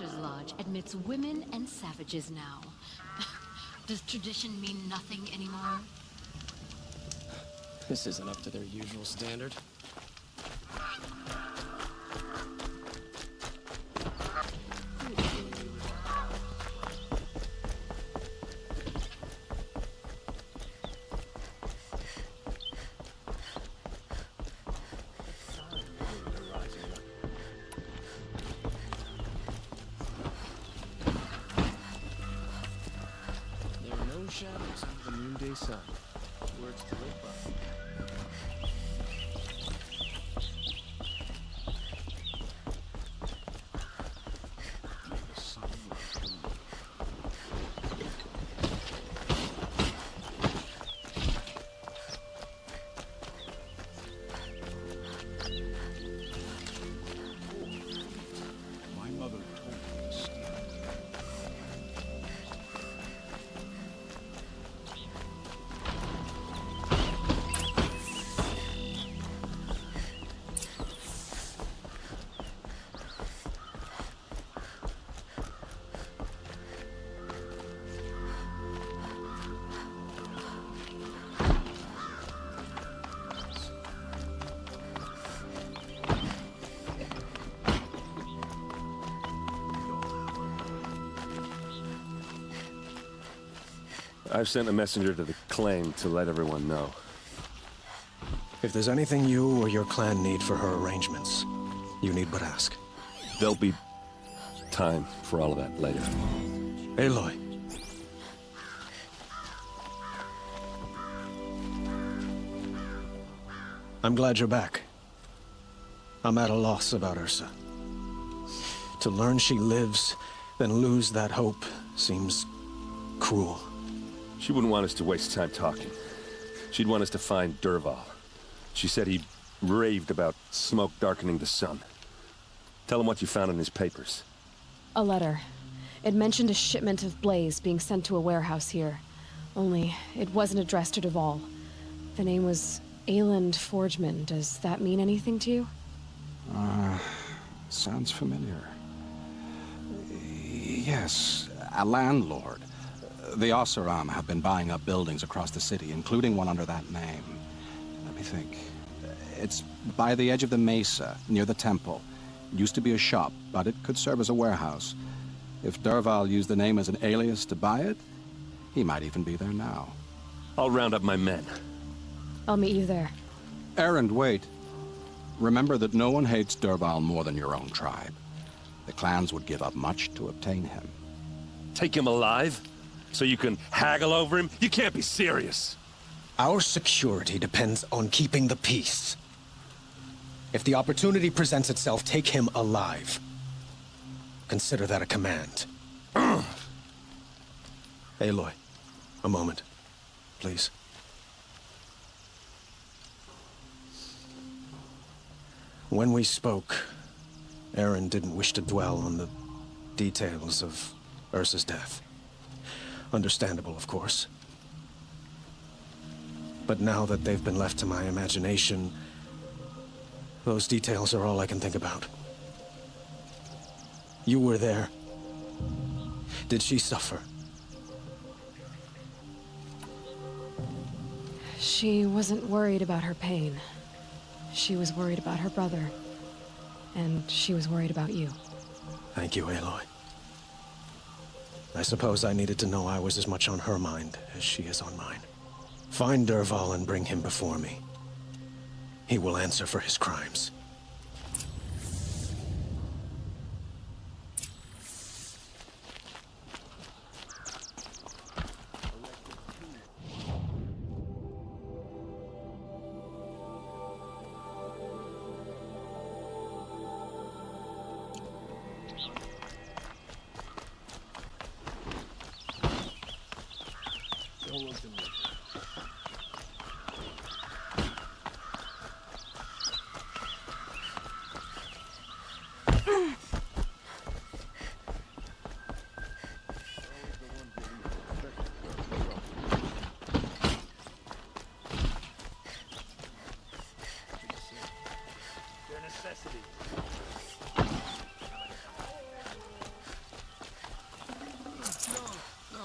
Master's Lodge admits women and savages now. Does tradition mean nothing anymore? This isn't up to their usual standard. Shadows under the noonday sun. Words to live by. The sun will come. My mother told me to steal. I've sent a messenger to the claim to let everyone know. If there's anything you or your clan need for her arrangements, you need but ask. There'll be time for all of that later. Aloy. I'm glad you're back. I'm at a loss about Ursa. To learn she lives, then lose that hope, seems cruel. She wouldn't want us to waste time talking. She'd want us to find Dervahl. She said he raved about smoke darkening the sun. Tell him what you found in his papers. A letter. It mentioned a shipment of blaze being sent to a warehouse here. Only, it wasn't addressed to Dervahl. The name was Ayland Forgeman. Does that mean anything to you? Sounds familiar. Yes, a landlord. The Oseram have been buying up buildings across the city, including one under that name. Let me think. It's by the edge of the mesa, near the temple. Used to be a shop, but it could serve as a warehouse. If Dervahl used the name as an alias to buy it, he might even be there now. I'll round up my men. I'll meet you there. Erend, wait. Remember that no one hates Dervahl more than your own tribe. The clans would give up much to obtain him. Take him alive? So you can haggle over him? You can't be serious. Our security depends on keeping the peace. If the opportunity presents itself, take him alive. Consider that a command. Aloy, a moment, please. When we spoke, Erend didn't wish to dwell on the details of Ursa's death. Understandable, of course. But now that they've been left to my imagination, those details are all I can think about. You were there. Did she suffer? She wasn't worried about her pain. She was worried about her brother. And she was worried about you. Thank you, Aloy. I suppose I needed to know I was as much on her mind as she is on mine. Find Dervahl and bring him before me. He will answer for his crimes.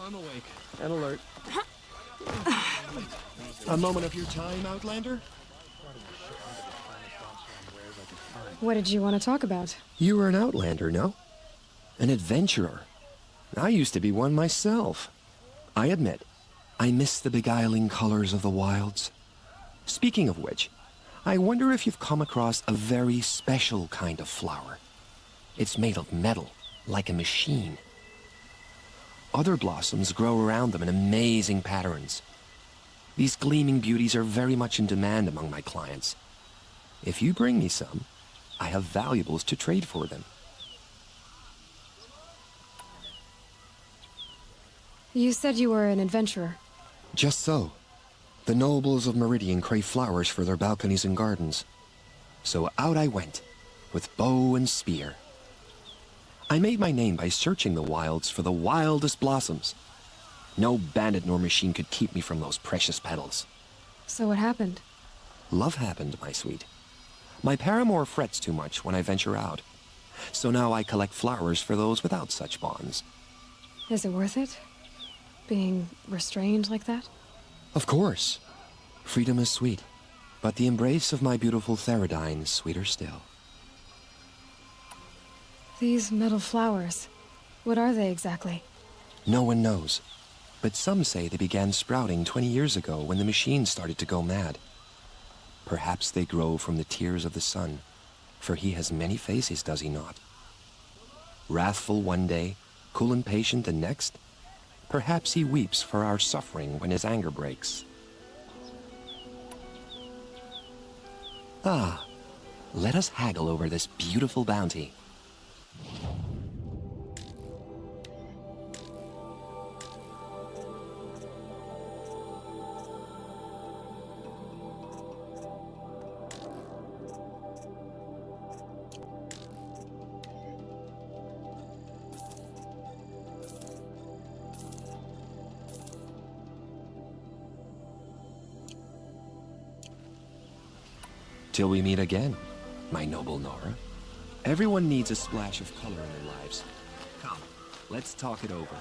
I'm awake and alert. A moment of your time, Outlander? What did you want to talk about? You were an Outlander, no? An adventurer. I used to be one myself. I admit, I miss the beguiling colors of the wilds. Speaking of which, I wonder if you've come across a very special kind of flower. It's made of metal, like a machine. Other blossoms grow around them in amazing patterns. These gleaming beauties are very much in demand among my clients. If you bring me some, I have valuables to trade for them. You said you were an adventurer. Just so. The nobles of Meridian crave flowers for their balconies and gardens. So out I went, with bow and spear. I made my name by searching the wilds for the wildest blossoms. No bandit nor machine could keep me from those precious petals. So what happened? Love happened, my sweet. My paramour frets too much when I venture out. So now I collect flowers for those without such bonds. Is it worth it? Being restrained like that? Of course. Freedom is sweet, but the embrace of my beautiful Theridine is sweeter still. These metal flowers, what are they exactly? No one knows, but some say they began sprouting 20 years ago when the machine started to go mad. Perhaps they grow from the tears of the sun, for he has many faces, does he not? Wrathful one day, cool and patient the next. Perhaps he weeps for our suffering when his anger breaks. Ah, let us haggle over this beautiful bounty. Till we meet again, my noble Nora. Everyone needs a splash of color in their lives. Come, let's talk it over.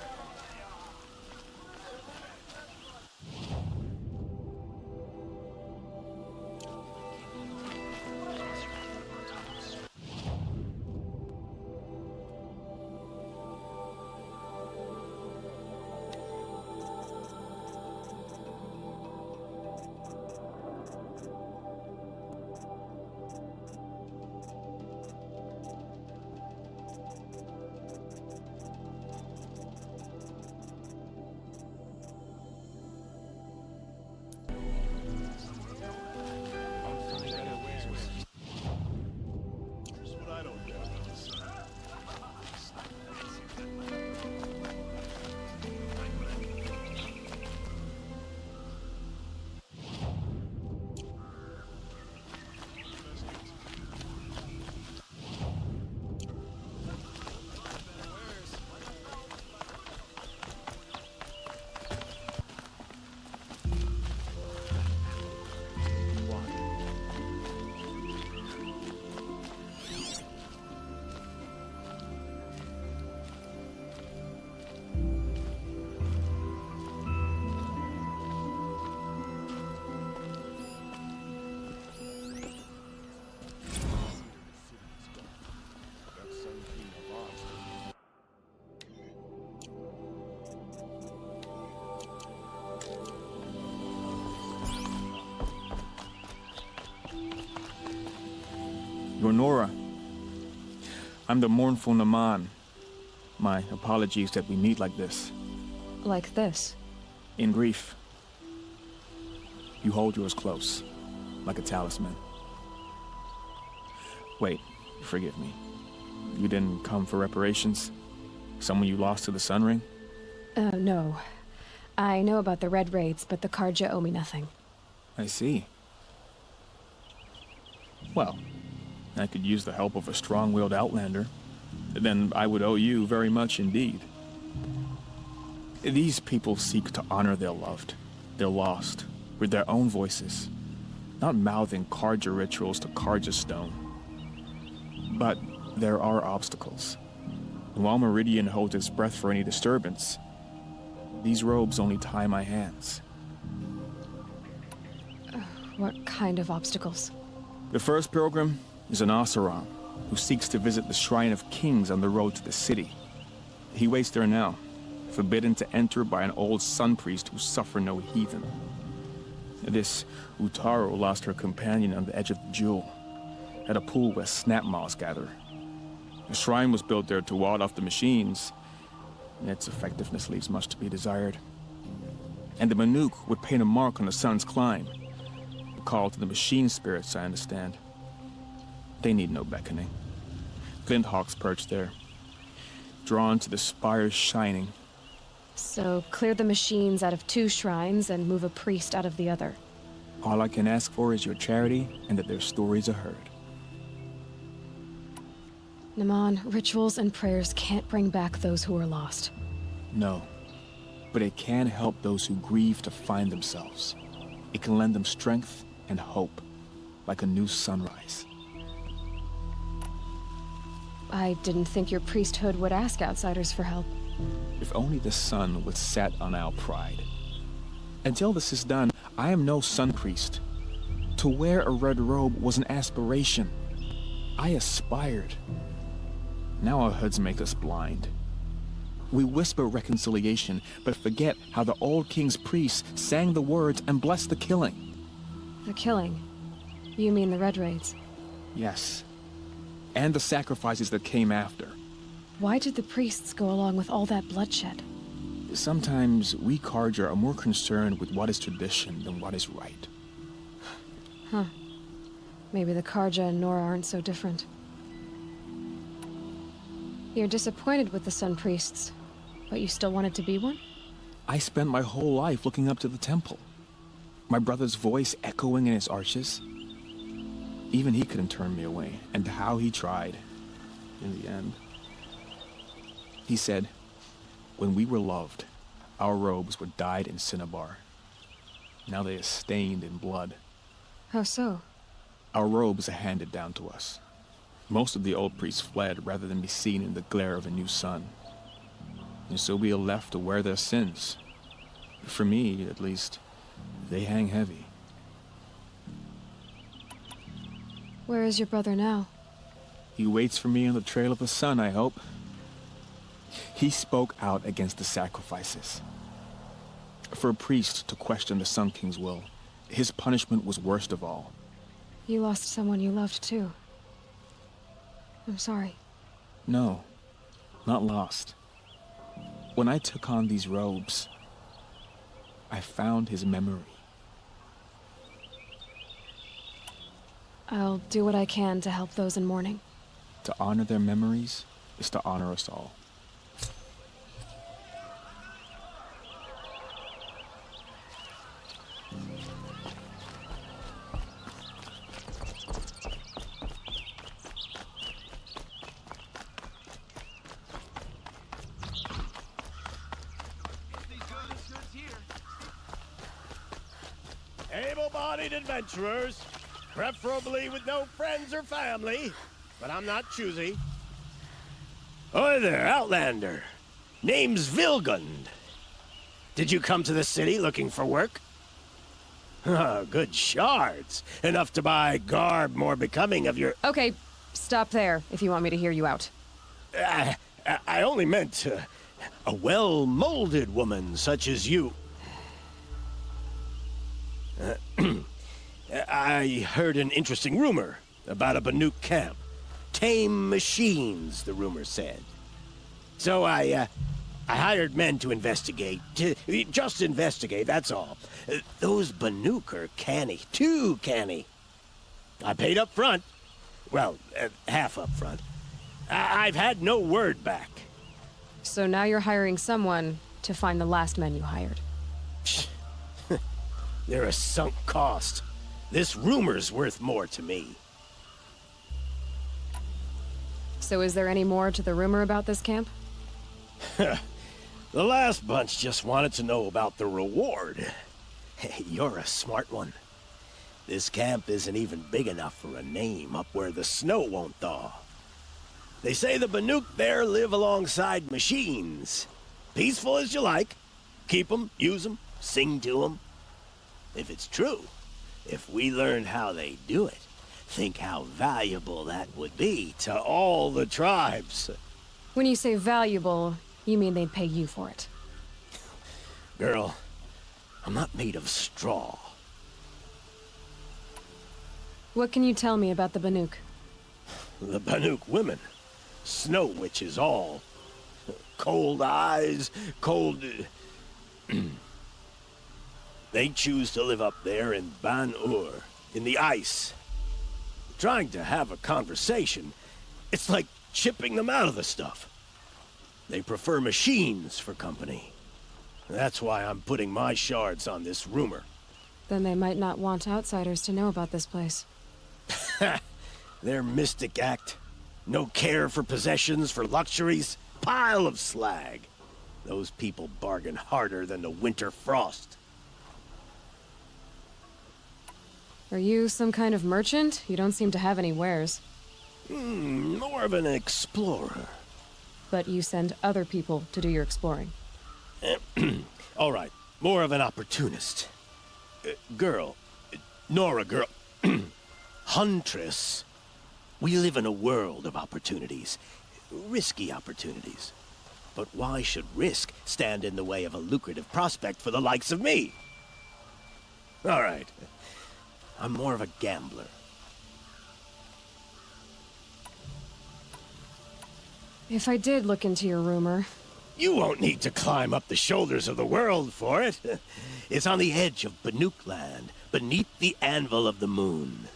Nora. I'm the mournful Naman. My apologies that we meet like this. Like this? In grief. You hold yours close, like a talisman. Wait, forgive me. You didn't come for reparations? Someone you lost to the Sun Ring? No. I know about the Red Raids, but the Karja owe me nothing. I see. Well, I could use the help of a strong-willed outlander. Then I would owe you very much indeed. These people seek to honor their loved, their lost, with their own voices, not mouthing Karja rituals to Karja stone. But there are obstacles. And while Meridian holds its breath for any disturbance, These robes only tie my hands. What kind of obstacles? The first pilgrim is an Oseram who seeks to visit the Shrine of Kings on the road to the city. He waits there now, forbidden to enter by an old sun priest who suffer no heathen. This Utaro lost her companion on the edge of the jewel, at a pool where snap moths gather. The shrine was built there to ward off the machines, and its effectiveness leaves much to be desired. And the Manuk would paint a mark on the sun's climb, a call to the machine spirits, I understand. They need no beckoning. Glint hawks perch there, drawn to the spire's shining. So clear the machines out of 2 shrines and move a priest out of the other. All I can ask for is your charity and that their stories are heard. Naman, rituals and prayers can't bring back those who are lost. No, but it can help those who grieve to find themselves. It can lend them strength and hope, like a new sunrise. I didn't think your priesthood would ask outsiders for help. If only the sun would set on our pride. Until this is done, I am no sun priest. To wear a red robe was an aspiration. I aspired. Now our hoods make us blind. We whisper reconciliation, but forget how the old king's priests sang the words and blessed the killing. The killing? You mean the Red Raids? Yes. And the sacrifices that came after. Why did the priests go along with all that bloodshed? Sometimes we Karja are more concerned with what is tradition than what is right. Huh. Maybe the Karja and Nora aren't so different. You're disappointed with the Sun Priests, but you still wanted to be one? I spent my whole life looking up to the temple. My brother's voice echoing in its arches. Even he couldn't turn me away, and how he tried, in the end. He said, when we were loved, our robes were dyed in cinnabar. Now they are stained in blood. How so? Our robes are handed down to us. Most of the old priests fled rather than be seen in the glare of a new sun. And so we are left to wear their sins. For me, at least, they hang heavy. Where is your brother now? He waits for me on the trail of the sun, I hope. He spoke out against the sacrifices. For a priest to question the Sun King's will, his punishment was worst of all. You lost someone you loved too. I'm sorry. No, not lost. When I took on these robes, I found his memory. I'll do what I can to help those in mourning. To honor their memories is to honor us all. Able-bodied adventurers, preferably with no friends or family, but I'm not choosy. Oi there, Outlander. Name's Vilgund. Did you come to the city looking for work? Good shards. Enough to buy garb more becoming of your... Okay, stop there if you want me to hear you out. I only meant a well-molded woman such as you. I heard an interesting rumor about a Banuk camp. Tame machines, the rumor said. So I hired men to investigate. Just investigate, that's all. Those Banuk are canny, too canny. I paid up front. Well, half up front. I've had no word back. So now you're hiring someone to find the last men you hired. They're a sunk cost. This rumor's worth more to me. So is there any more to the rumor about this camp? The last bunch just wanted to know about the reward. Hey, you're a smart one. This camp isn't even big enough for a name up where the snow won't thaw. They say the Banuk there live alongside machines. Peaceful as you like. Keep them, use them, sing to them. If it's true, if we learned how they do it, think how valuable that would be to all the tribes. When you say valuable, you mean they'd pay you for it. Girl, I'm not made of straw. What can you tell me about the Banuk? The Banuk women. Snow witches all. Cold eyes, cold... They choose to live up there in Ban-Ur, in the ice. Trying to have a conversation, it's like chipping them out of the stuff. They prefer machines for company. That's why I'm putting my shards on this rumor. Then they might not want outsiders to know about this place. Their mystic act. No care for possessions, for luxuries. Pile of slag. Those people bargain harder than the winter frost. Are you some kind of merchant? You don't seem to have any wares. More of an explorer. But you send other people to do your exploring. All right, more of an opportunist. Girl. Nora girl. Huntress. We live in a world of opportunities. Risky opportunities. But why should risk stand in the way of a lucrative prospect for the likes of me? All right. I'm more of a gambler. If I did look into your rumor... You won't need to climb up the shoulders of the world for it. It's on the edge of Banuk land, beneath the anvil of the moon.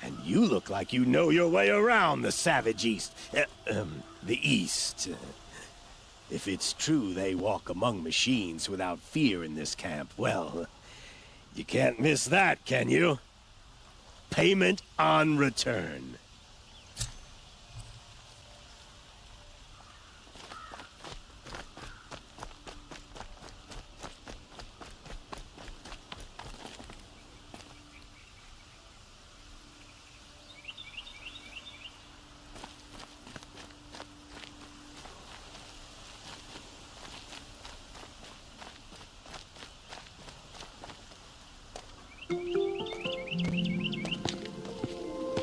And you look like you know your way around the savage east. The east. If it's true they walk among machines without fear in this camp, well, you can't miss that, can you? Payment on return.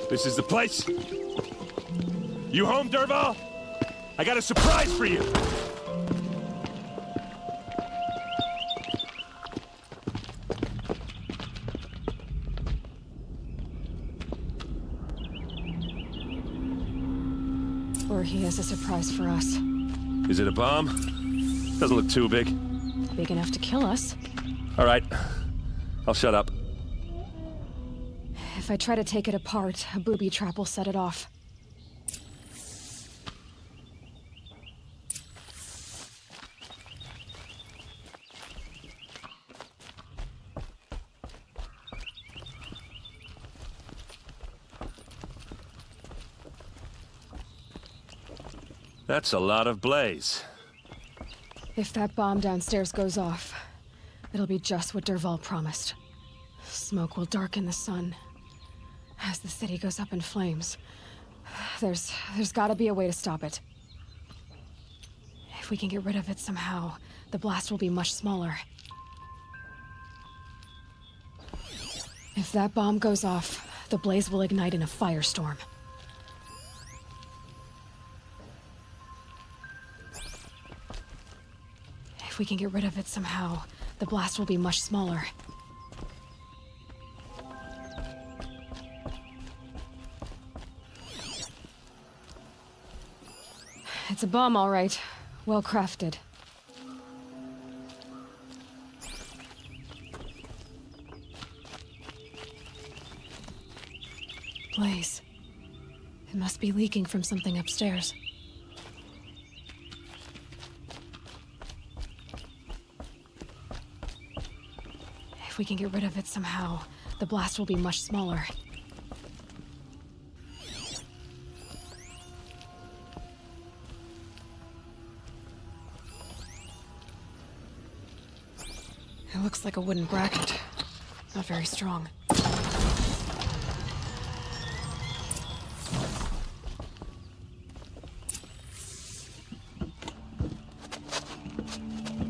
This is the place? You home, Derval? I got a surprise for you! Or he has a surprise for us. Is it a bomb? Doesn't look too big. Big enough to kill us. All right. I'll shut up. If I try to take it apart, a booby trap will set it off. That's a lot of blaze. If that bomb downstairs goes off, it'll be just what Derval promised. Smoke will darken the sun. As the city goes up in flames, there's gotta be a way to stop it. If we can get rid of it somehow, the blast will be much smaller. If that bomb goes off, the blaze will ignite in a firestorm. If we can get rid of it somehow, the blast will be much smaller. It's a bomb, all right. Well crafted. Blaze. It must be leaking from something upstairs. If we can get rid of it somehow, the blast will be much smaller. It looks like a wooden bracket. Not very strong.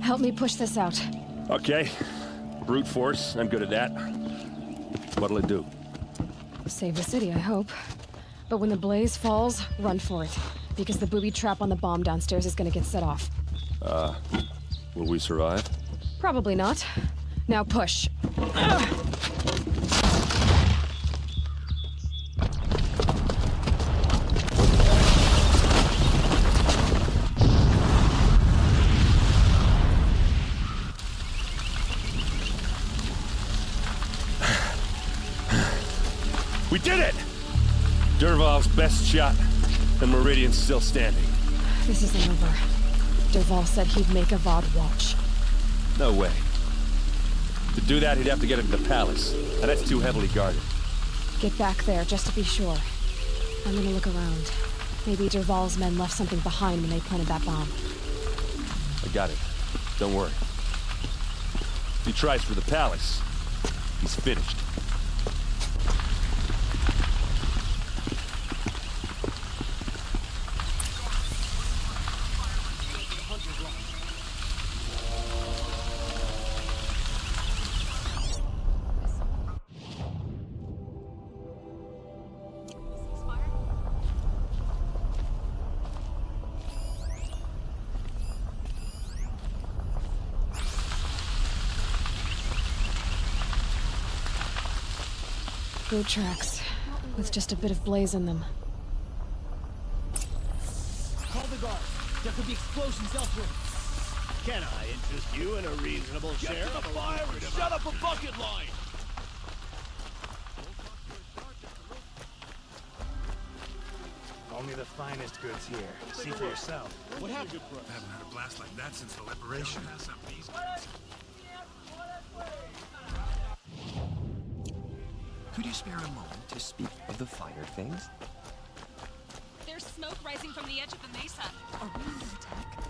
Help me push this out. Okay. Brute force, I'm good at that. What'll it do? Save the city, I hope. But when the blaze falls, run for it. Because the booby trap on the bomb downstairs is gonna get set off. Will we survive? Probably not. Now push. We did it! Dervahl's best shot, and Meridian's still standing. This isn't over. Dervahl said he'd make a VOD watch. No way. To do that, he'd have to get into the palace, and that's too heavily guarded. Get back there, just to be sure. I'm gonna look around. Maybe Dervahl's men left something behind when they planted that bomb. I got it. Don't worry. If he tries for the palace, he's finished. Boot tracks, with just a bit of blaze in them. Call the guard. There could be explosions elsewhere. Can I interest you in a reasonable share? Get to the fire and shut up a bucket line! Only the finest goods here. See for yourself. What happened? I haven't had a blast like that since the liberation. Could you spare a moment to speak of the finer things? There's smoke rising from the edge of the mesa. Are we under attack?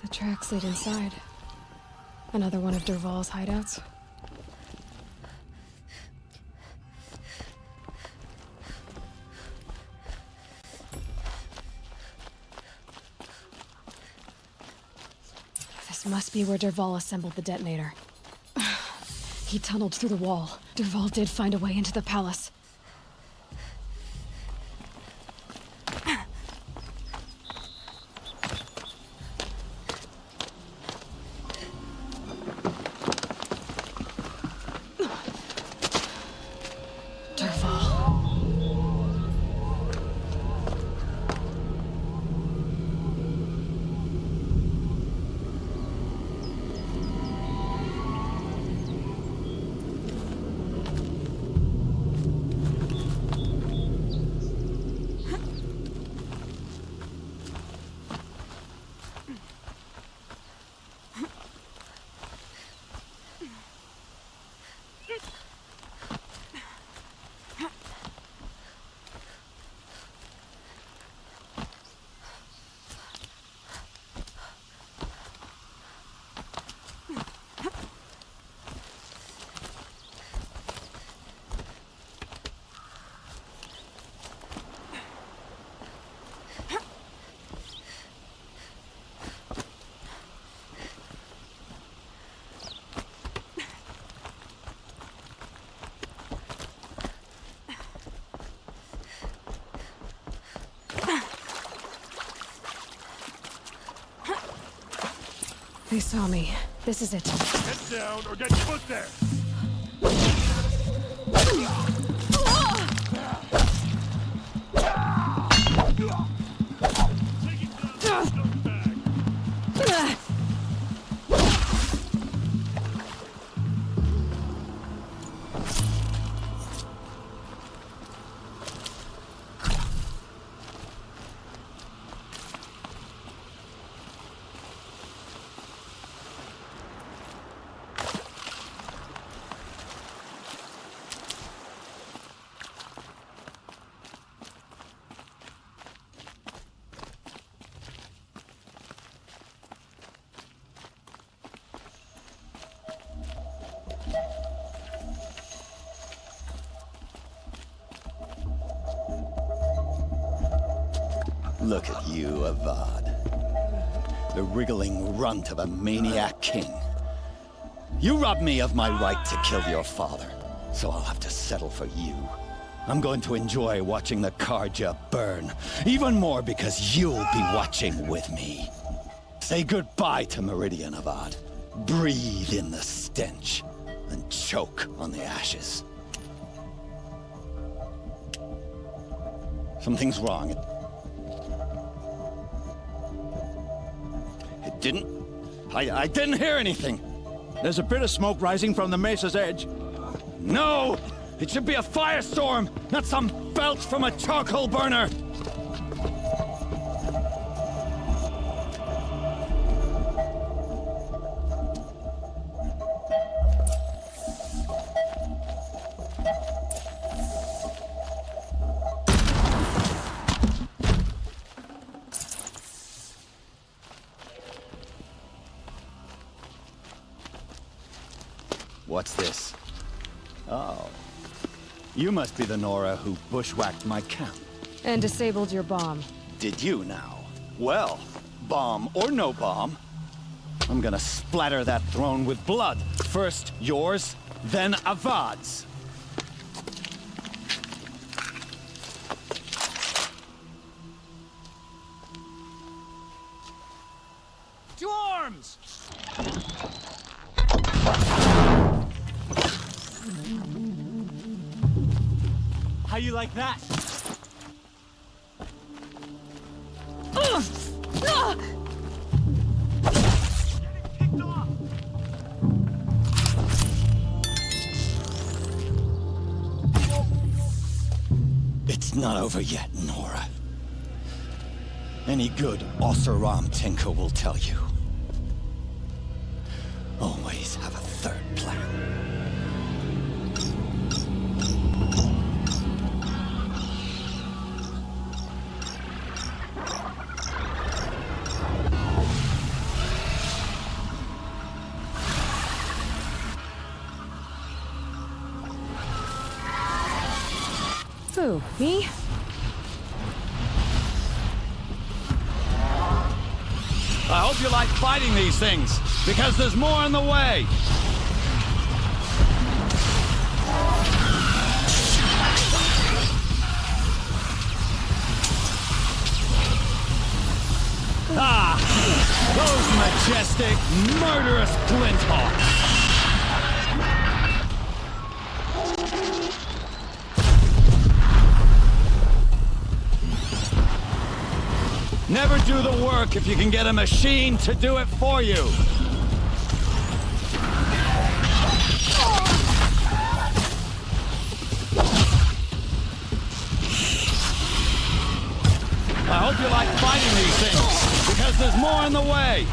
The tracks lead inside. Another one of Dervahl's hideouts. This must be where Dervahl assembled the detonator. He tunneled through the wall. Dervahl did find a way into the palace. They saw me. This is it. Get down or get put there! Look at you, Avad. the wriggling runt of a maniac king. You robbed me of my right to kill your father, so I'll have to settle for you. I'm going to enjoy watching the Karja burn, even more because you'll be watching with me. Say goodbye to Meridian Avad. Breathe in the stench, and choke on the ashes. Something's wrong. It didn't... I didn't hear anything. There's a bit of smoke rising from the mesa's edge. No! It should be a firestorm, not some belch from a charcoal burner! What's this? Oh. You must be the Nora who bushwhacked my camp. And disabled your bomb. Did you now? Well, bomb or no bomb, I'm gonna splatter that throne with blood. First yours, then Avad's. To arms! How you like that? It's not over yet, Nora. Any good Oseram tinker will tell you. Always have a third plan. Who, me? I hope you like fighting these things, because there's more in the way! Ah! Those majestic, murderous glinthawks! Never do the work if you can get a machine to do it for you. I hope you like fighting these things, because there's more in the way.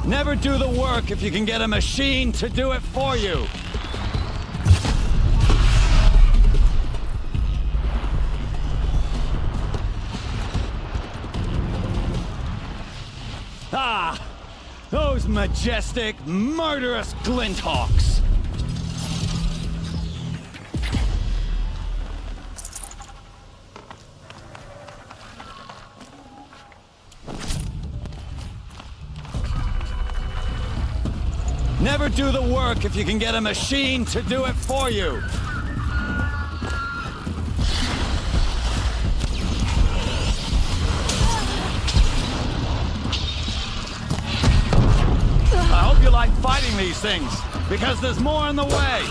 Never do the work if you can get a machine to do it for you. Ah! Those majestic, murderous glinthawks! Never do the work if you can get a machine to do it for you. I hope you like fighting these things, because there's more in the way.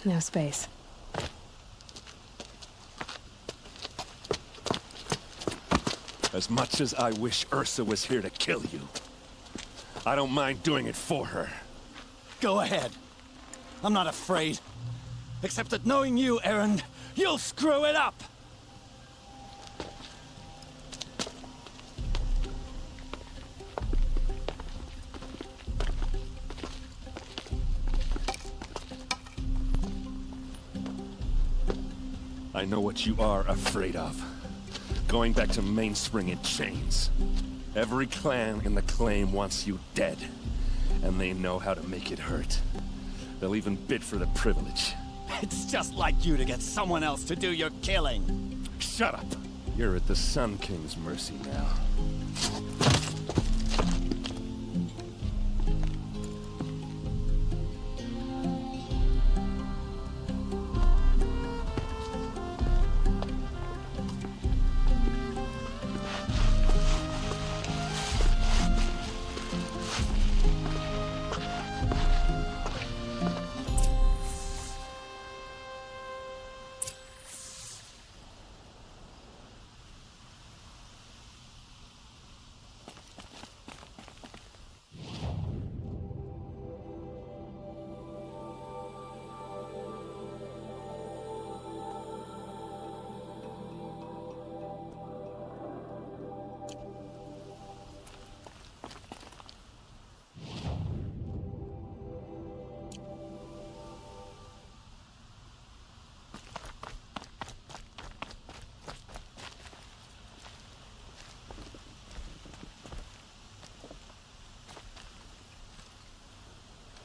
No space. As much as I wish Ursa was here to kill you, I don't mind doing it for her. Go ahead. I'm not afraid. Except that knowing you, Aaron, you'll screw it up! I know what you are afraid of. Going back to Mainspring in chains. Every clan in the claim wants you dead. And they know how to make it hurt. They'll even bid for the privilege. It's just like you to get someone else to do your killing. Shut up! You're at the Sun King's mercy now.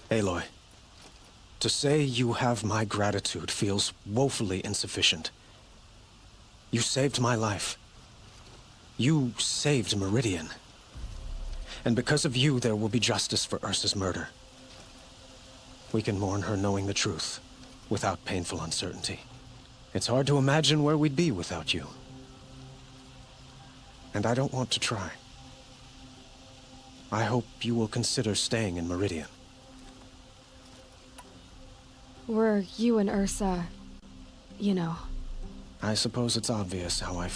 Aloy, to say you have my gratitude feels woefully insufficient. You saved my life. You saved Meridian. And because of you, there will be justice for Ursa's murder. We can mourn her knowing the truth, without painful uncertainty. It's hard to imagine where we'd be without you. And I don't want to try. I hope you will consider staying in Meridian. Were you and Ursa, you know? I suppose it's obvious how I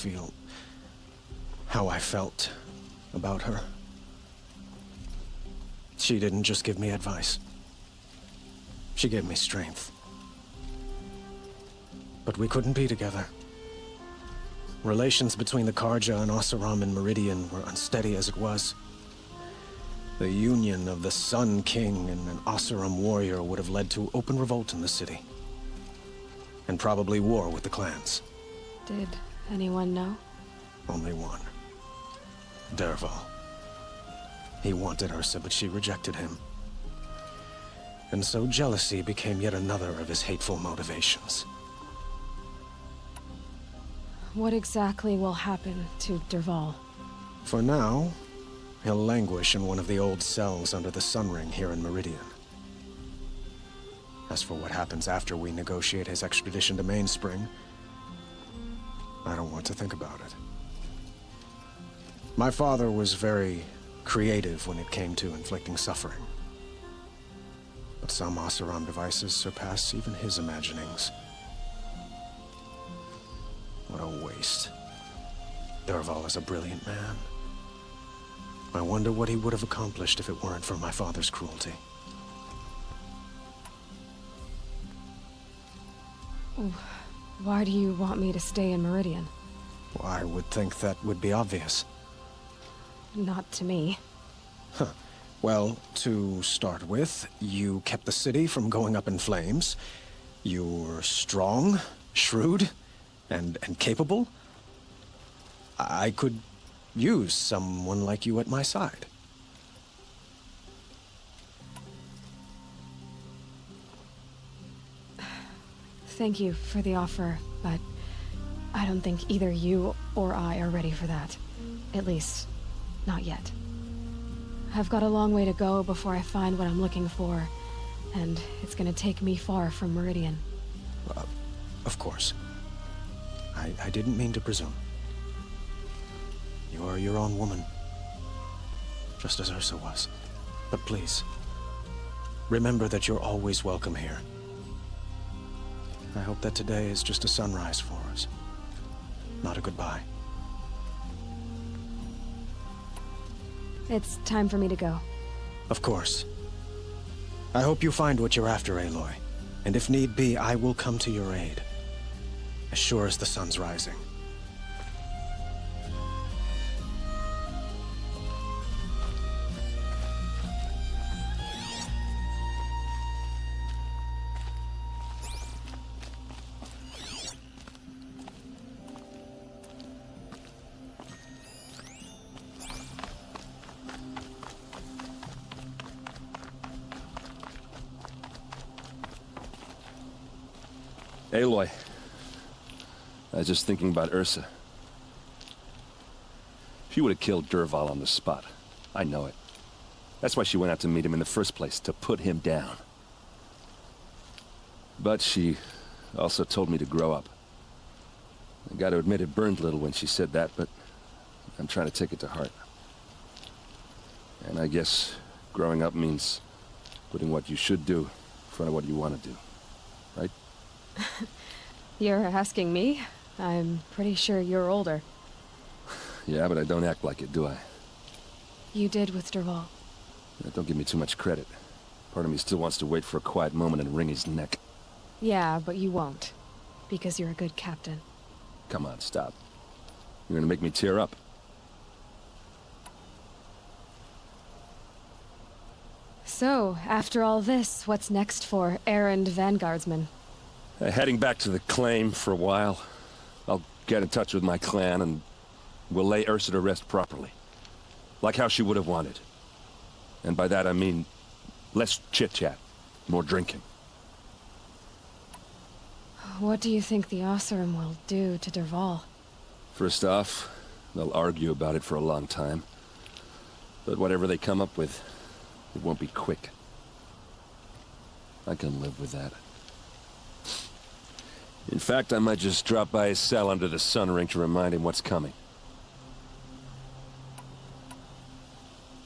felt about her. She didn't just give me advice. She gave me strength. But we couldn't be together. Relations between the Karja and Oseram and Meridian were unsteady as it was. The union of the Sun King and an Oseram warrior would have led to open revolt in the city. And probably war with the clans. Did anyone know? Only one. Dervahl. He wanted Ursa, but she rejected him. And so jealousy became yet another of his hateful motivations. What exactly will happen to Dervahl? For now, he'll languish in one of the old cells under the Sun Ring here in Meridian. As for what happens after we negotiate his extradition to Mainspring, I don't want to think about it. My father was very creative when it came to inflicting suffering. But some Oseram devices surpass even his imaginings. What a waste. Dervahl is a brilliant man. I wonder what he would have accomplished if it weren't for my father's cruelty. Why do you want me to stay in Meridian? Well, I would think that would be obvious. Not to me. Huh. Well, to start with, you kept the city from going up in flames. You're strong, shrewd, and capable. I could use someone like you at my side. Thank you for the offer, but I don't think either you or I are ready for that. At least, not yet. I've got a long way to go before I find what I'm looking for, and it's gonna take me far from Meridian. Of course. I didn't mean to presume. You are your own woman, just as Ursa was. But please, remember that you're always welcome here. I hope that today is just a sunrise for us, not a goodbye. It's time for me to go. Of course. I hope you find what you're after, Aloy. And if need be, I will come to your aid. As sure as the sun's rising. Aloy, I was just thinking about Ursa. She would have killed Dervahl on the spot. I know it. That's why she went out to meet him in the first place, to put him down. But she also told me to grow up. I gotta admit it burned a little when she said that, but I'm trying to take it to heart. And I guess growing up means putting what you should do in front of what you want to do, right? You're asking me? I'm pretty sure you're older. Yeah, but I don't act like it, do I? You did with Dervahl. Don't give me too much credit. Part of me still wants to wait for a quiet moment and wring his neck. Yeah, but you won't. Because you're a good captain. Come on, stop. You're gonna make me tear up. So, after all this, what's next for errand vanguardsman? Heading back to the claim for a while. I'll get in touch with my clan and we'll lay Ursa to rest properly. Like how she would have wanted. And by that I mean less chit-chat, more drinking. What do you think the Oseram will do to Dervahl? First off, they'll argue about it for a long time. But whatever they come up with, it won't be quick. I can live with that. In fact, I might just drop by his cell under the sun ring to remind him what's coming.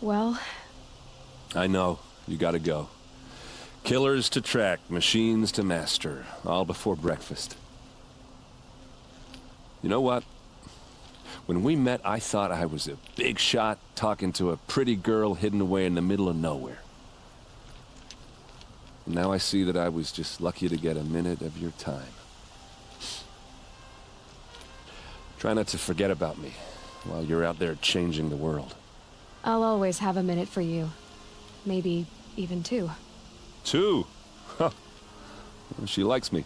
Well... I know. You gotta go. Killers to track, machines to master, all before breakfast. You know what? When we met, I thought I was a big shot talking to a pretty girl hidden away in the middle of nowhere. And now I see that I was just lucky to get a minute of your time. Try not to forget about me while you're out there changing the world. I'll always have a minute for you. Maybe even two. Two? Huh. Well, she likes me.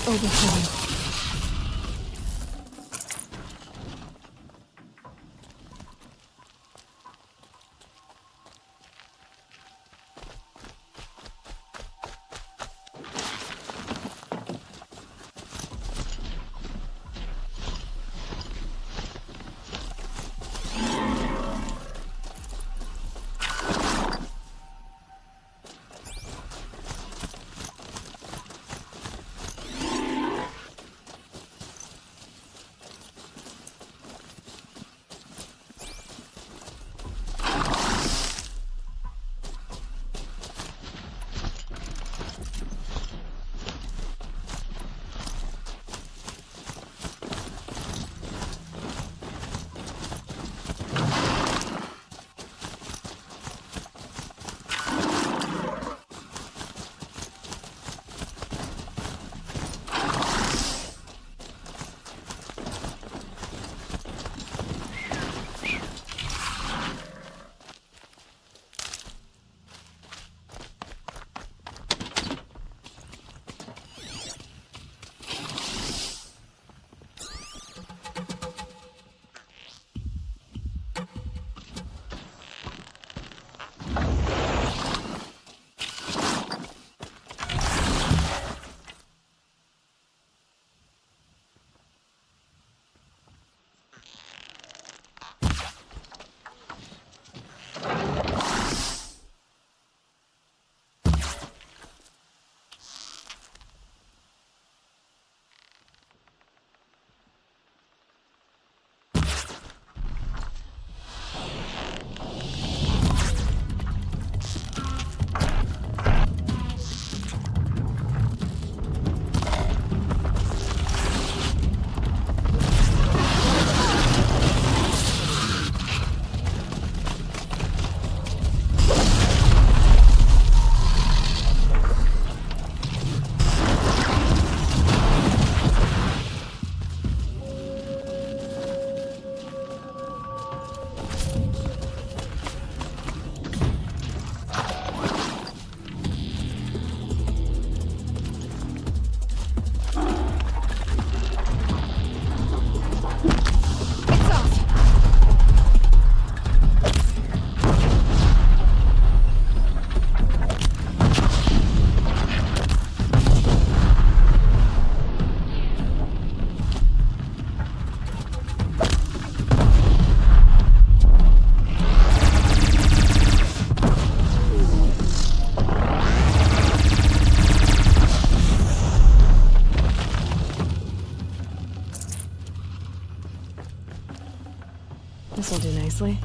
overflowing. This'll do nicely.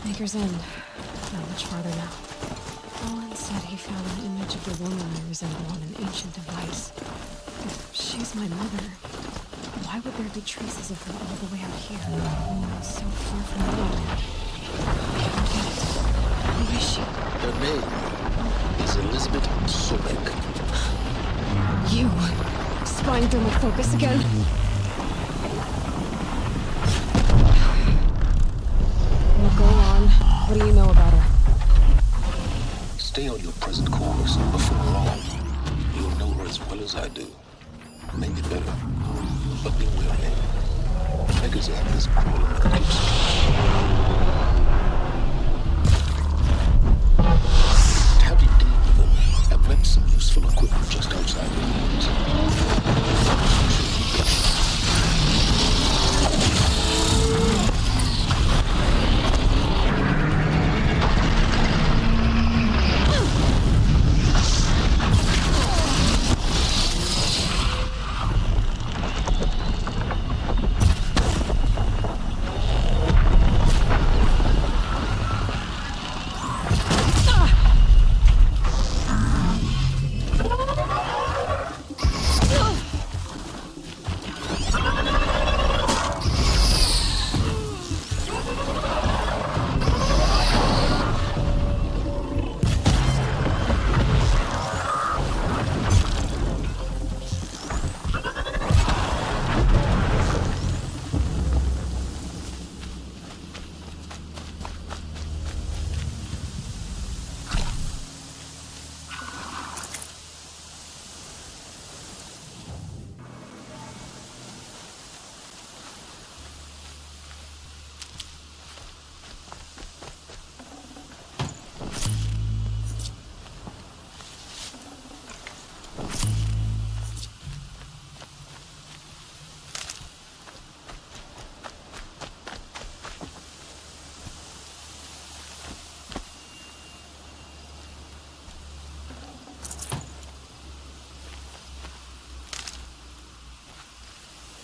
Maker's End. Not much farther now. Alan said he found an image of the woman I resemble on an ancient device. If she's my mother, why would there be traces of her all the way out here? So far from the land. I don't get it. Who is she? Her name is Elizabeth Sobek. You! Spying through my focus again? Well, go on. What do you know about her? Stay on your present course. Before long, you'll know her as well as I do. Maybe better. But be wary. Beggars like this cruel and keeps how do you deal with them? I've left some useful equipment just outside the walls.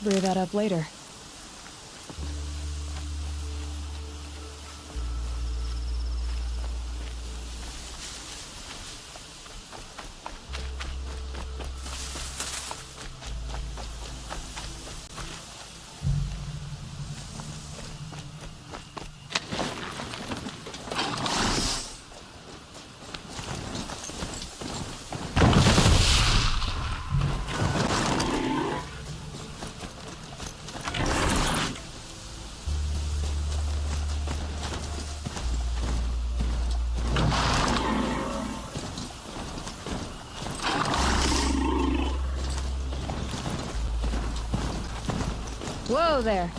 Brew that up later. Whoa there.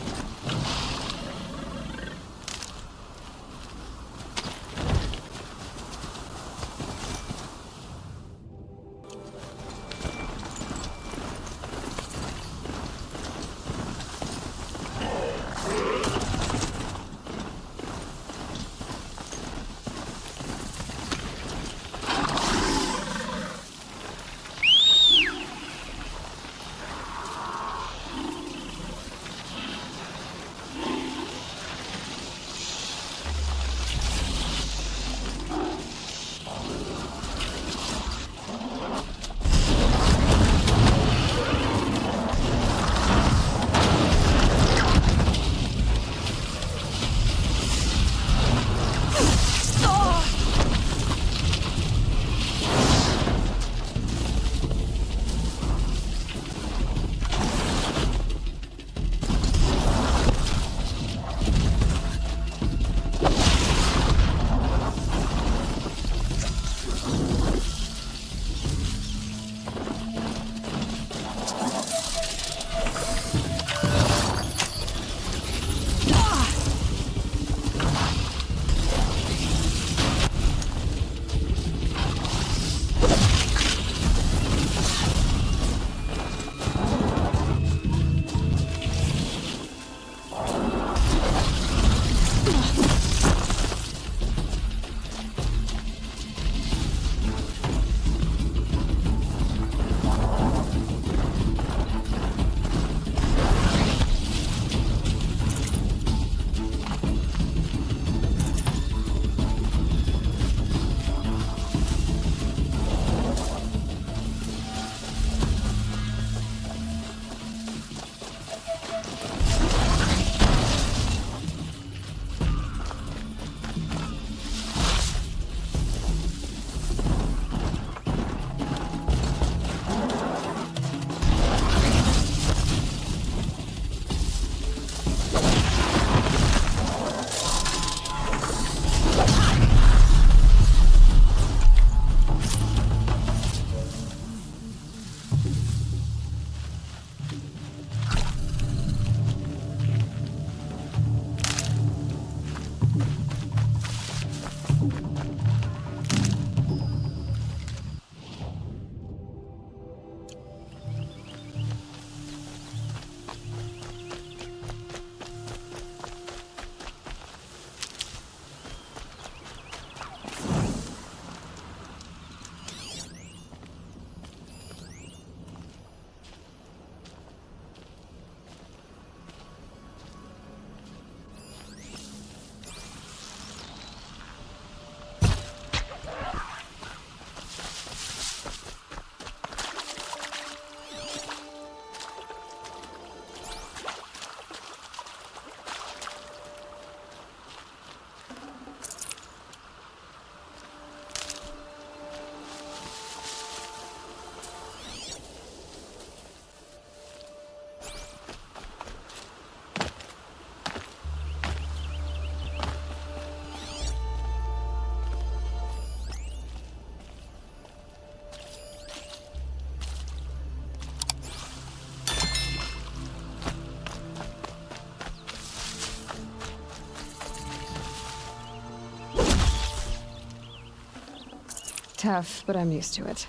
Tough, but I'm used to it.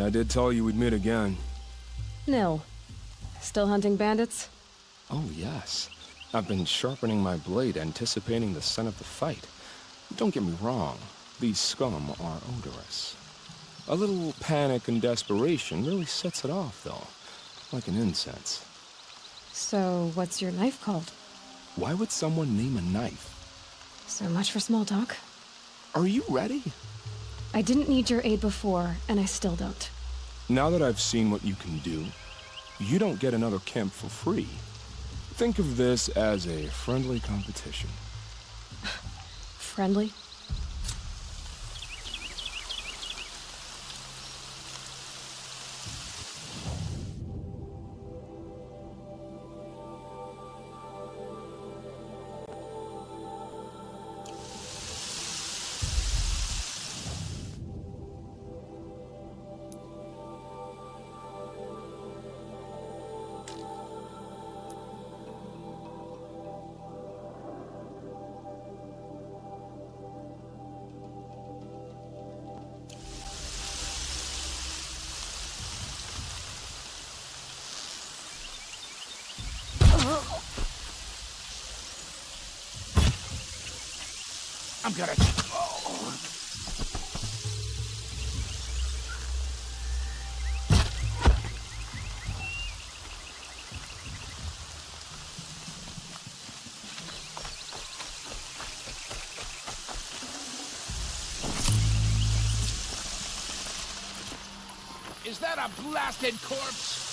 I did tell you we'd meet again. Nil. Still hunting bandits? Oh, yes. I've been sharpening my blade, anticipating the scent of the fight. Don't get me wrong, these scum are odorous. A little panic and desperation really sets it off, though, like an incense. So, what's your knife called? Why would someone name a knife? So much for small talk. Are you ready? I didn't need your aid before, and I still don't. Now that I've seen what you can do, you don't get another camp for free. Think of this as a friendly competition. Friendly? I'm gonna... Is that a blasted corpse?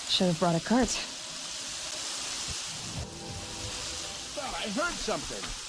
Should have brought a cart. Thought I heard something.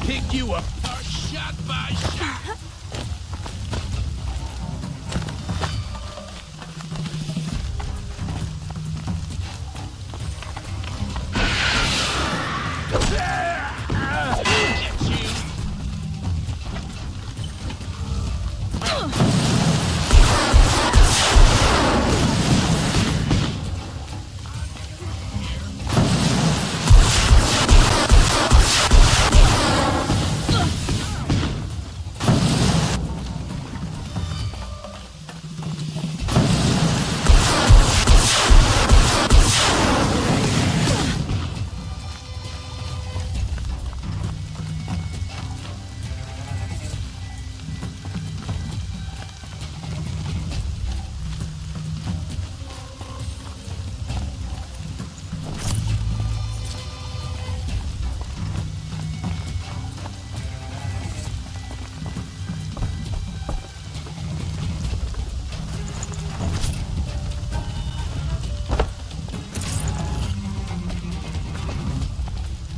pick you apart shot by shot.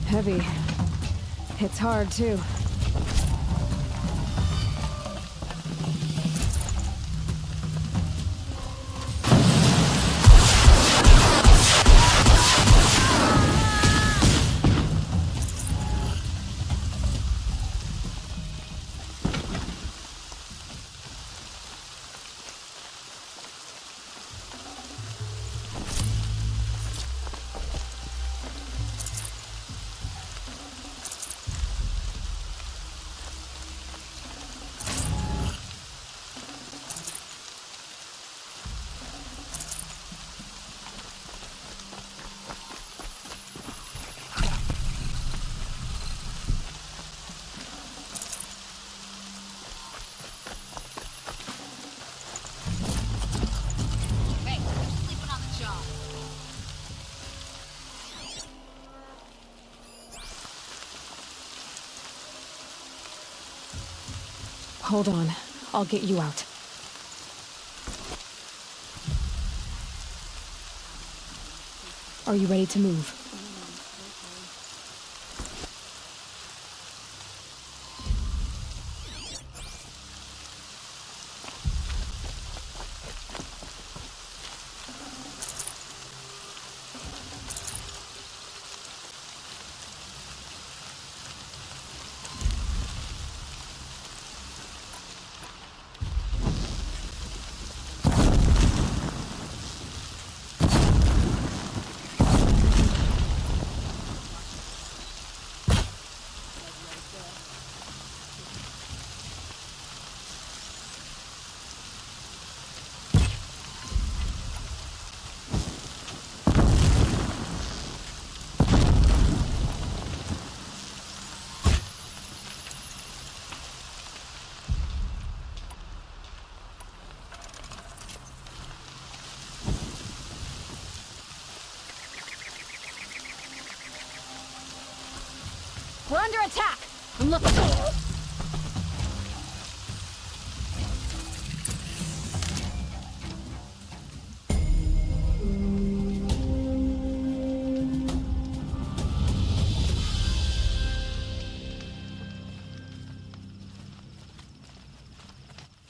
Heavy. Hits hard, too. Hold on. I'll get you out. Are you ready to move? We're under attack! I'm looking.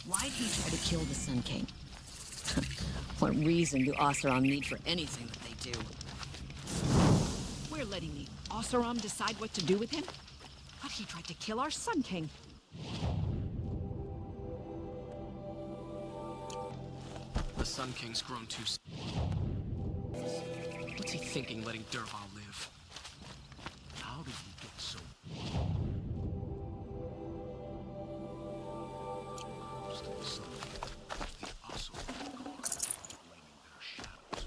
Why'd he try to kill the Sun King? What reason do Oseram need for anything that they do? We're letting the Oseram decide what to do with him? But he tried to kill our Sun King. The Sun King's grown too... What's he thinking, letting Dervahl live? How did he get so... Most of the Sun King, they also blaming their shadows.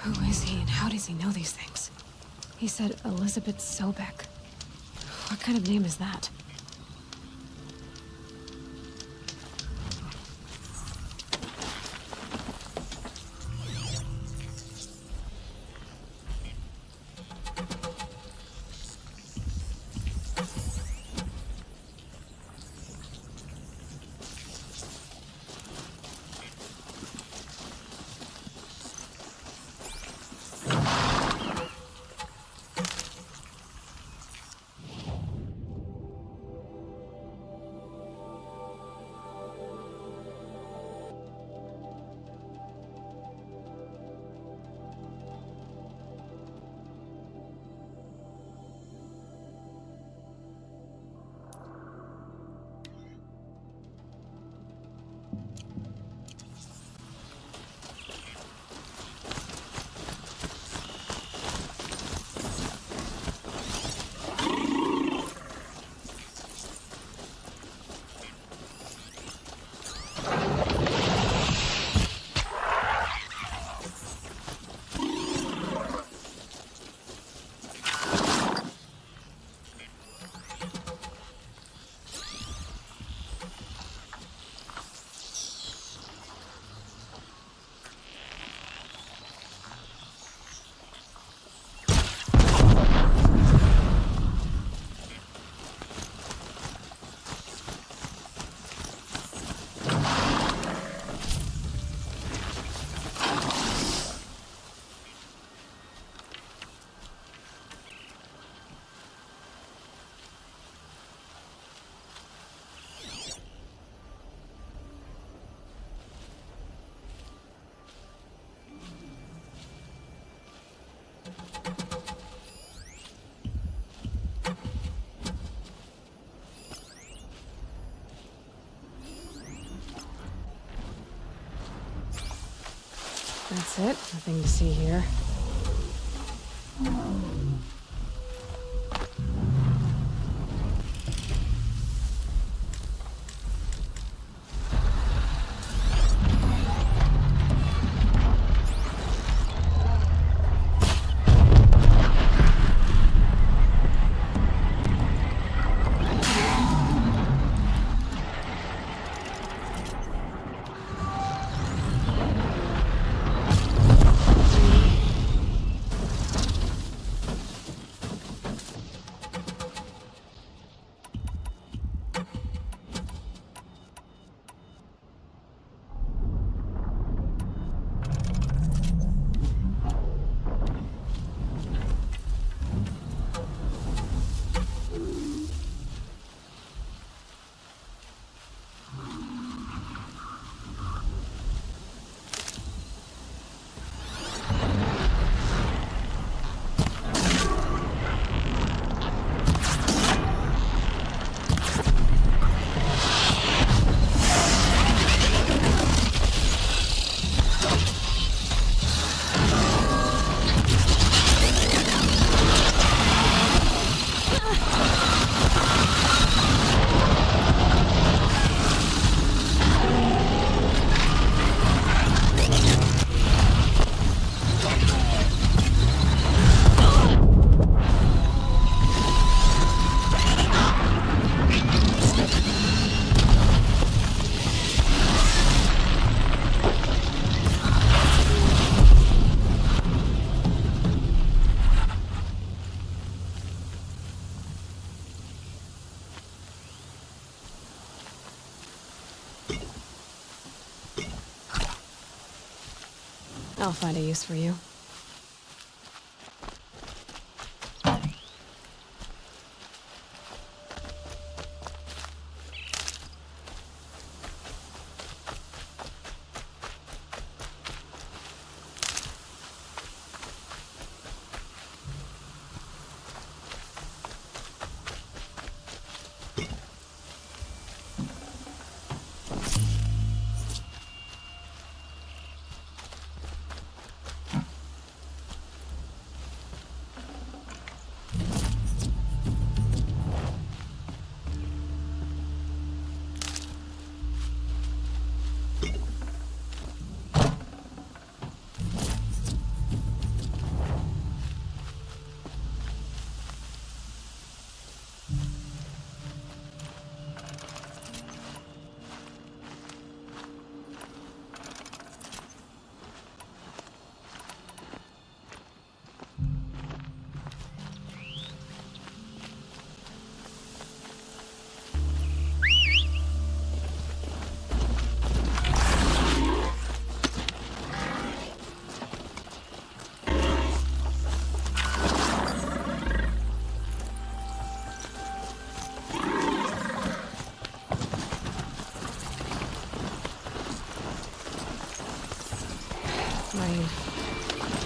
Who is he and how does he know these things? He said Elizabeth Sobek. What kind of name is that? That's it. Nothing to see here. I'll find a use for you.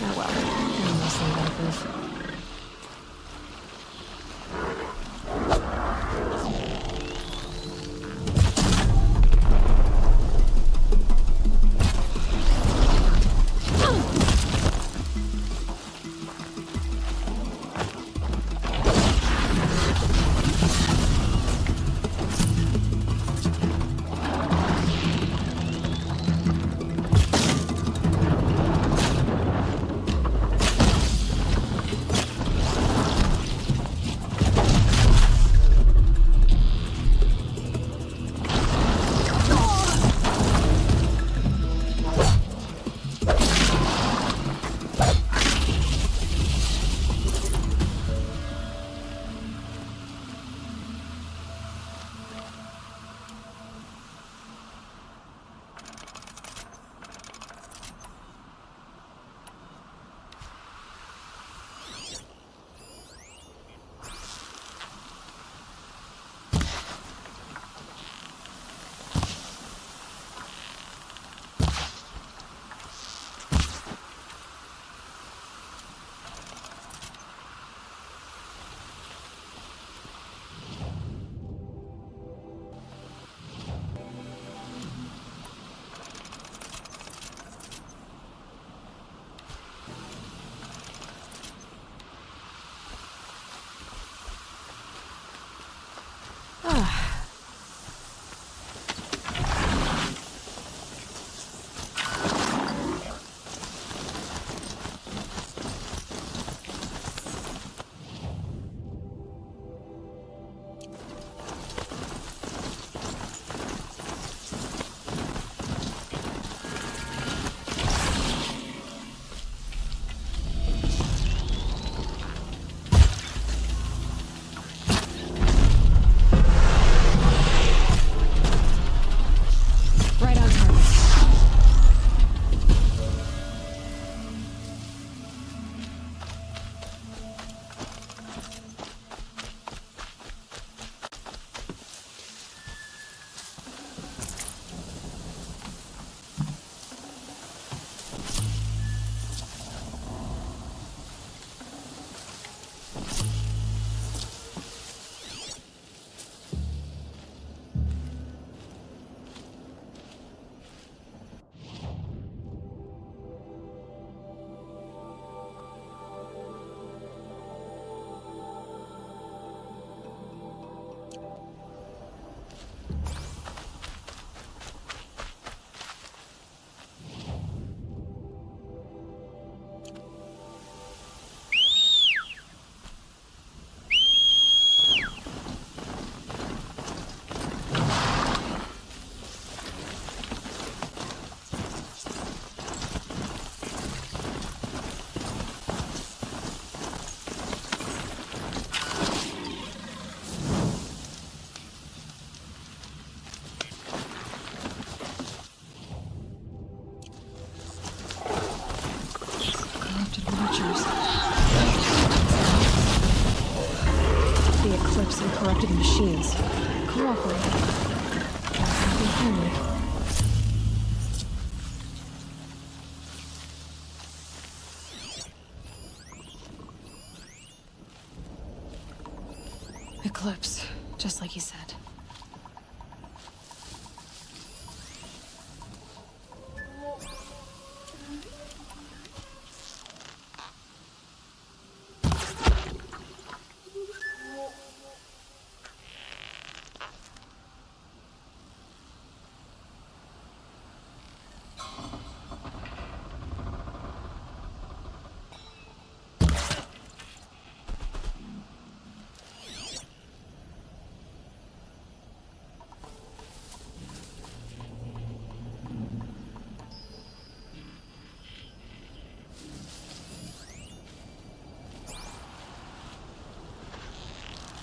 Oh well, I'm mostly waterproof. The Eclipse and corrupted machines. Cooperating. Happy-handed. Eclipse, just like you said.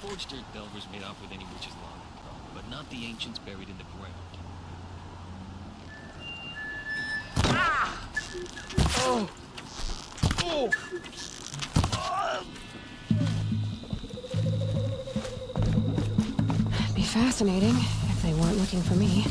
Forged dirt delvers made off with any witches long ago, but not the ancients buried in the ground. Ah! Oh! Oh! It'd be fascinating if they weren't looking for me.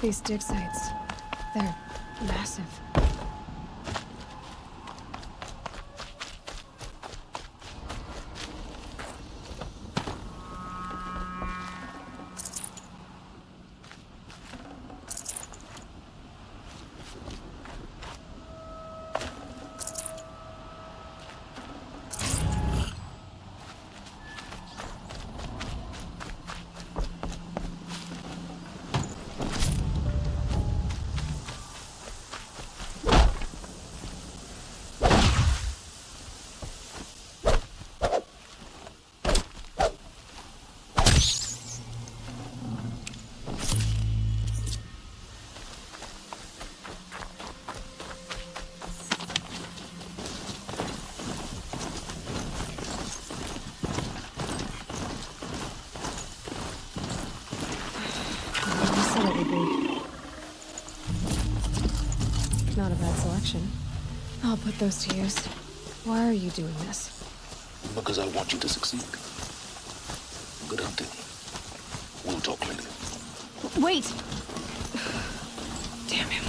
These dig sites, they're massive. Not a bad selection. I'll put those to use. Why are you doing this? Because I want you to succeed. Good hunting. We'll talk later. Wait! Damn him.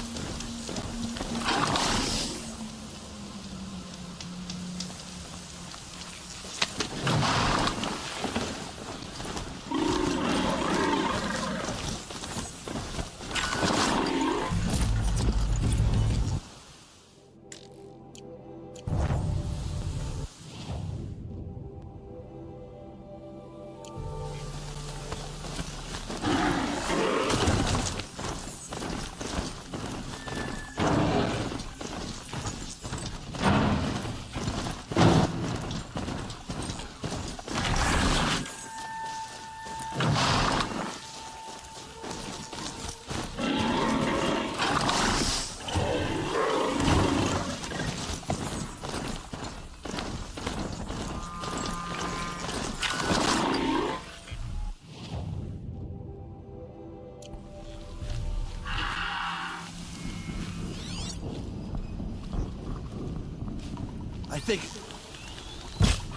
I think...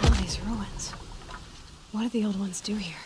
All these ruins. What did the old ones do here?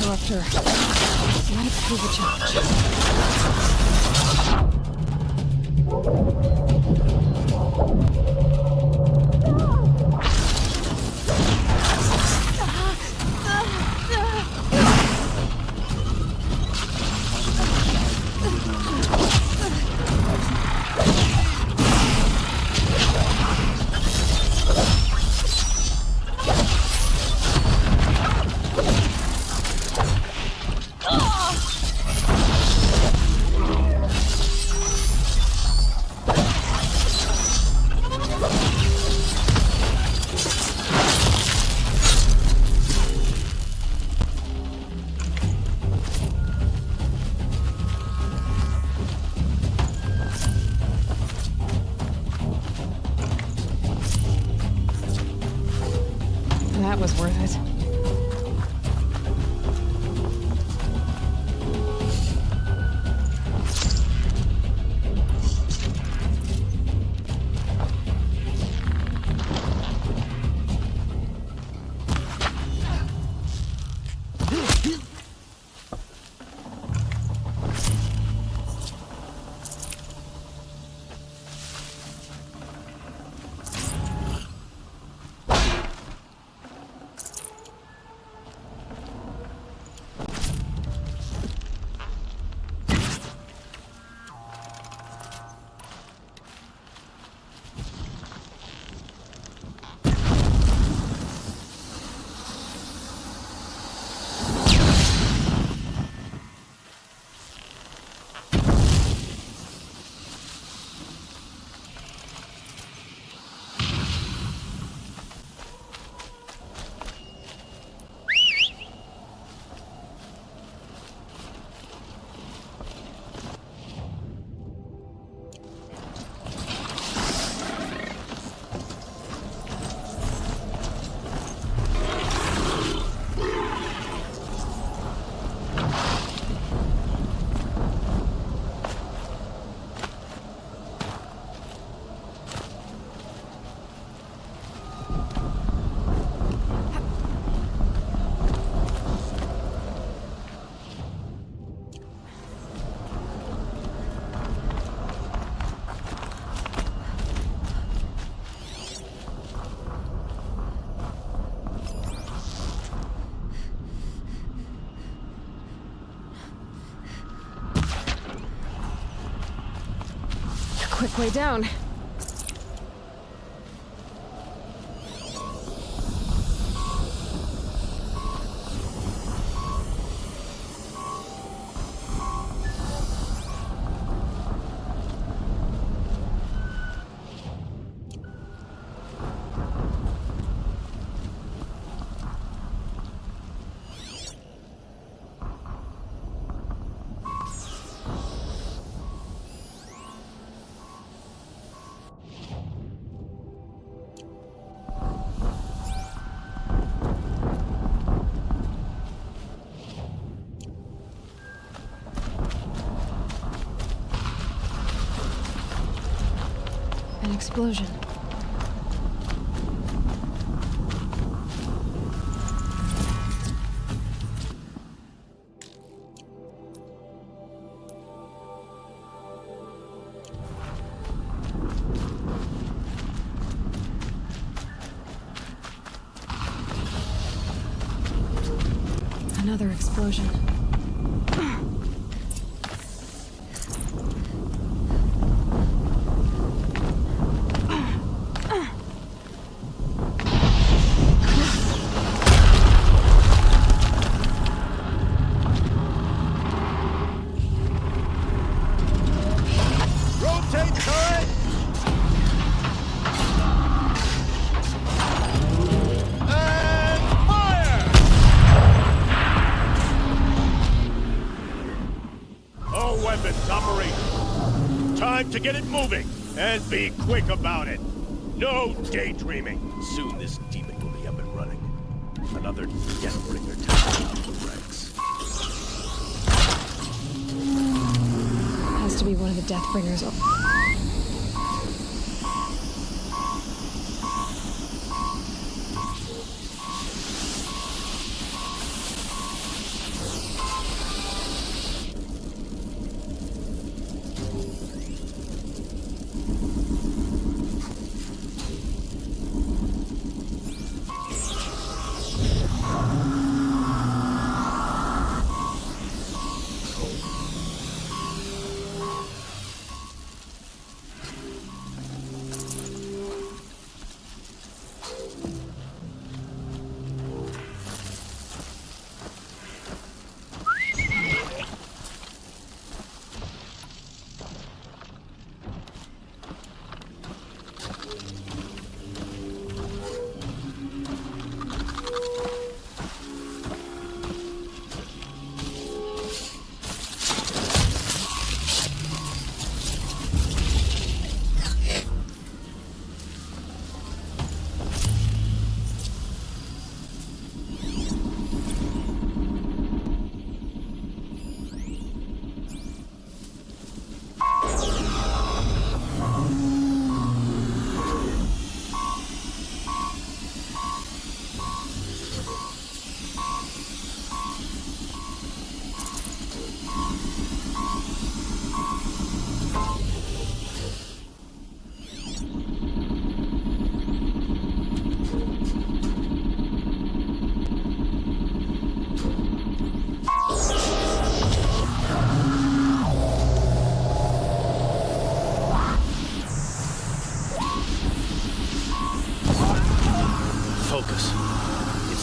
Interrupter. Let it prove a challenge. That was worth it. Quick way down. An explosion. Another explosion. To get it moving, and be quick about it. No daydreaming. Soon this demon will be up and running. Another Deathbringer taken out of the ranks. Has to be one of the Deathbringers.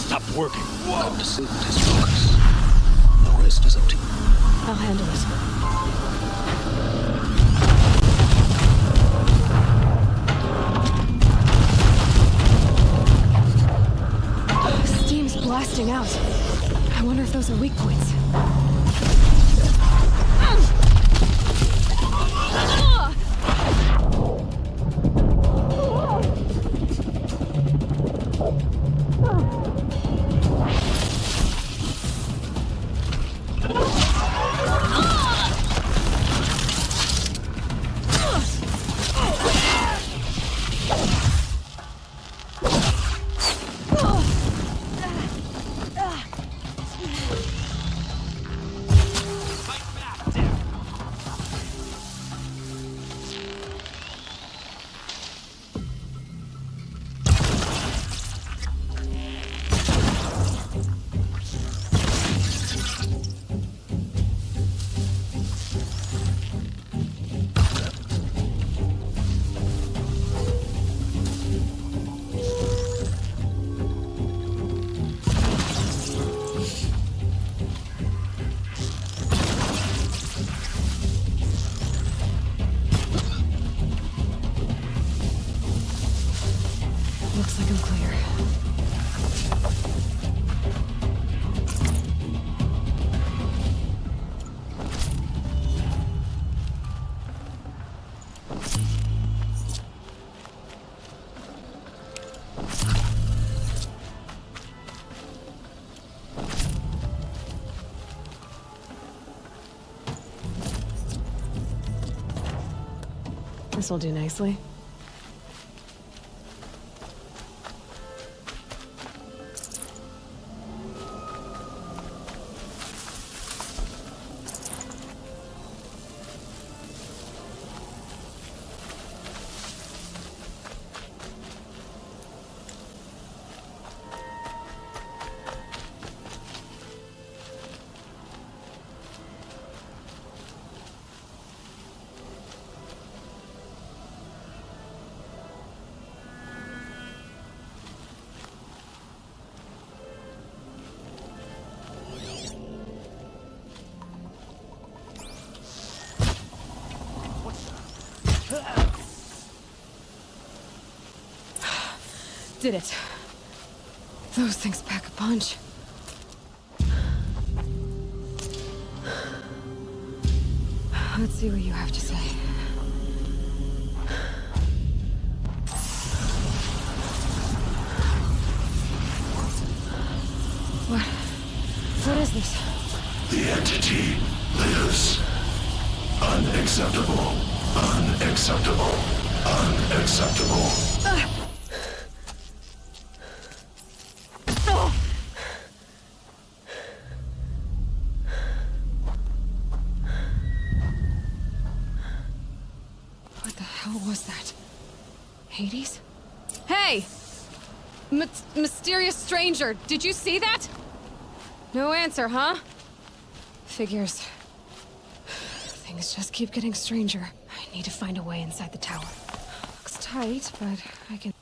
stopped working. I've disabled his focus. The rest is up to you. I'll handle it. Steam's blasting out. I wonder if those are weak points. Looks like I'm clear. This'll do nicely. Did it. Those things pack a punch. Let's see what you have to say. What is this? The entity lives. Unacceptable. Unacceptable. Unacceptable. What the hell was that? Hades? Hey! Mysterious stranger, did you see that? No answer, huh? Figures. Things just keep getting stranger. I need to find a way inside the tower. Looks tight, but I can...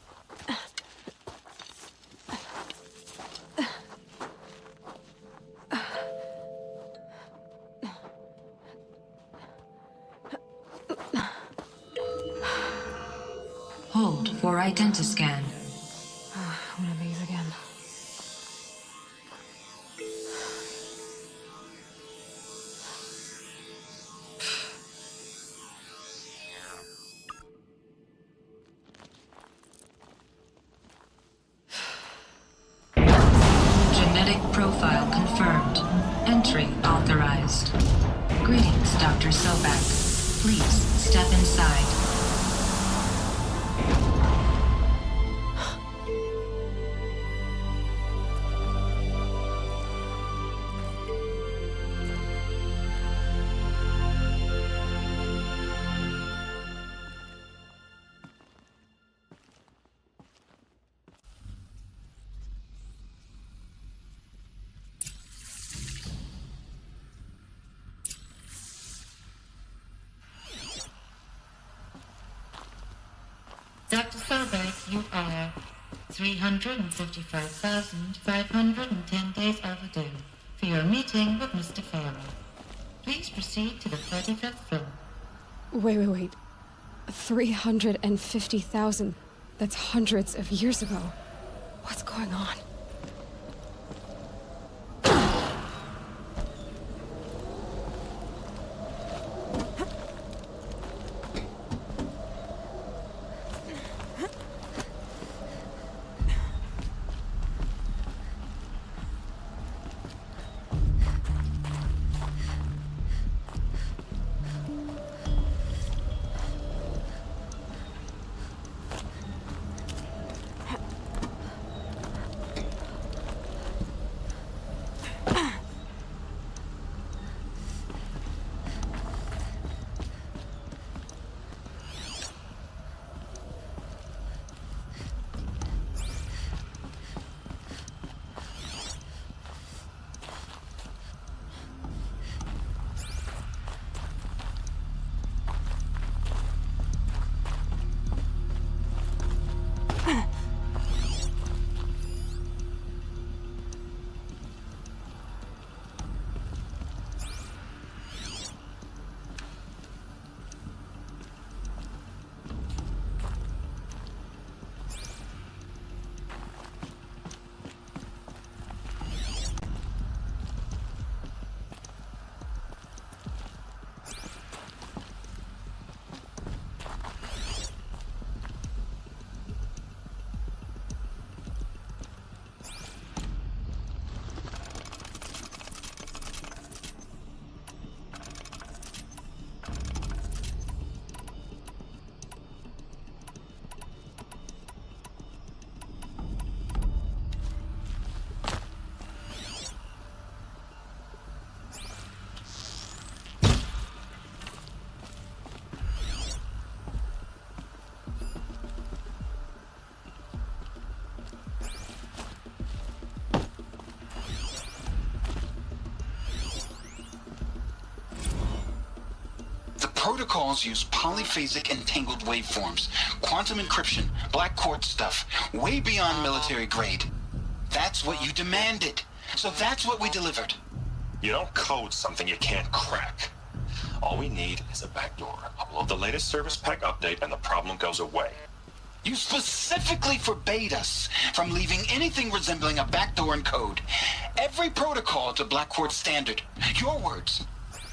Hold for identiscan. One of these again. Genetic profile confirmed. Entry authorized. Greetings, Dr. Sobek. Please step inside. Dr. Sobek, you are 355,510 days overdue for your meeting with Mr. Pharaoh. Please proceed to the 35th floor. Wait. 350,000. That's hundreds of years ago. What's going on? Protocols use polyphasic entangled waveforms, quantum encryption, black quartz stuff, way beyond military grade. That's what you demanded. So that's what we delivered. You don't code something you can't crack. All we need is a backdoor. Upload the latest service pack update and the problem goes away. You specifically forbade us from leaving anything resembling a backdoor in code. Every protocol to black quartz standard. Your words.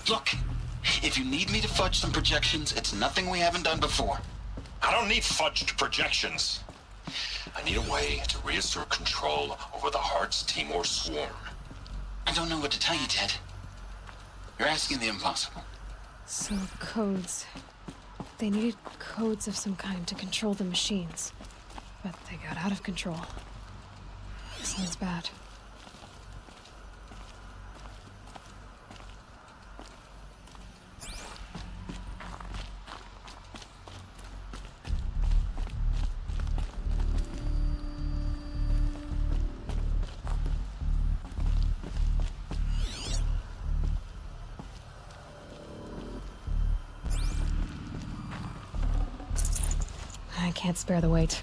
Look. If you need me to fudge some projections, it's nothing we haven't done before. I don't need fudged projections. I need a way to reassert control over the Heart's Timor swarm. I don't know what to tell you, Ted. You're asking the impossible. So, codes. They needed codes of some kind to control the machines. But they got out of control. Sounds bad. I can't spare the weight.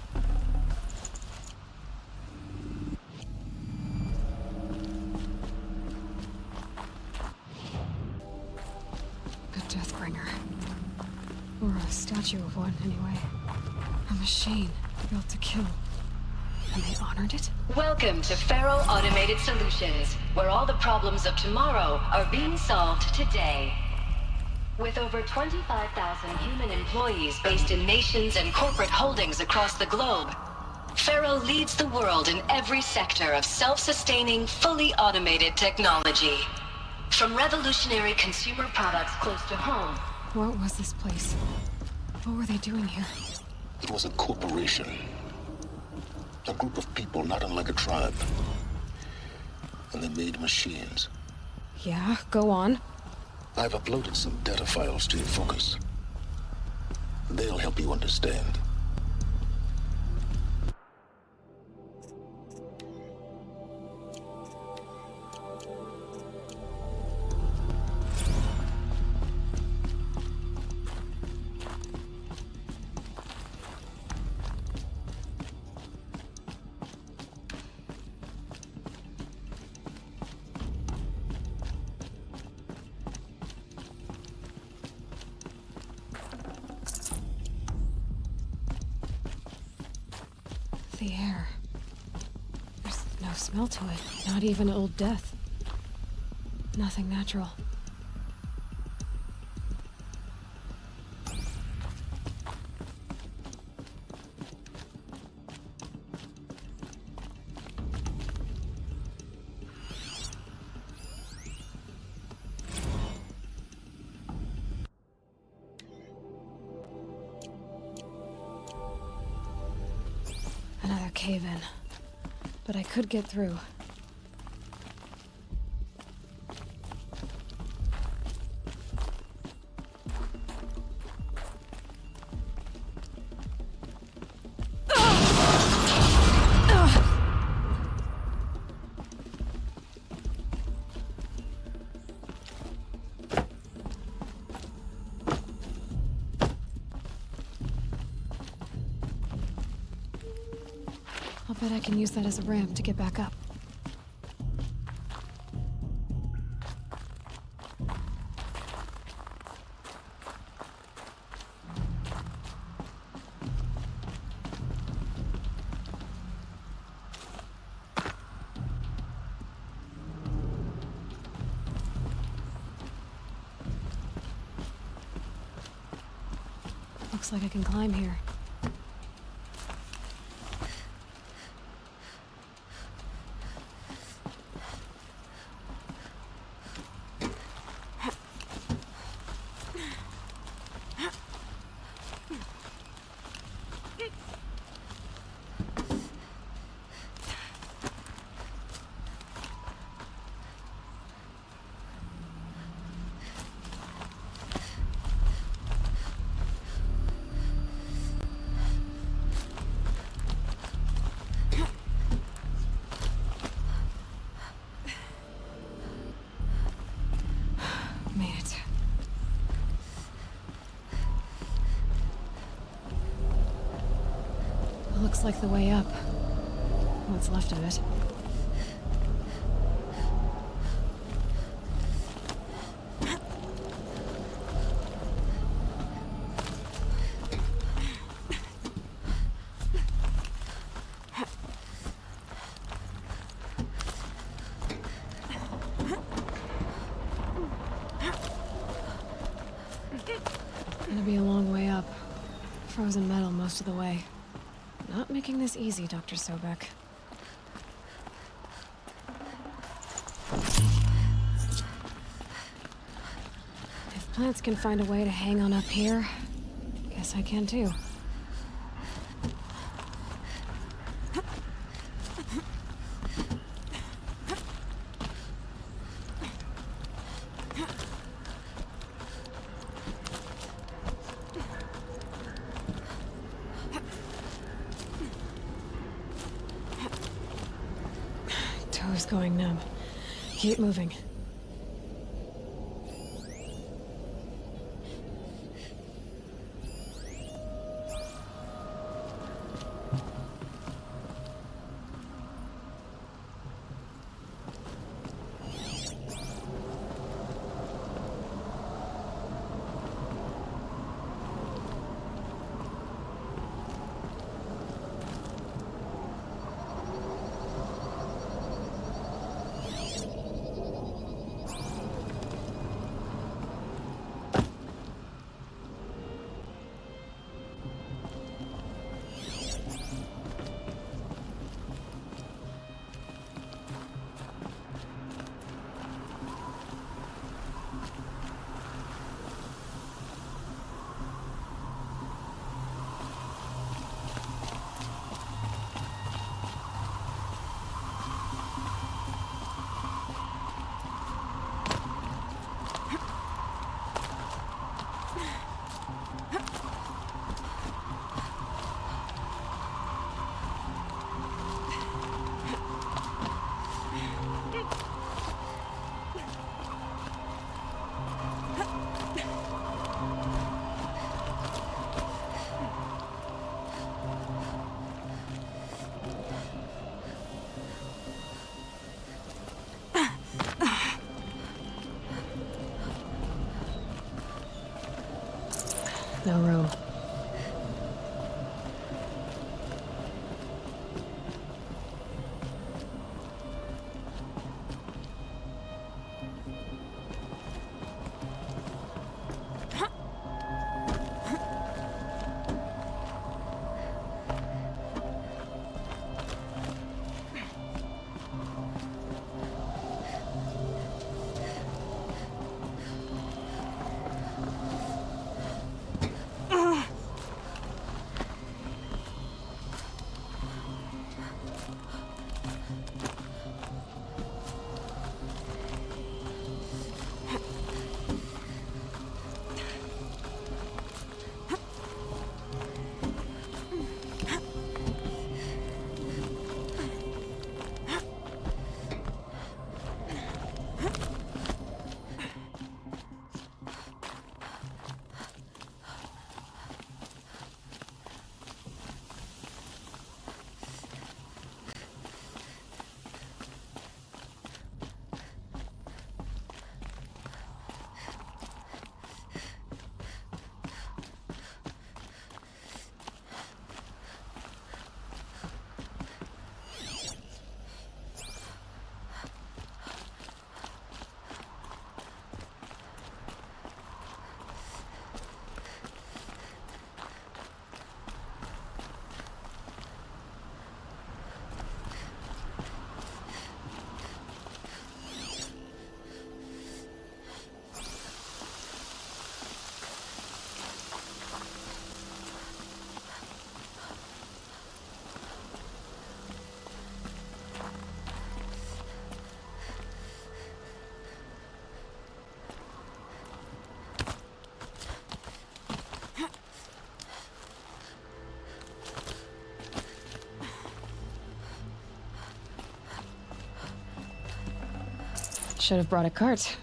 A Deathbringer. Or a statue of one, anyway. A machine built to kill. And they honored it? Welcome to Pharaoh Automated Solutions, where all the problems of tomorrow are being solved today. With over 25,000 human employees based in nations and corporate holdings across the globe, Pharaoh leads the world in every sector of self-sustaining, fully automated technology. From revolutionary consumer products close to home. What was this place? What were they doing here? It was a corporation. A group of people not unlike a tribe. And they made machines. Yeah, go on. I've uploaded some data files to your focus. They'll help you understand. The air. There's no smell to it. Not even old death. Nothing natural. Another cave-in. But I could get through. I'll bet I can use that as a ramp to get back up. Looks like I can climb here. Looks like the way up. What's left of it. Gonna be a long way up. Frozen metal most of the way. Not making this easy, Dr. Sobek. If plants can find a way to hang on up here, guess I can too. Toe's going numb. Keep moving. No room. Should have brought a cart.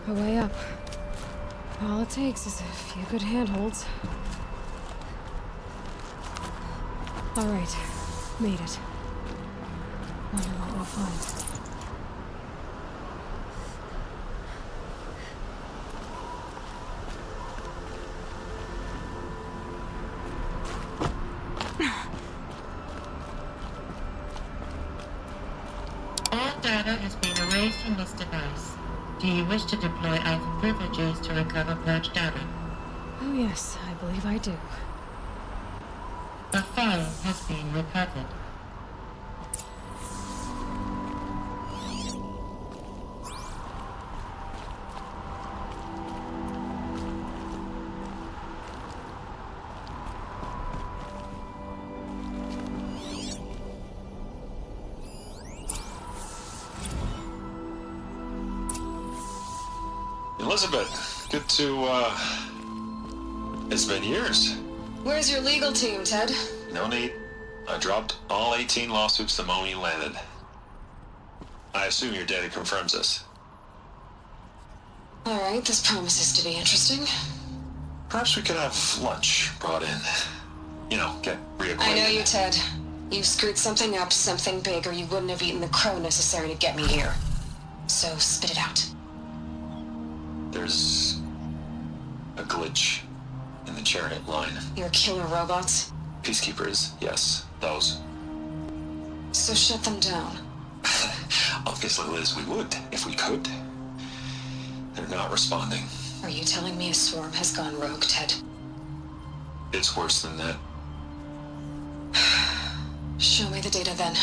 A way up. All it takes is a few good handholds. All right, made it. Wonder what we'll find. All data has been erased from this device. Do you wish to deploy alpha privileges to recover purged data? Oh yes, I believe I do. A file has been recovered. Elizabeth, good to, it's been years. Where's your legal team, Ted? No need. I dropped all 18 lawsuits the moment you landed. I assume your data confirms this. All right, this promises to be interesting. Perhaps we could have lunch brought in. You know, get reacquainted. I know you, Ted. You screwed something up, something big, or you wouldn't have eaten the crow necessary to get me here. So spit it out. There's a glitch in the chariot line. Your killer robots? Peacekeepers, yes, those. So shut them down. Obviously, Liz, we would, if we could. They're not responding. Are you telling me a swarm has gone rogue, Ted? It's worse than that. Show me the data then.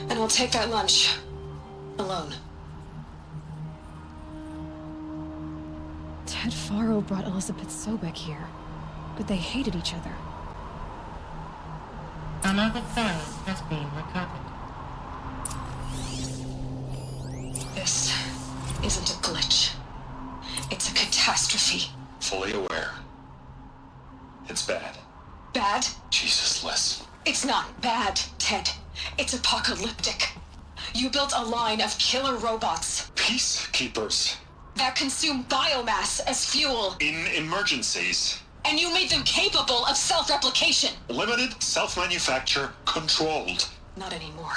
And I'll take that lunch. Alone. Ted Faro brought Elizabeth Sobek here, but they hated each other. Another file has been recovered. This isn't a glitch. It's a catastrophe. Fully aware. It's bad. Bad? Jesus, Liz. It's not bad, Ted. It's apocalyptic. You built a line of killer robots. Peacekeepers. That consume biomass as fuel. In emergencies. And you made them capable of self-replication. Limited, self-manufacture, controlled. Not anymore.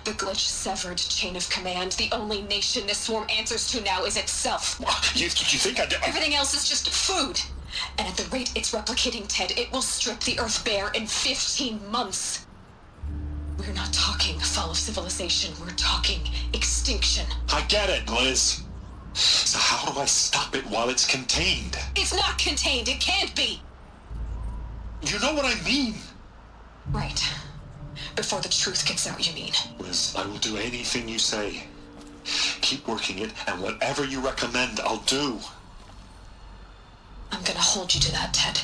The glitch severed chain of command. The only nation this swarm answers to now is itself. You think I did? Everything else is just food. And at the rate it's replicating, Ted, it will strip the Earth bare in 15 months. We're not talking fall of civilization. We're talking extinction. I get it, Liz. So how do I stop it while it's contained? It's not contained. It can't be. You know what I mean? Right. Before the truth gets out, you mean? Liz, I will do anything you say. Keep working it, and whatever you recommend, I'll do. I'm gonna hold you to that, Ted.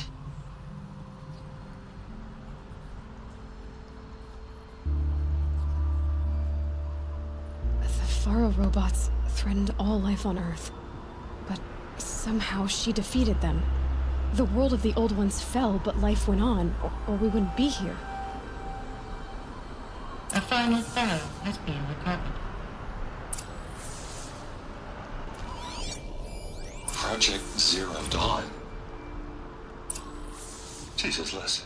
The Faro robots threatened all life on Earth. But somehow she defeated them. The world of the old ones fell, but life went on, or we wouldn't be here. A final file has been recovered. Project Zero Dawn. Jesus, Liz.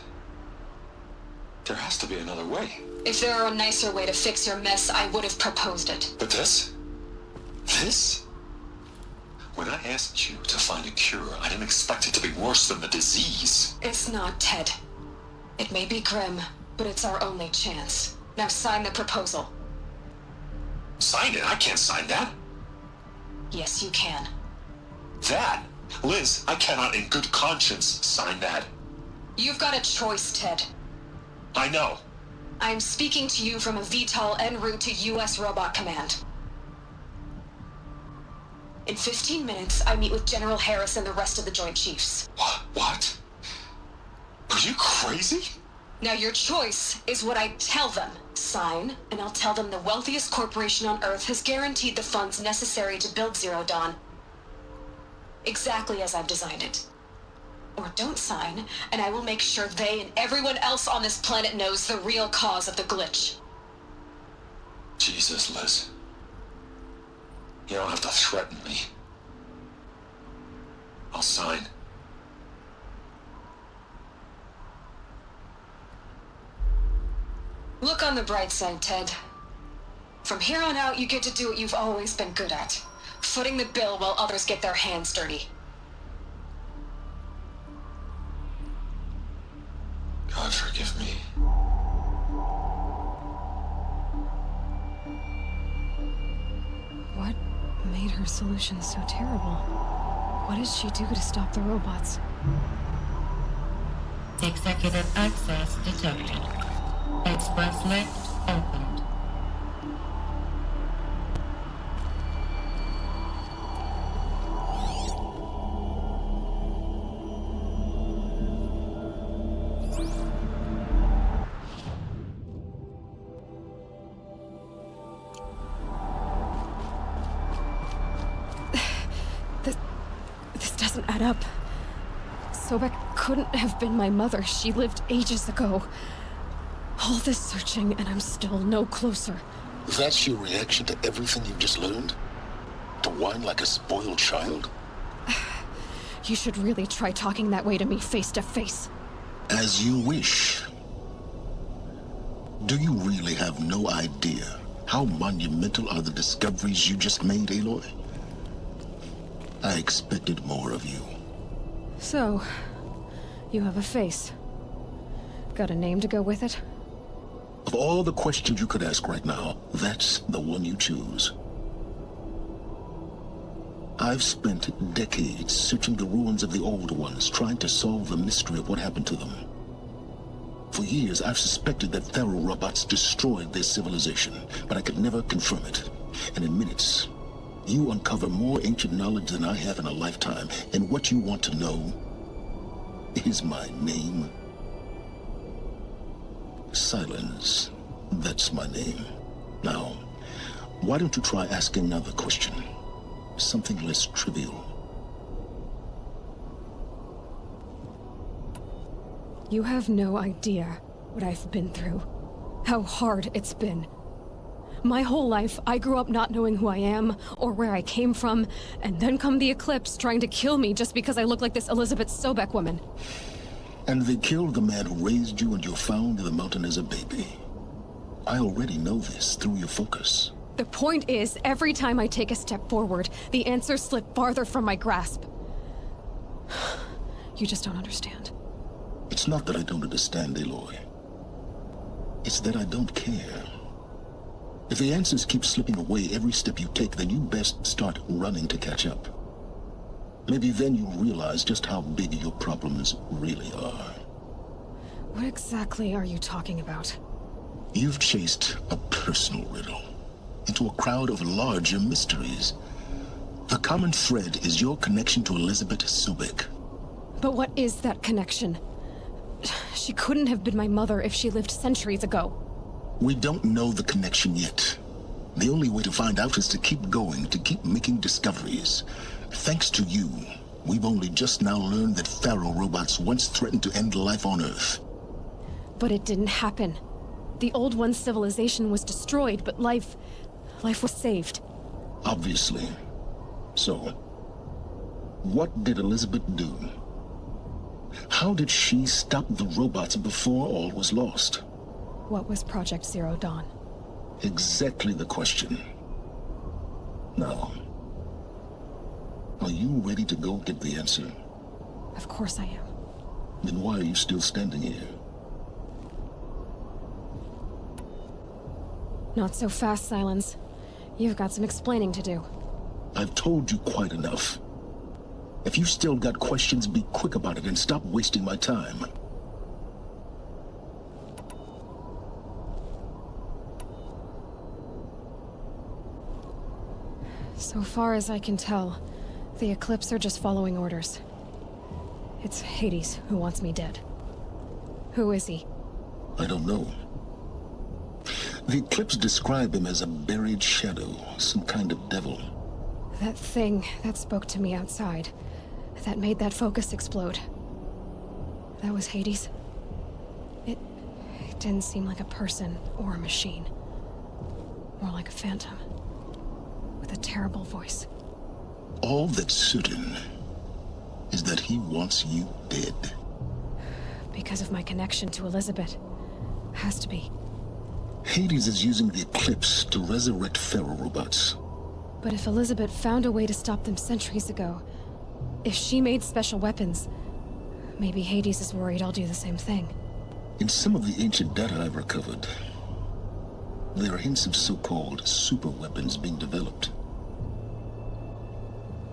There has to be another way. If there were a nicer way to fix your mess, I would have proposed it. But this? This? When I asked you to find a cure, I didn't expect it to be worse than the disease. It's not, Ted. It may be grim, but it's our only chance. Now sign the proposal. Sign it? I can't sign that. Yes, you can. That? Liz, I cannot in good conscience sign that. You've got a choice, Ted. I know. I'm speaking to you from a VTOL en route to U.S. Robot Command. In 15 minutes, I meet with General Harris and the rest of the Joint Chiefs. What? Are you crazy? Now your choice is what I tell them. Sign, and I'll tell them the wealthiest corporation on Earth has guaranteed the funds necessary to build Zero Dawn. Exactly as I've designed it. Or don't sign, and I will make sure they and everyone else on this planet knows the real cause of the glitch. Jesus, Liz. You don't have to threaten me. I'll sign. Look on the bright side, Ted. From here on out, you get to do what you've always been good at. Footing the bill while others get their hands dirty. God forgive me. What made her solution so terrible? What did she do to stop the robots? Executive access detected. Express lift opened. This doesn't add up. Sobek couldn't have been my mother. She lived ages ago. All this searching, and I'm still no closer. That's your reaction to everything you've just learned? To whine like a spoiled child? You should really try talking that way to me face to face. As you wish. Do you really have no idea how monumental are the discoveries you just made, Aloy? I expected more of you. So, you have a face. Got a name to go with it? Of all the questions you could ask right now, that's the one you choose. I've spent decades searching the ruins of the old ones, trying to solve the mystery of what happened to them. For years, I've suspected that Thero robots destroyed their civilization, but I could never confirm it. And in minutes, you uncover more ancient knowledge than I have in a lifetime, and what you want to know is my name. Silence. That's my name. Now, why don't you try asking another question? Something less trivial. You have no idea what I've been through. How hard it's been. My whole life, I grew up not knowing who I am, or where I came from, and then come the Eclipse trying to kill me just because I look like this Elizabeth Sobek woman. And they killed the man who raised you and you found in the mountain as a baby. I already know this through your focus. The point is, every time I take a step forward, the answers slip farther from my grasp. You just don't understand. It's not that I don't understand, Aloy. It's that I don't care. If the answers keep slipping away every step you take, then you best start running to catch up. Maybe then you'll realize just how big your problems really are. What exactly are you talking about? You've chased a personal riddle into a crowd of larger mysteries. The common thread is your connection to Elizabeth Sobek. But what is that connection? She couldn't have been my mother if she lived centuries ago. We don't know the connection yet. The only way to find out is to keep going, to keep making discoveries. Thanks to you, we've only just now learned that Thero robots once threatened to end life on Earth. But it didn't happen. The old one's civilization was destroyed, but life was saved. Obviously. So, what did Elizabeth do? How did she stop the robots before all was lost? What was Project Zero Dawn? Exactly the question. Now, are you ready to go get the answer? Of course I am. Then why are you still standing here? Not so fast, Silence. You've got some explaining to do. I've told you quite enough. If you still got questions, be quick about it and stop wasting my time. So far as I can tell, the Eclipse are just following orders. It's Hades who wants me dead. Who is he? I don't know. The Eclipse describe him as a buried shadow, some kind of devil. That thing that spoke to me outside, that made that focus explode. That was Hades? It didn't seem like a person or a machine. More like a phantom. With a terrible voice. All that's certain is that he wants you dead. Because of my connection to Elizabeth. Has to be. Hades is using the Eclipse to resurrect feral robots. But if Elizabeth found a way to stop them centuries ago, if she made special weapons, maybe Hades is worried I'll do the same thing. In some of the ancient data I've recovered, there are hints of so-called super weapons being developed.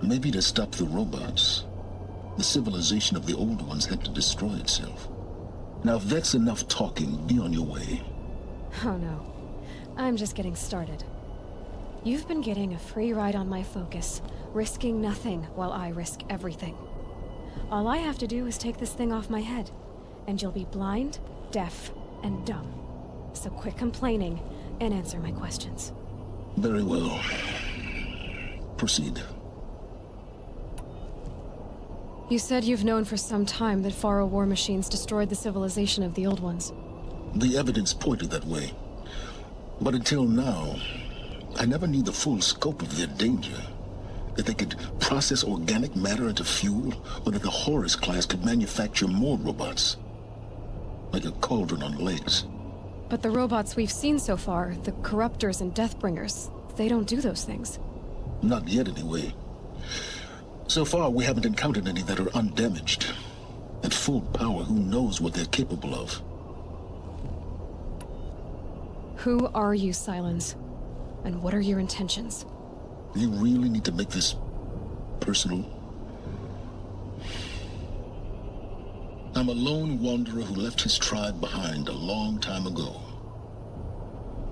Maybe to stop the robots, the civilization of the old ones had to destroy itself. Now, if that's enough talking, be on your way. Oh no. I'm just getting started. You've been getting a free ride on my focus, risking nothing while I risk everything. All I have to do is take this thing off my head, and you'll be blind, deaf, and dumb. So quit complaining and answer my questions. Very well. Proceed. You said you've known for some time that Faro war machines destroyed the civilization of the old ones. The evidence pointed that way. But until now, I never knew the full scope of their danger. That they could process organic matter into fuel, or that the Horus class could manufacture more robots. Like a cauldron on legs. But the robots we've seen so far, the Corruptors and Deathbringers, they don't do those things. Not yet, anyway. So far, we haven't encountered any that are undamaged. At full power, who knows what they're capable of? Who are you, Silence? And what are your intentions? You really need to make this personal? I'm a lone wanderer who left his tribe behind a long time ago.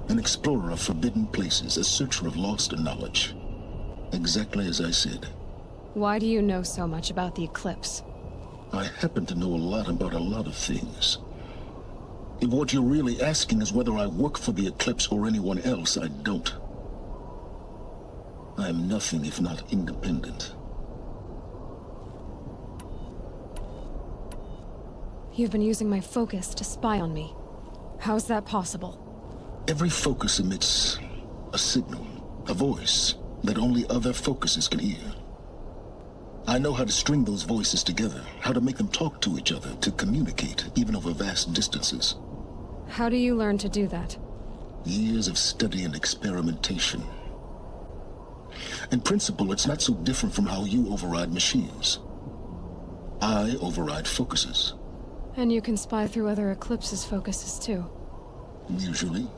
An explorer of forbidden places, a searcher of lost knowledge. Exactly as I said. Why do you know so much about the Eclipse? I happen to know a lot about a lot of things. If what you're really asking is whether I work for the Eclipse or anyone else, I don't. I am nothing if not independent. You've been using my focus to spy on me. How's that possible? Every focus emits a signal, a voice, that only other focuses can hear. I know how to string those voices together, how to make them talk to each other, to communicate, even over vast distances. How do you learn to do that? Years of study and experimentation. In principle, it's not so different from how you override machines. I override focuses. And you can spy through other Eclipse's focuses too. Usually.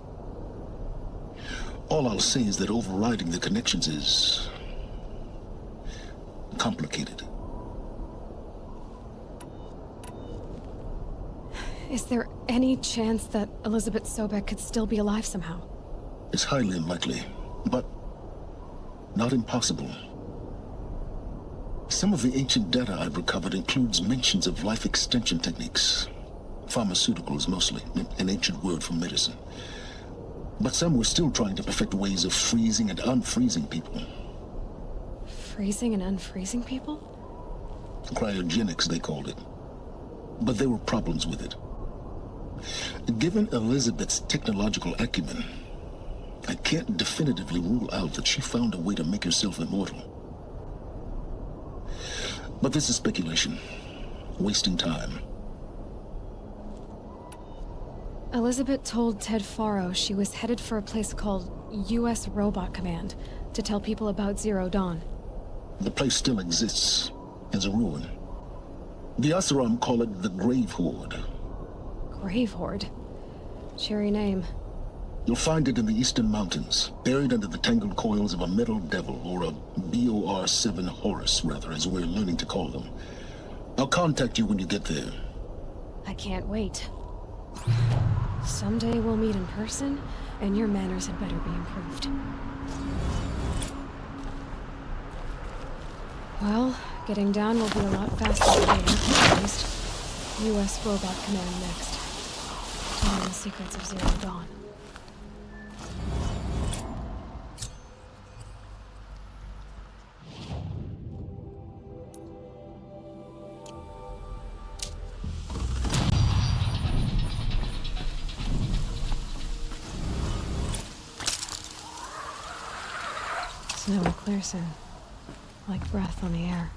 All I'll say is that overriding the connections is complicated. Is there any chance that Elizabeth Sobek could still be alive somehow? It's highly unlikely, but not impossible. Some of the ancient data I've recovered includes mentions of life extension techniques. Pharmaceuticals, mostly, an ancient word for medicine. But some were still trying to perfect ways of freezing and unfreezing people. Freezing and unfreezing people? Cryogenics, they called it. But there were problems with it. Given Elizabeth's technological acumen, I can't definitively rule out that she found a way to make herself immortal. But this is speculation. Wasting time. Elizabeth told Ted Faro she was headed for a place called U.S. Robot Command to tell people about Zero Dawn. The place still exists, as a ruin. The Asuram call it the Grave Hoard. Grave Hoard? Cheery name. You'll find it in the eastern mountains, buried under the tangled coils of a metal devil, or a BOR-7 Horus, rather, as we're learning to call them. I'll contact you when you get there. I can't wait. Someday we'll meet in person, and your manners had better be improved. Well, getting down will be a lot faster than here, at least. U.S. Robot Command next. Tell them the secrets of Zero Dawn. Snow will clear soon, like breath on the air.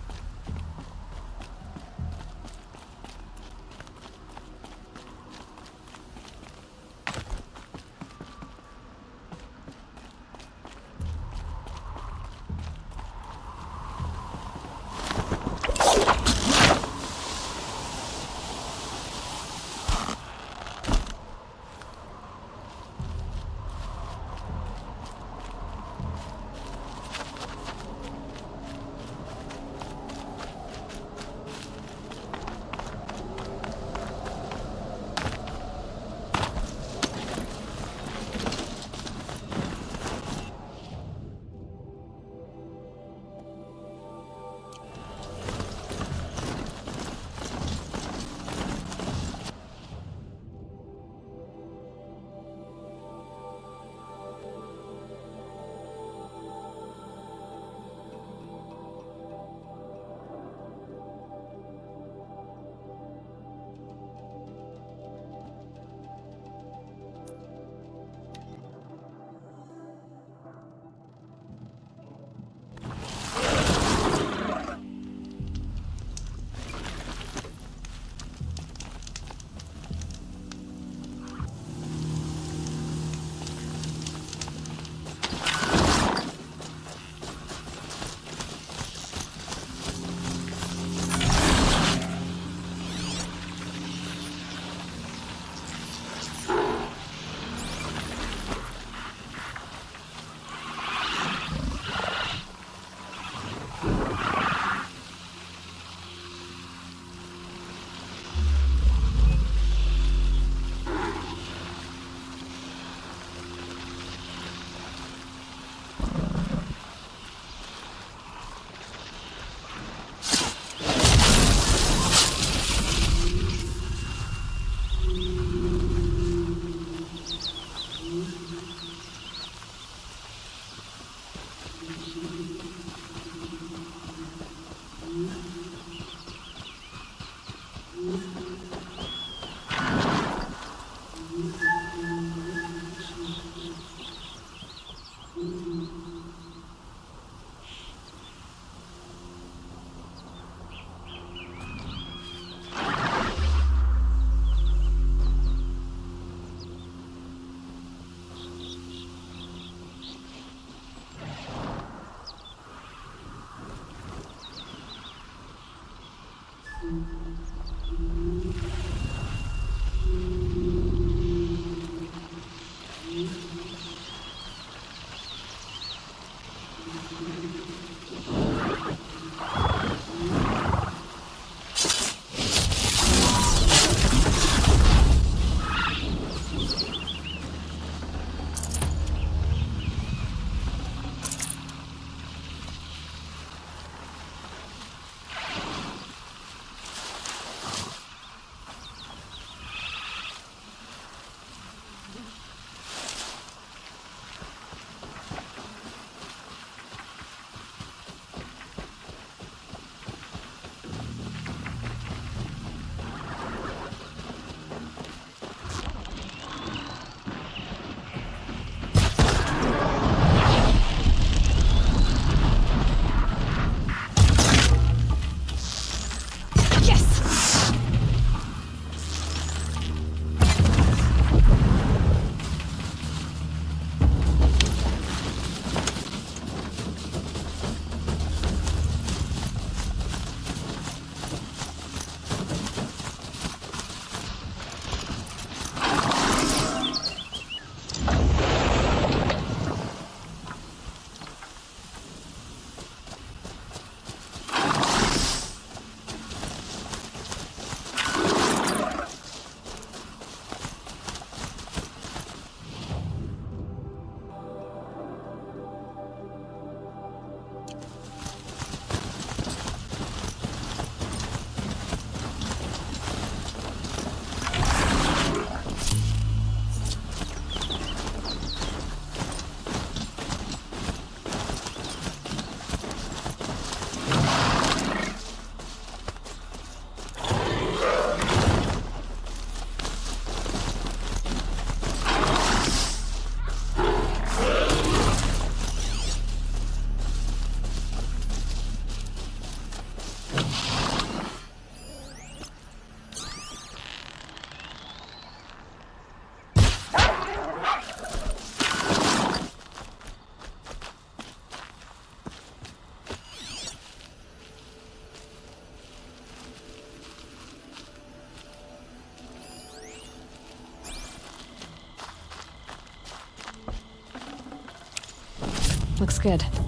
Looks good.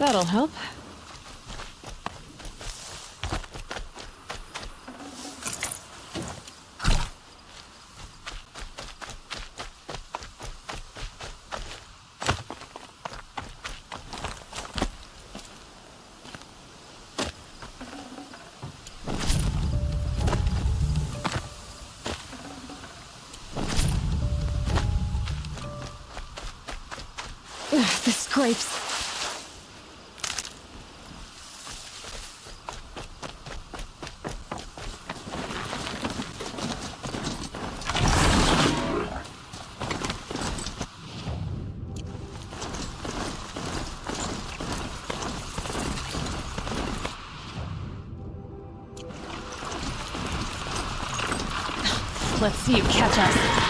That'll help. Ugh, the scrapes. Let's see you catch us.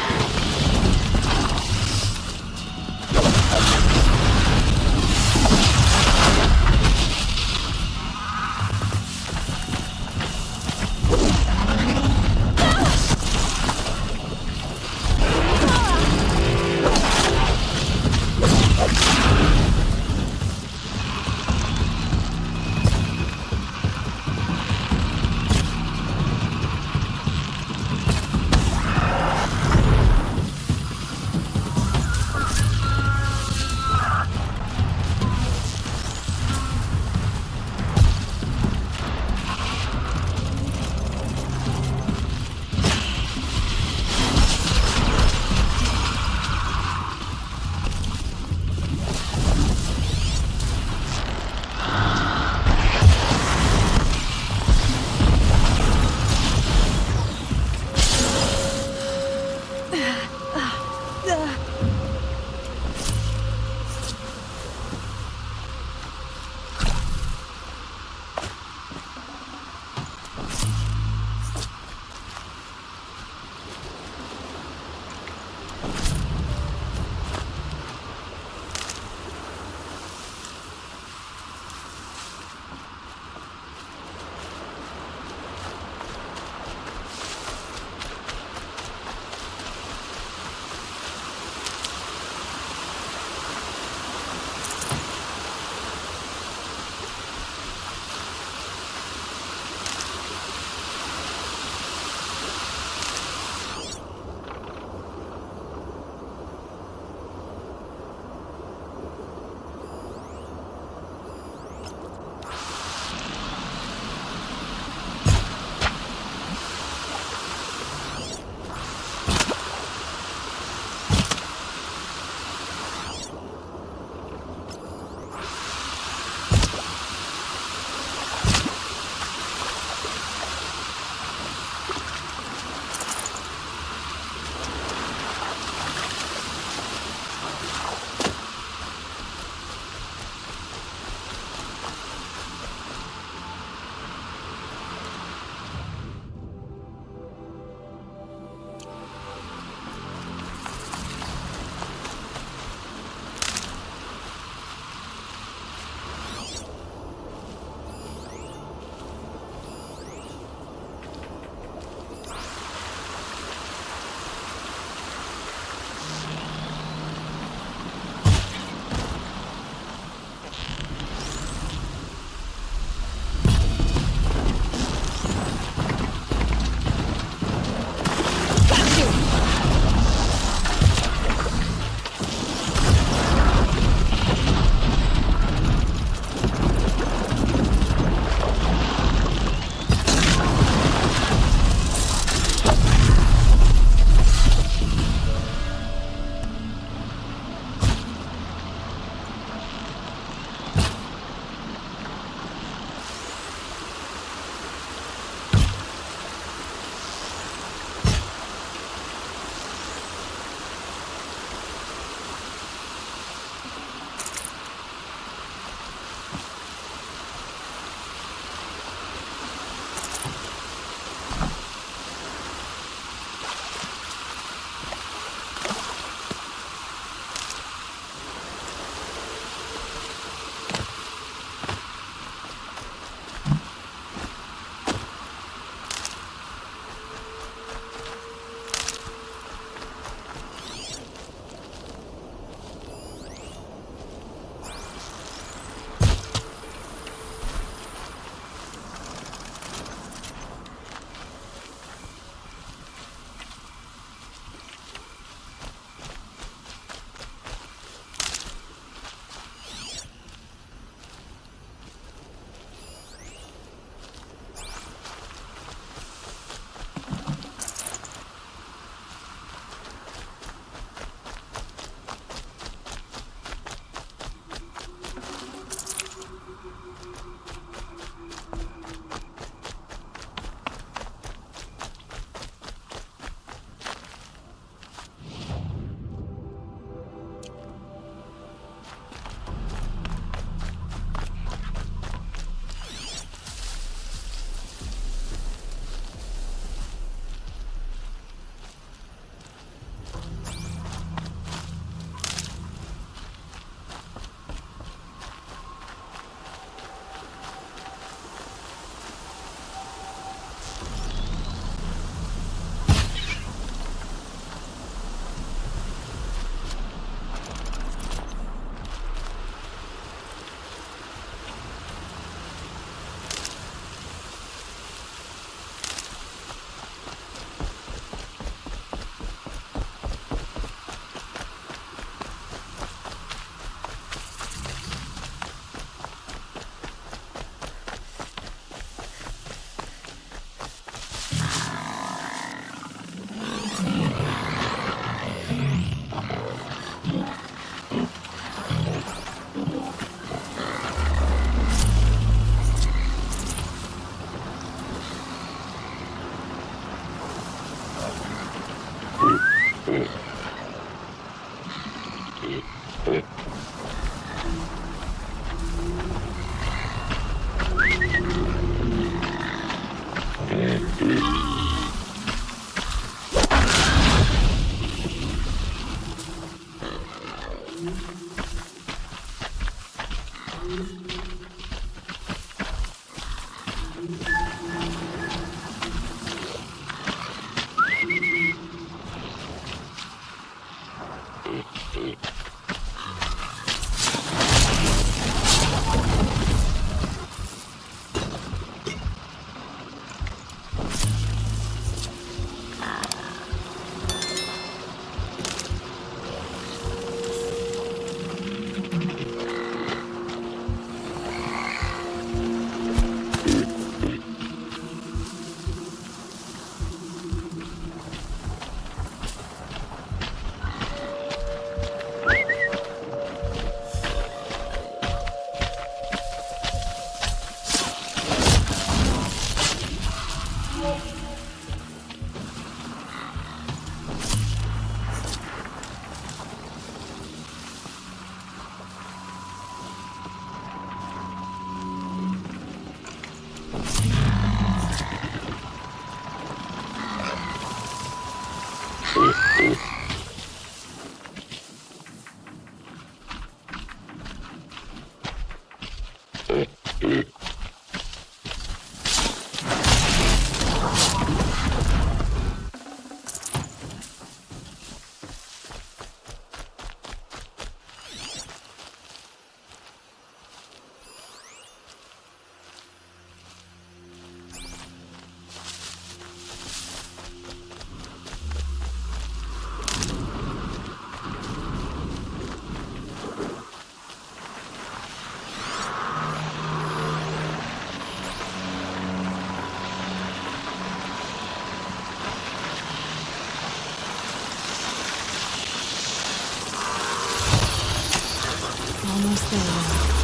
Almost there now.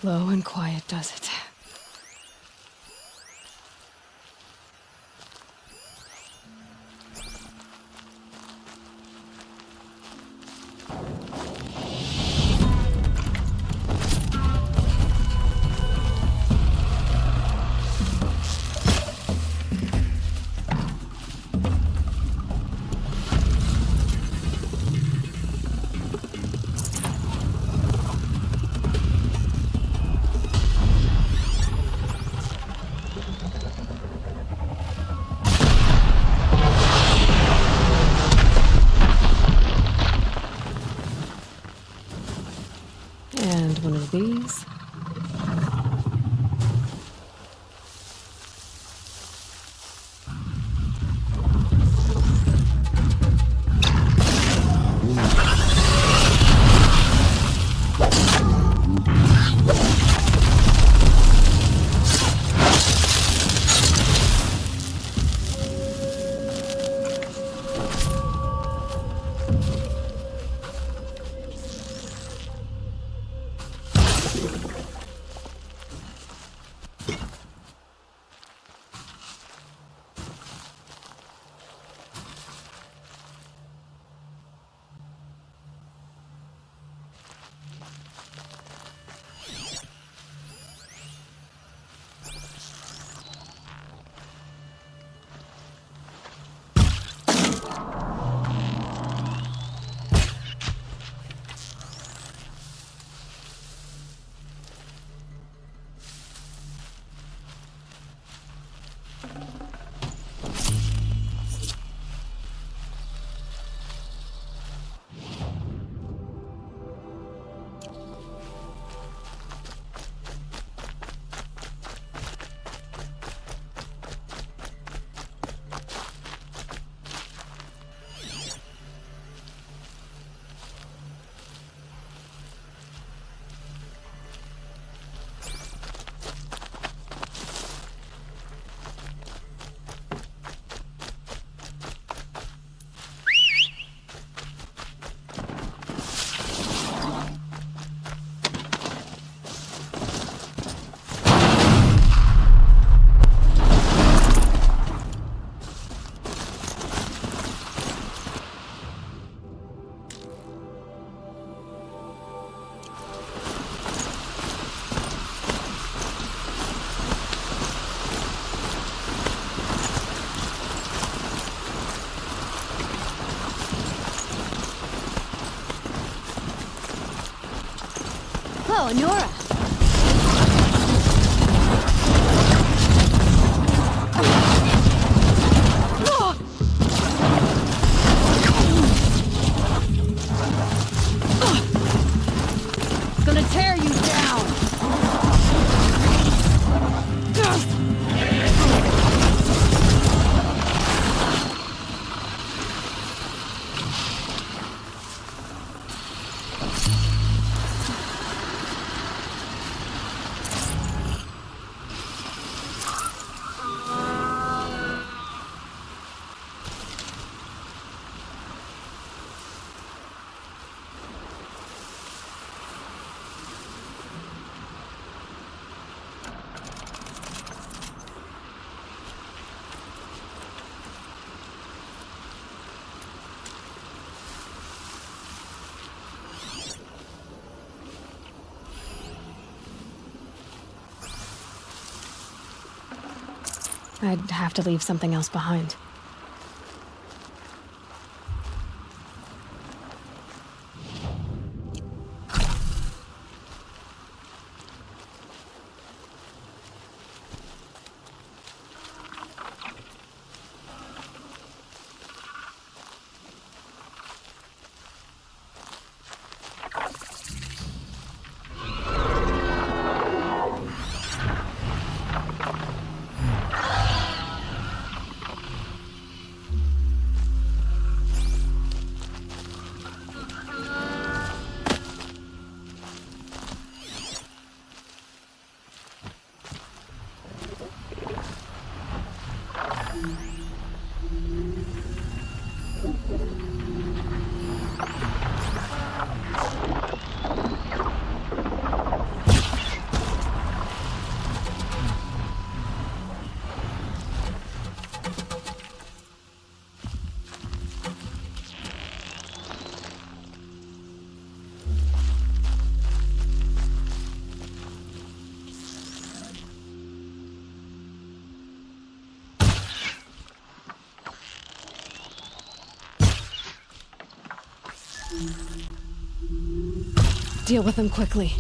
Slow and quiet does it. And one of these. Oh, Nora. Gonna tear you down. I'd have to leave something else behind. Deal with them quickly.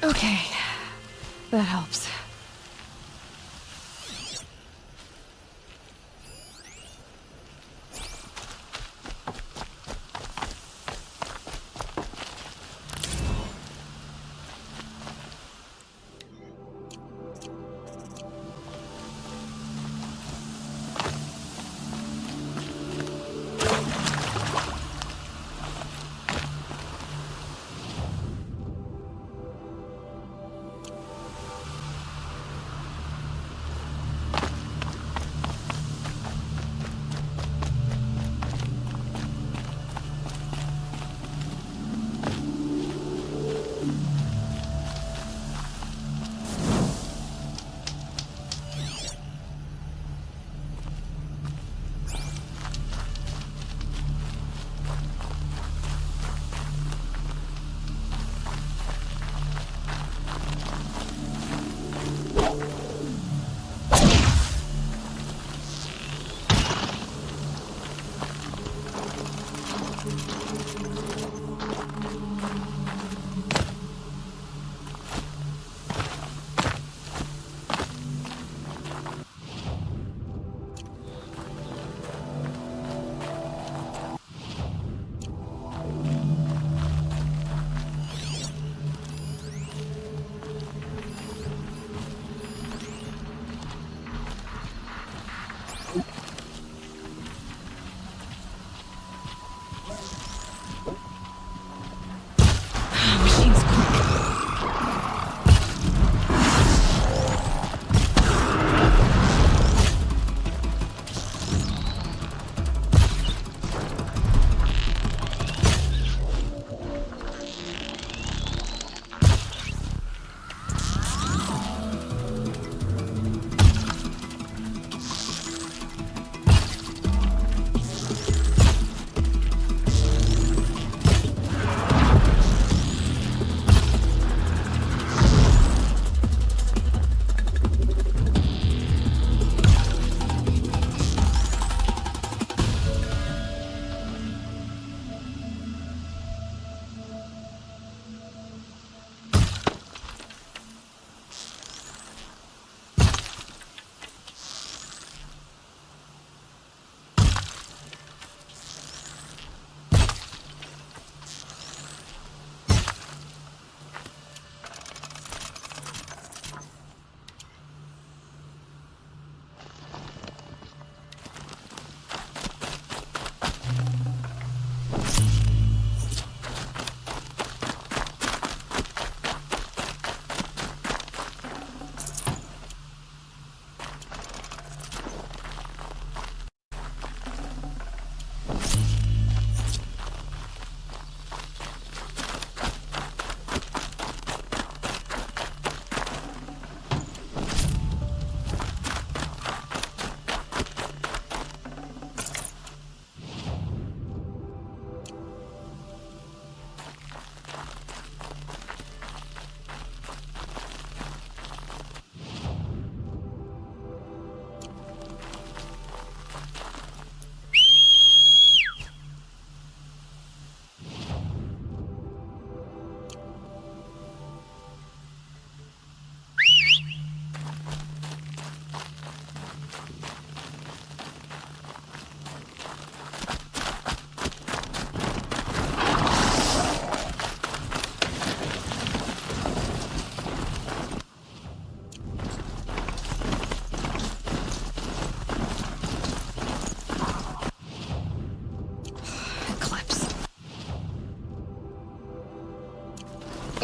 Okay, that helps.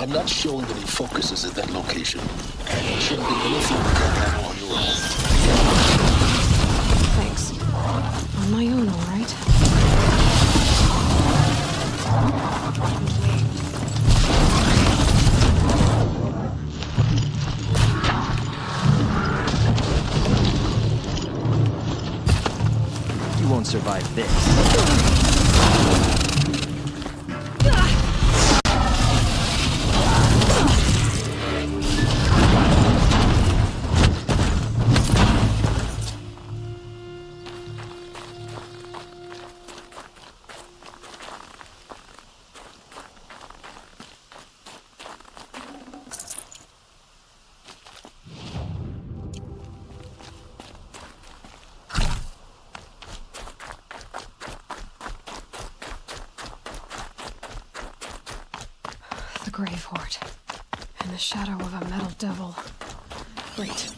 I'm not showing any focuses at that location. Shouldn't be anything you can handle on your own. Thanks. On my own, all right? You won't survive this. The Grave Hoard. And the shadow of a metal devil. Great.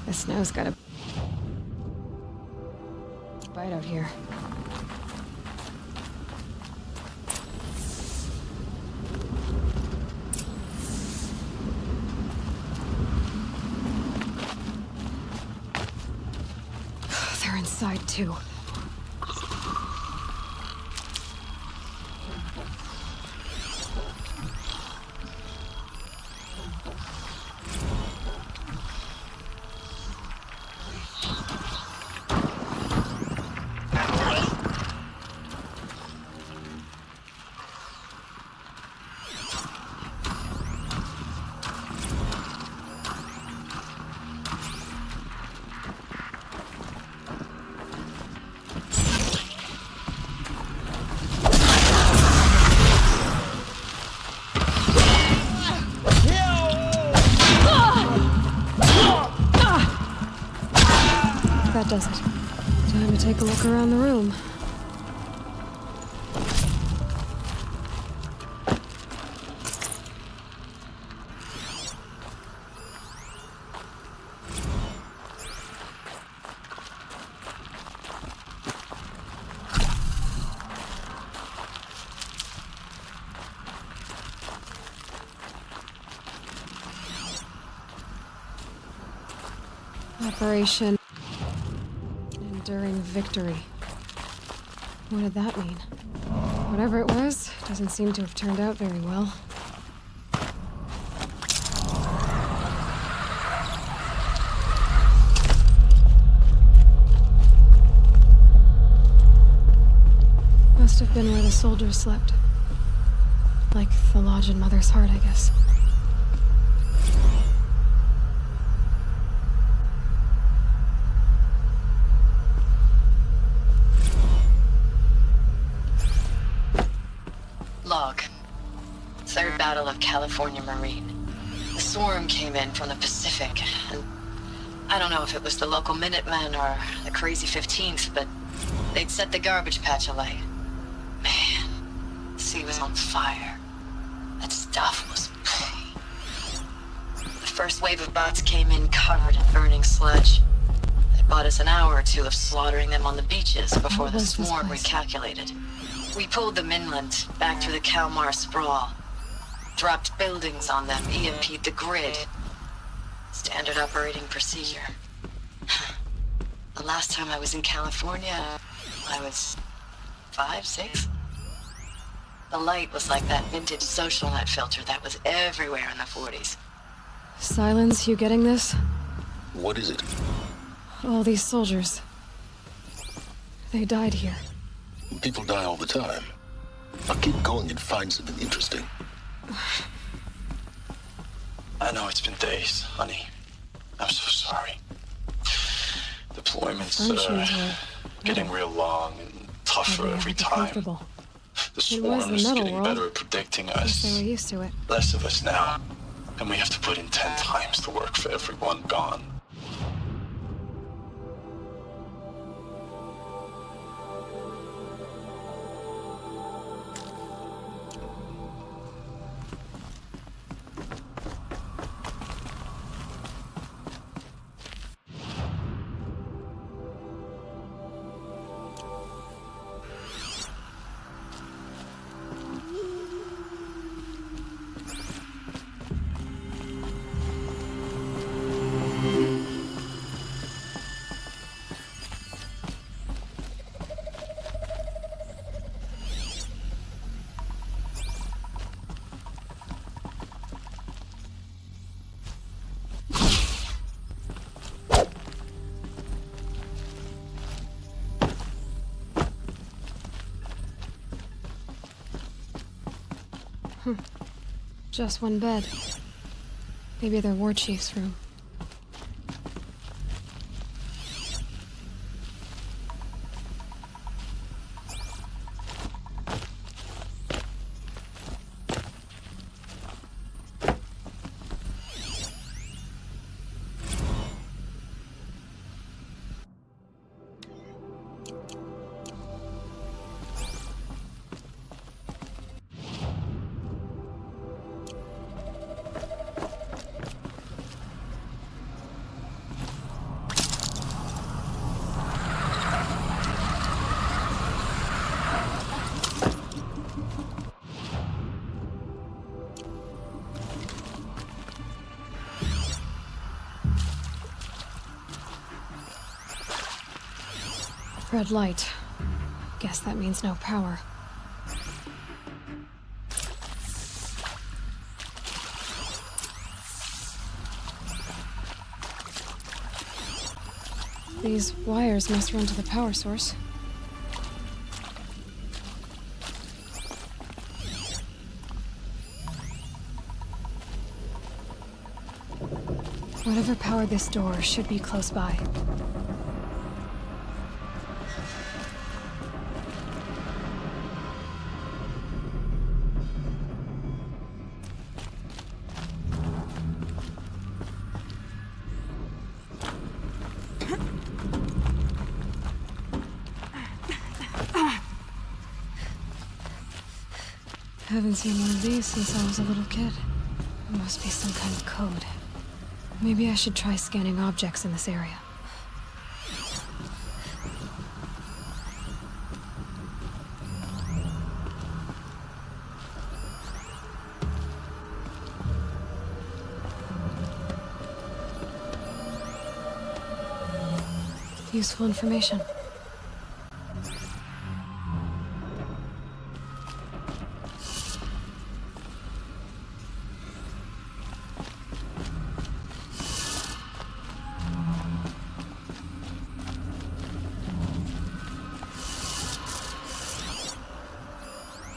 The snow's got a bite out here. They're inside too. That does it. Time to take a look around the room. Operation Enduring Victory. What did that mean? Whatever it was, doesn't seem to have turned out very well. Must have been where the soldiers slept. Like the lodge in Mother's Heart, I guess. Log. Third Battle of California Marine. The swarm came in from the Pacific, and I don't know if it was the local Minutemen or the crazy 15th, but they'd set the garbage patch alight. Man, the sea was on fire. That stuff was pain. The first wave of bots came in covered in burning sludge. It bought us an hour or two of slaughtering them on the beaches before the swarm recalculated. We pulled them inland, back through the Kalmar sprawl. Dropped buildings on them, EMP'd the grid. Standard operating procedure. The last time I was in California, I was 5, 6? The light was like that vintage social net filter that was everywhere in the 40s. Silence, you getting this? What is it? All these soldiers. They died here. People die all the time. I'll keep going and find something interesting. I know it's been days, honey. I'm so sorry. Deployments are getting real long and tougher every time. The swarm's getting better at predicting us. They were used to it. Less of us now. And we have to put in 10 times the work for everyone gone. Just one bed. Maybe their war chief's room. Red light. Guess that means no power. These wires must run to the power source. Whatever powered this door should be close by. Haven't seen one of these since I was a little kid. It must be some kind of code. Maybe I should try scanning objects in this area. Useful information.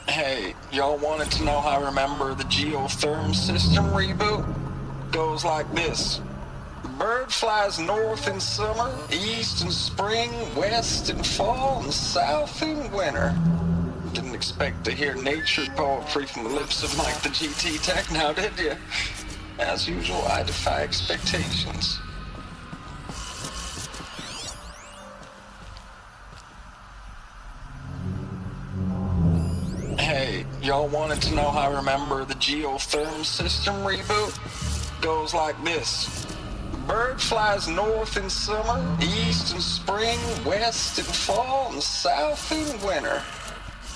Hey, y'all wanted to know how I remember the geotherm system reboot? Goes like this. Bird flies north in summer, east in spring, west in fall, and south in winter. Didn't expect to hear nature poetry from the lips of Mike the GT Tech now, did you? As usual, I defy expectations. Hey, y'all wanted to know how I remember the geotherm system reboot? Goes like this. Bird flies north in summer, east in spring, west in fall, and south in winter.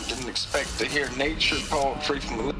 Didn't expect to hear nature poetry from the...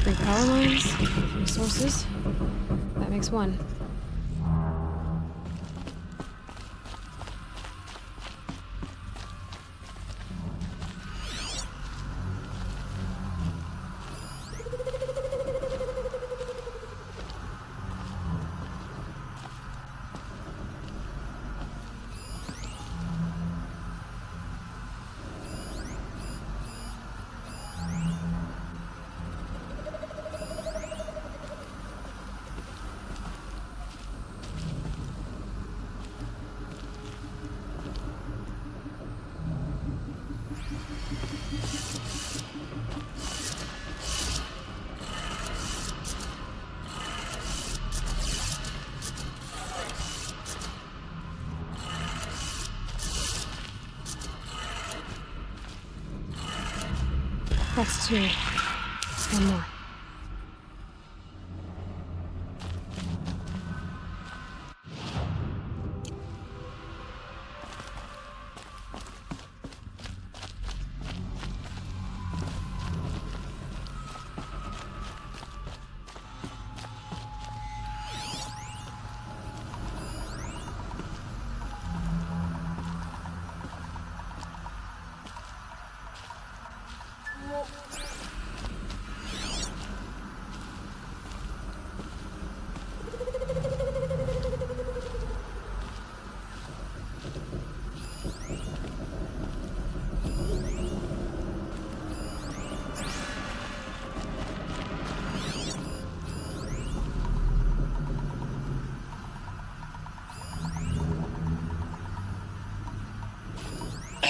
Three power lines, three sources. That makes one. That's two. One more.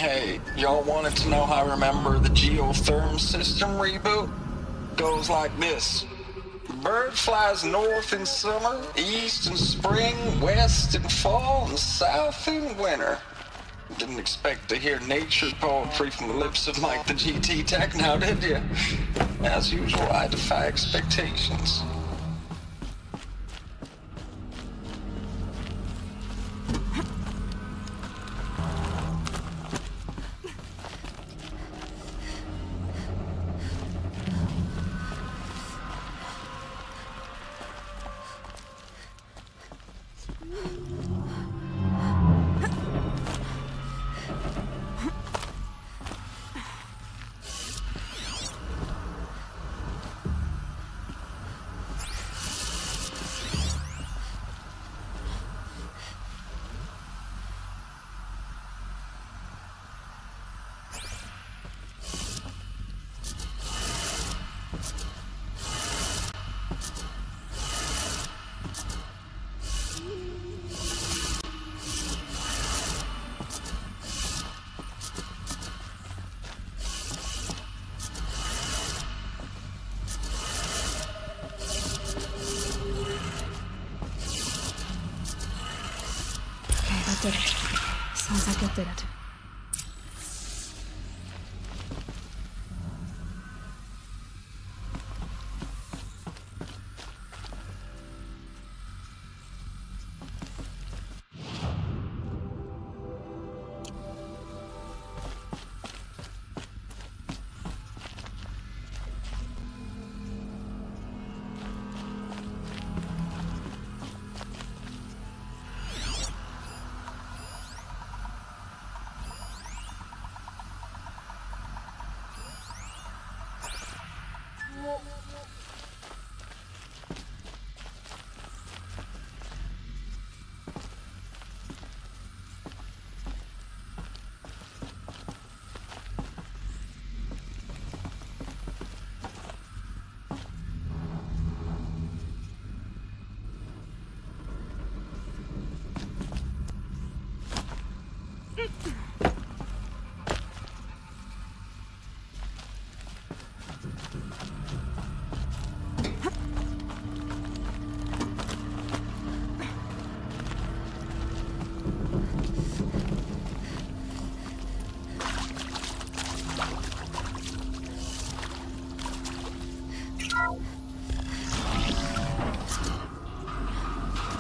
Hey, y'all wanted to know how I remember the geotherm system reboot? Goes like this. Bird flies north in summer, east in spring, west in fall, and south in winter. Didn't expect to hear nature poetry from the lips of Mike the GT Tech now, did you? As usual, I defy expectations. Did it. Sounds like it did it.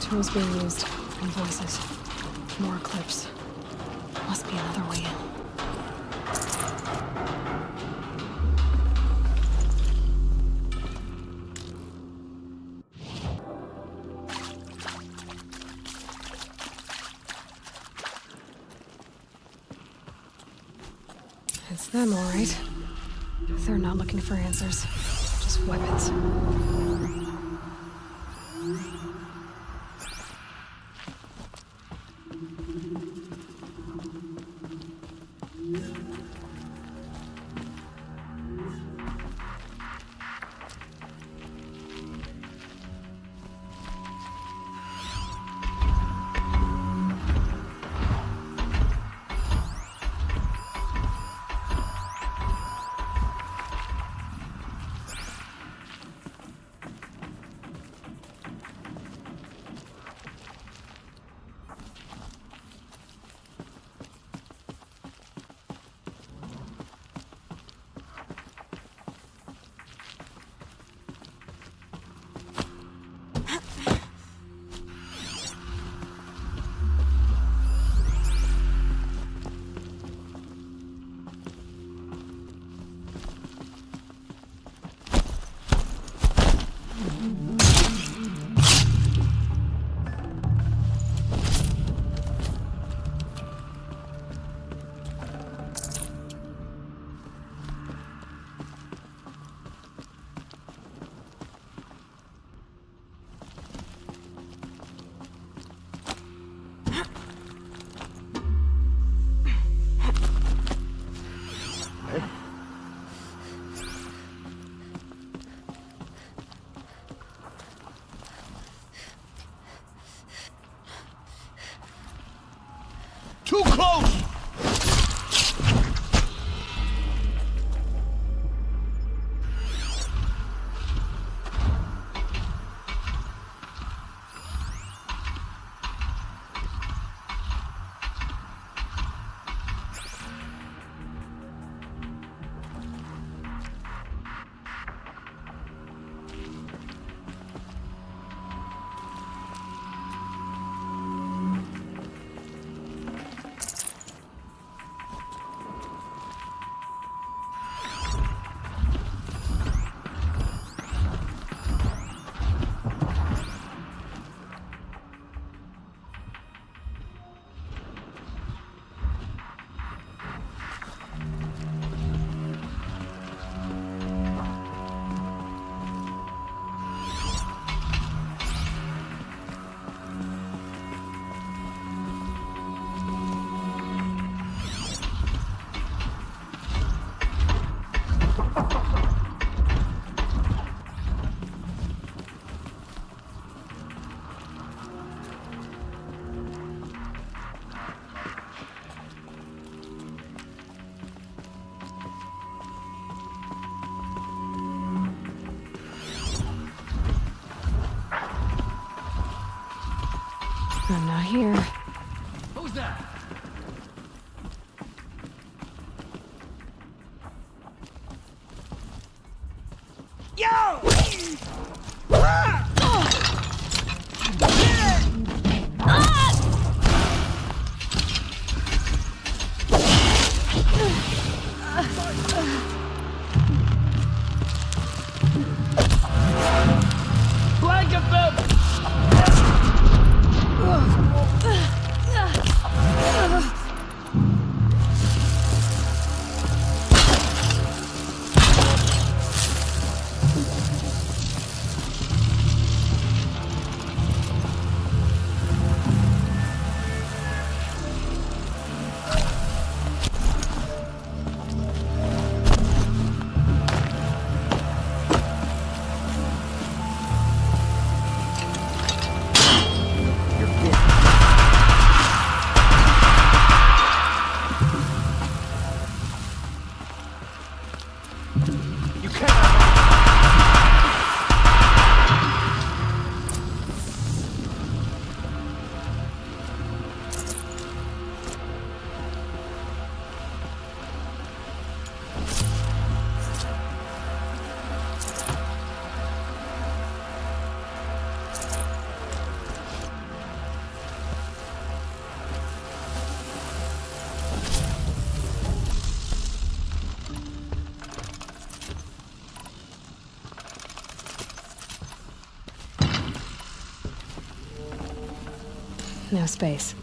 Tools being used, and voices. More clips. Must be another way in. It's them, all right. They're not looking for answers, just weapons. Too close! here. Who's that? Yo! Blanket them! No space.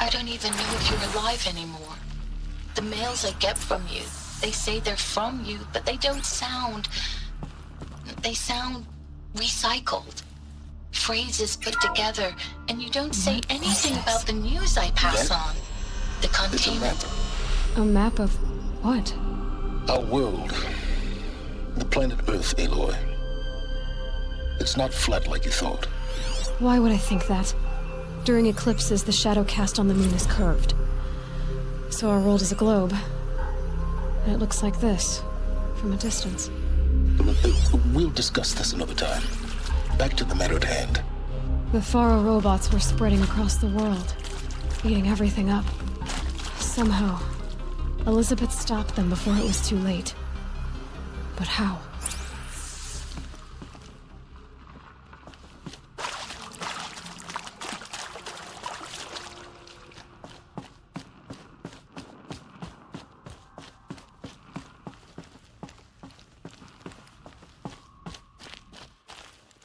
I don't even know if you're alive anymore. The mails I get from you, they say they're from you, but they don't sound... They sound recycled. Phrases put together, and you don't say anything about the news I pass on. The containment. A map of what? Our world. The planet Earth, Aloy. It's not flat like you thought. Why would I think that? During eclipses, the shadow cast on the moon is curved. So our world is a globe. And it looks like this, from a distance. We'll discuss this another time. Back to the matter at hand. The Faro robots were spreading across the world, eating everything up. Somehow, Elizabeth stopped them before it was too late. But how?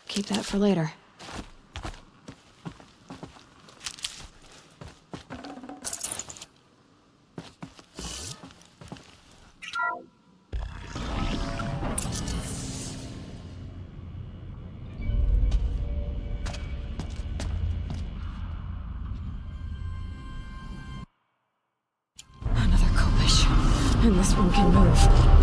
Keep that for later. Another collision, and this one can move.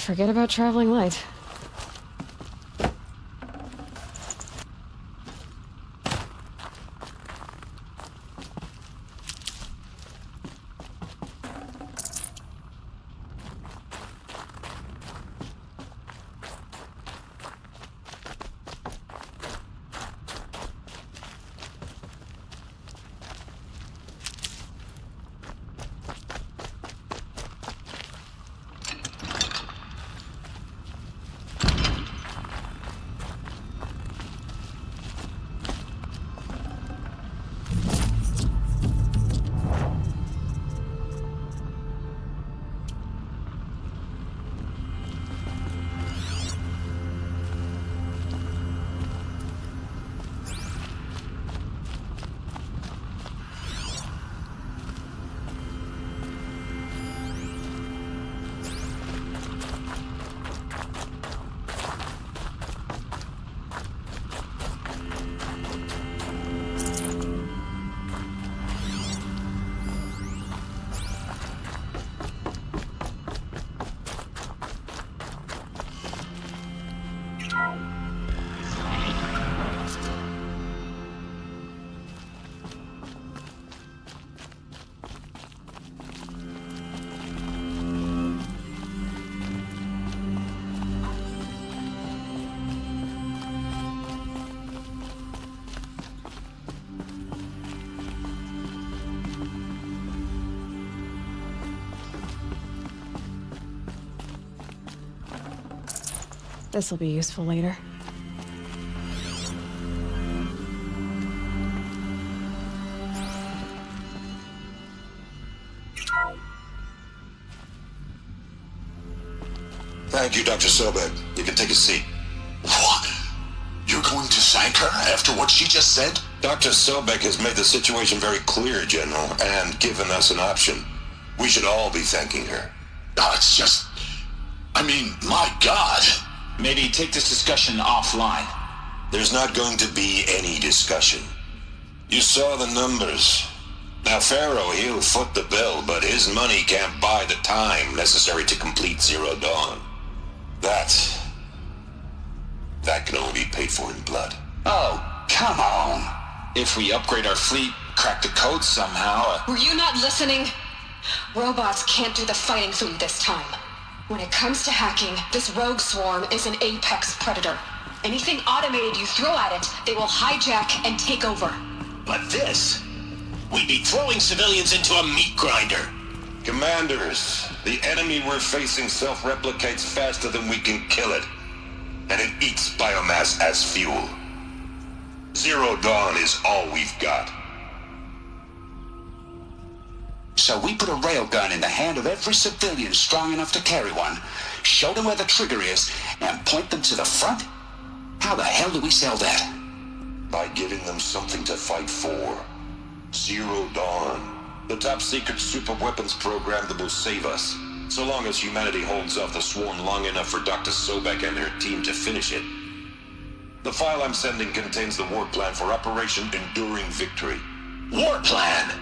Forget about traveling light. This'll be useful later. Thank you, Dr. Sobek. You can take a seat. What? You're going to thank her after what she just said? Dr. Sobek has made the situation very clear, General, and given us an option. We should all be thanking her. It's just... I mean, my God. Maybe take this discussion offline. There's not going to be any discussion. You saw the numbers. Now, Pharaoh, he'll foot the bill, but his money can't buy the time necessary to complete Zero Dawn. That can only be paid for in blood. Oh, come on. If we upgrade our fleet, crack the code somehow... Were you not listening? Robots can't do the fighting for you this time. When it comes to hacking, this rogue swarm is an apex predator. Anything automated you throw at it, they will hijack and take over. But this... we'd be throwing civilians into a meat grinder. Commanders, the enemy we're facing self-replicates faster than we can kill it. And it eats biomass as fuel. Zero Dawn is all we've got. So we put a railgun in the hand of every civilian strong enough to carry one, show them where the trigger is, and point them to the front? How the hell do we sell that? By giving them something to fight for. Zero Dawn. The top-secret super-weapons program that will save us. So long as humanity holds off the swarm long enough for Dr. Sobek and her team to finish it. The file I'm sending contains the war plan for Operation Enduring Victory. War plan?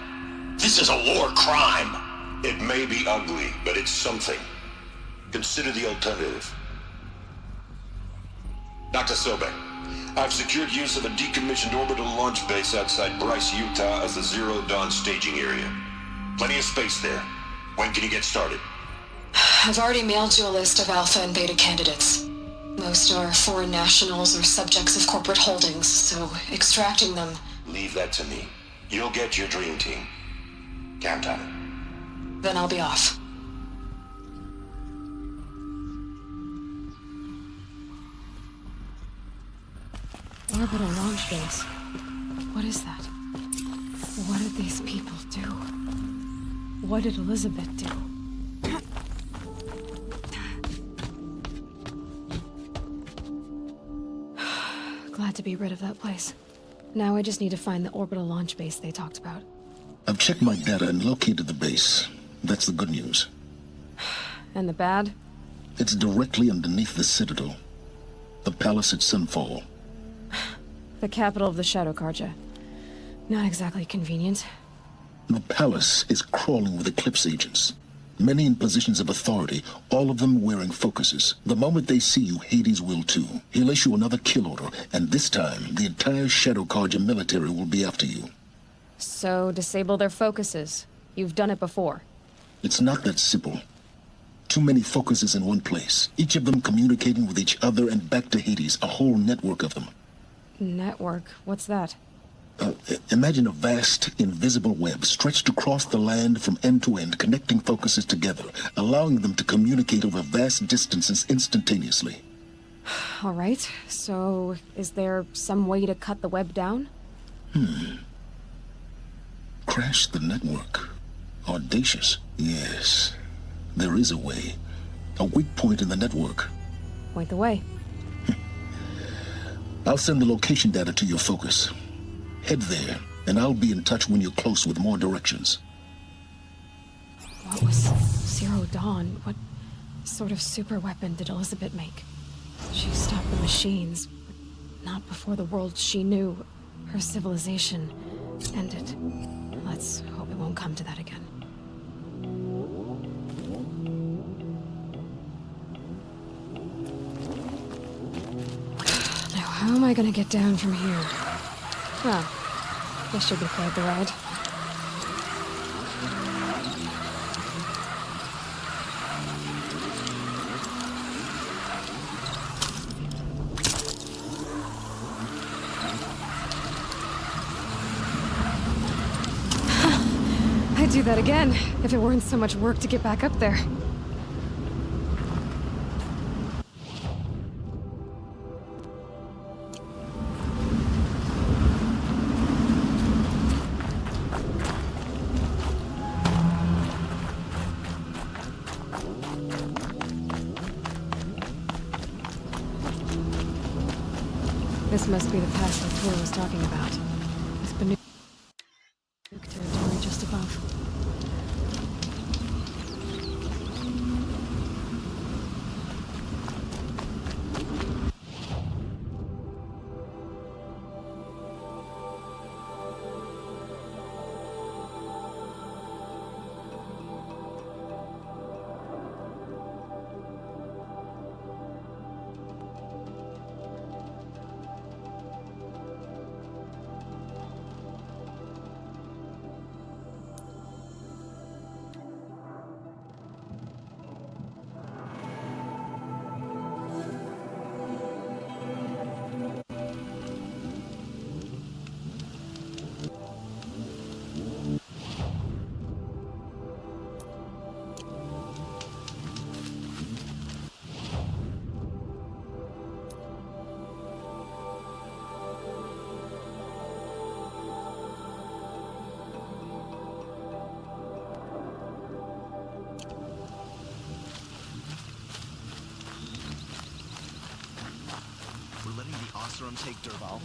This is a war crime. It may be ugly, but it's something. Consider the alternative. Dr. Sobek, I've secured use of a decommissioned orbital launch base outside Bryce, Utah as the Zero Dawn staging area. Plenty of space there. When can you get started? I've already mailed you a list of alpha and beta candidates. Most are foreign nationals or subjects of corporate holdings, so extracting them... Leave that to me. You'll get your dream team. Count on it. Then I'll be off. Orbital launch base. What is that? What did these people do? What did Elizabeth do? Glad to be rid of that place. Now I just need to find the orbital launch base they talked about. I've checked my data and located the base. That's the good news. And the bad? It's directly underneath the Citadel. The palace at Sunfall. The capital of the Shadow Carja. Not exactly convenient. The palace is crawling with Eclipse agents. Many in positions of authority, all of them wearing focuses. The moment they see you, Hades will too. He'll issue another kill order, and this time, the entire Shadow Carja military will be after you. So, disable their focuses. You've done it before. It's not that simple. Too many focuses in one place, each of them communicating with each other and back to Hades, a whole network of them. Network? What's that? Imagine a vast, invisible web stretched across the land from end to end, connecting focuses together, allowing them to communicate over vast distances instantaneously. All right, so is there some way to cut the web down? Crash the network. Audacious. Yes, there is a way. A weak point in the network. Point the way. I'll send the location data to your focus. Head there, and I'll be in touch when you're close with more directions. What was Zero Dawn? What sort of super weapon did Elizabeth make? She stopped the machines, but not before the world she knew, her civilization, ended. Let's hope it won't come to that again. Now, how am I gonna get down from here? Well, this should be quite the ride. I'd do that again, if it weren't so much work to get back up there. This must be the pass Latour was talking about. With Banu territory just above. Take Derval.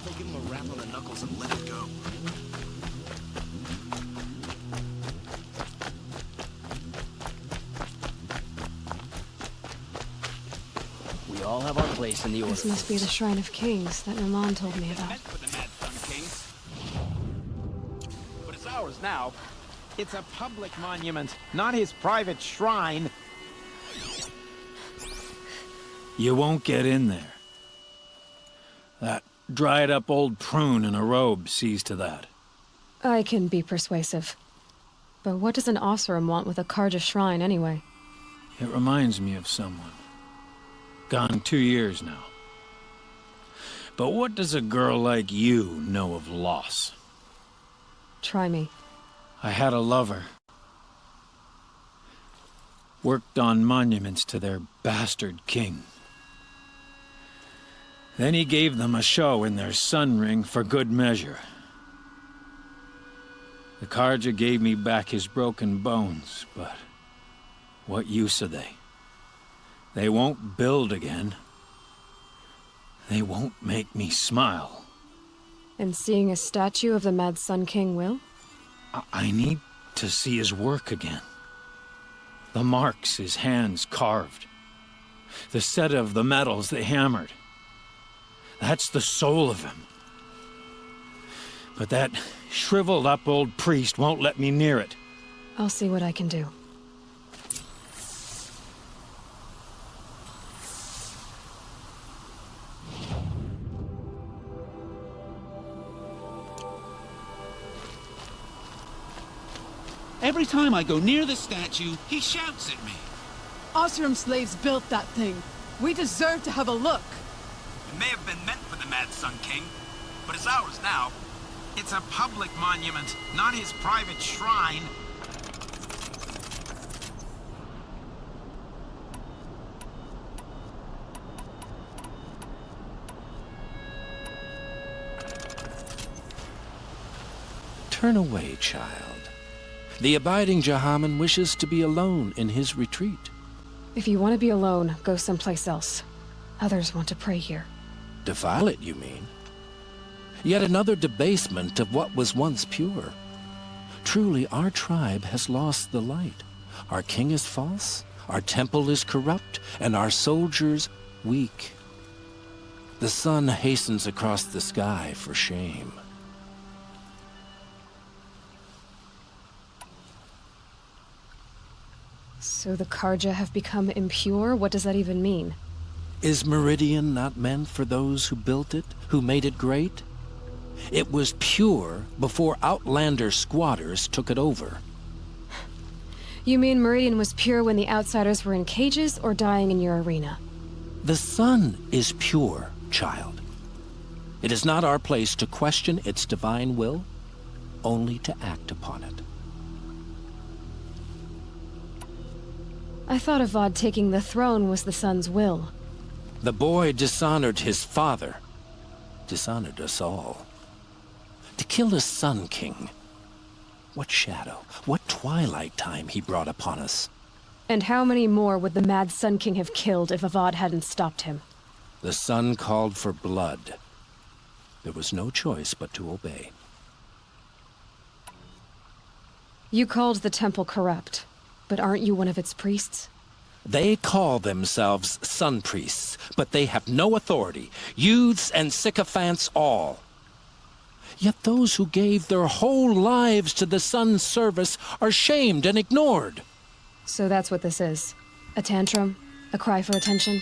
They'll give him a rap on the knuckles and let it go. We all have our place in the order. This must be the Shrine of Kings that Milan told me about. But it's ours now. It's a public monument, not his private shrine. You won't get in there. That dried-up old prune in a robe sees to that. I can be persuasive. But what does an Oseram want with a Karja shrine, anyway? It reminds me of someone. Gone 2 years now. But what does a girl like you know of loss? Try me. I had a lover. Worked on monuments to their bastard king. Then he gave them a show in their sun ring for good measure. The Karja gave me back his broken bones, but what use are they? They won't build again. They won't make me smile. And seeing a statue of the Mad Sun King will? I need to see his work again. The marks his hands carved. The set of the metals they hammered. That's the soul of him. But that shriveled-up old priest won't let me near it. I'll see what I can do. Every time I go near the statue, he shouts at me. Oseram slaves built that thing. We deserve to have a look. It may have been meant for the Mad Sun King, but it's ours now. It's a public monument, not his private shrine. Turn away, child. The abiding Jahaman wishes to be alone in his retreat. If you want to be alone, go someplace else. Others want to pray here. Defile it, you mean? Yet another debasement of what was once pure. Truly, our tribe has lost the light. Our king is false, our temple is corrupt, and our soldiers weak. The sun hastens across the sky for shame. So the Karja have become impure? What does that even mean? Is Meridian not meant for those who built it, who made it great? It was pure before Outlander squatters took it over. You mean Meridian was pure when the outsiders were in cages or dying in your arena? The sun is pure, child. It is not our place to question its divine will, only to act upon it. I thought Avad taking the throne was the sun's will. The boy dishonored his father, dishonored us all. To kill the Sun King. What shadow, what twilight time he brought upon us. And how many more would the Mad Sun King have killed if Avad hadn't stopped him? The sun called for blood. There was no choice but to obey. You called the temple corrupt, but aren't you one of its priests? They call themselves sun priests, but they have no authority. Youths and sycophants all. Yet those who gave their whole lives to the sun's service are shamed and ignored. So that's what this is. A tantrum? A cry for attention?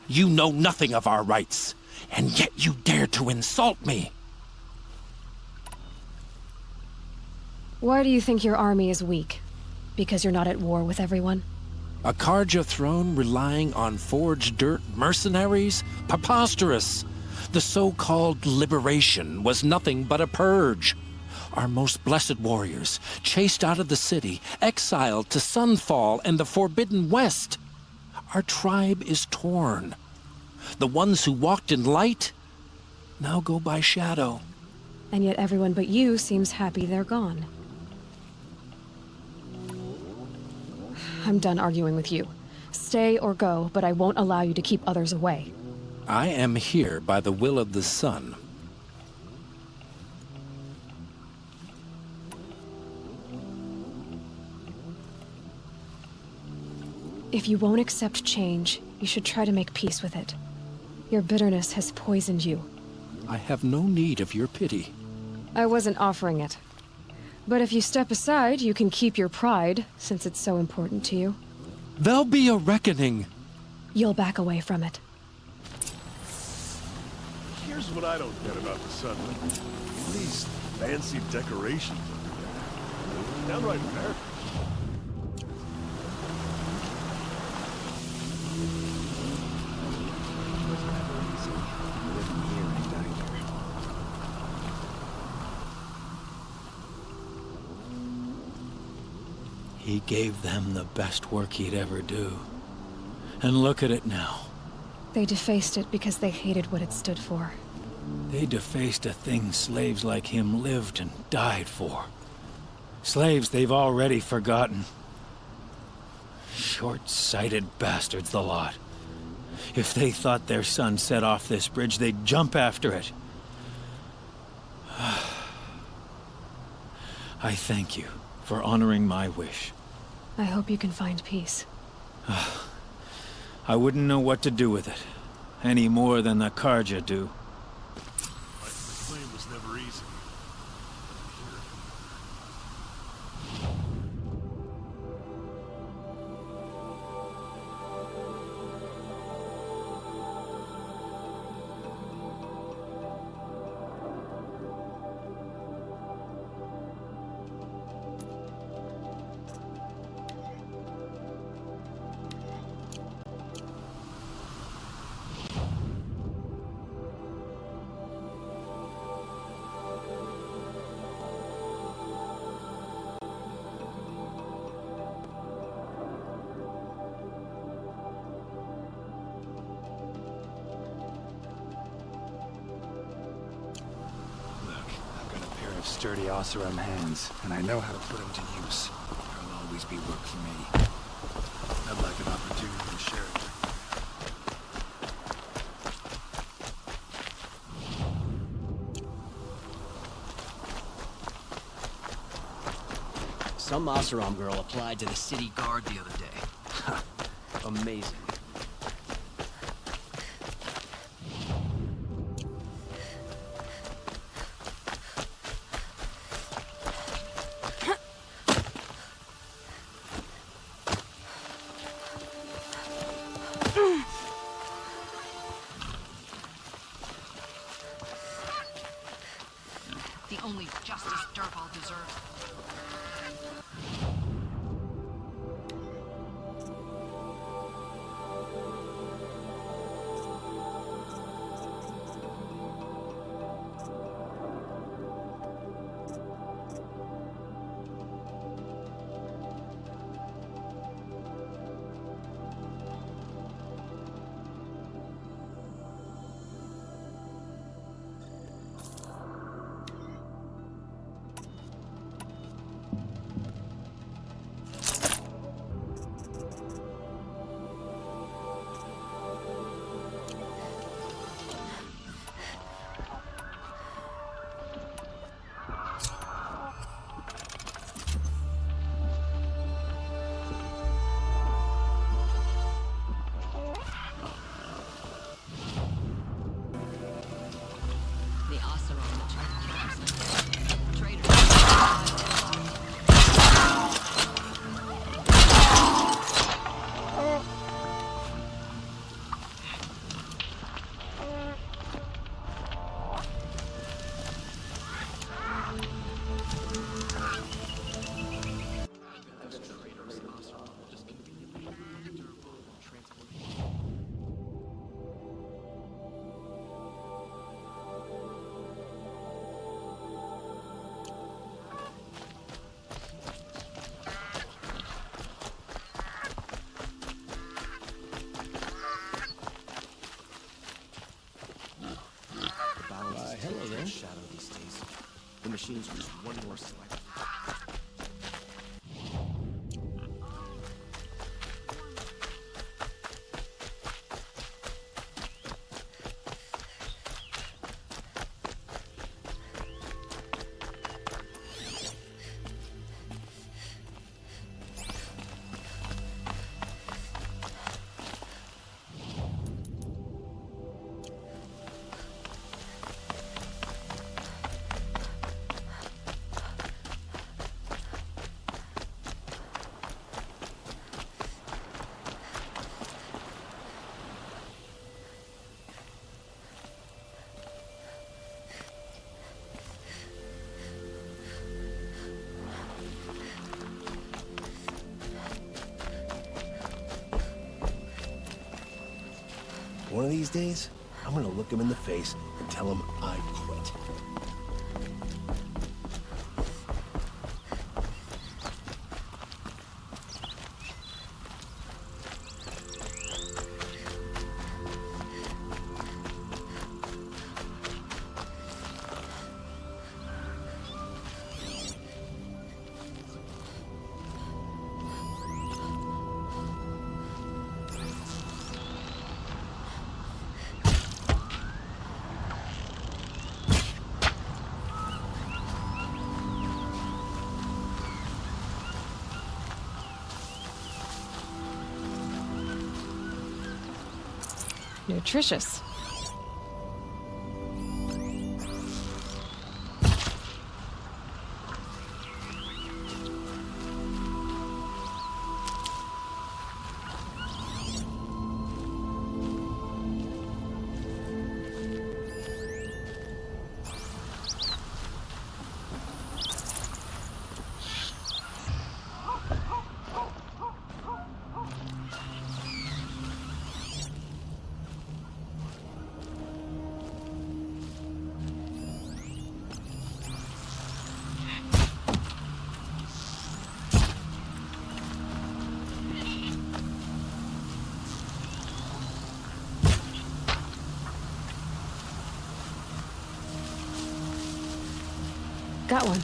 You know nothing of our rights, and yet you dare to insult me. Why do you think your army is weak? Because you're not at war with everyone? A Karja throne relying on forged dirt mercenaries? Preposterous! The so-called liberation was nothing but a purge. Our most blessed warriors, chased out of the city, exiled to Sunfall and the Forbidden West. Our tribe is torn. The ones who walked in light now go by shadow. And yet everyone but you seems happy they're gone. I'm done arguing with you. Stay or go, but I won't allow you to keep others away. I am here by the will of the sun. If you won't accept change, you should try to make peace with it. Your bitterness has poisoned you. I have no need of your pity. I wasn't offering it. But if you step aside, you can keep your pride, since it's so important to you. There'll be a reckoning. You'll back away from it. Here's what I don't get about the sun. These fancy decorations. Downright American. He gave them the best work he'd ever do. And look at it now. They defaced it because they hated what it stood for. They defaced a thing slaves like him lived and died for. Slaves they've already forgotten. Short-sighted bastards, the lot. If they thought their son set off this bridge, they'd jump after it. I thank you for honoring my wish. I hope you can find peace. I wouldn't know what to do with it, any more than the Karja do. Life in the claim was never easy. Sturdy Oseram hands, and I know how to put them to use. There'll always be work for me. I'd like an opportunity to share it. Some Oseram girl applied to the city guard the other day. Amazing. The only justice Derval deserves. Hello there. Shadow these days. The machines are just one more select. One of these days, I'm gonna look him in the face and tell him I quit. Nutritious. Got one.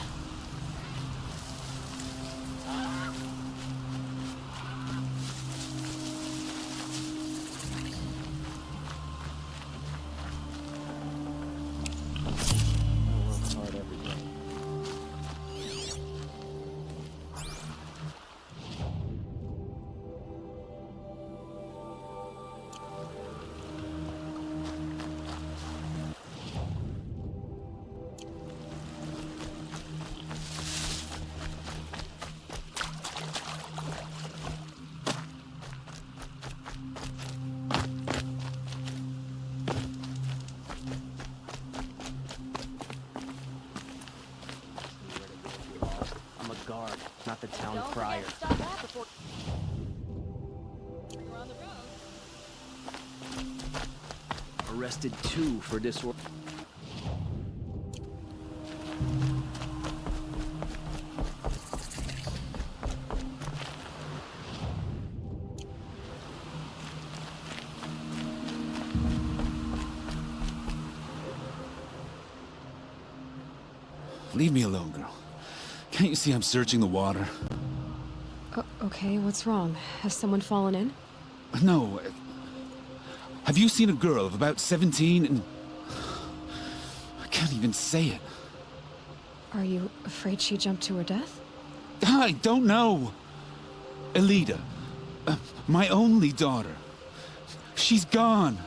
Not the town crier. Arrested 2 for disorder. Leave me alone, girl. Can't you see I'm searching the water? Okay, what's wrong? Has someone fallen in? No. Have you seen a girl of about 17 and... I can't even say it. Are you afraid she jumped to her death? I don't know. Elida. My only daughter. She's gone.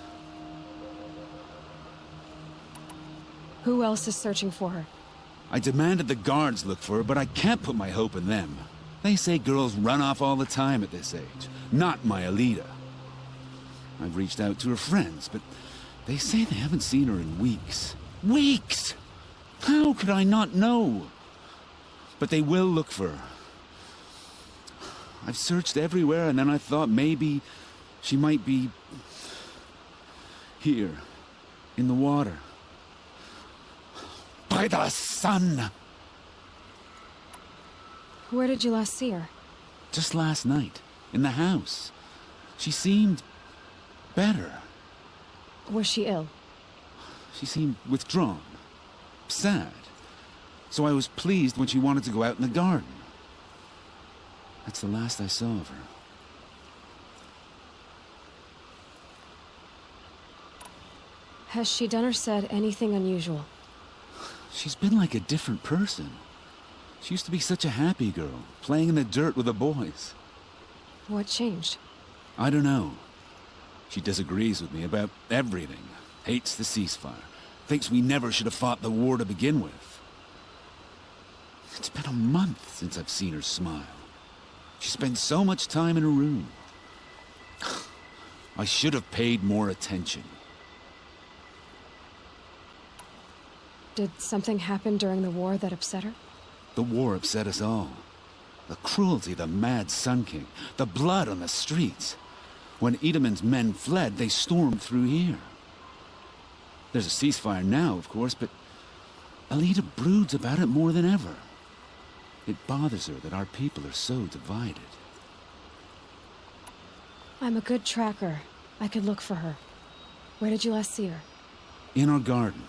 Who else is searching for her? I demanded the guards look for her, but I can't put my hope in them. They say girls run off all the time at this age. Not my Alita. I've reached out to her friends, but they say they haven't seen her in weeks. Weeks! How could I not know? But they will look for her. I've searched everywhere, and then I thought maybe she might be here, in the water. By the sun! Where did you last see her? Just last night, in the house. She seemed better. Was she ill? She seemed withdrawn, sad. So I was pleased when she wanted to go out in the garden. That's the last I saw of her. Has she done or said anything unusual? She's been like a different person. She used to be such a happy girl, playing in the dirt with the boys. What changed? I don't know. She disagrees with me about everything. Hates the ceasefire. Thinks we never should have fought the war to begin with. It's been a month since I've seen her smile. She spends so much time in her room. I should have paid more attention. Did something happen during the war that upset her? The war upset us all. The cruelty of the mad Sun King. The blood on the streets. When Edamon's men fled, they stormed through here. There's a ceasefire now, of course, but Alita broods about it more than ever. It bothers her that our people are so divided. I'm a good tracker. I could look for her. Where did you last see her? In our garden.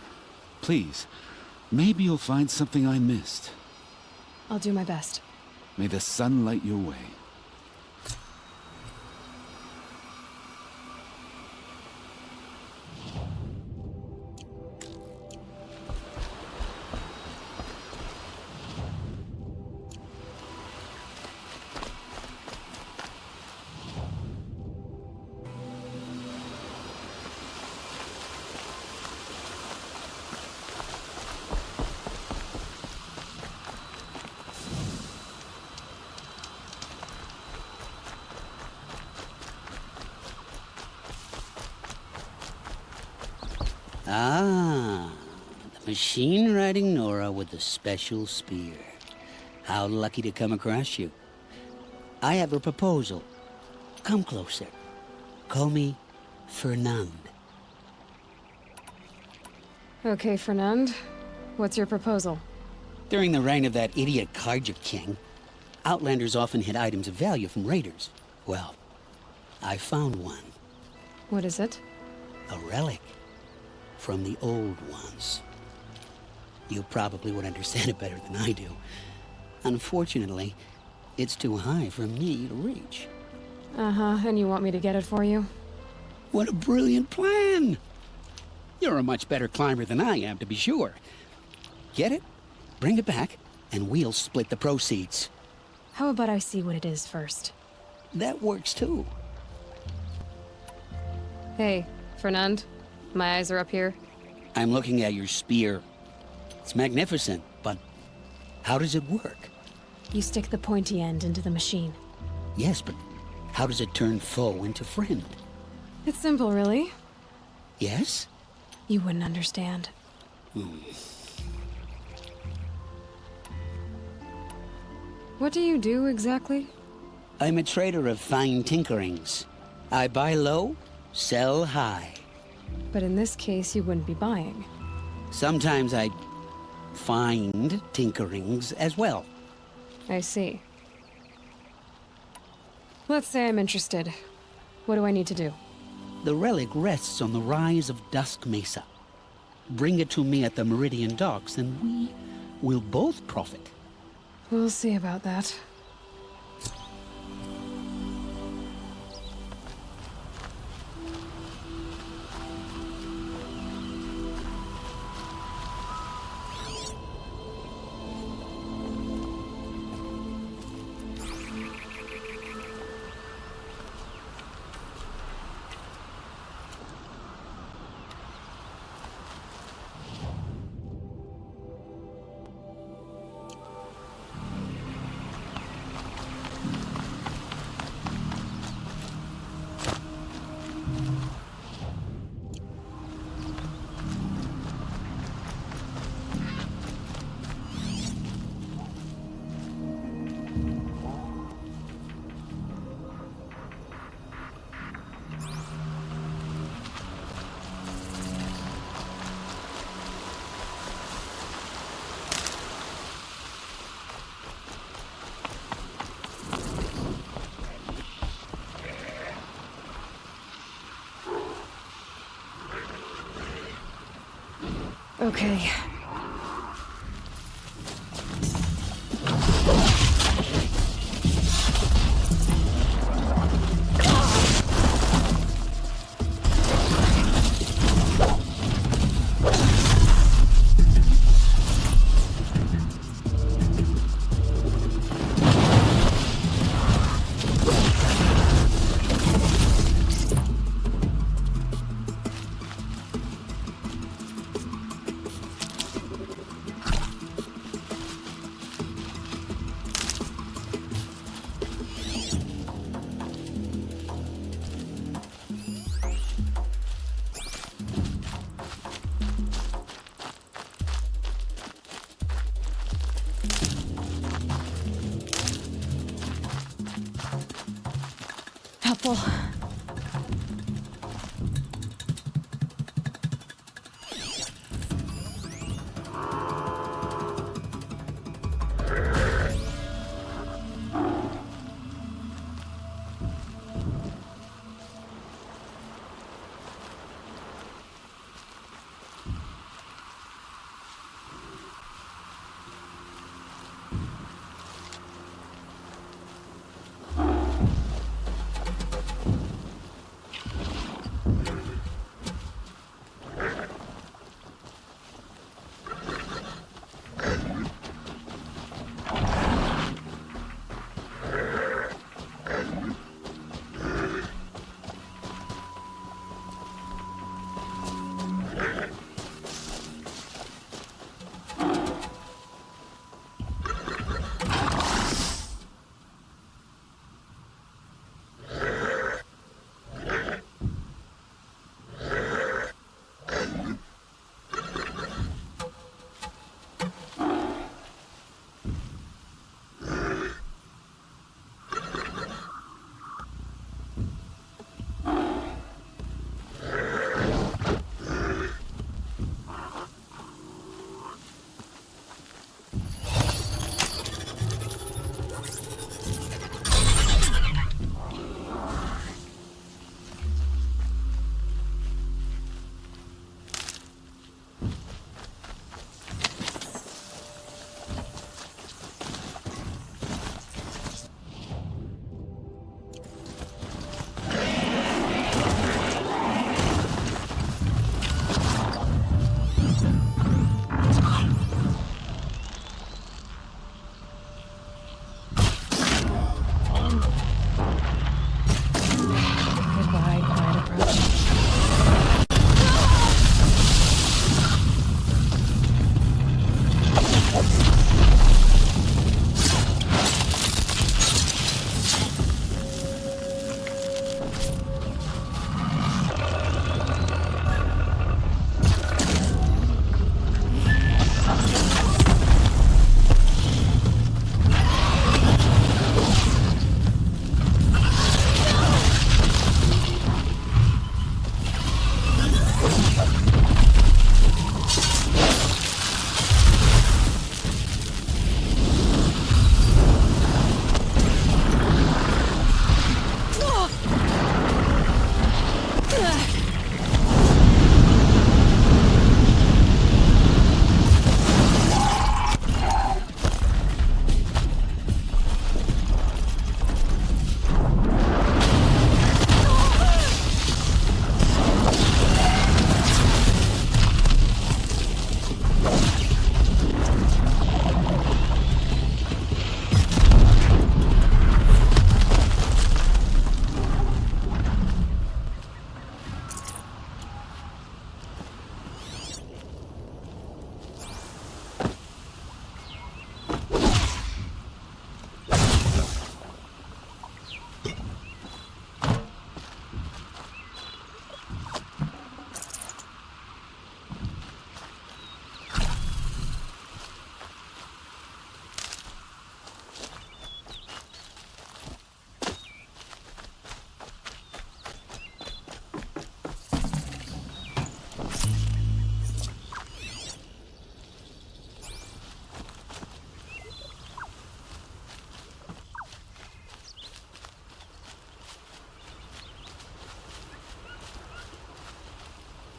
Please, maybe you'll find something I missed. I'll do my best. May the sun light your way. Ah, the machine-riding Nora with the special spear. How lucky to come across you. I have a proposal. Come closer. Call me Fernand. Okay, Fernand. What's your proposal? During the reign of that idiot Carja King, Outlanders often hid items of value from raiders. Well, I found one. What is it? A relic. From the old ones. You probably would understand it better than I do. Unfortunately, it's too high for me to reach. Uh-huh, and you want me to get it for you? What a brilliant plan! You're a much better climber than I am, to be sure. Get it, bring it back, and we'll split the proceeds. How about I see what it is first? That works too. Hey, Fernand. My eyes are up here. I'm looking at your spear. It's magnificent, but how does it work? You stick the pointy end into the machine. Yes, but how does it turn foe into friend? It's simple, really. Yes? You wouldn't understand. What do you do, exactly? I'm a trader of fine tinkerings. I buy low, sell high. But in this case, you wouldn't be buying. Sometimes I find tinkerings as well. I see. Let's say I'm interested. What do I need to do? The relic rests on the rise of Dusk Mesa. Bring it to me at the Meridian Docks, and we will both profit. We'll see about that. Okay. Helpful.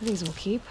These will keep.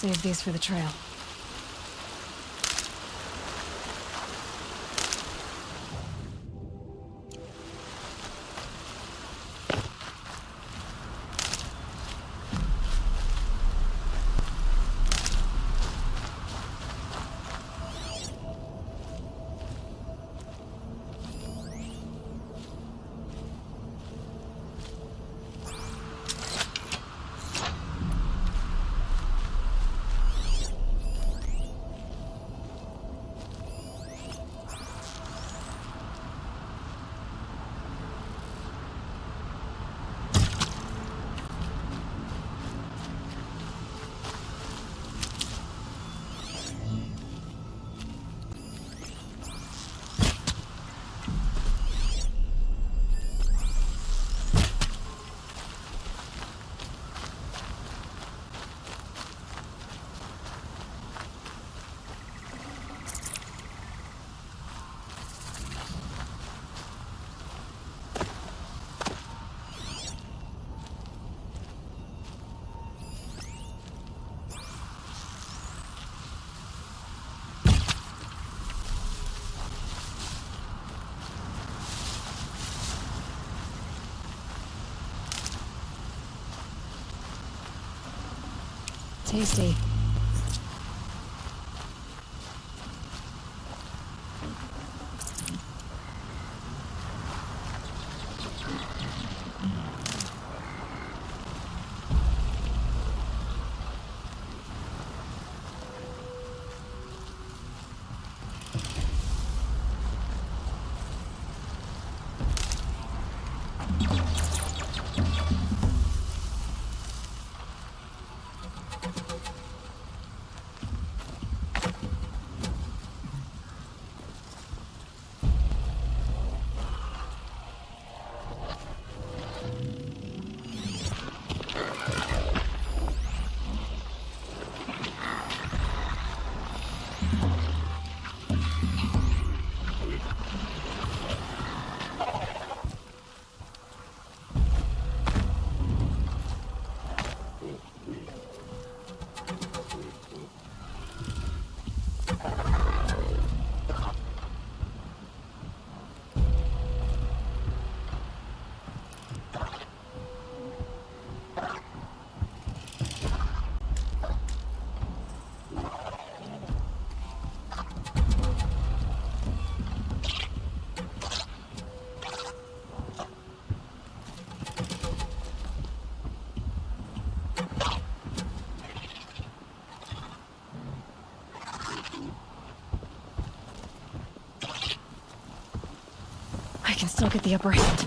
save these for the trail. Tasty. I can still get the upper hand.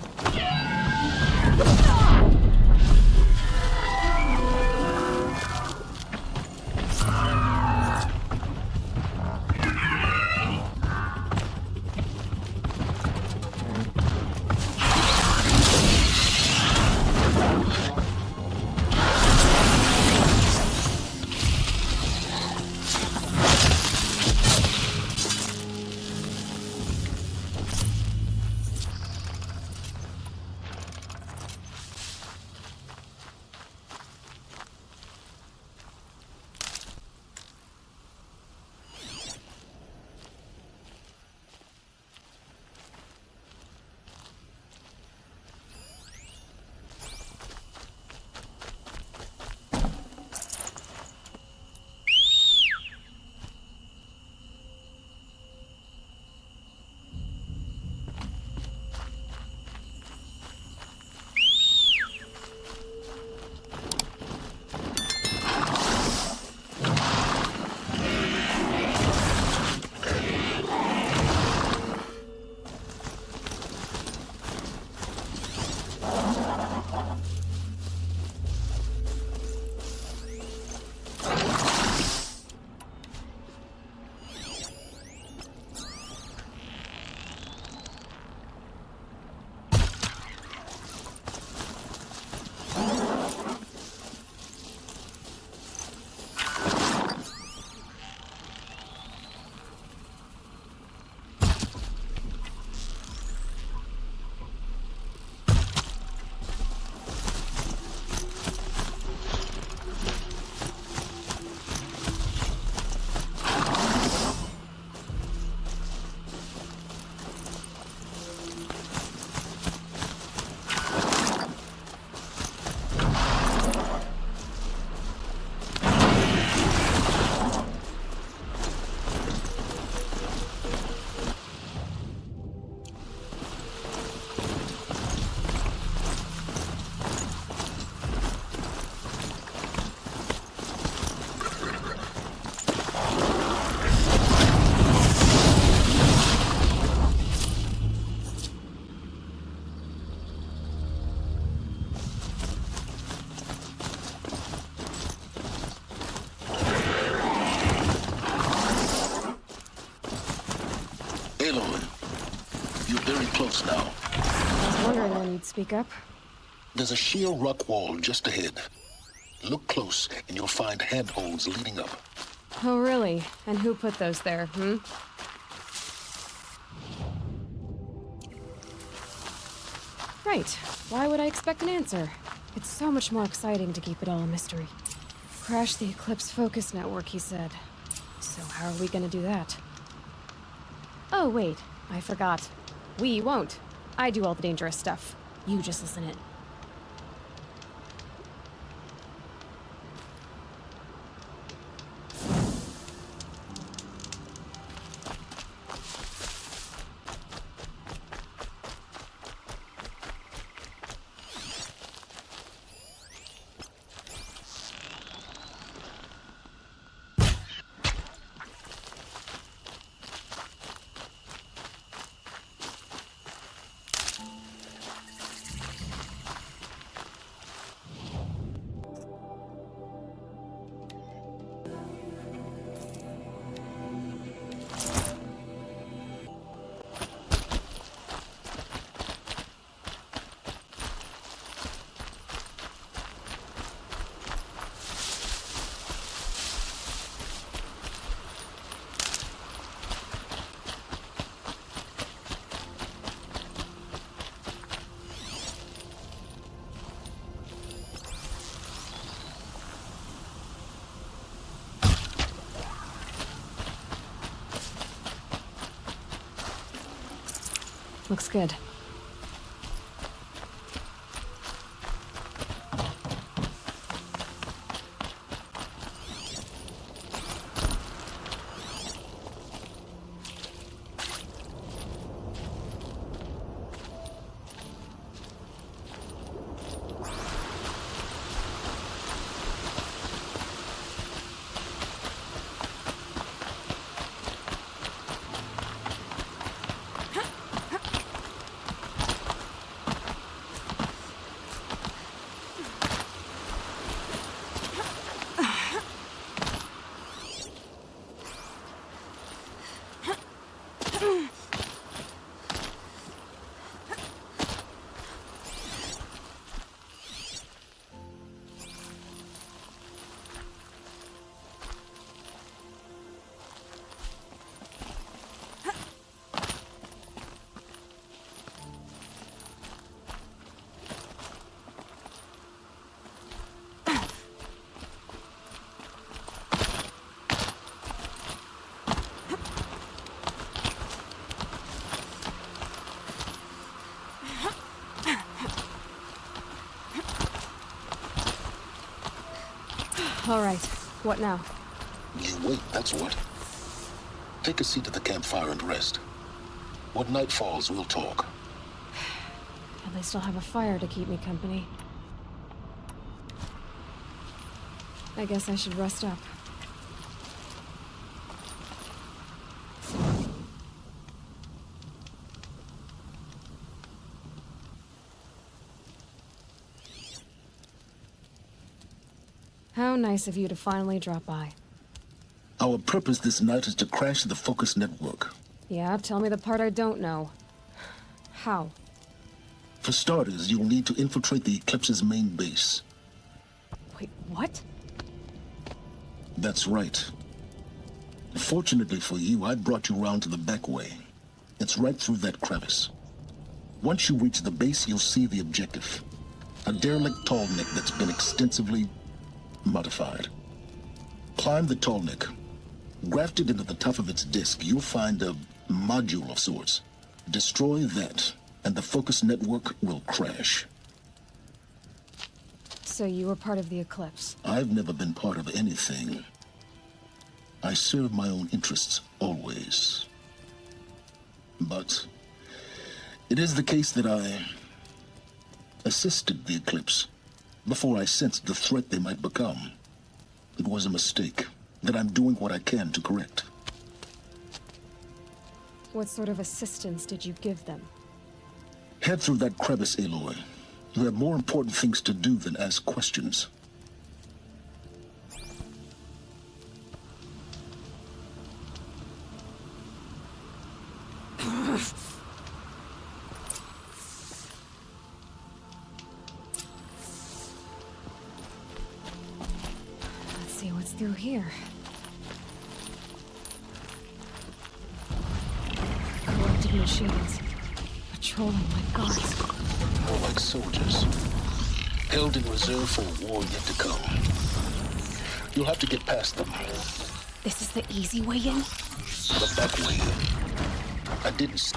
Aloy, you're very close now. I was wondering when you'd speak up. There's a sheer rock wall just ahead. Look close, and you'll find handholds leading up. Oh, really? And who put those there, Right. Why would I expect an answer? It's so much more exciting to keep it all a mystery. Crash the Eclipse focus network, he said. So how are we gonna do that? Oh, wait. I forgot. We won't. I do all the dangerous stuff. You just listen in. Looks good. All right. What now? You wait, that's what. Take a seat at the campfire and rest. When night falls, we'll talk. At least I'll have a fire to keep me company. I guess I should rest up. How nice of you to finally drop by. Our purpose this night is to crash the focus network. Yeah, tell me the part I don't know. How? For starters, you'll need to infiltrate the Eclipse's main base. Wait, what? That's right. Fortunately for you, I brought you round to the back way. It's right through that crevice. Once you reach the base, you'll see the objective. A derelict tall neck that's been extensively modified. Climb the tall neck. Grafted into the top of its disk, you'll find a module of sorts. Destroy that, and the focus network will crash. So you were part of the Eclipse? I've never been part of anything. I serve my own interests, always. But it is the case that I assisted the Eclipse before I sensed the threat they might become. It was a mistake that I'm doing what I can to correct. What sort of assistance did you give them? Head through that crevice, Aloy. You have more important things to do than ask questions. through here? Corrupted machines. Patrolling like guards. More like soldiers. Held in reserve for a war yet to come. You'll have to get past them. This is the easy way in? But that way, I didn't.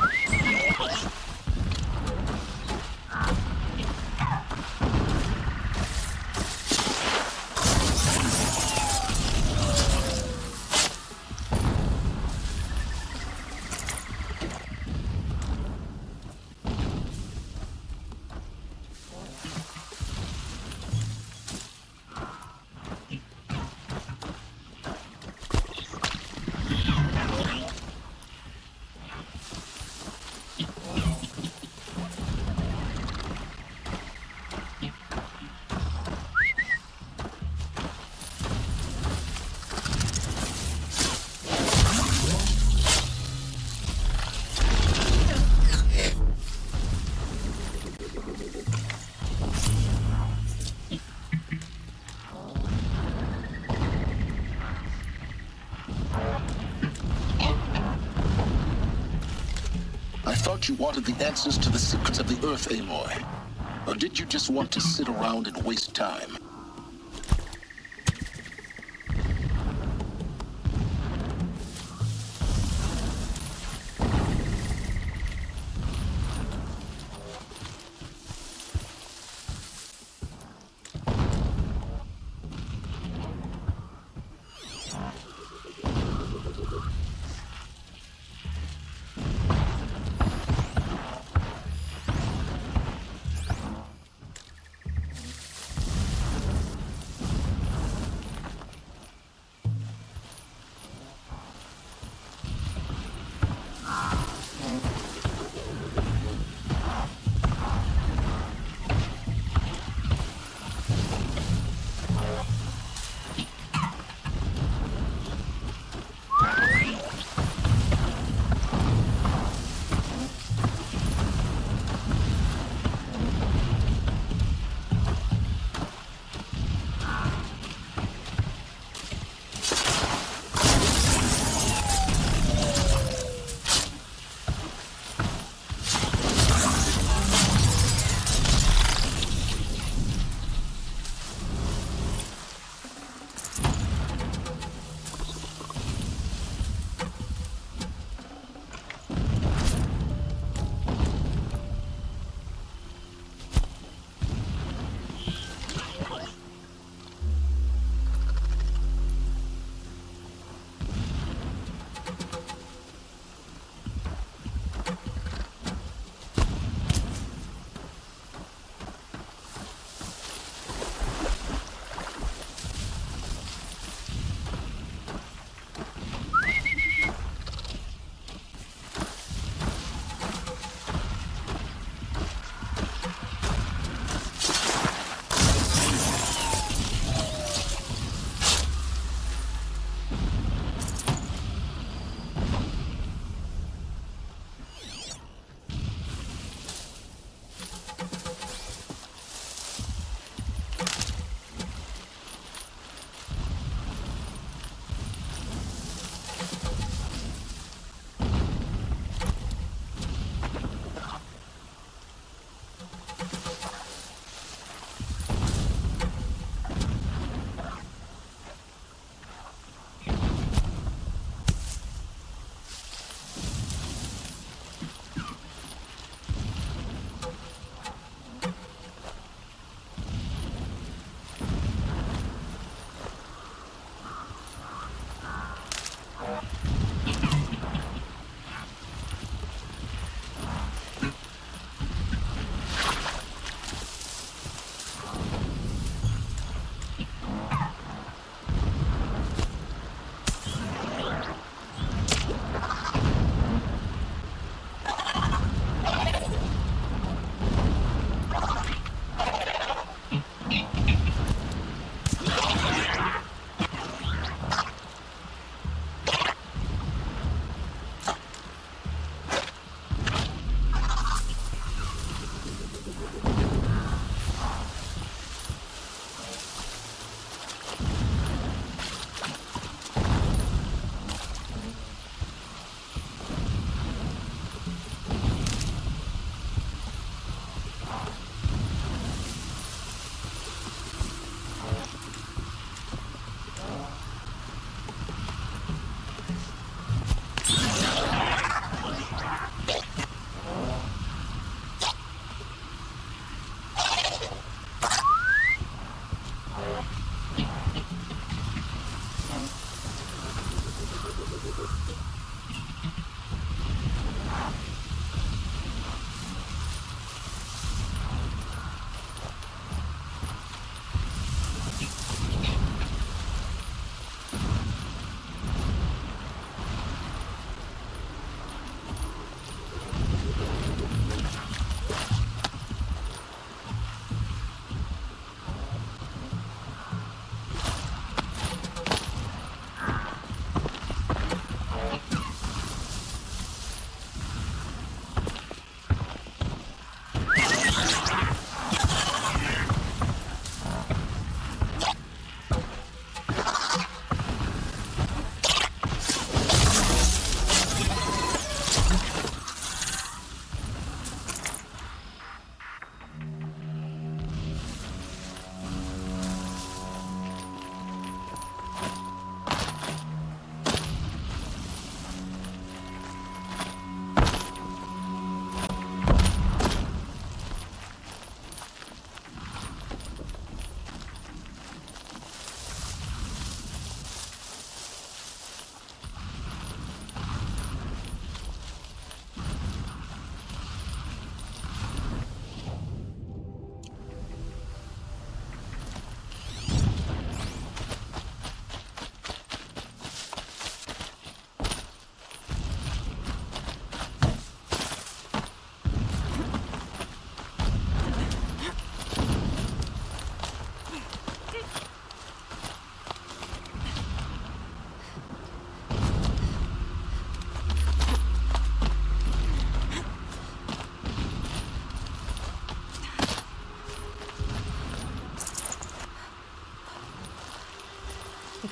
I thought you wanted the answers to the secrets of the Earth, Aloy. Or did you just want to sit around and waste time?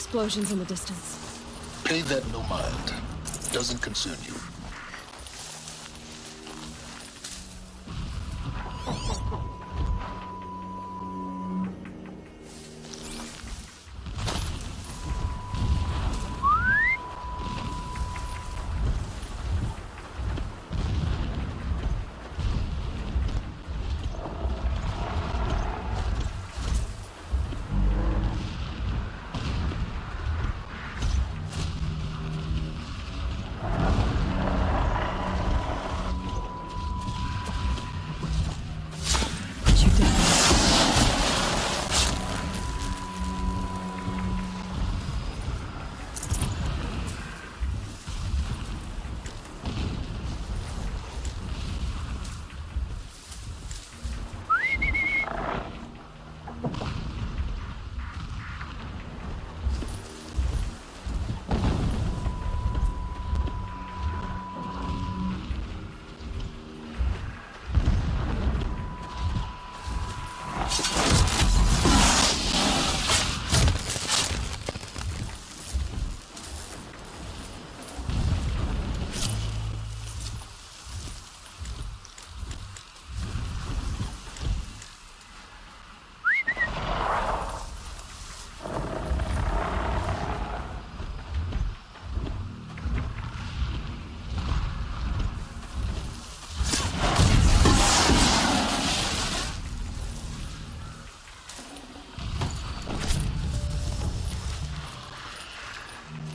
explosions in the distance. Pay that no mind. Doesn't concern you.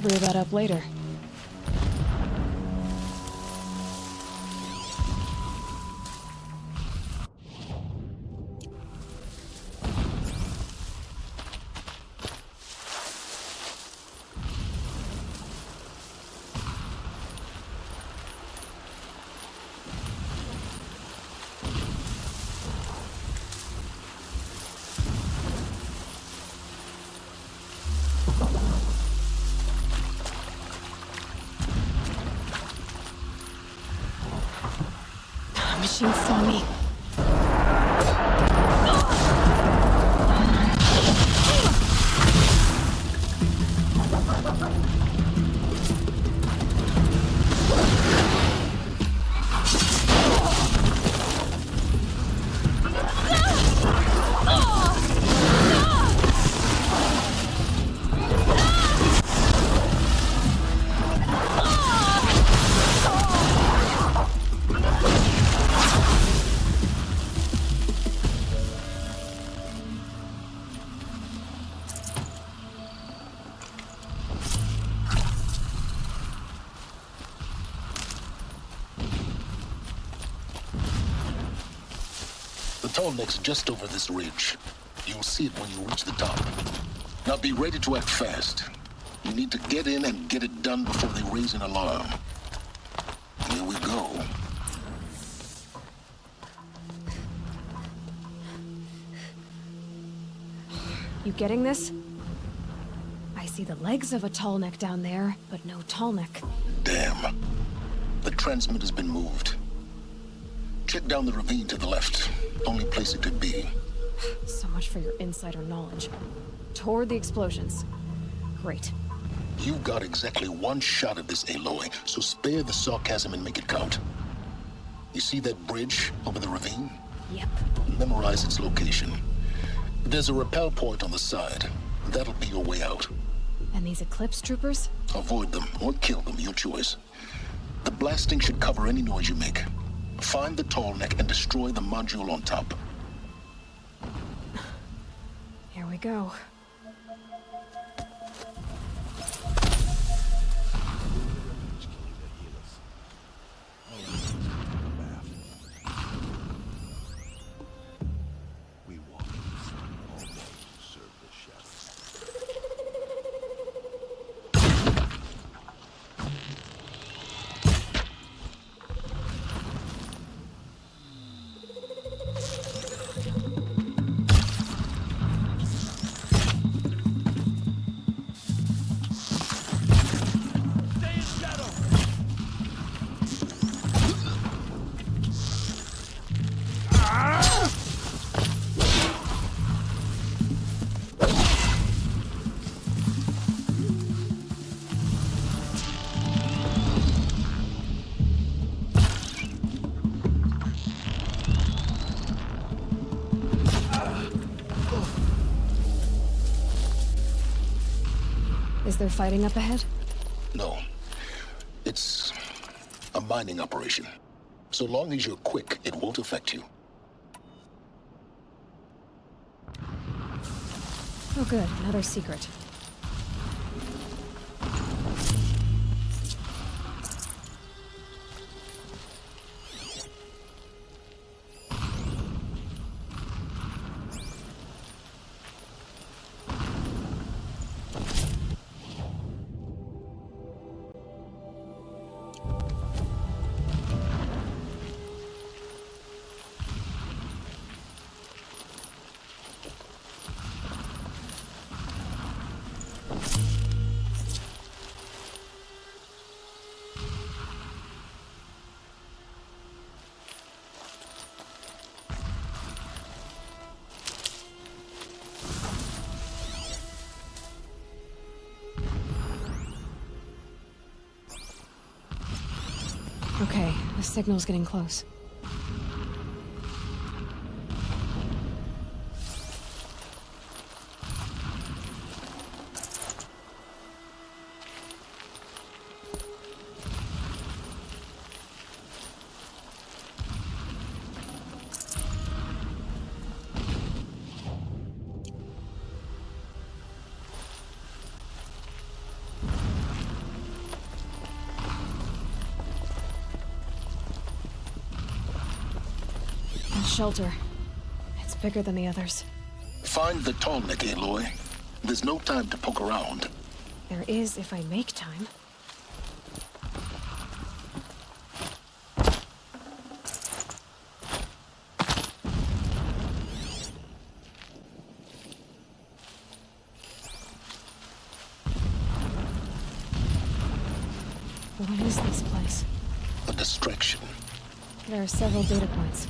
Clear that up later. Machine saw me. The tall neck's just over this ridge. You'll see it when you reach the top. Now be ready to act fast. You need to get in and get it done before they raise an alarm. Here we go. You getting this? I see the legs of a tall neck down there, but no tall neck. Damn. The transmitter's been moved. Check down the ravine to the left. Only place it could be. So much for your insider knowledge. Toward the explosions. Great. You've got exactly one shot at this, Aloy, so spare the sarcasm and make it count. You see that bridge over the ravine? Yep. Memorize its location. There's a rappel point on the side. That'll be your way out. And these Eclipse troopers? Avoid them or kill them, your choice. The blasting should cover any noise you make. Find the tall neck and destroy the module on top. Here we go. Is there fighting up ahead? No. It's a mining operation. So long as you're quick, it won't affect you. Oh good, another secret. Okay, the signal's getting close. Shelter. It's bigger than the others. Find the tall neck, Aloy. There's no time to poke around. There is if I make time. What is this place? A distraction. There are several data points.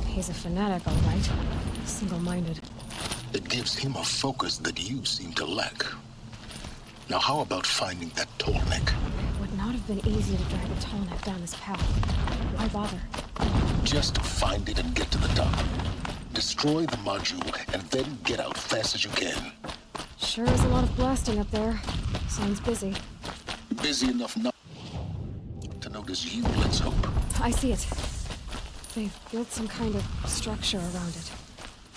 He's a fanatic, all right. Single-minded. It gives him a focus that you seem to lack. Now how about finding that tall neck? It would not have been easy to drag a tall neck down this path. Why bother? Just find it and get to the top. Destroy the module and then get out fast as you can. Sure is a lot of blasting up there. Sounds busy. Busy enough not to notice you, let's hope. I see it. They've built some kind of structure around it.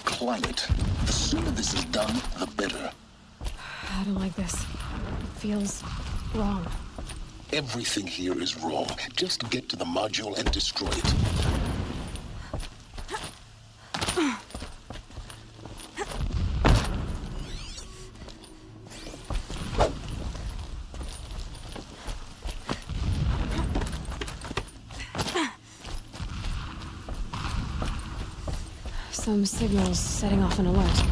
Climb it. The sooner this is done, the better. I don't like this. It feels wrong. Everything here is wrong. Just get to the module and destroy it. Some signals setting off an alert.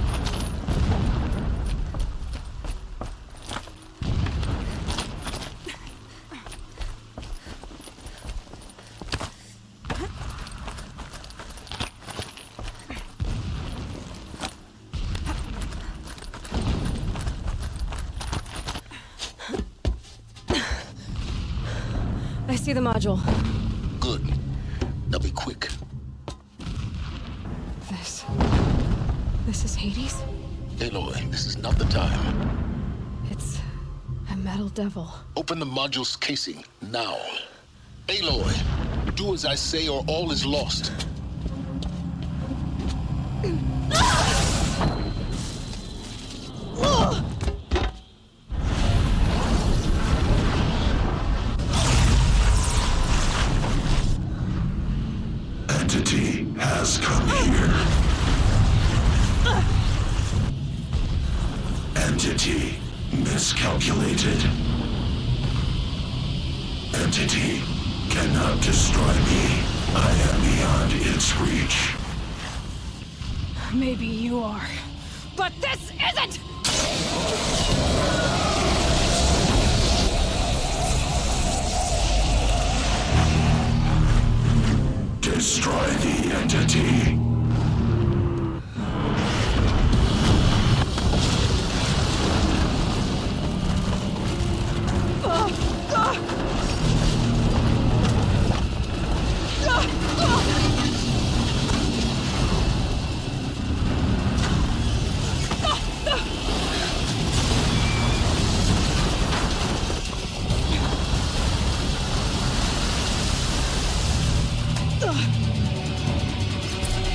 I see the module. Good. Now be quick. This is Hades? Aloy, this is not the time. It's a metal devil. Open the module's casing, now. Aloy, do as I say or all is lost. Entity has come here. Entity miscalculated. Entity cannot destroy me. I am beyond its reach. Maybe you are, but this isn't! Destroy the entity.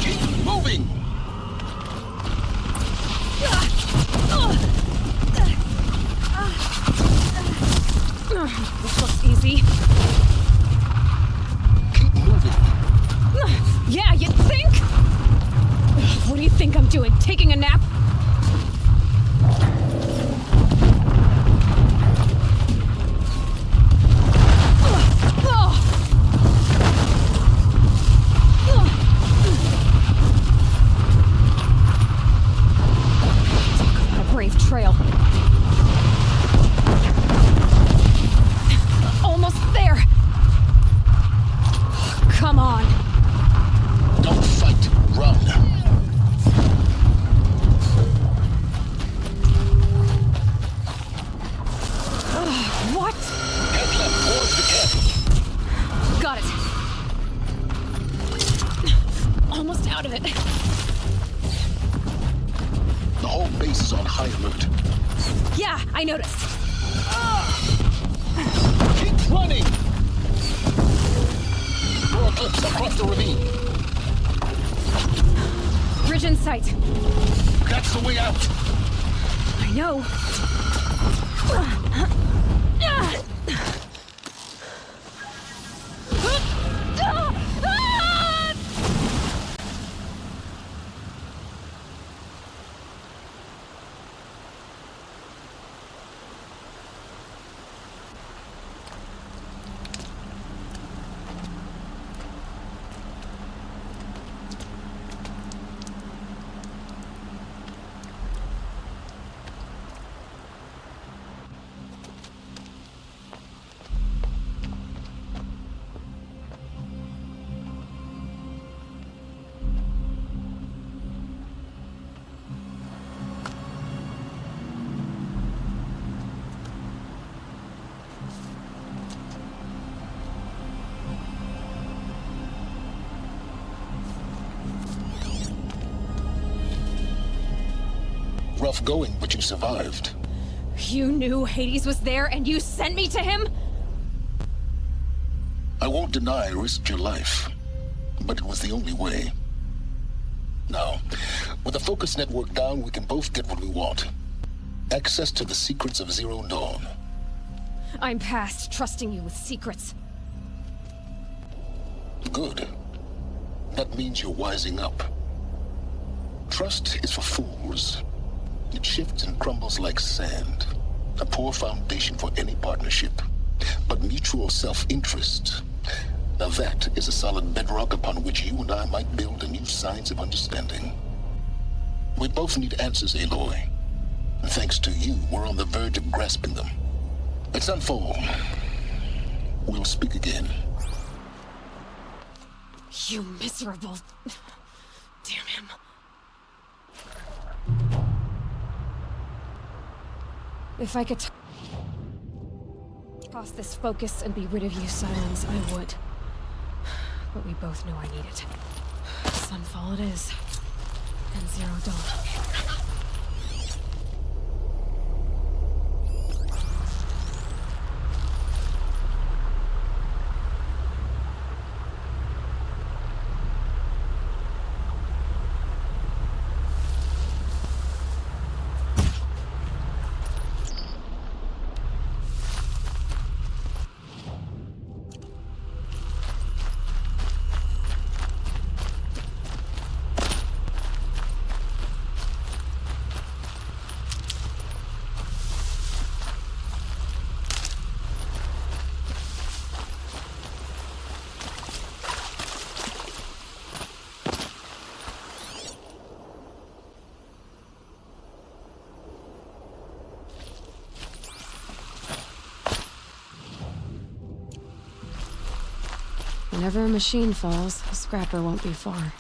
Keep moving! This looks easy. Keep moving. Yeah, you think? What do you think I'm doing? Taking a nap? A brave trail. Almost there. Come on. Don't fight. Run. What? Head left towards the cabin. Got it. Almost out of it. The whole base is on high alert. Yeah, I noticed. Keep running! Throw a glimpse across the ravine. Bridge in sight. That's the way out. I know. Rough going, but you survived. You knew Hades was there and you sent me to him? I won't deny I risked your life, but it was the only way. Now, with the focus network down, we can both get what we want. Access to the secrets of Zero Dawn. I'm past trusting you with secrets. Good. That means you're wising up. Trust is for fools. It shifts and crumbles like sand. A poor foundation for any partnership. But mutual self-interest, now that is a solid bedrock upon which you and I might build a new science of understanding. We both need answers, Aloy. And thanks to you, we're on the verge of grasping them. Let's unfold. We'll speak again. You miserable... Damn him. If I could toss this focus and be rid of you, Silence, I would. But we both know I need it. Sunfall it is. And Zero Dawn. Whenever a machine falls, a scrapper won't be far.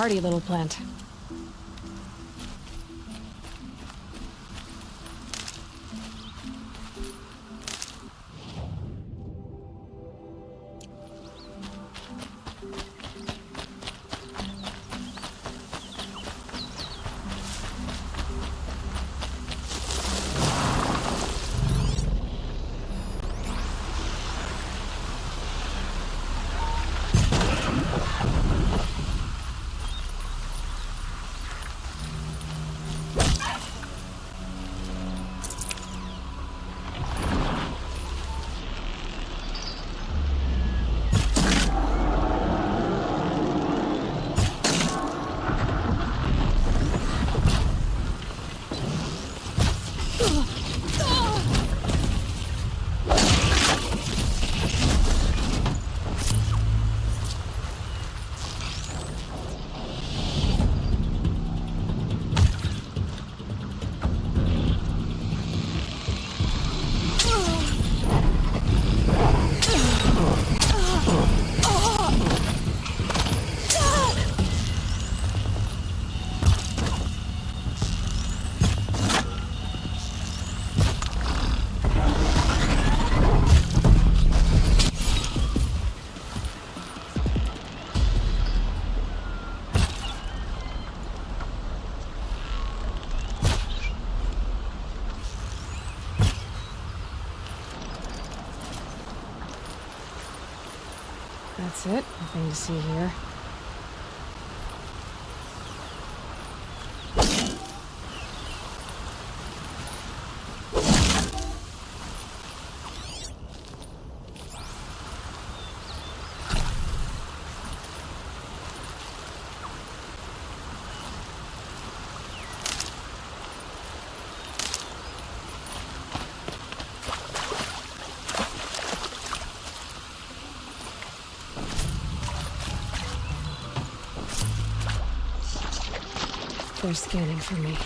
hardy little plant. That's it. Nothing to see here. They're scanning for me.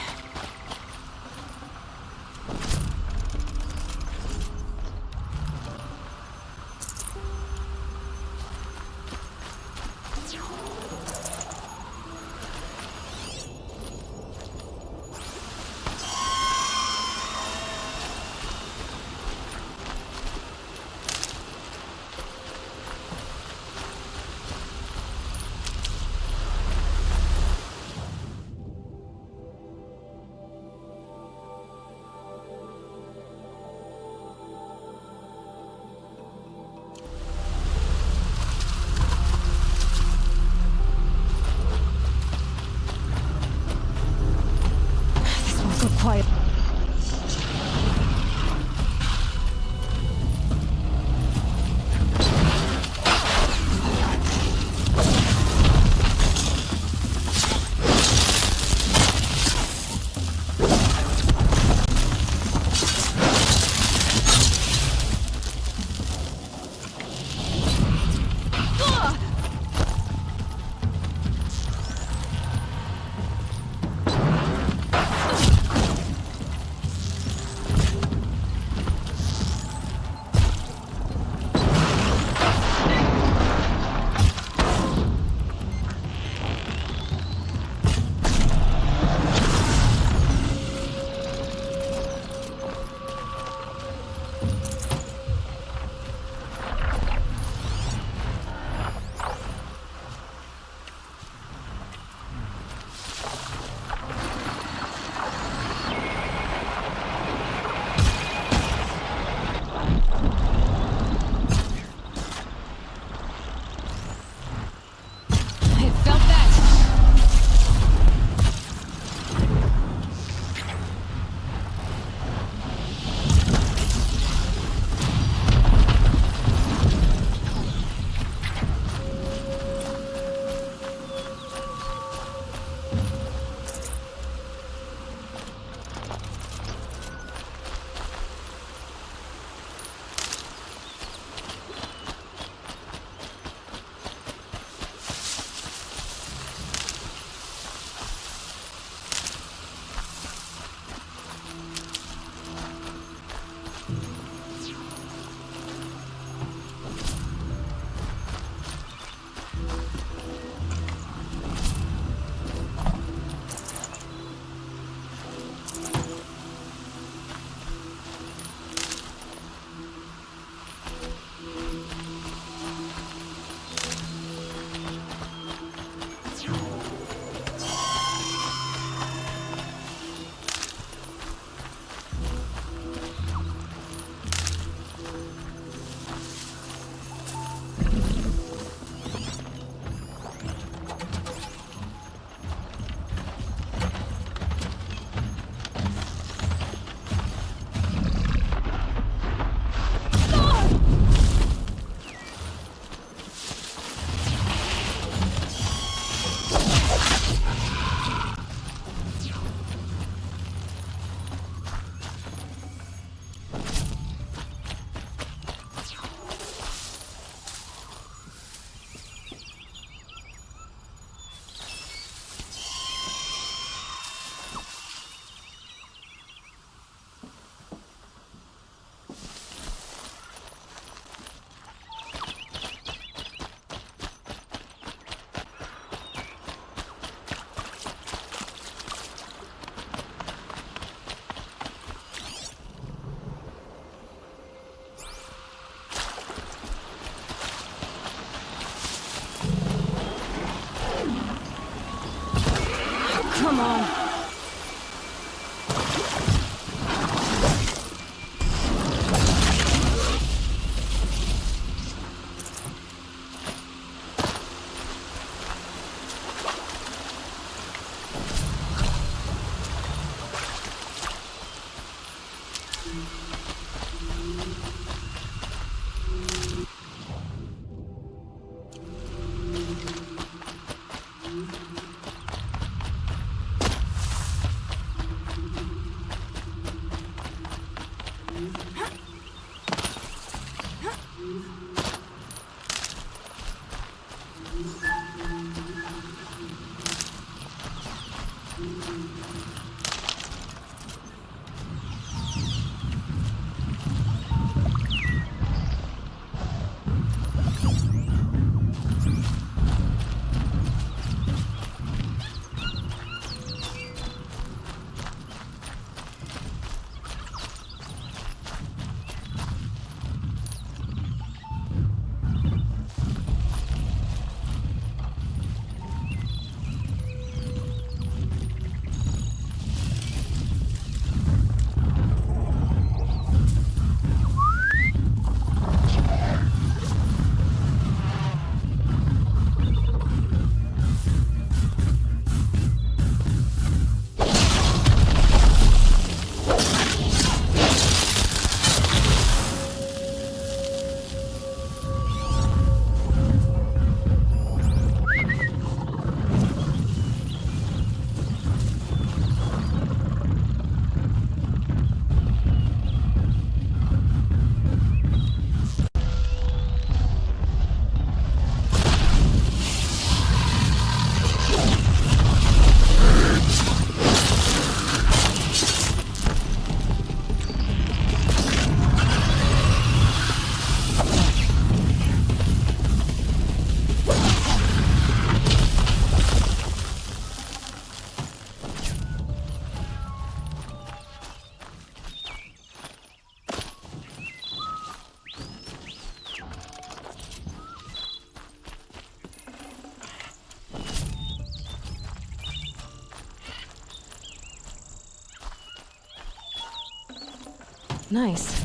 Nice.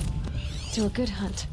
Do a good hunt.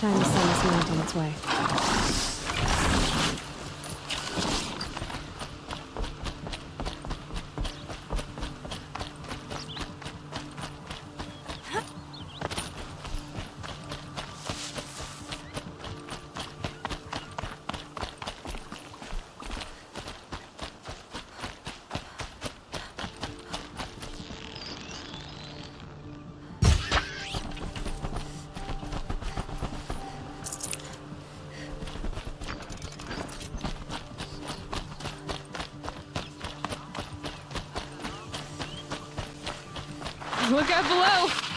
Time to send this mount on its way. Look out below!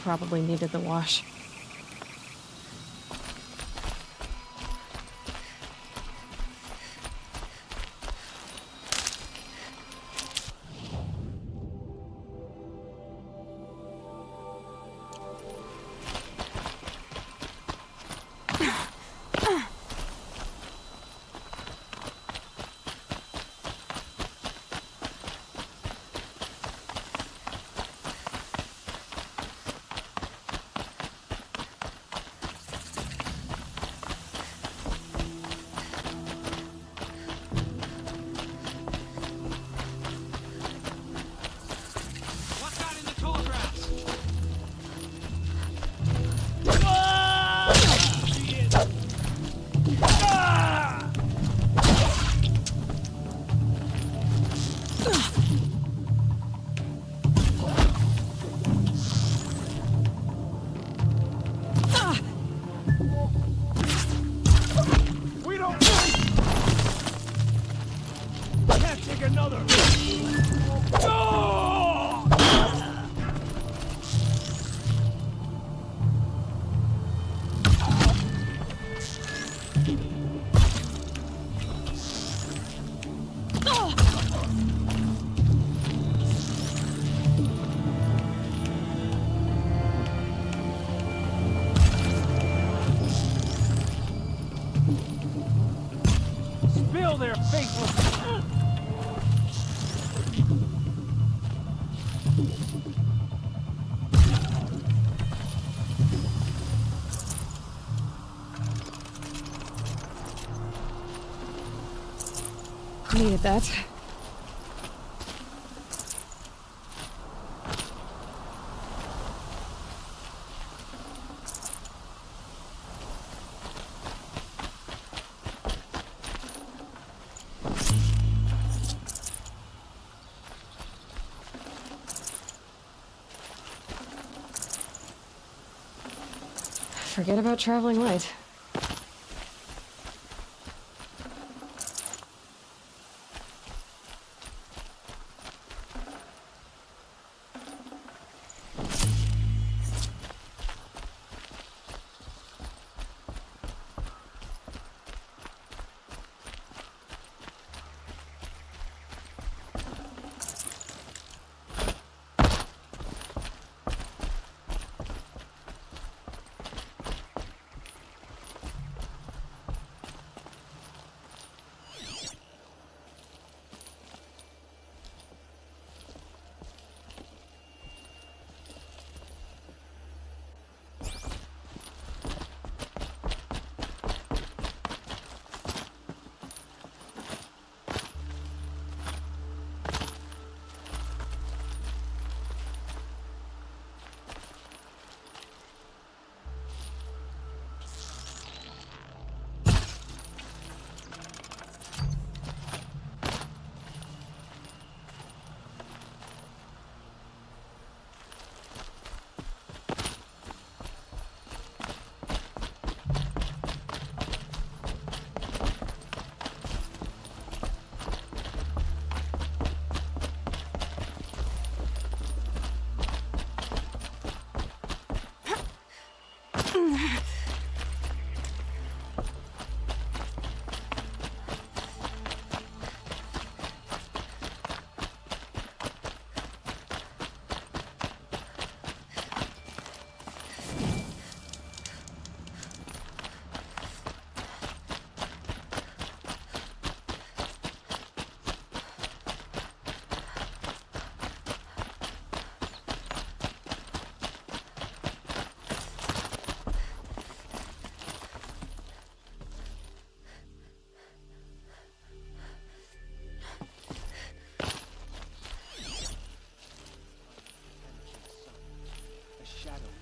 Probably needed the wash. another! Spill their faithless. Needed that. Forget about traveling light.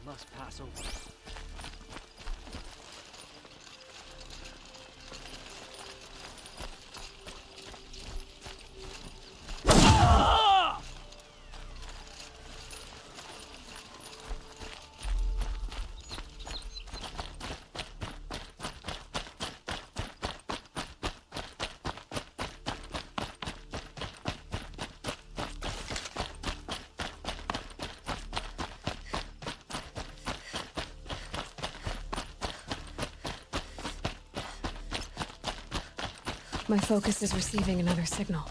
Must pass over. My focus is receiving another signal.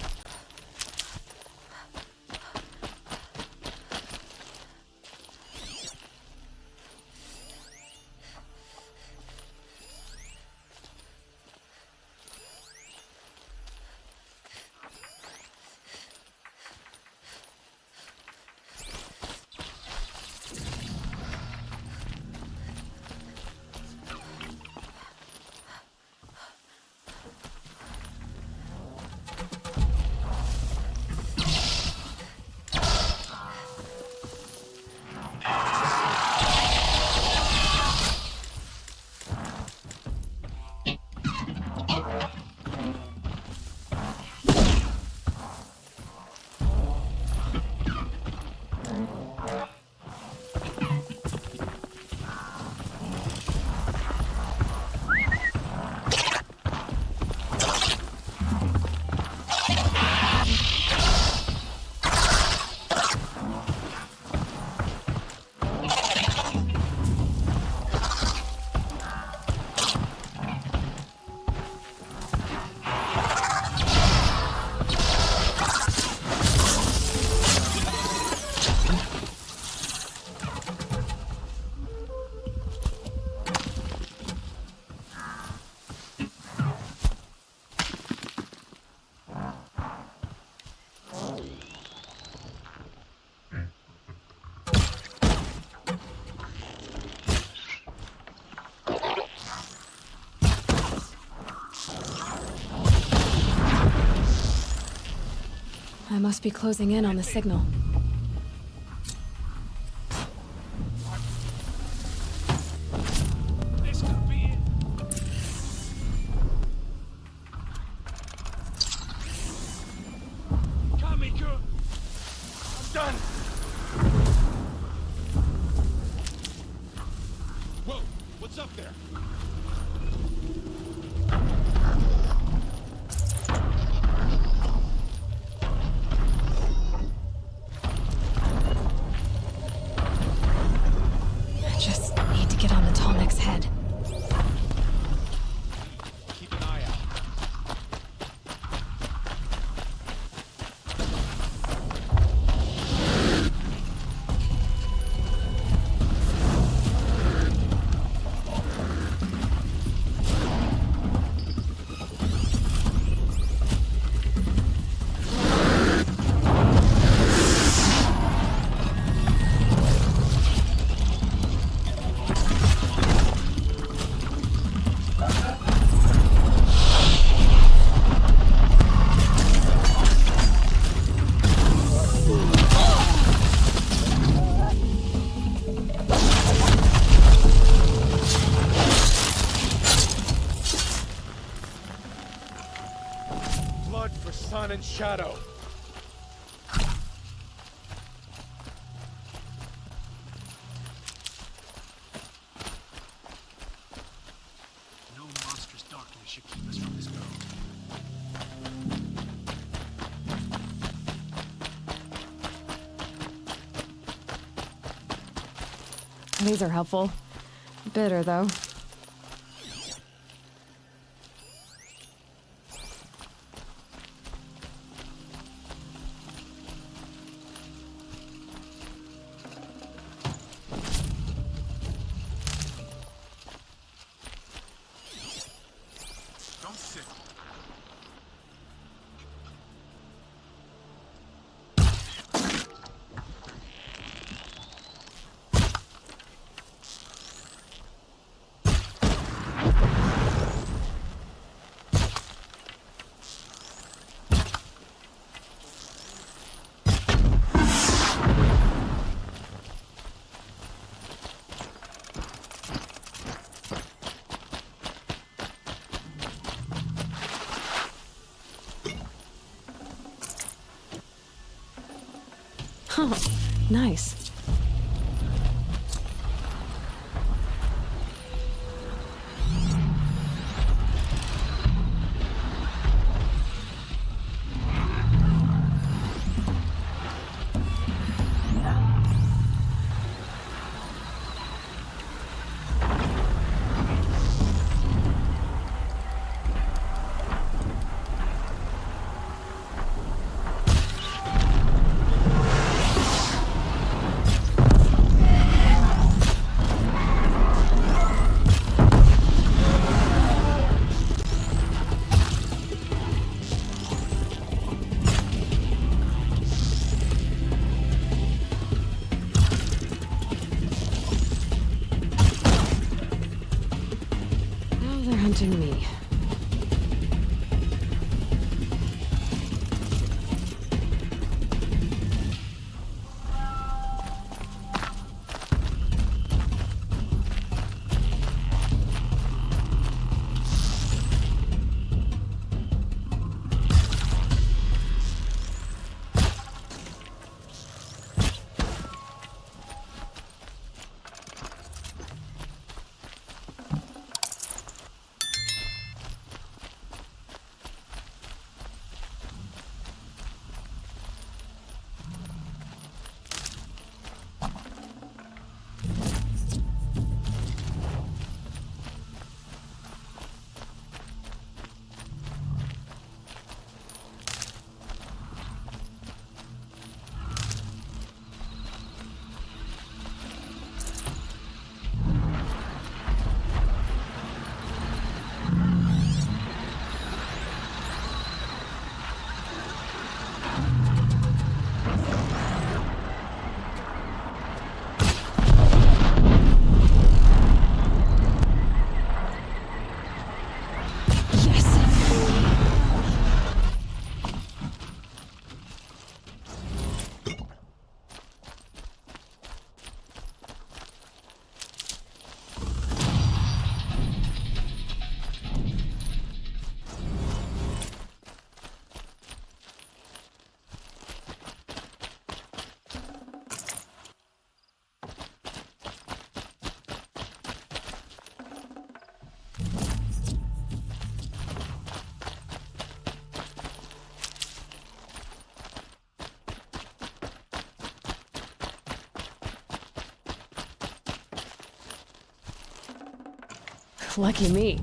I must be closing in on the signal. This could be it. Kamiko! I'm done! Whoa! What's up there? I just need to get on the Tallneck's head. Keep an eye out. Blood for sun and shadow. No monstrous darkness should keep us from this girl. These are helpful. Bitter, though. Don't sit. Oh, nice. Hunting me. Lucky me.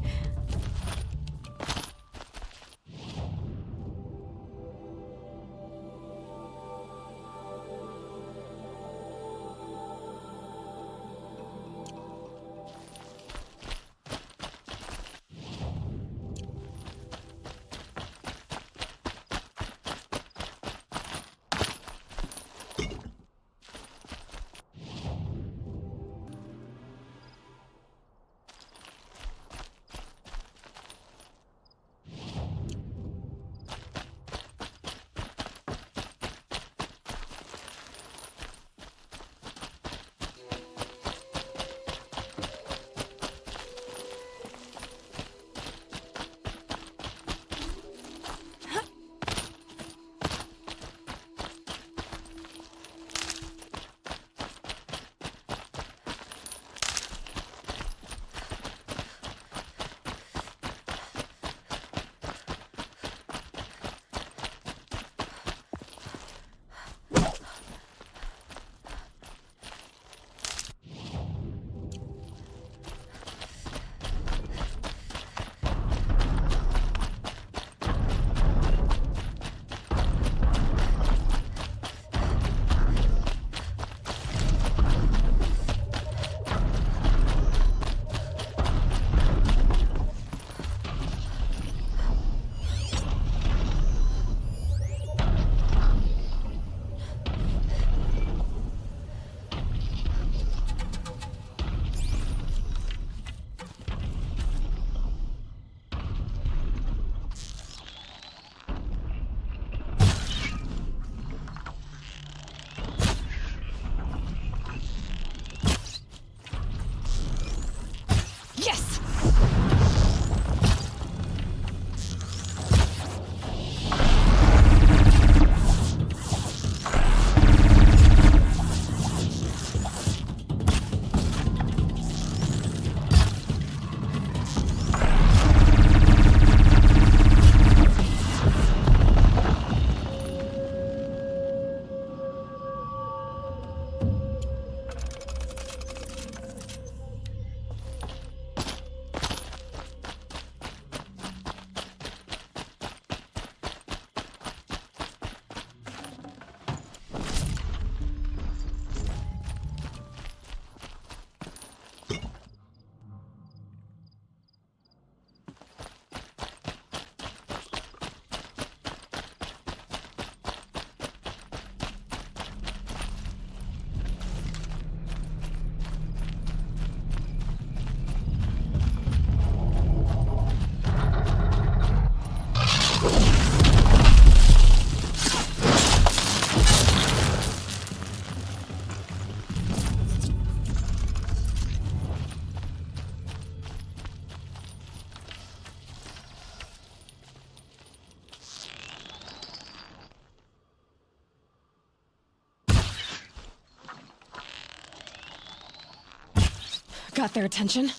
Got their attention?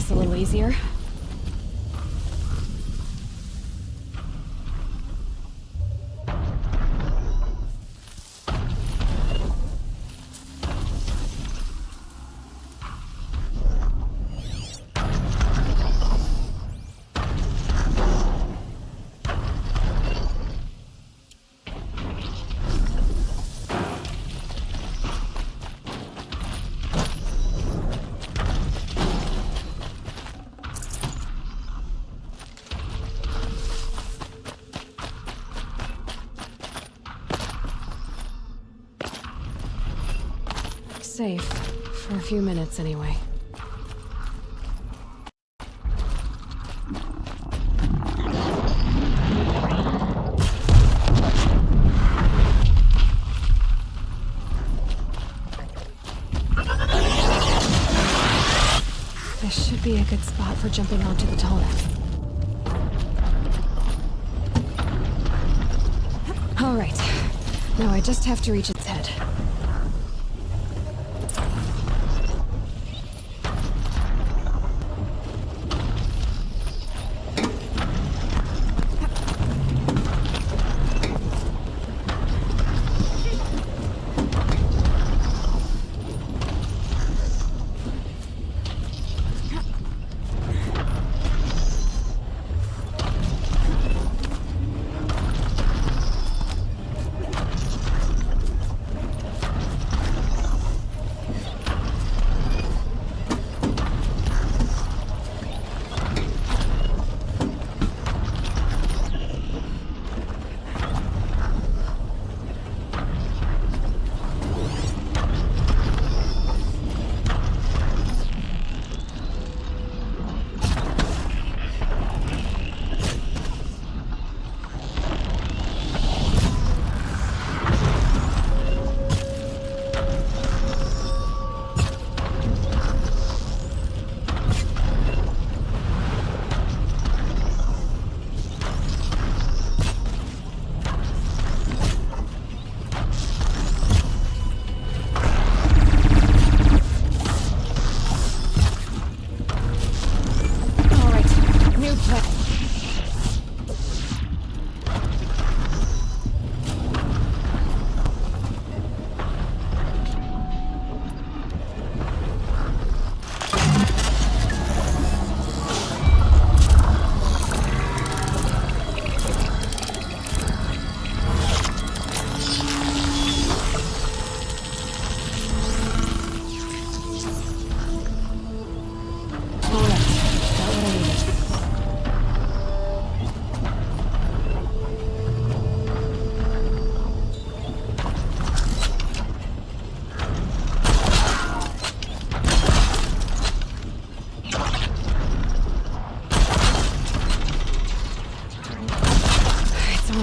A little easier. safe. For a few minutes, anyway. This should be a good spot for jumping onto the tall neck. All right. Now I just have to reach its head.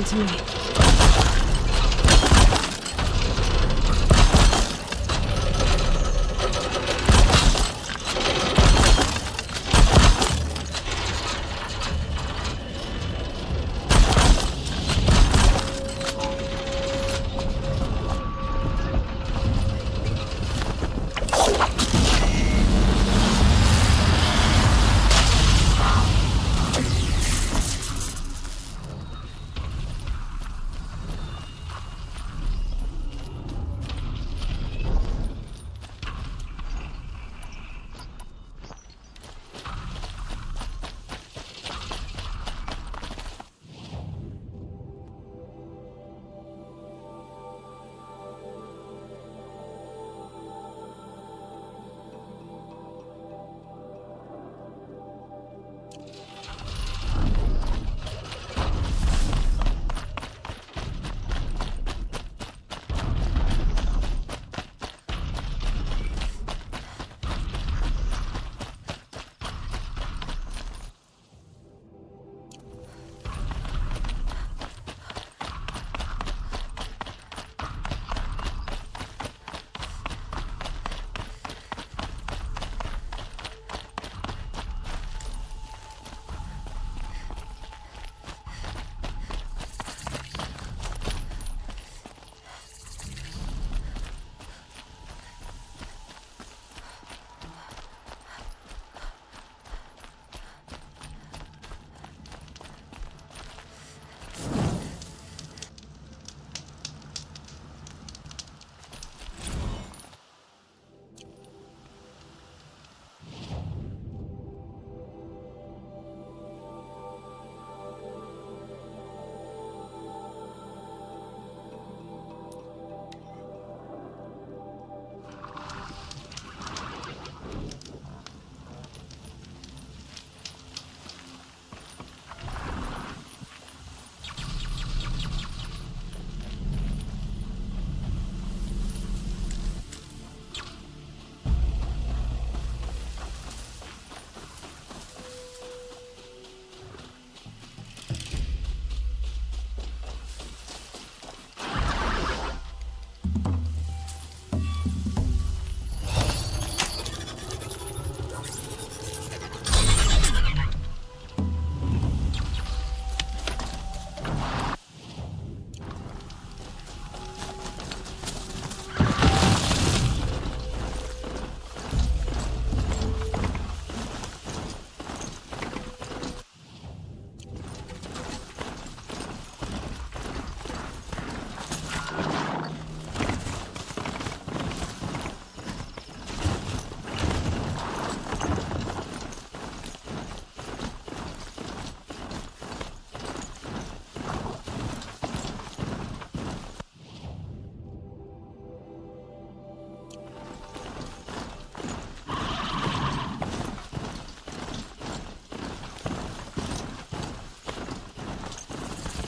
To me.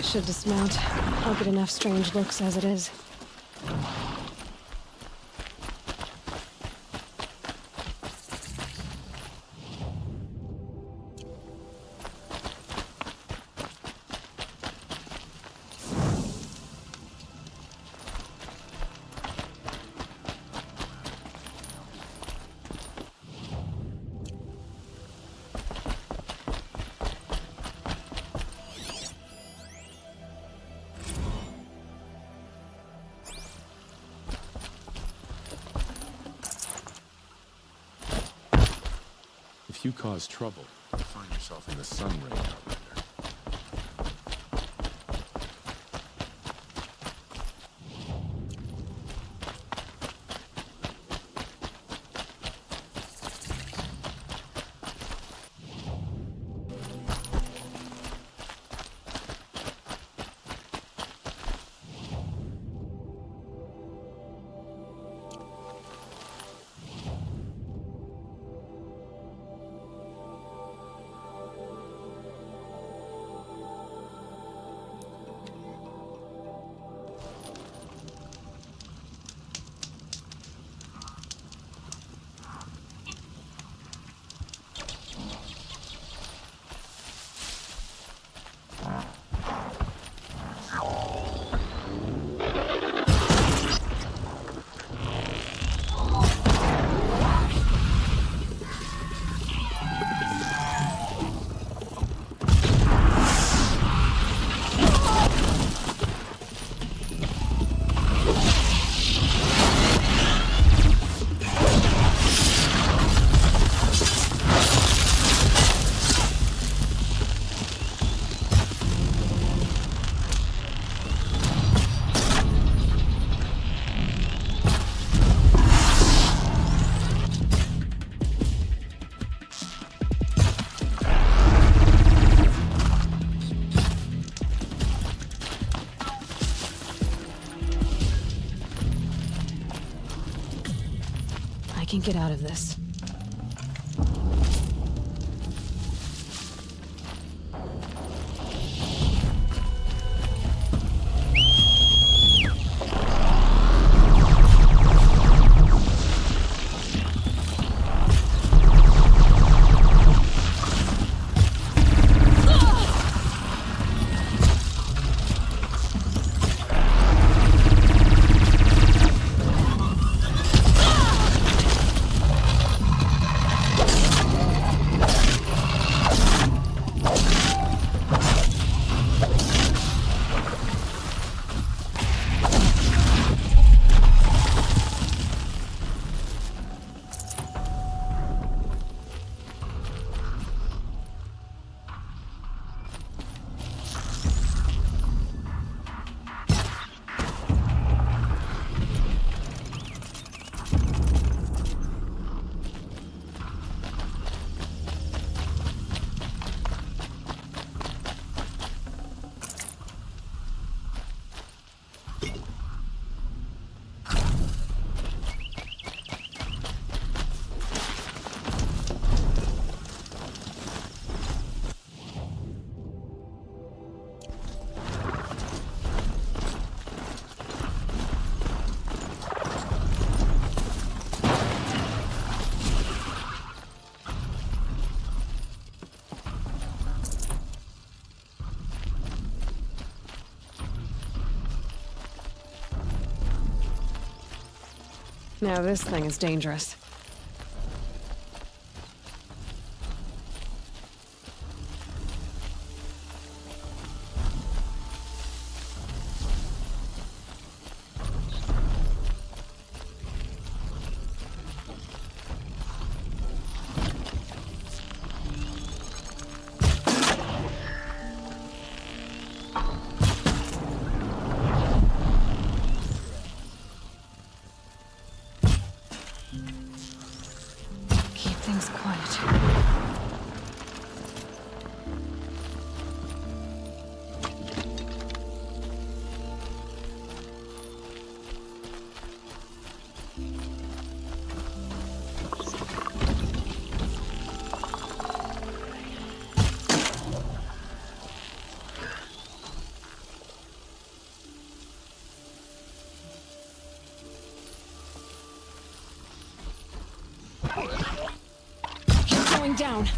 should dismount. I'll get enough strange looks as it is. If you cause trouble, you'll find yourself in the sun ring out there. I can get out of this. Now this thing is dangerous. Things quiet. going down.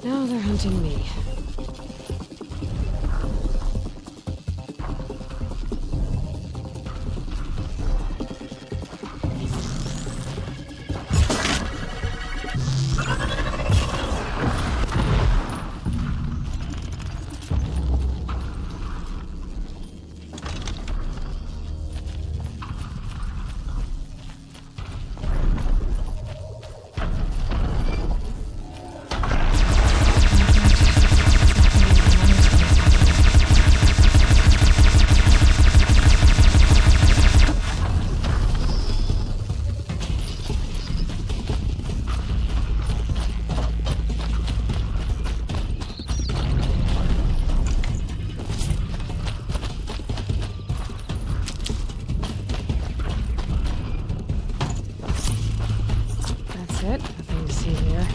Now they're hunting me. Nothing to see here.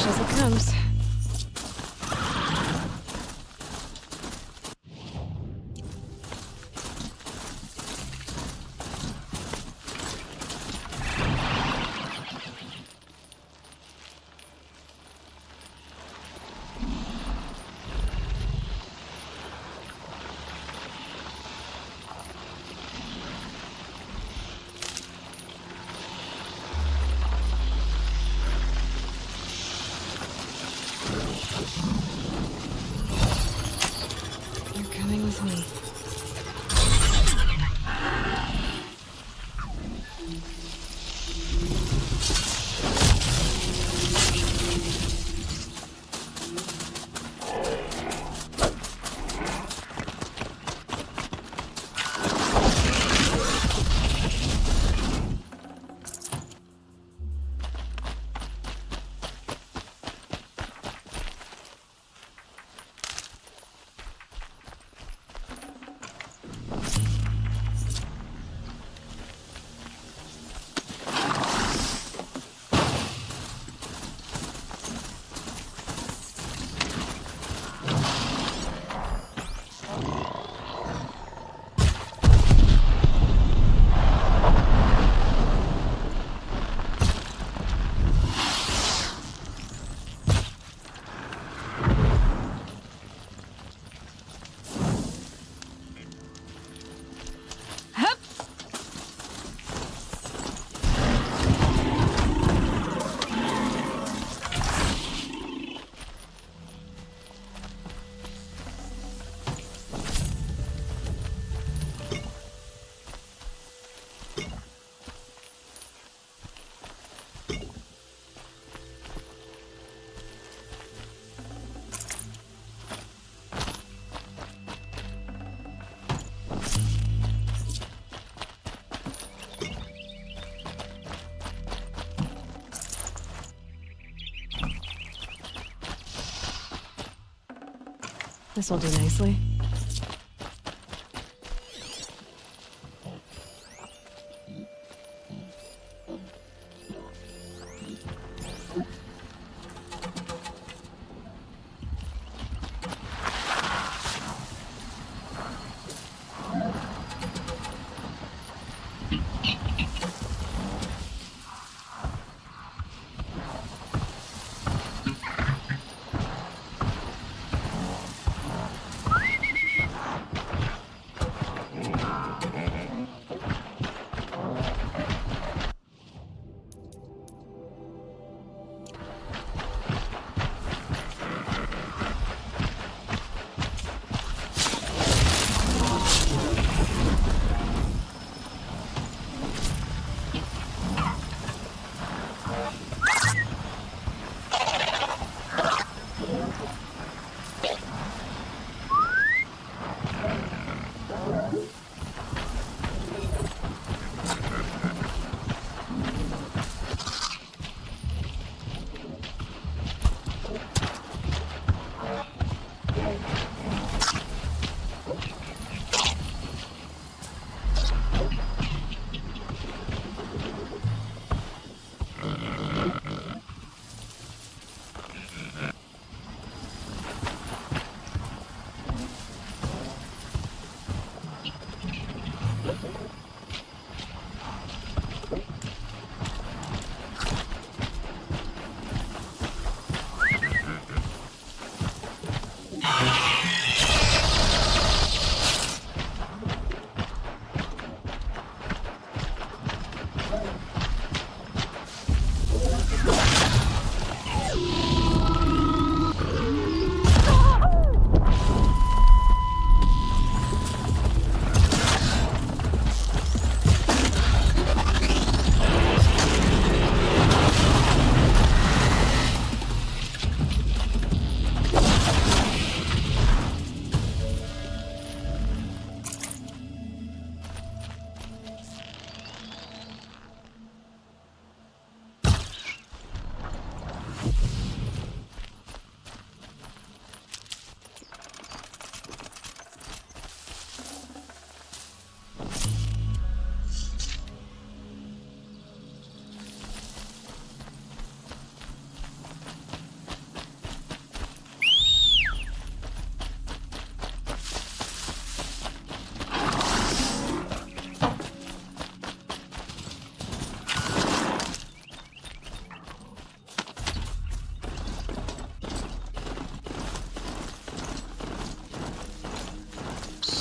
As it comes. Coming with me. This'll do nicely.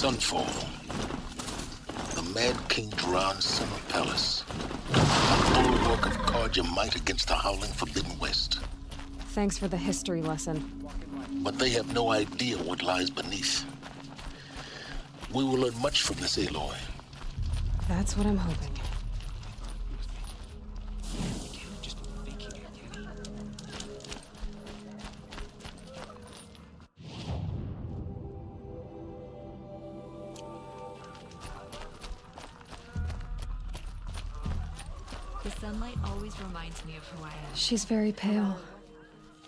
Sunfall. The Mad King Duran's summer palace. A bulwark of guard your might against the howling Forbidden West. Thanks for the history lesson. But they have no idea what lies beneath. We will learn much from this, Aloy. That's what I'm hoping. The sunlight always reminds me of who I am. She's very pale.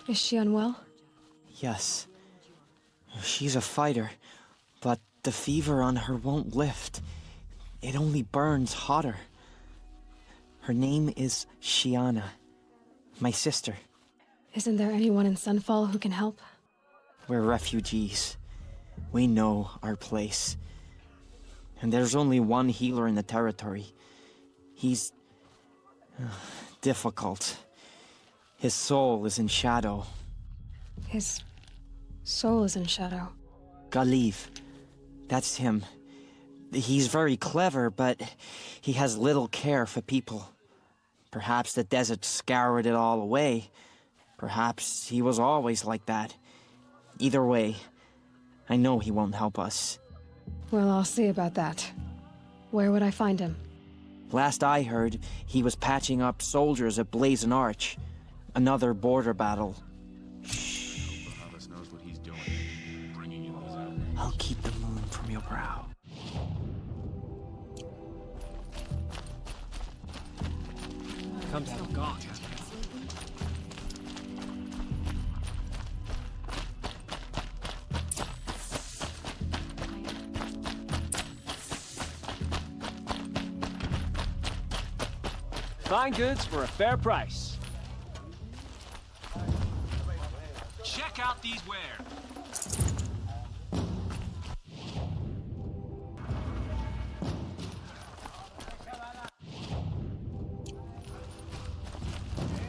Is she unwell? Yes. She's a fighter, but the fever on her won't lift. It only burns hotter. Her name is Shiana, my sister. Isn't there anyone in Sunfall who can help? We're refugees. We know our place. And there's only one healer in the territory. He's difficult. His soul is in shadow. His soul is in shadow. Galiv. That's him. He's very clever, but he has little care for people. Perhaps the desert scoured it all away. Perhaps he was always like that. Either way, I know he won't help us. Well, I'll see about that. Where would I find him? Last I heard, he was patching up soldiers at Blazon Arch. Another border battle. I'll keep the moon from your brow. Come to have gone. Fine goods for a fair price. Check out these wares.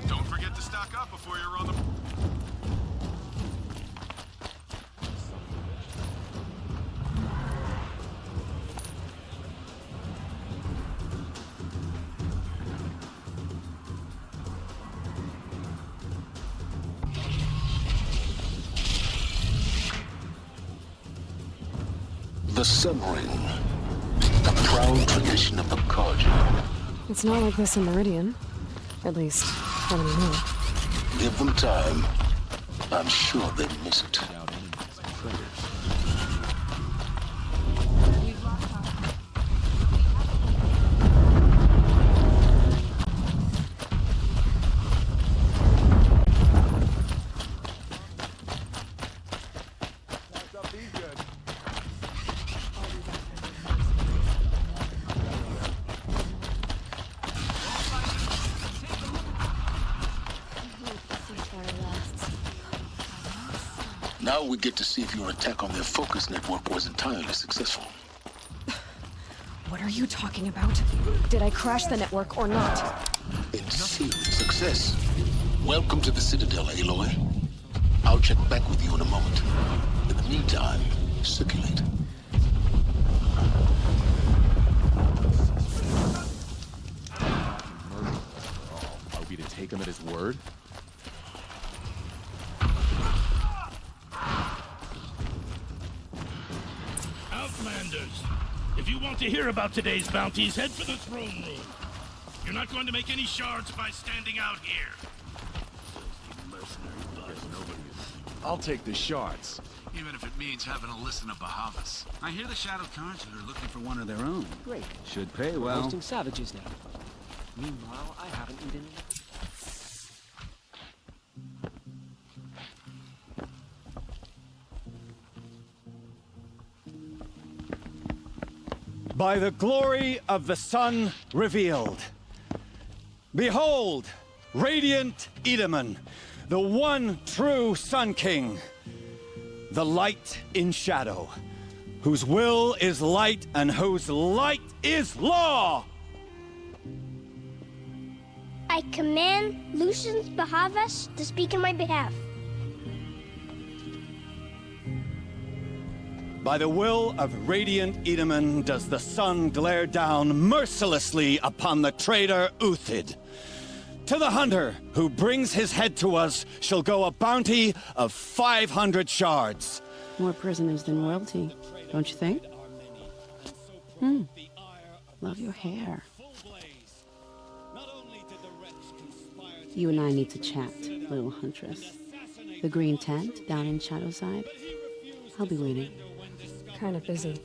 Don't forget to stock up before you're on the... The Sun Ring, a proud tradition of the Karja. It's not like this in Meridian. At least, not anymore. Give them time. I'm sure they miss it. Now we get to see if your attack on their focus network was entirely successful. What are you talking about? Did I crash the network or not? Insane success. Welcome to the Citadel, Aloy. I'll check back with you in a moment. In the meantime, circulate. Are we to take him at his word? Outlanders, if you want to hear about today's bounties, head for the throne room. You're not going to make any shards by standing out here. I'll take the shards. Even if it means having to listen to Bahamas. I hear the Shadow Cards are looking for one of their own. Great. Should pay We're well. hosting savages now. Meanwhile, I haven't eaten... By the glory of the sun revealed. Behold, radiant Edaman, the one true Sun King, the light in shadow, whose will is light and whose light is law. I command Lucius Bahavas to speak in my behalf. By the will of radiant Edaman does the sun glare down mercilessly upon the traitor Uthid. To the hunter who brings his head to us shall go a bounty of 500 shards. More prisoners than royalty, don't you think? Love your hair. You and I need to chat, little huntress. The green tent down in Shadowside. I'll be waiting. Kind of busy.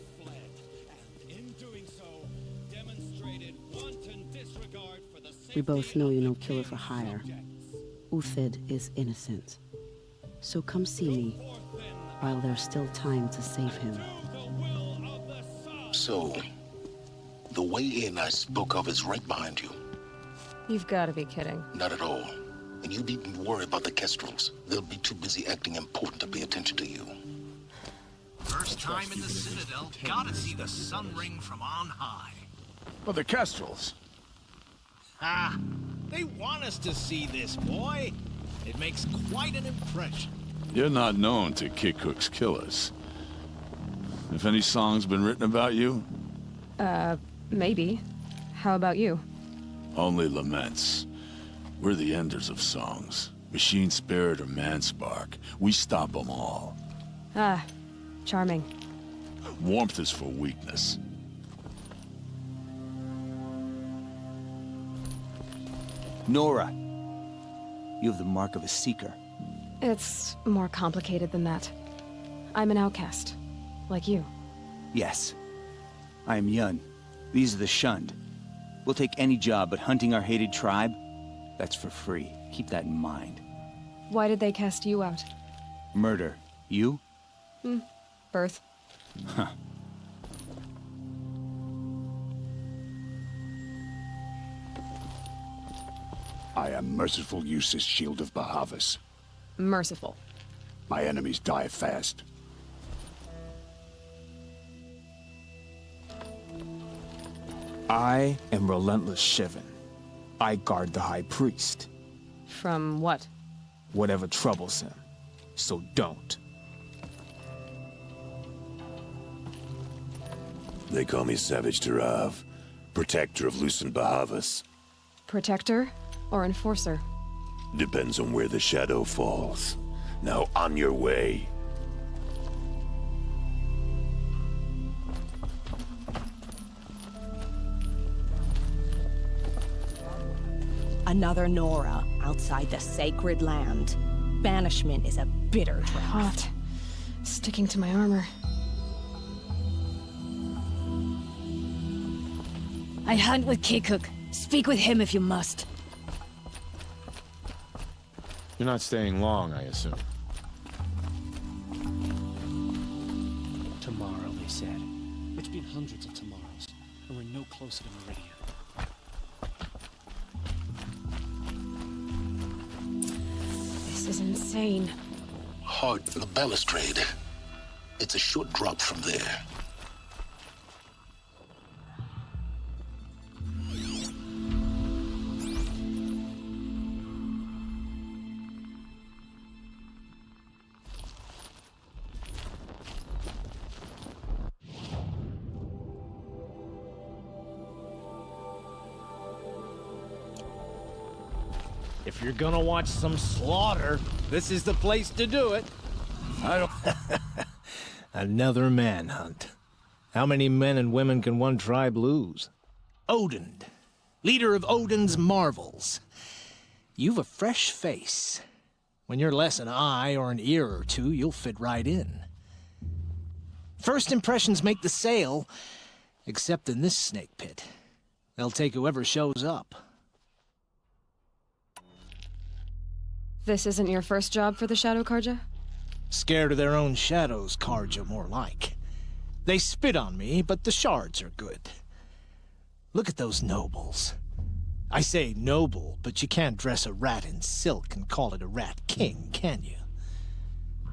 We both know you're no killer for hire. Uthid is innocent. So come see me while there's still time to save him. So, the way in I spoke of is right behind you. You've got to be kidding. Not at all. And you needn't worry about the Kestrels. They'll be too busy acting important to pay attention to you. First time in the Citadel, gotta see the sun ring from on high. Well, the Kestrels. Ah, they want us to see this, boy. It makes quite an impression. You're not known to kick hooks killers. If any song's been written about you? Maybe. How about you? Only laments. We're the enders of songs. Machine spirit or man spark. We stop them all. Ah, charming. Warmth is for weakness. Nora, you have the mark of a seeker. It's more complicated than that. I'm an outcast, like you. Yes. I am Yun. These are the shunned. We'll take any job, but hunting our hated tribe, that's for free. Keep that in mind. Why did they cast you out? Murder. You? Birth. Huh. I am merciful Usis, Shield of Bahavas. Merciful. My enemies die fast. I am Relentless Shivan. I guard the High Priest. From what? Whatever troubles him. So don't. They call me Savage Tarav, protector of Lucent Bahavas. Protector or enforcer? Depends on where the shadow falls. Now on your way. Another Nora outside the sacred land. Banishment is a bitter draught. Hot. Sticking to my armor. I hunt with Kikuk. Speak with him if you must. You're not staying long, I assume. Tomorrow, they said. It's been hundreds of tomorrows, and we're no closer to Meridian. This is insane. Hard the balustrade. It's a short drop from there. If you're gonna watch some slaughter, this is the place to do it. I don't... Another manhunt. How many men and women can one tribe lose? Odin, leader of Odin's marvels. You've a fresh face. When you're less an eye or an ear or two, you'll fit right in. First impressions make the sale, except in this snake pit. They'll take whoever shows up. This isn't your first job for the Shadow Karja? Scared of their own shadows, Karja, more like. They spit on me, but the shards are good. Look at those nobles. I say noble, but you can't dress a rat in silk and call it a rat king, can you?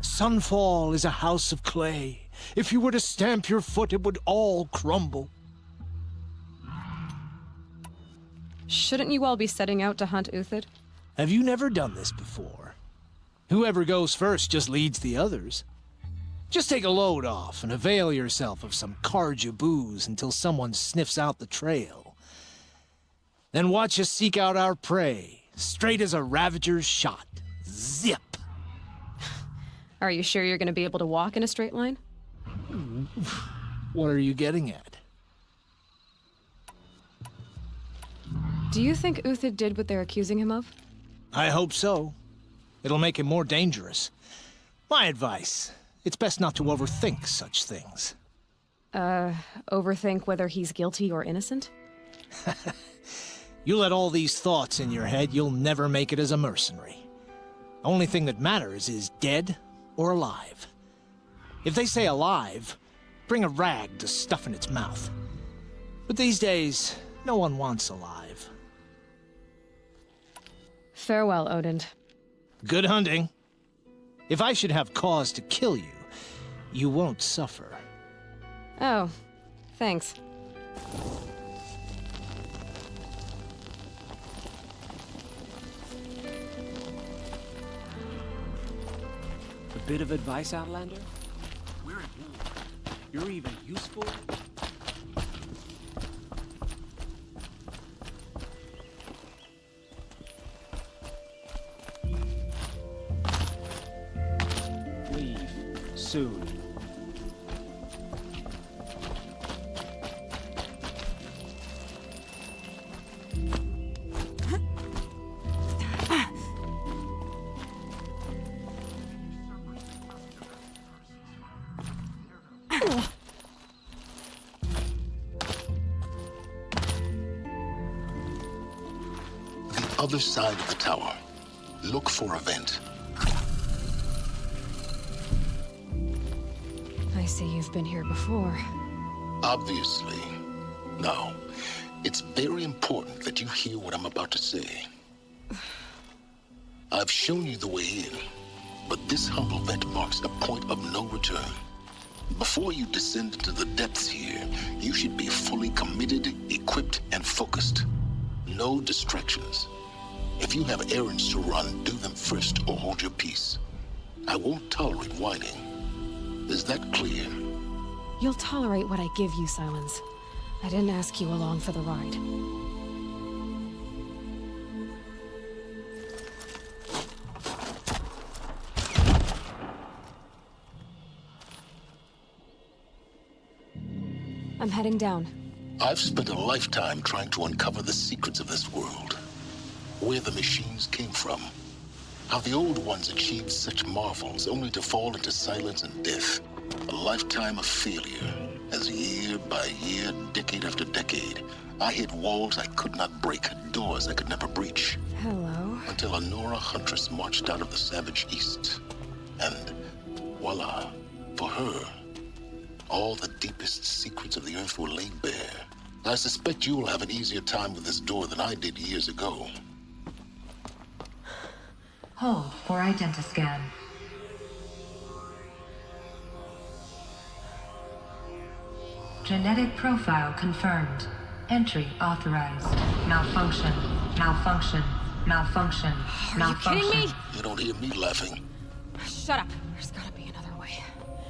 Sunfall is a house of clay. If you were to stamp your foot, it would all crumble. Shouldn't you all be setting out to hunt Uthid? Have you never done this before? Whoever goes first just leads the others. Just take a load off and avail yourself of some Karja booze until someone sniffs out the trail. Then watch us seek out our prey, straight as a ravager's shot. Zip! Are you sure you're gonna be able to walk in a straight line? What are you getting at? Do you think Uthid did what they're accusing him of? I hope so. It'll make him more dangerous. My advice, it's best not to overthink such things. Overthink whether he's guilty or innocent? You let all these thoughts in your head, you'll never make it as a mercenary. Only thing that matters is dead or alive. If they say alive, bring a rag to stuff in its mouth. But these days, no one wants alive. Farewell, Odin. Good hunting. If I should have cause to kill you, you won't suffer. Oh, thanks. A bit of advice, Outlander? We're at war. You're even useful? Leave. Soon. Other side of the tower. Look for a vent. I see you've been here before. Obviously. Now, it's very important that you hear what I'm about to say. I've shown you the way in, but this humble vent marks a point of no return. Before you descend into the depths here, you should be fully committed, equipped, and focused. No distractions. If you have errands to run, do them first or hold your peace. I won't tolerate whining. Is that clear? You'll tolerate what I give you, Silence. I didn't ask you along for the ride. I'm heading down. I've spent a lifetime trying to uncover the secrets of this world. Where the machines came from. How the old ones achieved such marvels only to fall into silence and death. A lifetime of failure, as year by year, decade after decade, I hit walls I could not break, doors I could never breach. Hello. Until a Nora huntress marched out of the savage east. And voila, for her, all the deepest secrets of the earth were laid bare. I suspect you will have an easier time with this door than I did years ago. Hold for identiscan. Genetic profile confirmed. Entry authorized. Malfunction. Malfunction. Malfunction. Malfunction. Are you kidding me? You don't hear me laughing. Shut up. There's gotta be another way.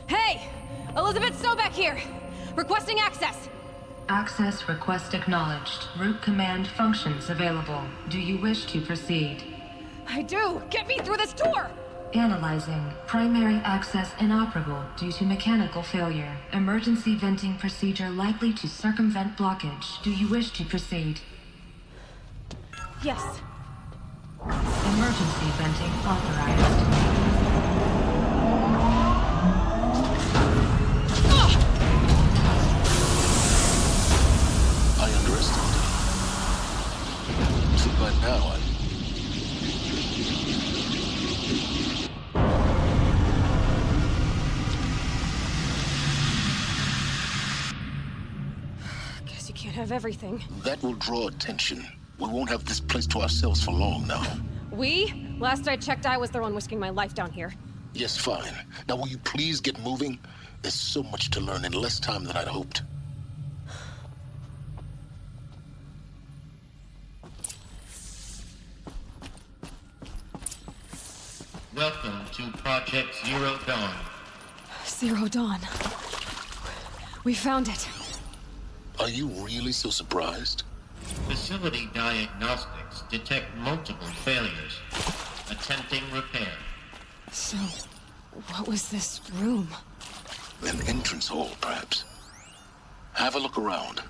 Hey! Elizabeth Sobek here! Requesting access! Access request acknowledged. Root command functions available. Do you wish to proceed? I do! Get me through this door! Analyzing. Primary access inoperable due to mechanical failure. Emergency venting procedure likely to circumvent blockage. Do you wish to proceed? Yes. Emergency venting authorized. I underestimated. See, by now, Guess you can't have everything. that will draw attention. We won't have this place to ourselves for long now. We? Last I checked, I was the one risking my life down here. Yes, fine. Now will you please get moving? There's so much to learn in less time than I'd hoped. Welcome to Project Zero Dawn. Zero Dawn. We found it. Are you really so surprised? Facility diagnostics detect multiple failures. Attempting repair. So, what was this room? An entrance hall, perhaps. Have a look around.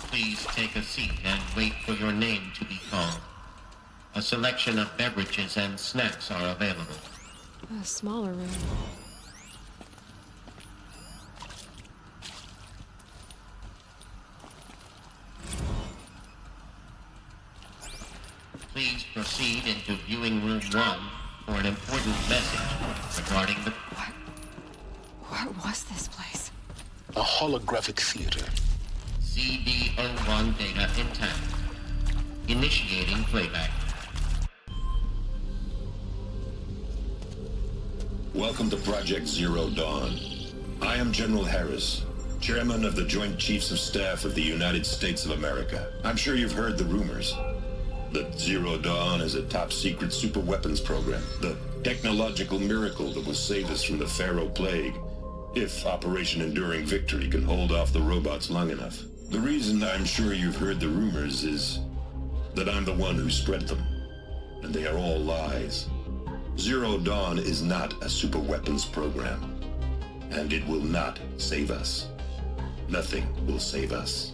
Please take a seat and wait for your name to be called. A selection of beverages and snacks are available. A smaller room. Please proceed into viewing room 1 for an important message regarding the... What was this place? A holographic theater. CD01 data intact. Initiating playback. Welcome to Project Zero Dawn. I am General Harris, Chairman of the Joint Chiefs of Staff of the United States of America. I'm sure you've heard the rumors that Zero Dawn is a top-secret super-weapons program, the technological miracle that will save us from the Pharaoh Plague, if Operation Enduring Victory can hold off the robots long enough. The reason I'm sure you've heard the rumors is that I'm the one who spread them, and they are all lies. Zero Dawn is not a super weapons program. And it will not save us. Nothing will save us.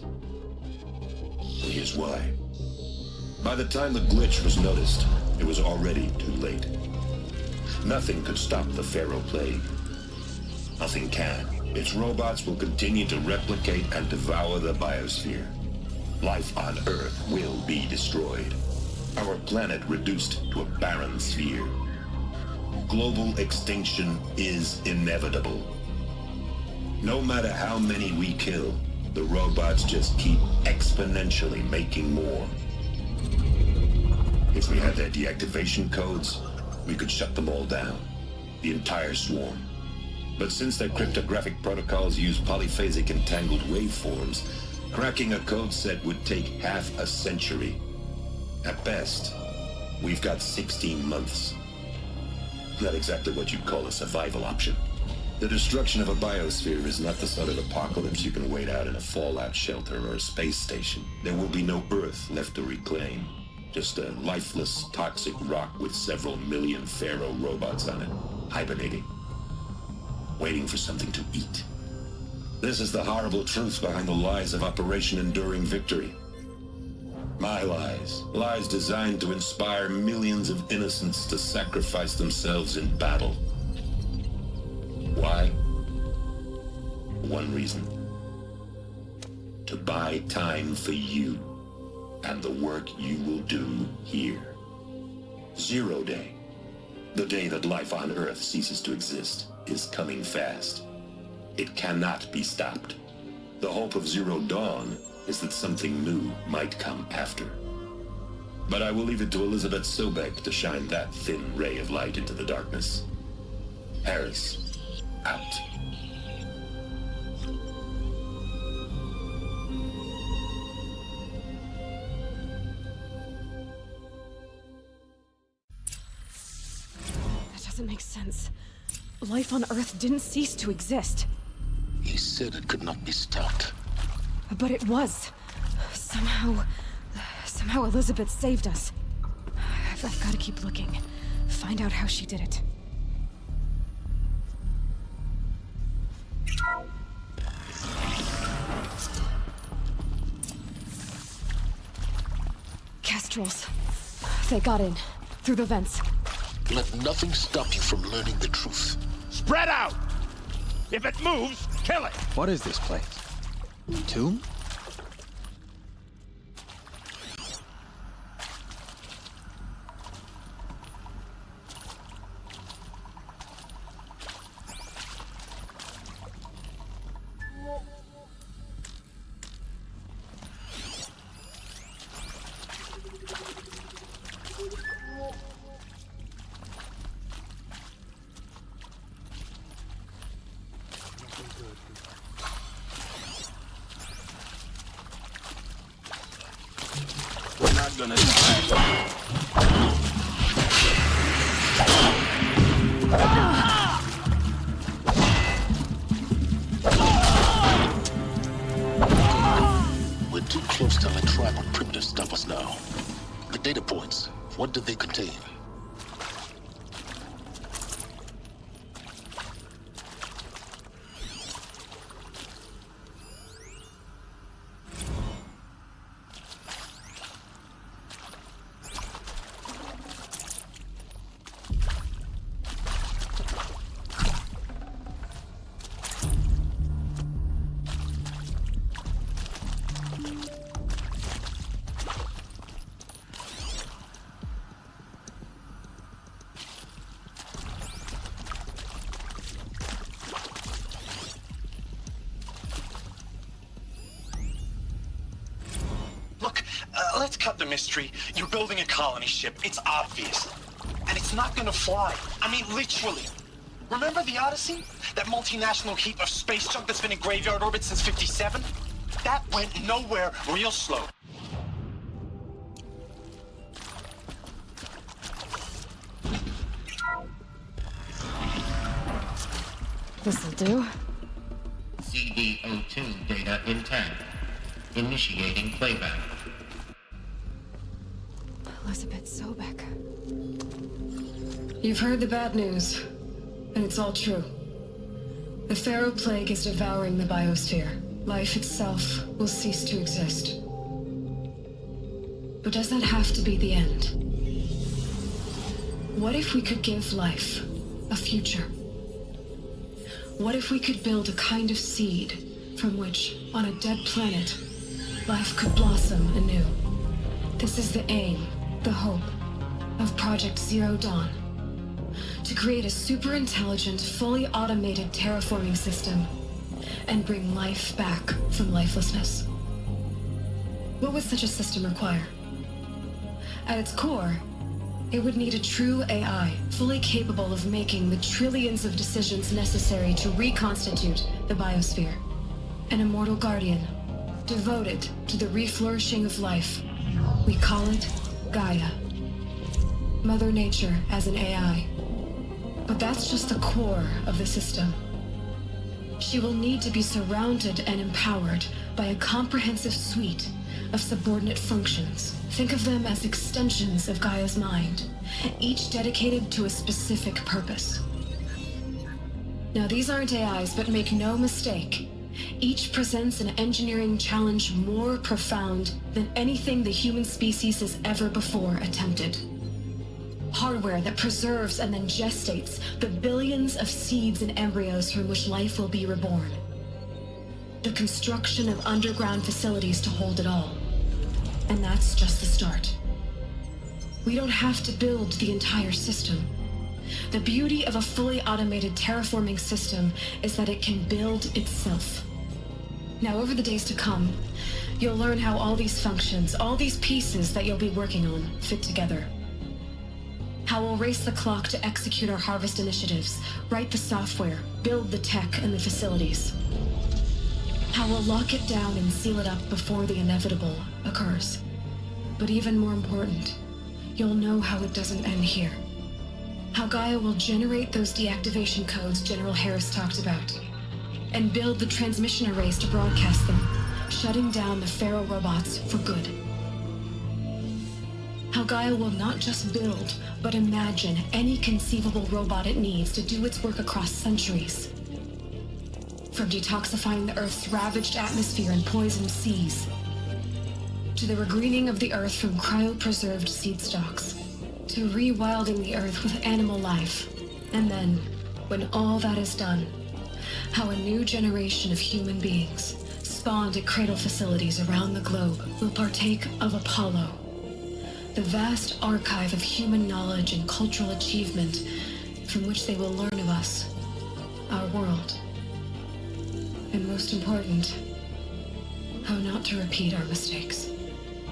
Here's why. By the time the glitch was noticed, it was already too late. Nothing could stop the Pharaoh plague. Nothing can. Its robots will continue to replicate and devour the biosphere. Life on Earth will be destroyed. Our planet reduced to a barren sphere. Global extinction is inevitable. No matter how many we kill, the robots just keep exponentially making more. If we had their deactivation codes, we could shut them all down. The entire swarm. But since their cryptographic protocols use polyphasic entangled waveforms, cracking a code set would take half a century. At best, we've got 16 months. Not exactly what you'd call a survival option. The destruction of a biosphere is not the sort of apocalypse you can wait out in a fallout shelter or a space station. There will be no Earth left to reclaim. Just a lifeless, toxic rock with several million Pharaoh robots on it, hibernating. Waiting for something to eat. This is the horrible truth behind the lies of Operation Enduring Victory. My lies. Lies designed to inspire millions of innocents to sacrifice themselves in battle. Why? One reason. To buy time for you and the work you will do here. 0 Day. The day that life on Earth ceases to exist is coming fast. It cannot be stopped. The hope of Zero Dawn is that something new might come after. But I will leave it to Elizabeth Sobek to shine that thin ray of light into the darkness. Harris, out. That doesn't make sense. Life on Earth didn't cease to exist. He said it could not be stopped. But it was. Somehow Elizabeth saved us. I've got to keep looking. Find out how she did it. Kestrels. They got in. Through the vents. Let nothing stop you from learning the truth. Spread out! If it moves, kill it! What is this place? Tomb? Gonna die. We're too close to let tribal primitives stop us now. The data points, what do they contain? Let's cut the mystery. You're building a colony ship. It's obvious. And it's not gonna fly. I mean, literally. Remember the Odyssey? That multinational heap of space junk that's been in graveyard orbit since 57? That went nowhere real slow. This'll do. CD02 data intact. Initiating playback. Elizabeth Sobek. You've heard the bad news, and it's all true. The Pharaoh Plague is devouring the biosphere. Life itself will cease to exist. But does that have to be the end? What if we could give life a future? What if we could build a kind of seed from which, on a dead planet, life could blossom anew? This is the aim, the hope, of Project Zero Dawn. To create a super-intelligent, fully automated terraforming system and bring life back from lifelessness. What would such a system require? At its core, it would need a true AI, fully capable of making the trillions of decisions necessary to reconstitute the biosphere. An immortal guardian, devoted to the reflourishing of life. We call it Gaia. Mother Nature as an AI. But that's just the core of the system. She will need to be surrounded and empowered by a comprehensive suite of subordinate functions. Think of them as extensions of Gaia's mind, each dedicated to a specific purpose. Now, these aren't AIs, but make no mistake, each presents an engineering challenge more profound than anything the human species has ever before attempted. Hardware that preserves and then gestates the billions of seeds and embryos from which life will be reborn. The construction of underground facilities to hold it all. And that's just the start. We don't have to build the entire system. The beauty of a fully automated terraforming system is that it can build itself. Now, over the days to come, you'll learn how all these functions, all these pieces that you'll be working on, fit together. How we'll race the clock to execute our harvest initiatives, write the software, build the tech and the facilities. How we'll lock it down and seal it up before the inevitable occurs. But even more important, you'll know how it doesn't end here. How Gaia will generate those deactivation codes General Harris talked about, and build the transmission arrays to broadcast them, shutting down the Pharaoh robots for good. How Gaia will not just build, but imagine any conceivable robot it needs to do its work across centuries. From detoxifying the Earth's ravaged atmosphere and poisoned seas, to the regreening of the Earth from cryopreserved seed stocks, to rewilding the Earth with animal life. And then, when all that is done, how a new generation of human beings, spawned at cradle facilities around the globe, will partake of Apollo, the vast archive of human knowledge and cultural achievement from which they will learn of us, our world. And most important, how not to repeat our mistakes.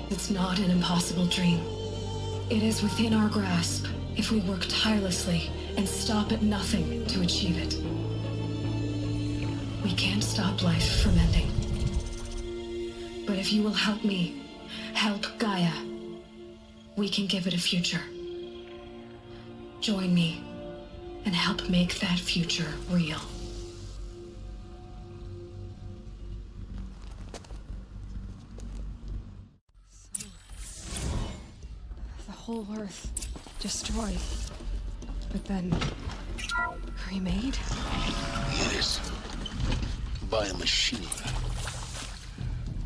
It's not an impossible dream. It is within our grasp if we work tirelessly and stop at nothing to achieve it. We can't stop life from ending. But if you will help me, help Gaia, we can give it a future. Join me and help make that future real. The whole Earth destroyed, but then remade? Yes. By a machine.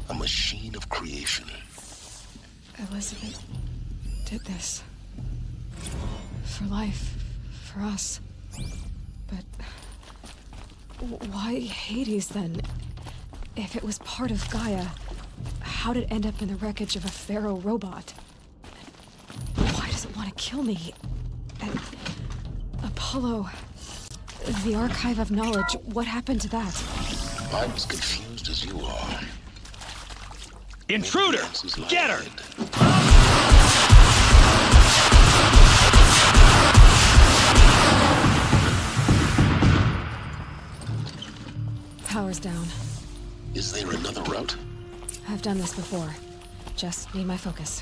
A machine of creation. Elizabeth did this. For life. For us. But why Hades then? If it was part of Gaia, how'd it end up in the wreckage of a Pharaoh robot? Why does it want to kill me? And Apollo, the archive of knowledge, what happened to that? I'm as confused as you are. Intruder! Get her! Power's down. Is there another route? I've done this before. Just need my focus.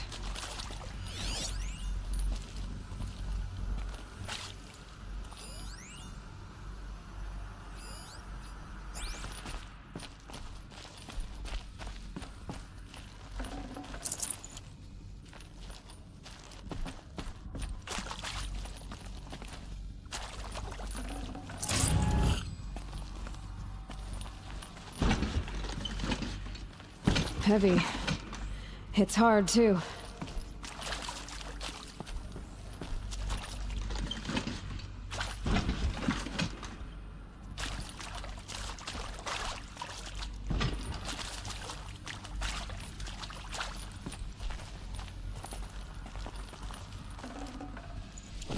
Heavy. It's hard, too.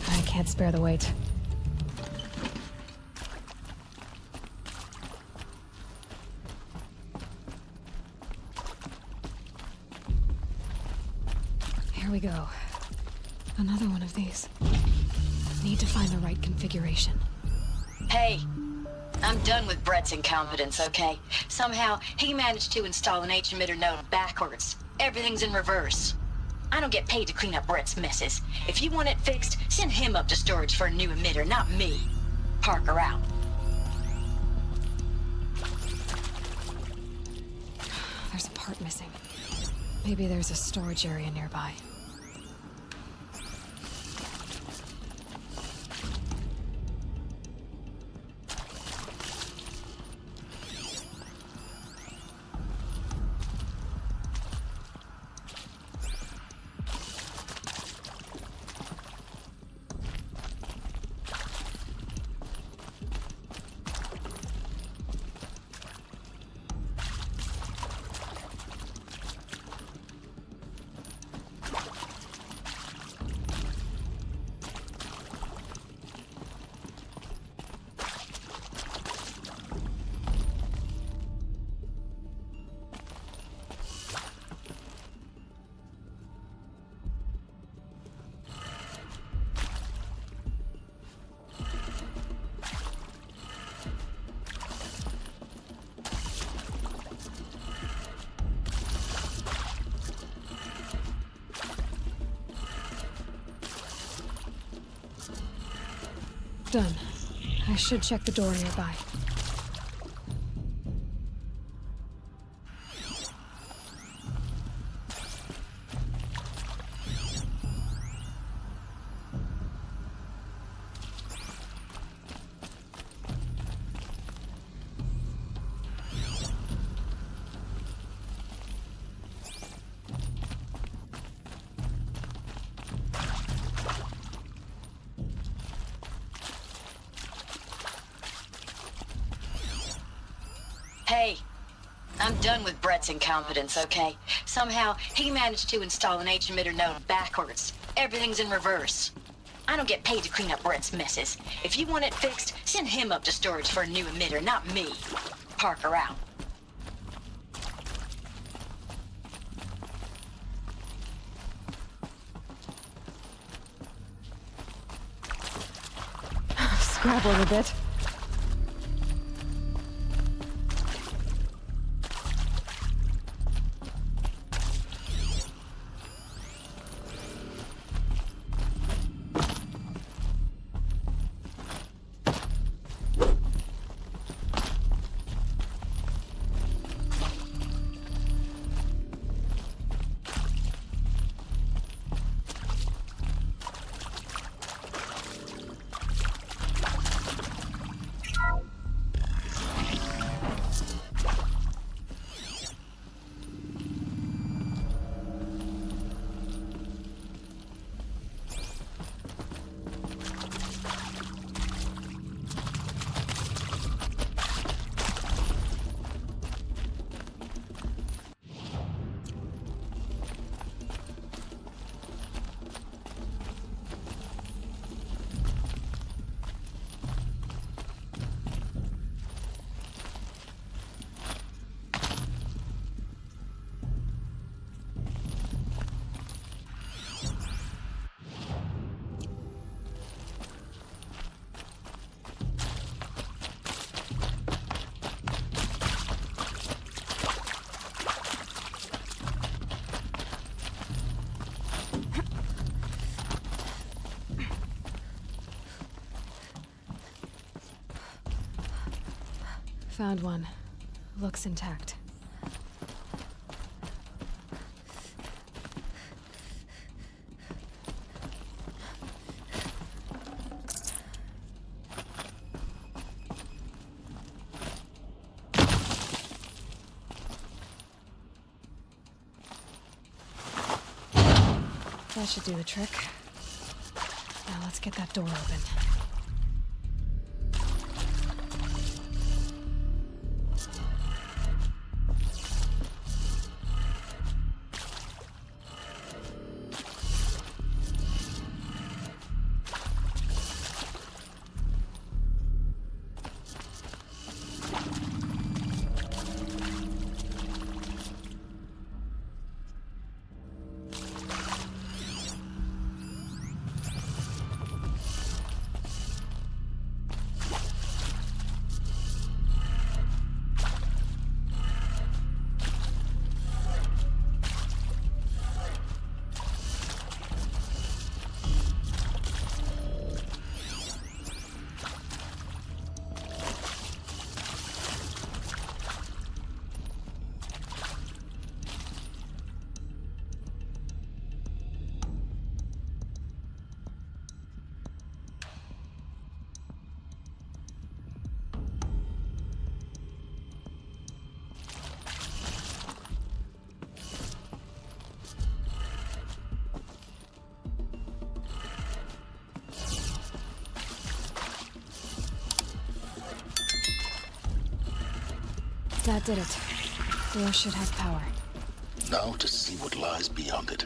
I can't spare the weight. Here we go. Another one of these. Need to find the right configuration. Hey, I'm done with Brett's incompetence, okay? Somehow, he managed to install an H-emitter node backwards. Everything's in reverse. I don't get paid to clean up Brett's messes. If you want it fixed, send him up to storage for a new emitter, not me. Parker out. There's a part missing. Maybe there's a storage area nearby. Done. I should check the door nearby. Hey, I'm done with Brett's incompetence, okay? Somehow, he managed to install an H-emitter node backwards. Everything's in reverse. I don't get paid to clean up Brett's messes. If you want it fixed, send him up to storage for a new emitter, not me. Parker out. Scrabbling a bit. Found one. Looks intact. That should do the trick. Now let's get that door open. That did it. Door should have power. Now to see what lies beyond it.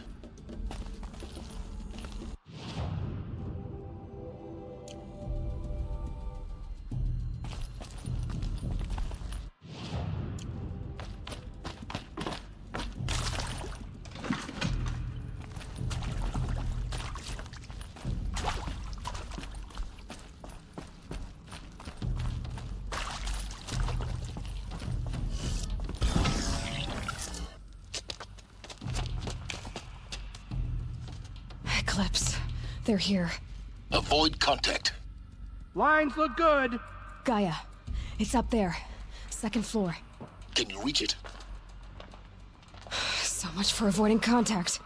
They're here. Avoid contact. Lines look good. Gaia, it's up there. Second floor. Can you reach it? So much for avoiding contact.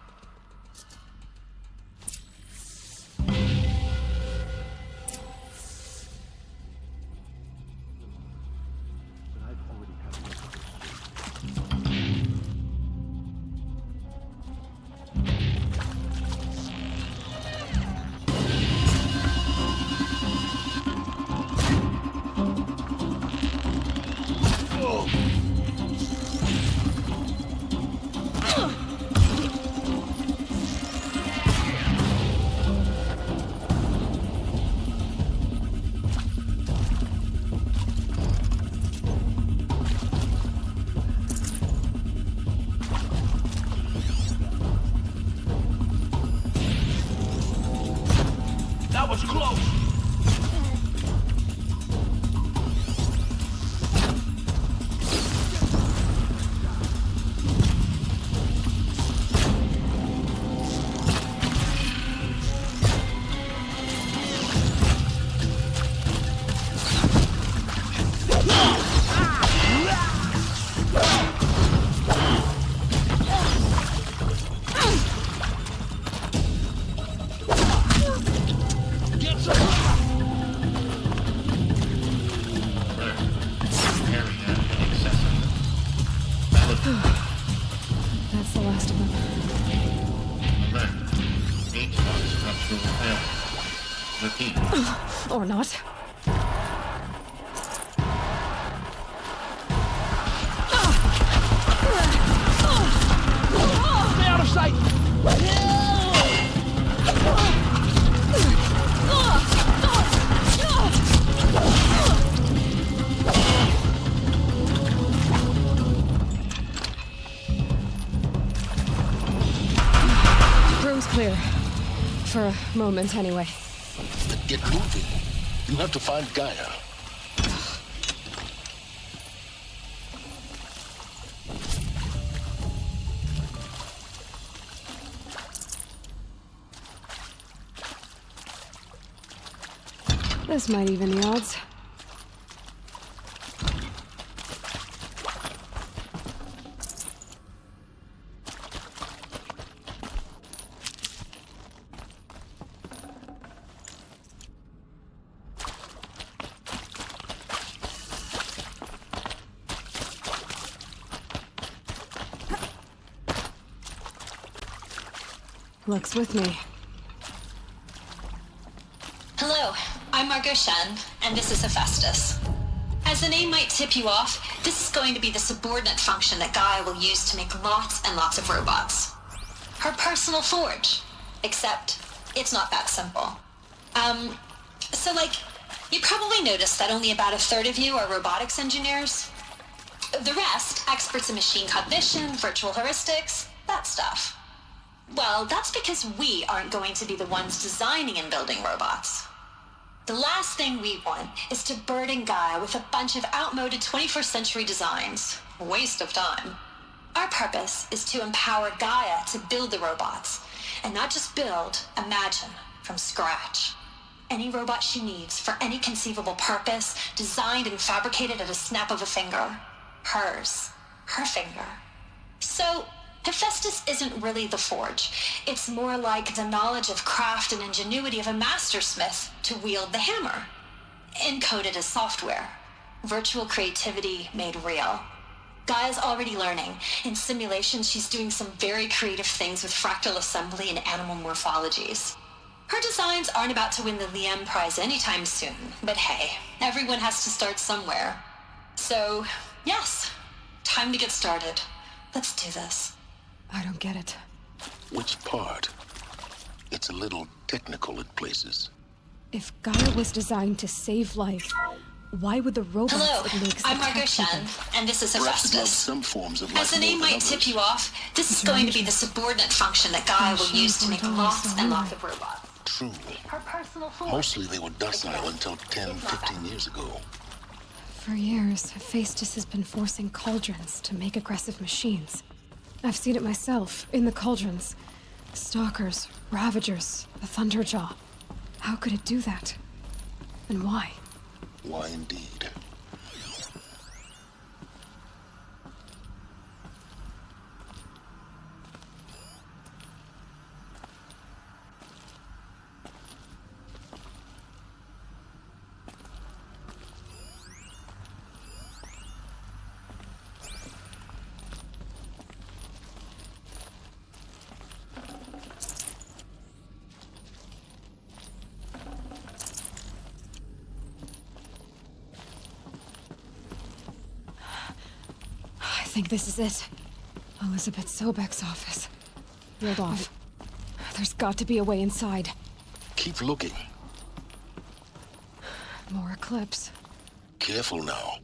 That was close. That's the last of them. Alert. H-box structural failure. Repeat. Or not. Stay out of sight. Room's clear. For a moment, anyway. Then get moving. You have to find Gaia. This might even the odds. Luck's with me. Hello, I'm Margot Shen, and this is Hephaestus. As the name might tip you off, this is going to be the subordinate function that Gaia will use to make lots and lots of robots. Her personal forge. Except, it's not that simple. You probably noticed that only about a third of you are robotics engineers. The rest, experts in machine cognition, virtual heuristics, that stuff. Well, that's because we aren't going to be the ones designing and building robots. The last thing we want is to burden Gaia with a bunch of outmoded 21st century designs. Waste of time. Our purpose is to empower Gaia to build the robots, and not just build, imagine, from scratch. Any robot she needs for any conceivable purpose, designed and fabricated at a snap of a finger. Hers. Her finger. So, Hephaestus isn't really the forge. It's more like the knowledge of craft and ingenuity of a mastersmith to wield the hammer. Encoded as software. Virtual creativity made real. Gaia's already learning. In simulations, she's doing some very creative things with fractal assembly and animal morphologies. Her designs aren't about to win the Liam Prize anytime soon, but hey, everyone has to start somewhere. So, yes, time to get started. Let's do this. I don't get it. Which part? It's a little technical in places. If Gaia was designed to save life, why would the robots it makes I'm attack Margot Shen, people? and this is Perhaps it loves Hephaestus. some forms of As the life name more than might tip others. you off, this is going to be the subordinate function that Gaia will use to make lots and lots of robots. True. Her personal forge. Mostly they were docile until 10, 15 years ago. For years, Hephaestus has been forcing cauldrons to make aggressive machines. I've seen it myself, in the cauldrons. Stalkers, Ravagers, the Thunderjaw. How could it do that? And why? Why indeed? I think this is it. Elizabeth Sobek's office. Sealed off. There's got to be a way inside. Keep looking. More Eclipse. Careful now.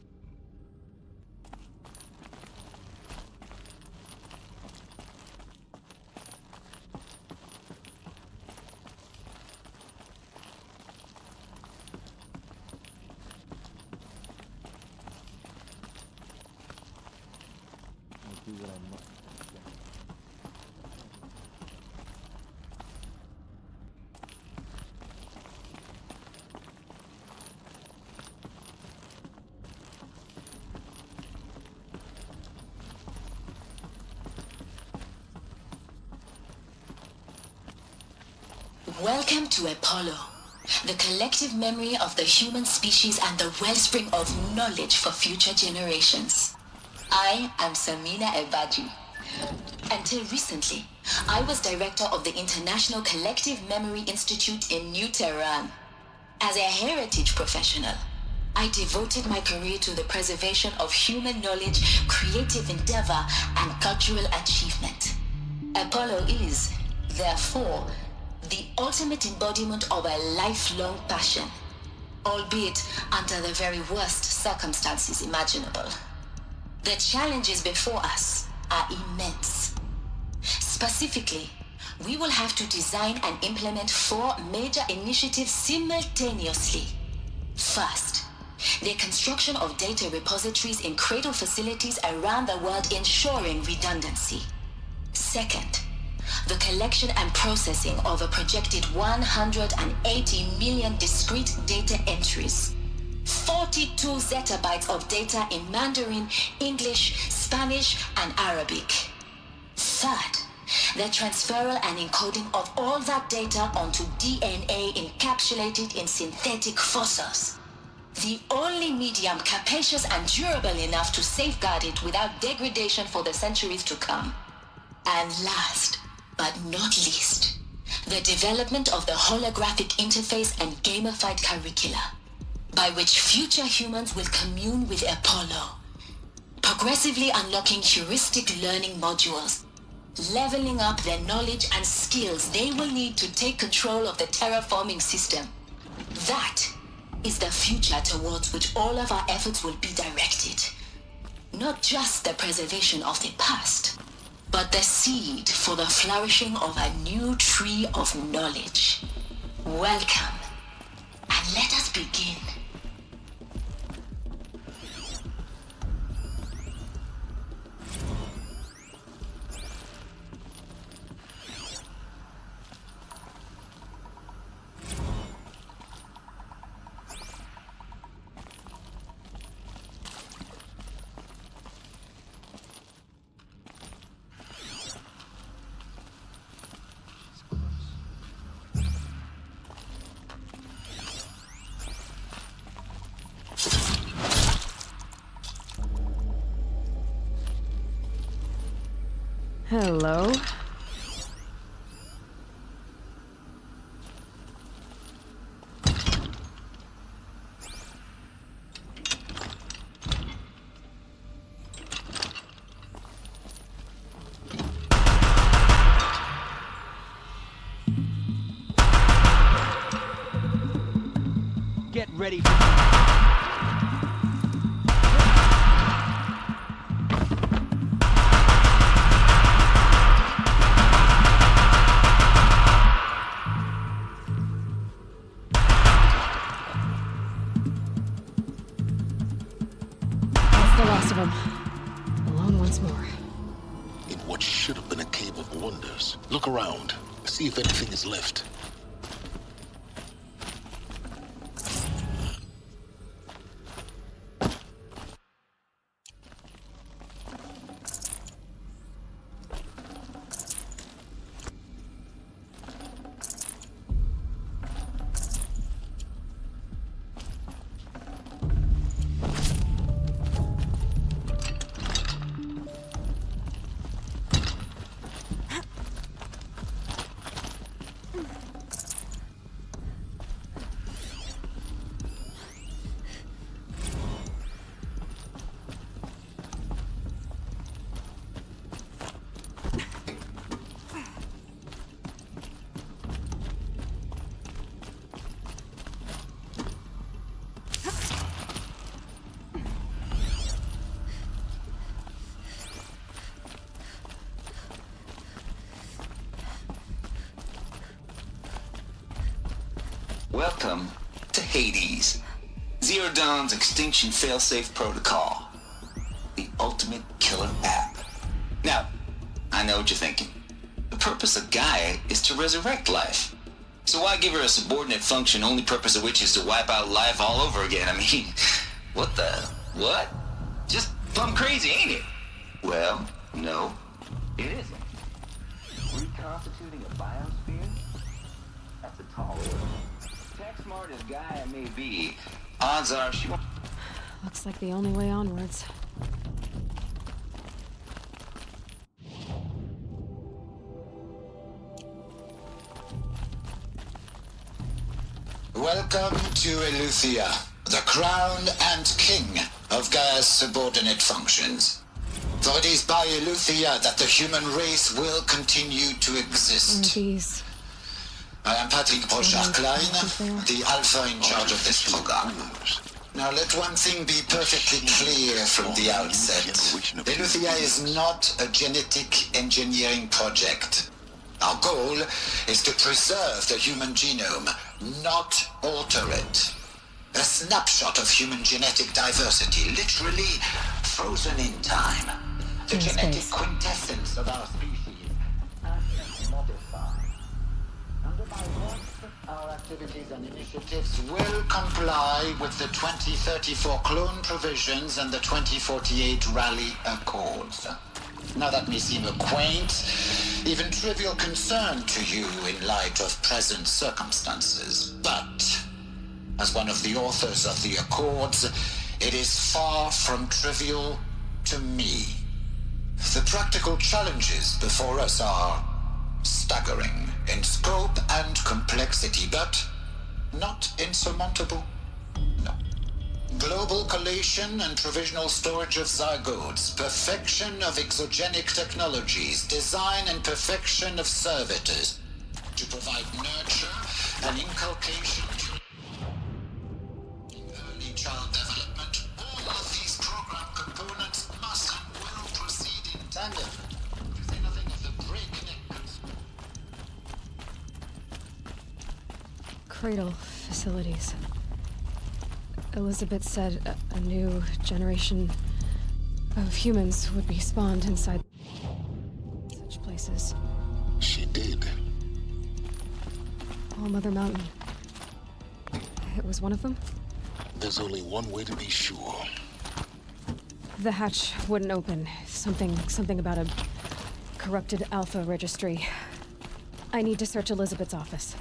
Welcome to Apollo, the collective memory of the human species and the wellspring of knowledge for future generations. I am Samina Ebadji. Until recently, I was director of the International Collective Memory Institute in New Tehran. As a heritage professional, I devoted my career to the preservation of human knowledge, creative endeavor, and cultural achievement. Apollo is, therefore, the ultimate embodiment of a lifelong passion, albeit under the very worst circumstances imaginable. The challenges before us are immense. Specifically, we will have to design and implement 4 major initiatives simultaneously. First, the construction of data repositories in cradle facilities around the world ensuring redundancy. Second, the collection and processing of a projected 180 million discrete data entries. 42 zettabytes of data in Mandarin, English, Spanish, and Arabic. Third, the transferal and encoding of all that data onto DNA encapsulated in synthetic fossils. The only medium capacious and durable enough to safeguard it without degradation for the centuries to come. And last, but not least, the development of the holographic interface and gamified curricula, by which future humans will commune with Apollo, progressively unlocking heuristic learning modules, leveling up their knowledge and skills they will need to take control of the terraforming system. That is the future towards which all of our efforts will be directed. Not just the preservation of the past, but the seed for the flourishing of a new tree of knowledge. Welcome, and let us begin. Hello. Get ready for... That's the last of them. Alone once more. In what should have been a cave of wonders. Look around. See if anything is left. Welcome to Hades, Zero Dawn's extinction failsafe protocol, the ultimate killer app. Now, I know what you're thinking. The purpose of Gaia is to resurrect life. So why give her a subordinate function, only purpose of which is to wipe out life all over again? I mean, what the... what? Just plumb crazy, ain't it? Well, no, it isn't. Reconstituting a biosphere? That's a tall order. Tech smart as Gaia may be, odds are she won't... Looks like the only way onwards. Welcome to Eleuthia, the crown and king of Gaia's subordinate functions. For it is by Eleuthia that the human race will continue to exist. These... I am Patrick Brochard-Klein, the alpha in charge of this program. Now let one thing be perfectly clear from the outset. Eleuthia is not a genetic engineering project. Our goal is to preserve the human genome, not alter it. A snapshot of human genetic diversity, literally frozen in time. The genetic quintessence of our species, unmodified. Under my watch, our activities and initiatives will comply with the 2034 clone provisions and the 2048 Rally Accords. Now that may seem a quaint, even trivial concern to you in light of present circumstances, but as one of the authors of the Accords, it is far from trivial to me. The practical challenges before us are staggering, in scope and complexity, but not insurmountable. No. Global collation and provisional storage of zygotes, perfection of exogenic technologies, design and perfection of servitors, to provide nurture and inculcation in early child development. All of these program components must and will proceed in tandem, to say nothing of the breakneck. Cradle facilities. Elizabeth said a new generation of humans would be spawned inside such places. She did. All Mother Mountain. It was one of them? There's only one way to be sure. The hatch wouldn't open. Something about a corrupted Alpha registry. I need to search Elizabeth's office.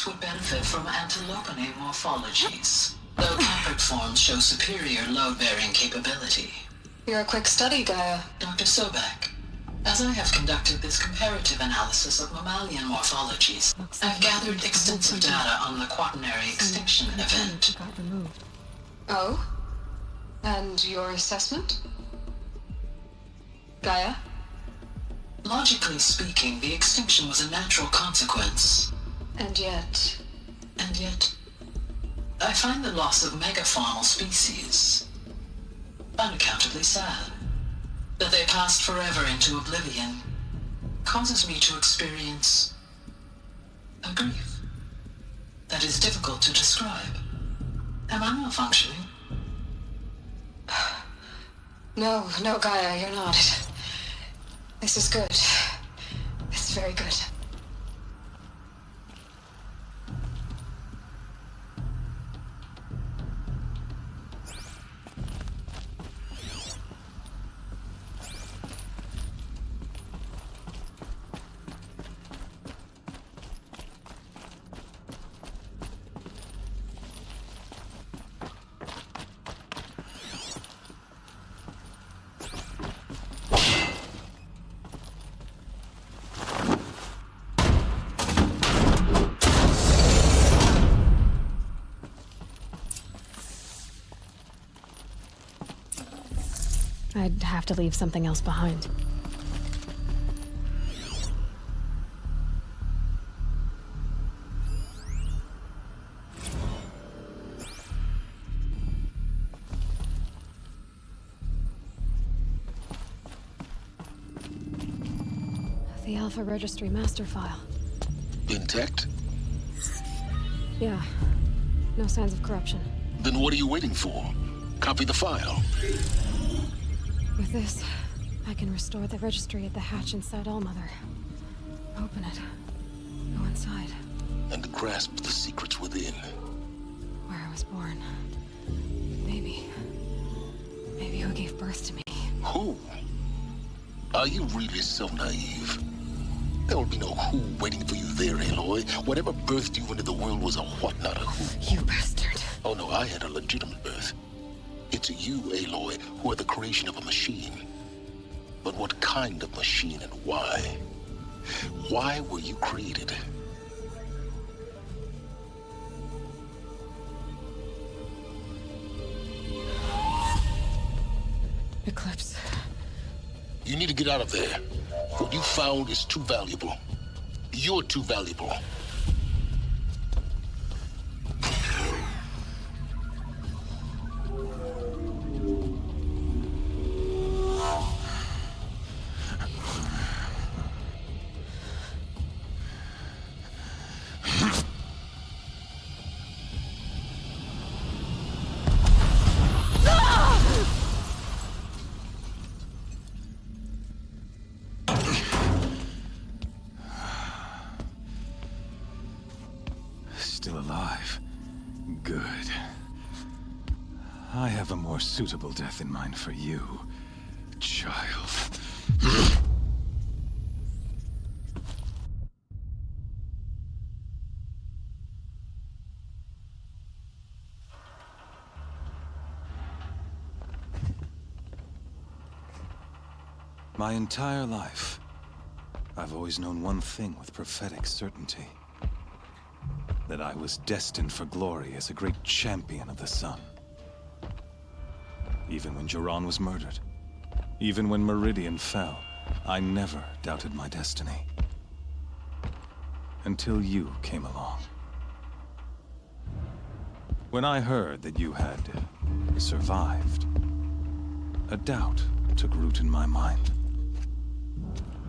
Would benefit from antilopony morphologies, though caprid forms show superior load-bearing capability. You're a quick study, Gaia. Dr. Sobek, as I have conducted this comparative analysis of mammalian morphologies, I've gathered extensive data on the quaternary extinction event. Got removed. Oh? And your assessment? Gaia? Logically speaking, the extinction was a natural consequence. And yet, I find the loss of megafaunal species unaccountably sad. That they passed forever into oblivion causes me to experience a grief that is difficult to describe. Am I malfunctioning? No, Gaia, you're not. This is good. This is very good. I'd have to leave something else behind. The Alpha Registry master file. Intact? Yeah. No signs of corruption. Then what are you waiting for? Copy the file. With this, I can restore the registry at the hatch inside Allmother. Open it. Go inside. And grasp the secrets within. Where I was born. Maybe who gave birth to me. Who? Are you really so naive? There will be no who waiting for you there, Aloy. Whatever birthed you into the world was a what, not a who. You bastard. Oh no, I had a legitimate birth. It's you, Aloy, who are the creation of a machine. But what kind of machine and why? Why were you created? Eclipse. You need to get out of there. What you found is too valuable. You're too valuable. Still alive. Good. I have a more suitable death in mind for you, child. My entire life, I've always known one thing with prophetic certainty. That I was destined for glory as a great champion of the sun. Even when Jiran was murdered, even when Meridian fell, I never doubted my destiny. Until you came along. When I heard that you had survived, a doubt took root in my mind.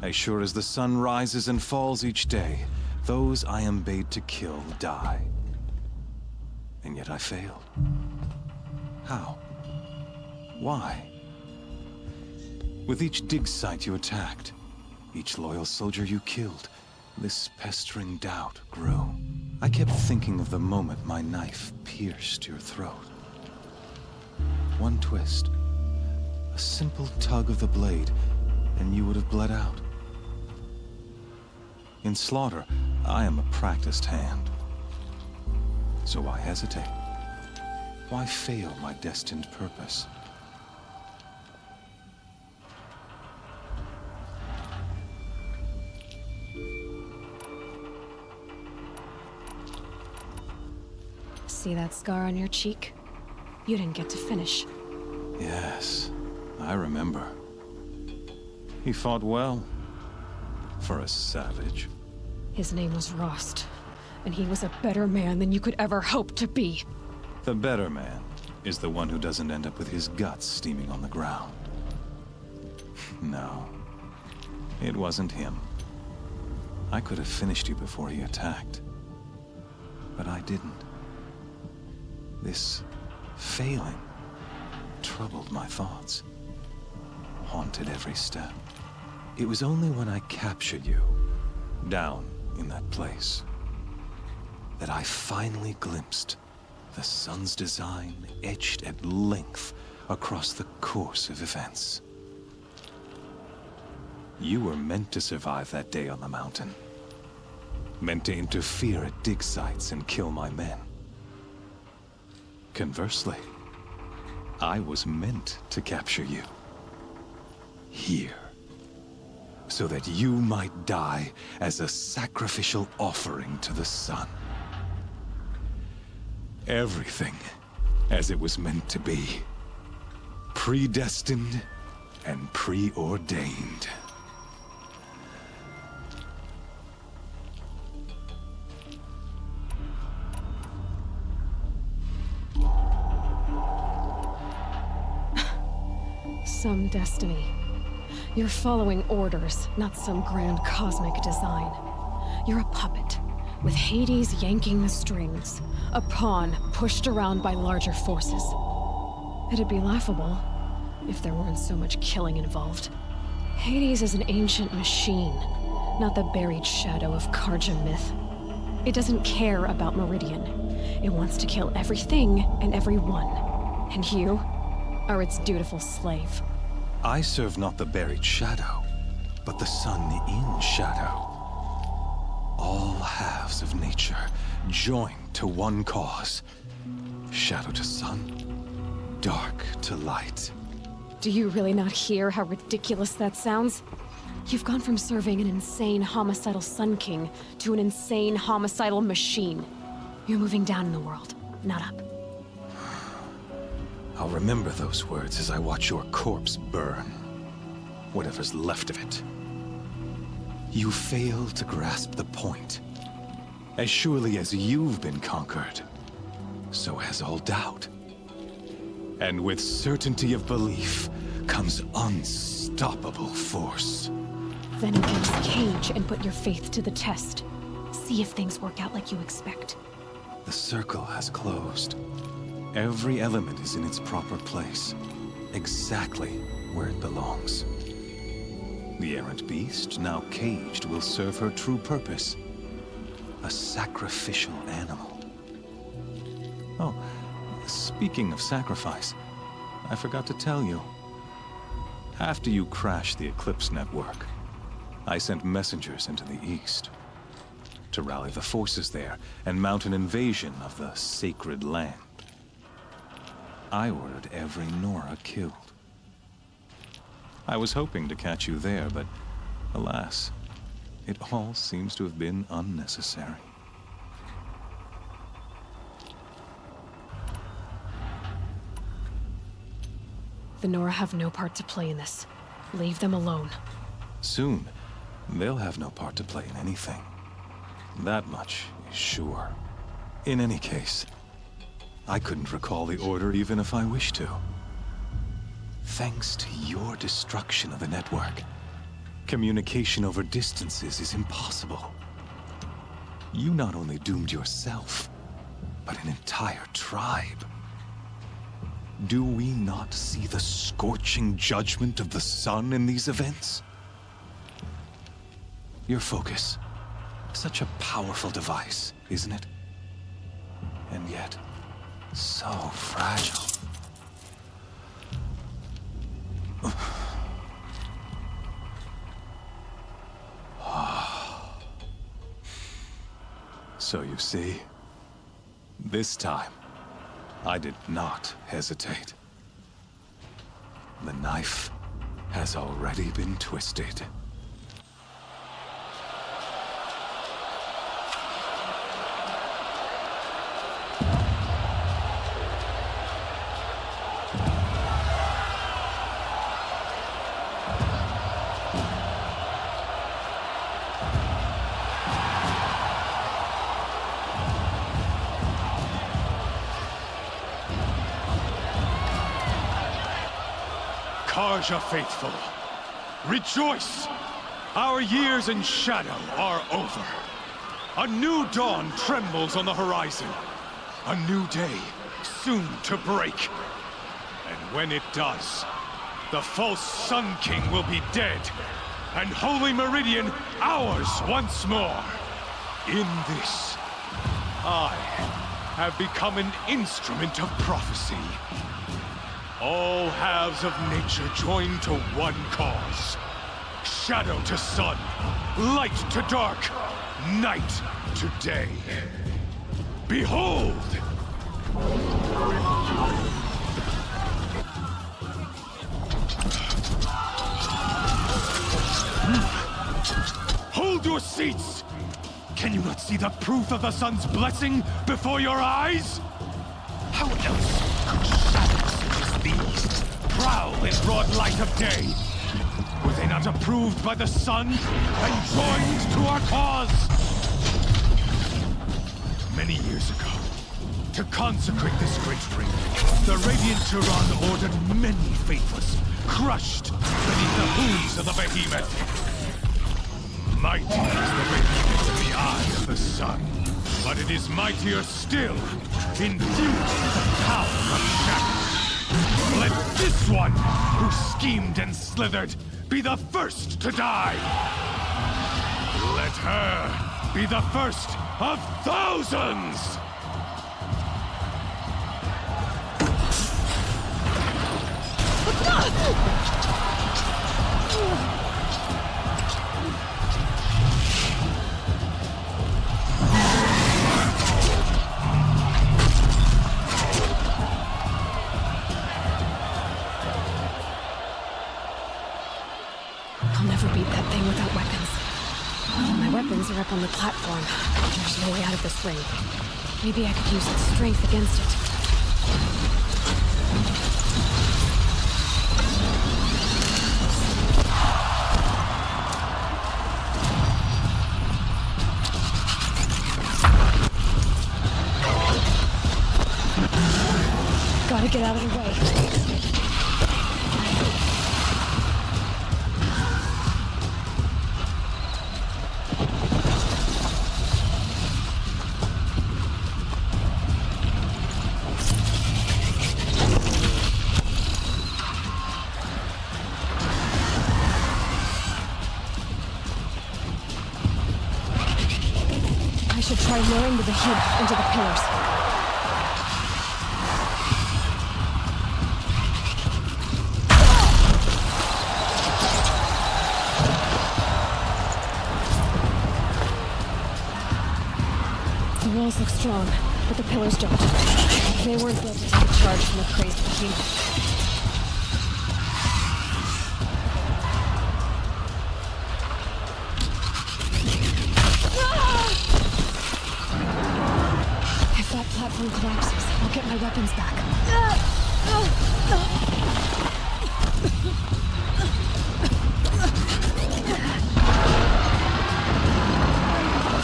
As sure as the sun rises and falls each day, those I am bade to kill die. And yet I failed. How? Why? With each dig site you attacked, each loyal soldier you killed, this pestering doubt grew. I kept thinking of the moment my knife pierced your throat. One twist, a simple tug of the blade, and you would have bled out. In slaughter, I am a practiced hand. So why hesitate? Why fail my destined purpose? See that scar on your cheek? You didn't get to finish. Yes, I remember. He fought well. For a savage. His name was Rost, and he was a better man than you could ever hope to be. The better man is the one who doesn't end up with his guts steaming on the ground. No, it wasn't him. I could have finished you before he attacked. But I didn't. This failing troubled my thoughts, haunted every step. It was only when I captured you, down in that place, that I finally glimpsed the sun's design etched at length across the course of events. You were meant to survive that day on the mountain. Meant to interfere at dig sites and kill my men. Conversely, I was meant to capture you. Here. So that you might die as a sacrificial offering to the sun. Everything as it was meant to be. Predestined and preordained. Some destiny. You're following orders, not some grand cosmic design. You're a puppet, with Hades yanking the strings. A pawn pushed around by larger forces. It'd be laughable if there weren't so much killing involved. Hades is an ancient machine, not the buried shadow of Karja myth. It doesn't care about Meridian. It wants to kill everything and everyone. And you are its dutiful slave. I serve not the buried shadow, but the sun in shadow. All halves of nature joined to one cause. Shadow to sun, dark to light. Do you really not hear how ridiculous that sounds? You've gone from serving an insane homicidal Sun King to an insane homicidal machine. You're moving down in the world, not up. I'll remember those words as I watch your corpse burn. Whatever's left of it. You fail to grasp the point. As surely as you've been conquered, so has all doubt. And with certainty of belief comes unstoppable force. Then open this cage and put your faith to the test. See if things work out like you expect. The circle has closed. Every element is in its proper place, exactly where it belongs. The errant beast, now caged, will serve her true purpose. A sacrificial animal. Oh, speaking of sacrifice, I forgot to tell you. After you crashed the Eclipse network, I sent messengers into the east to rally the forces there and mount an invasion of the sacred land. I ordered every Nora killed. I was hoping to catch you there, but alas, it all seems to have been unnecessary. The Nora have no part to play in this. Leave them alone. Soon, they'll have no part to play in anything. That much is sure. In any case, I couldn't recall the order even if I wished to. Thanks to your destruction of the network, communication over distances is impossible. You not only doomed yourself, but an entire tribe. Do we not see the scorching judgment of the sun in these events? Your focus. Such a powerful device, isn't it? And yet, so fragile. So you see, this time, I did not hesitate. The knife has already been twisted. Karja faithful, rejoice! Our years in shadow are over. A new dawn trembles on the horizon. A new day soon to break. And when it does, the false Sun King will be dead, and Holy Meridian ours once more. In this, I have become an instrument of prophecy. All halves of nature join to one cause. Shadow to sun, light to dark, night to day. Behold! Hold your seats! Can you not see the proof of the sun's blessing before your eyes? How else could shadows such as these prowl in broad light of day? Were they not approved by the sun and joined to our cause? Many years ago, to consecrate this great ring, the Radiant Turan ordered many faithless, crushed beneath the hooves of the behemoth. Mighty is the behemoth in the eye of the sun, but it is mightier still, endued with the power of shadow. Let this one, who schemed and slithered, be the first to die. Let her be the first of thousands! I'll never beat that thing without weapons. My weapons are up on the platform. There's no way out of this ring. Maybe I could use its strength against it. Gotta get out of the way. I should try lowering the behemoth into the pillars. The walls look strong, but the pillars don't. They weren't built to take a charge from the crazed behemoth. weapons back.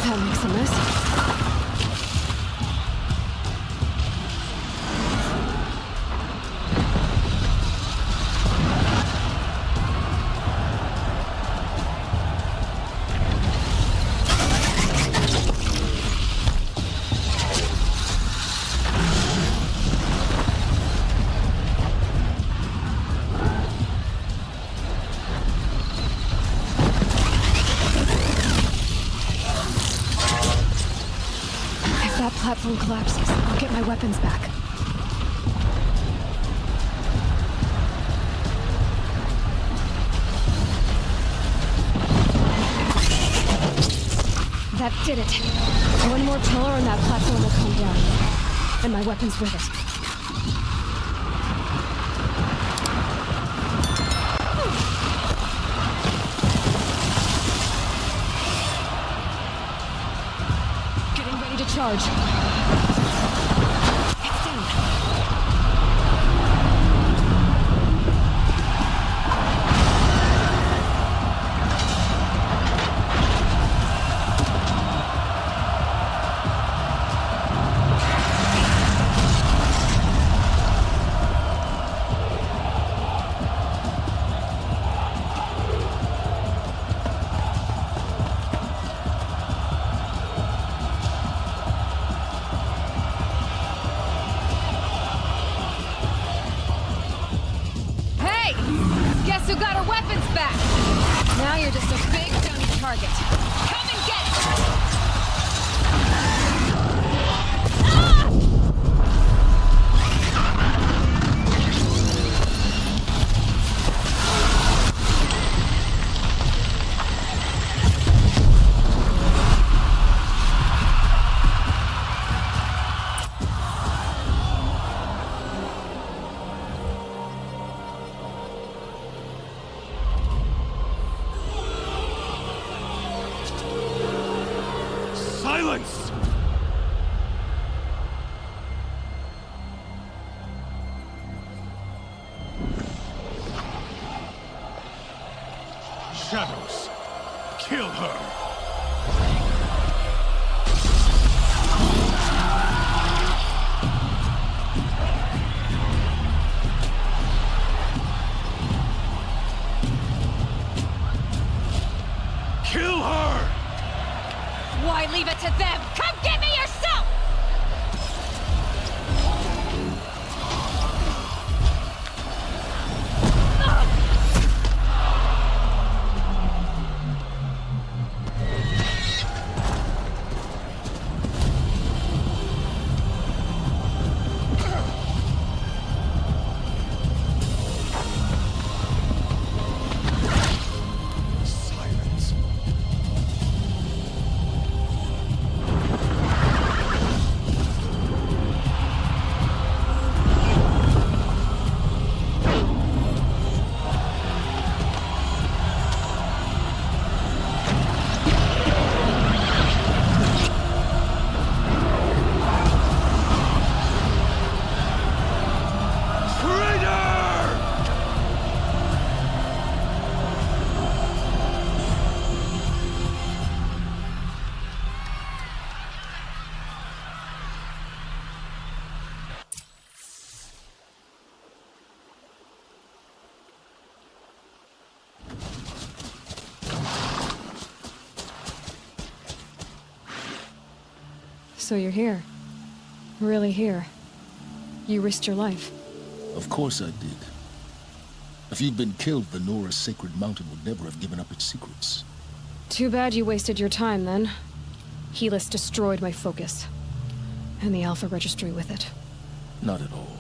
That makes a mess. Platform collapses. I'll get my weapons back. That did it. One more pillar and that platform will come down. And my weapons with it. Getting ready to charge. It's down. Guess who got her weapons back? Now you're just a big dummy target. Come and get it! Silence! Shadows, kill her! Kill her! Why leave it to them? Come get me yourself! So you're here. Really here. You risked your life. Of course I did. If you'd been killed, the Nora's sacred mountain would never have given up its secrets. Too bad you wasted your time, then. Helis destroyed my focus. And the Alpha Registry with it. Not at all.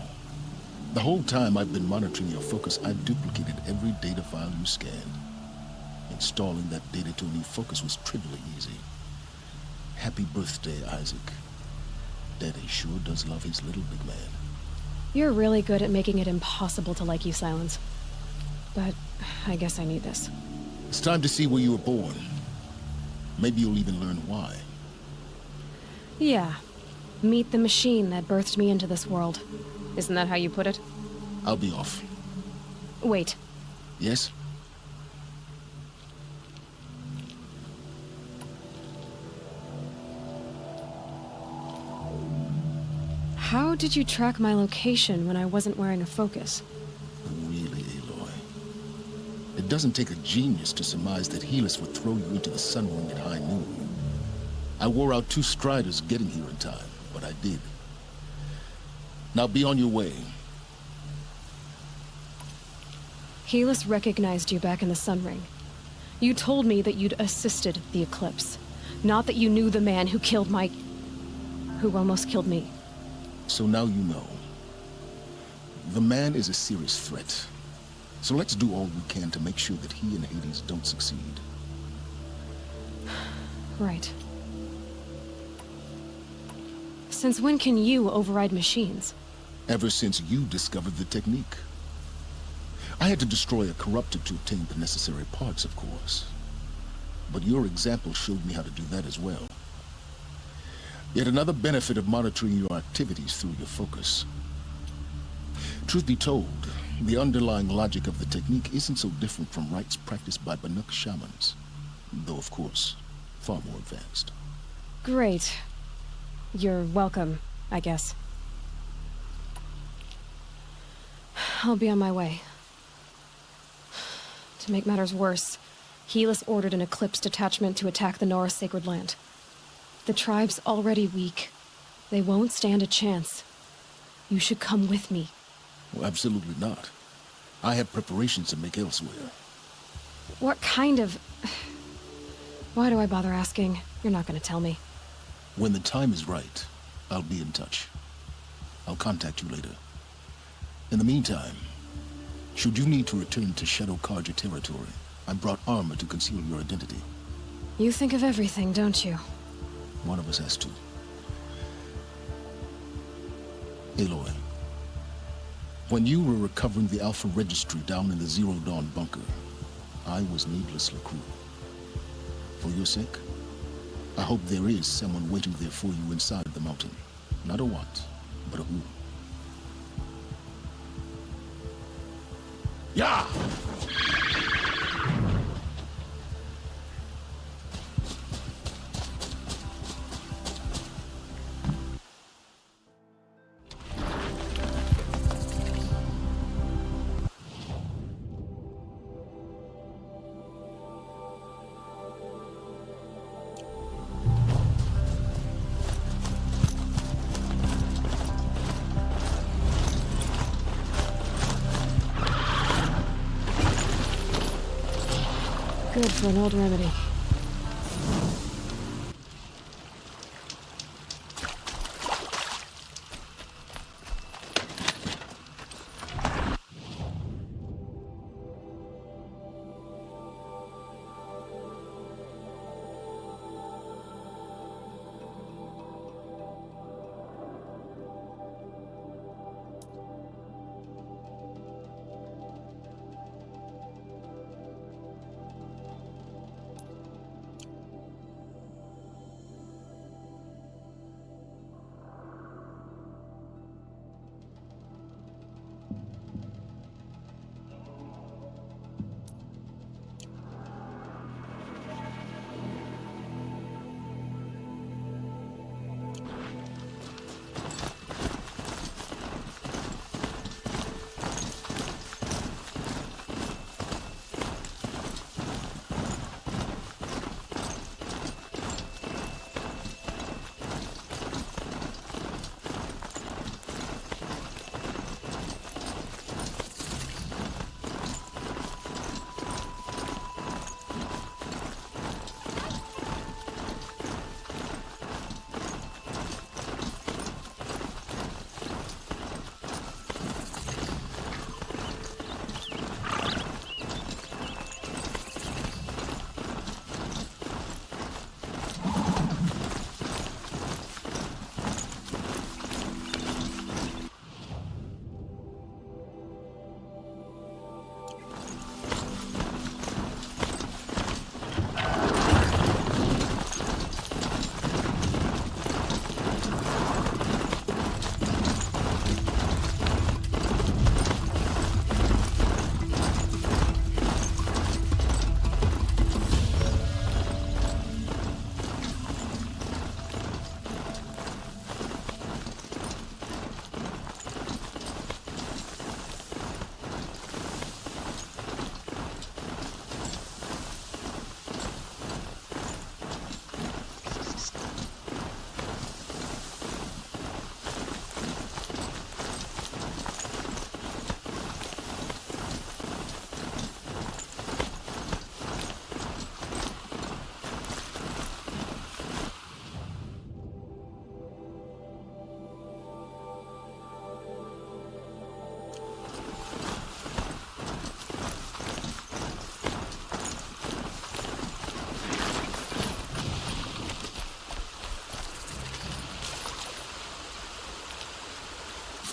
The whole time I've been monitoring your focus, I've duplicated every data file you scanned. Installing that data to a new focus was trivially easy. Happy birthday, Isaac. Daddy sure does love his little big man. You're really good at making it impossible to like you, Silence. But I guess I need this. It's time to see where you were born. Maybe you'll even learn why. Yeah. Meet the machine that birthed me into this world. Isn't that how you put it? I'll be off. Wait. Yes? How did you track my location when I wasn't wearing a focus? Really, Aloy? It doesn't take a genius to surmise that Helis would throw you into the sunroom at high noon. I wore out 2 striders getting here in time, but I did. Now be on your way. Helis recognized you back in the Sunring. You told me that you'd assisted the eclipse, not that you knew the man who killed who almost killed me. So now you know. The man is a serious threat. So let's do all we can to make sure that he and Hades don't succeed. Right. Since when can you override machines? Ever since you discovered the technique. I had to destroy a corruptor to obtain the necessary parts, of course. But your example showed me how to do that as well. Yet another benefit of monitoring your activities through your focus. Truth be told, the underlying logic of the technique isn't so different from rites practiced by Banuk shamans. Though, of course, far more advanced. Great. You're welcome, I guess. I'll be on my way. To make matters worse, Helis ordered an Eclipse detachment to attack the Nora Sacred Land. The tribe's already weak. They won't stand a chance. You should come with me. Well, absolutely not. I have preparations to make elsewhere. What kind of... Why do I bother asking? You're not gonna tell me. When the time is right, I'll be in touch. I'll contact you later. In the meantime, should you need to return to Shadow Karja territory, I brought armor to conceal your identity. You think of everything, don't you? One of us has to. Aloy, when you were recovering the Alpha Registry down in the Zero Dawn bunker, I was needlessly cruel. For your sake, I hope there is someone waiting there for you inside the mountain. Not a what, but a who. Yeah! Good for an old remedy.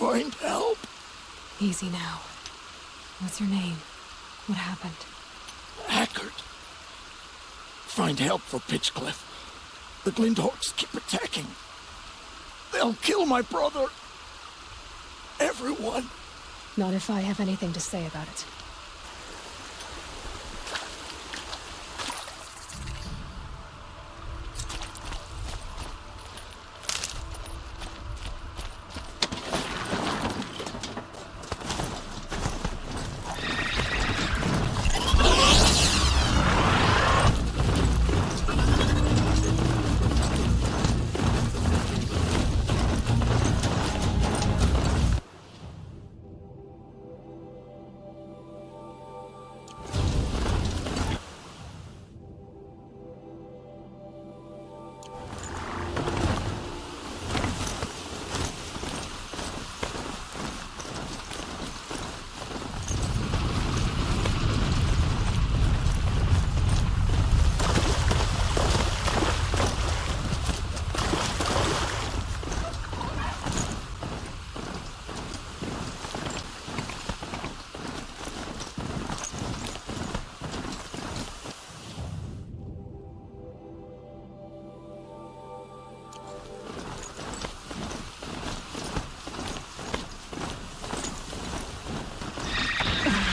find help. Easy now. What's your name? What happened? Hackard. Find help for Pitchcliff. The Glinthawks keep attacking. They'll kill my brother. Everyone. Not if I have anything to say about it.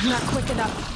Not quick enough.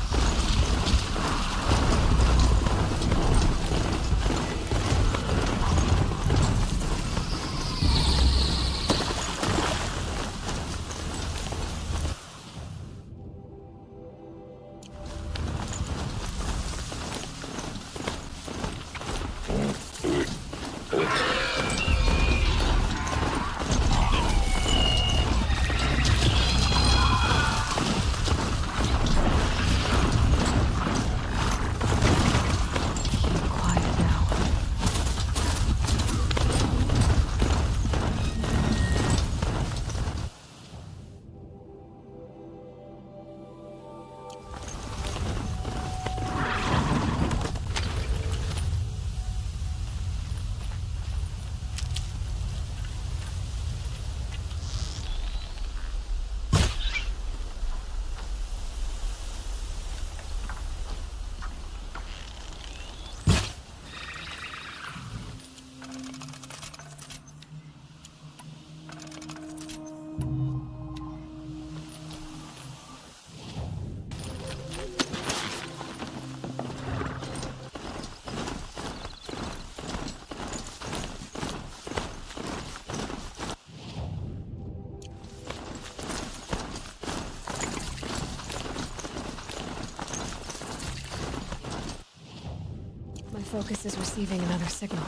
Focus is receiving another signal.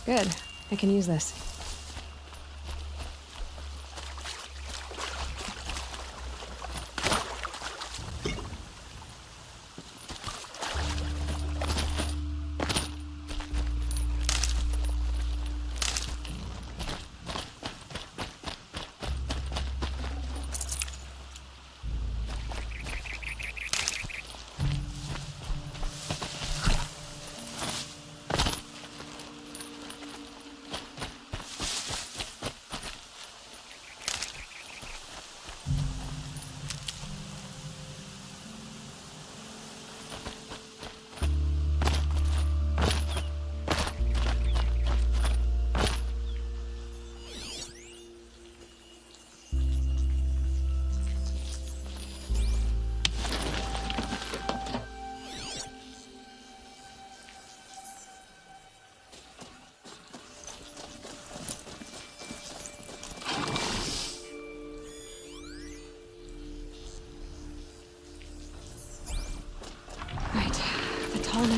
Good. I can use this.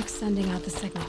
like sending out the signal.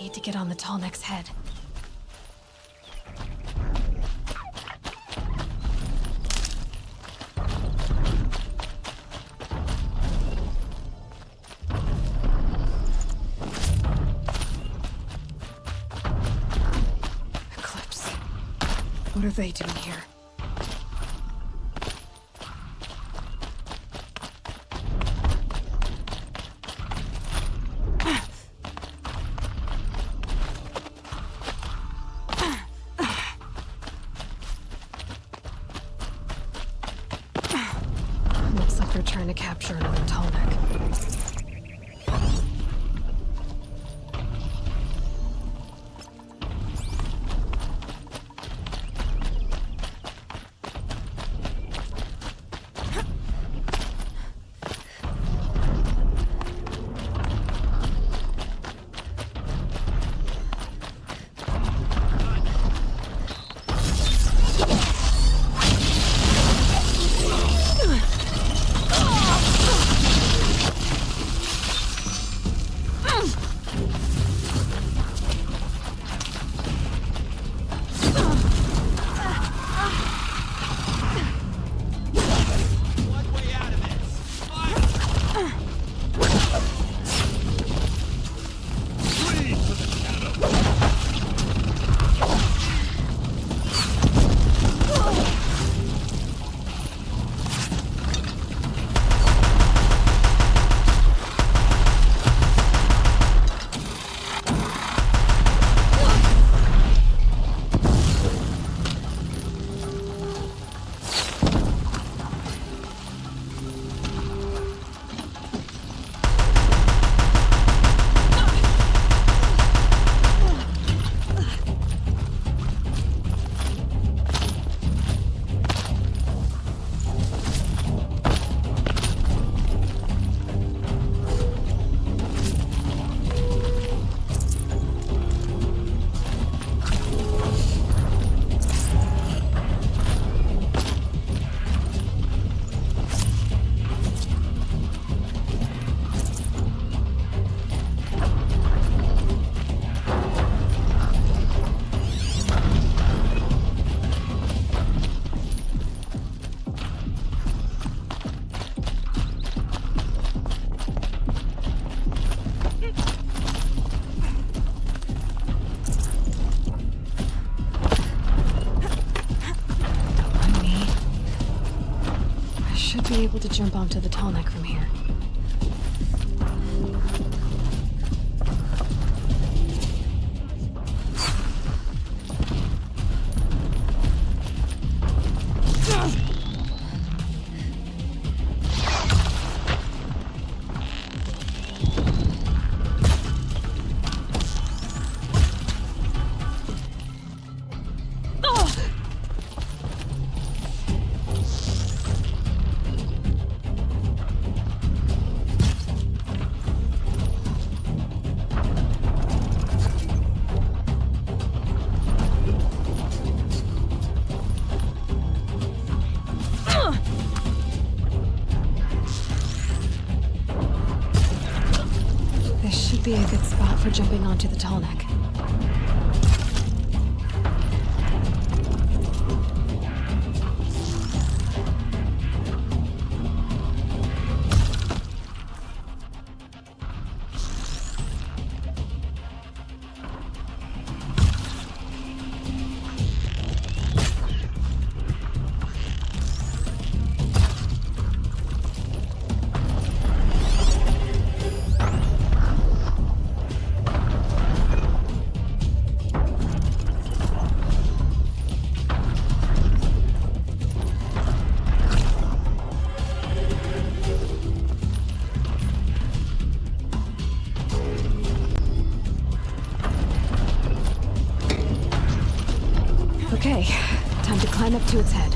Need to get on the tall neck's head. Eclipse. What are they doing here? Trying to capture another tall neck. Be able to jump onto the tall neck from here. This should be a good spot for jumping onto the tall neck. Okay, time to climb up to its head.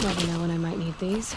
Never know when I might need these.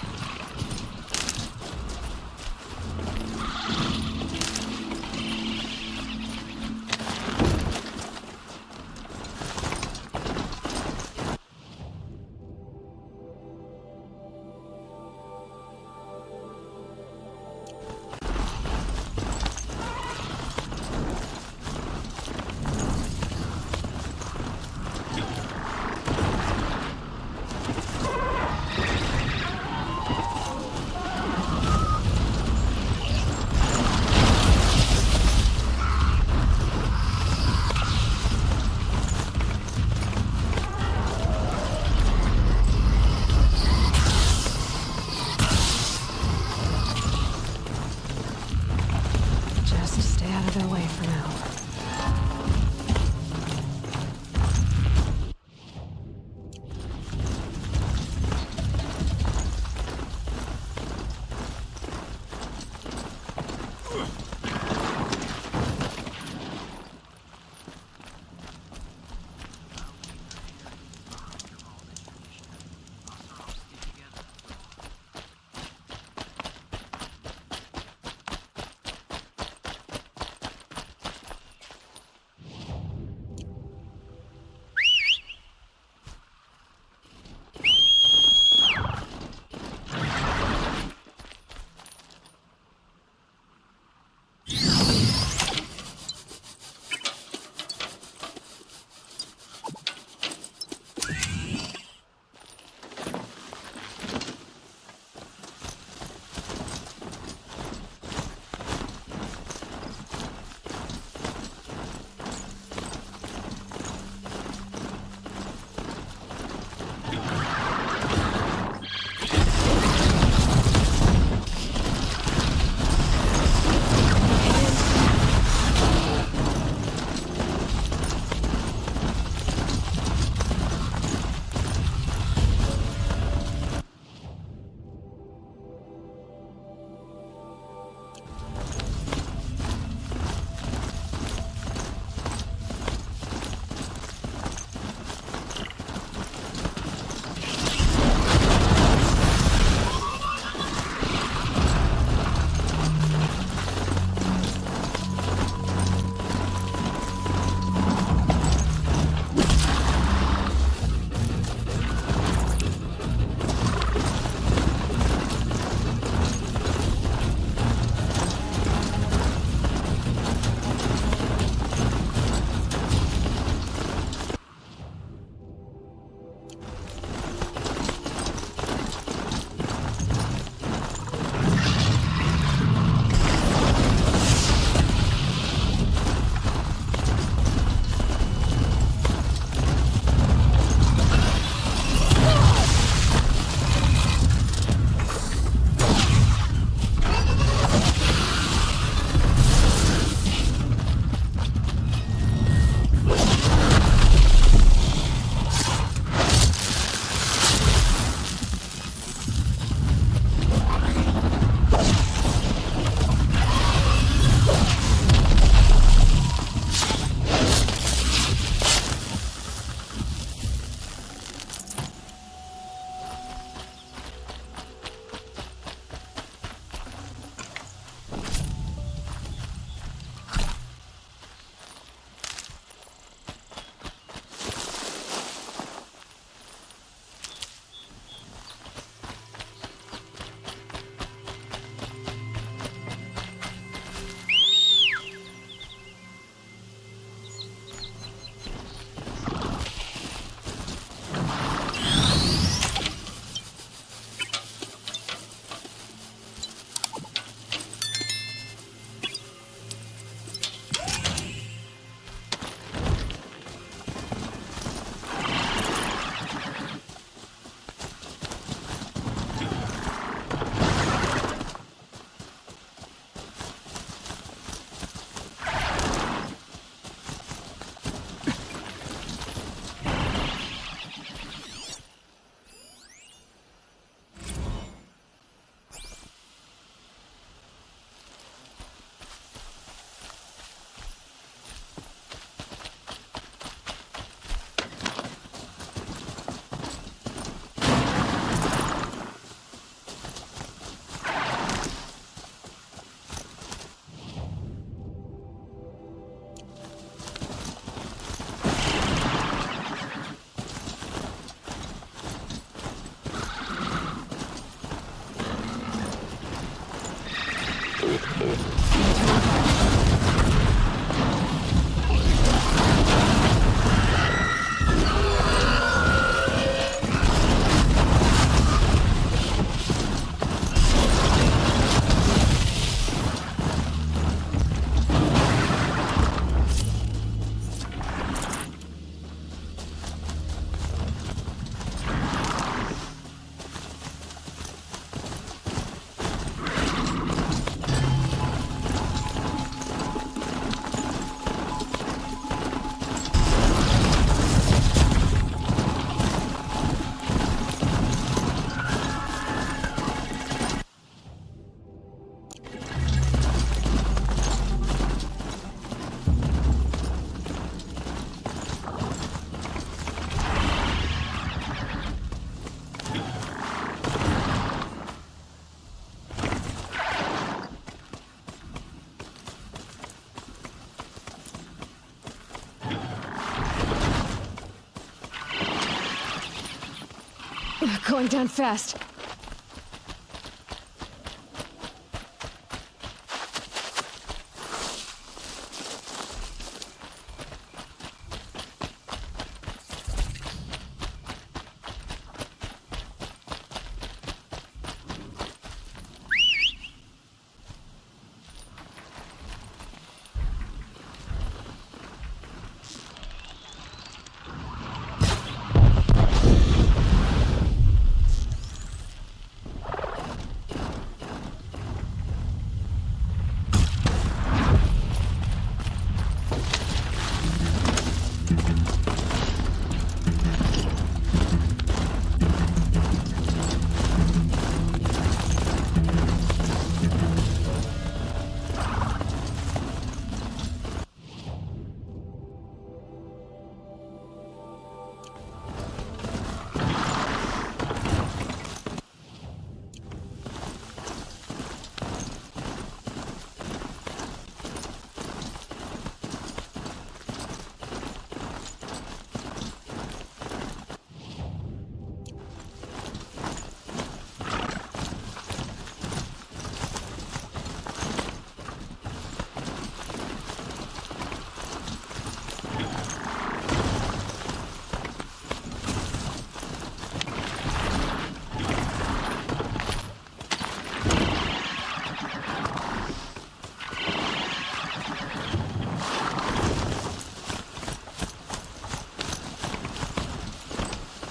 Going down fast.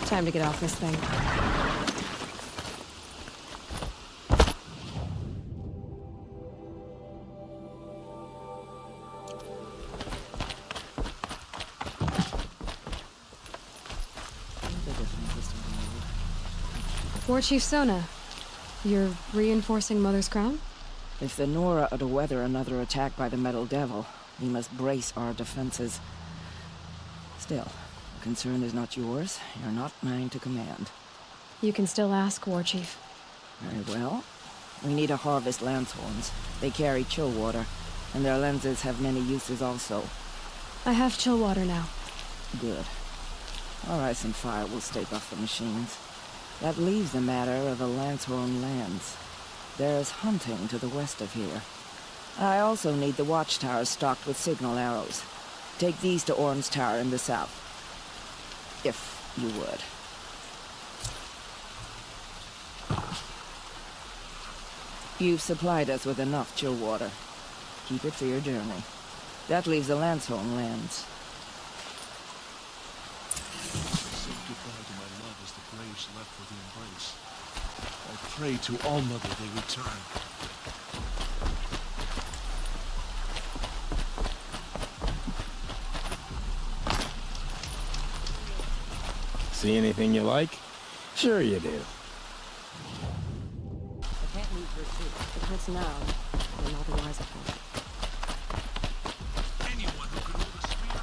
Time to get off this thing. War Chief Sona, you're reinforcing Mother's Crown? If the Nora are to weather another attack by the Metal Devil, we must brace our defenses. Still, the concern is not yours. You're not mine to command. You can still ask, War Chief. Very well. We need to harvest Lancehorns. They carry chill water, and their lenses have many uses also. I have chill water now. Good. Our ice and fire will stave off the machines. That leaves the matter of the Lancehorn lands. There's hunting to the west of here. I also need the watchtowers stocked with signal arrows. Take these to Orn's Tower in the south. If you would. You've supplied us with enough chill water. Keep it for your journey. That leaves the Lancehorn lands. Say goodbye to my love as the graves left for the embrace. I pray to All Mother they return. See anything you like? Sure you do. I can't leave her too. If it's now, then otherwise I can. Anyone who could hold a spear.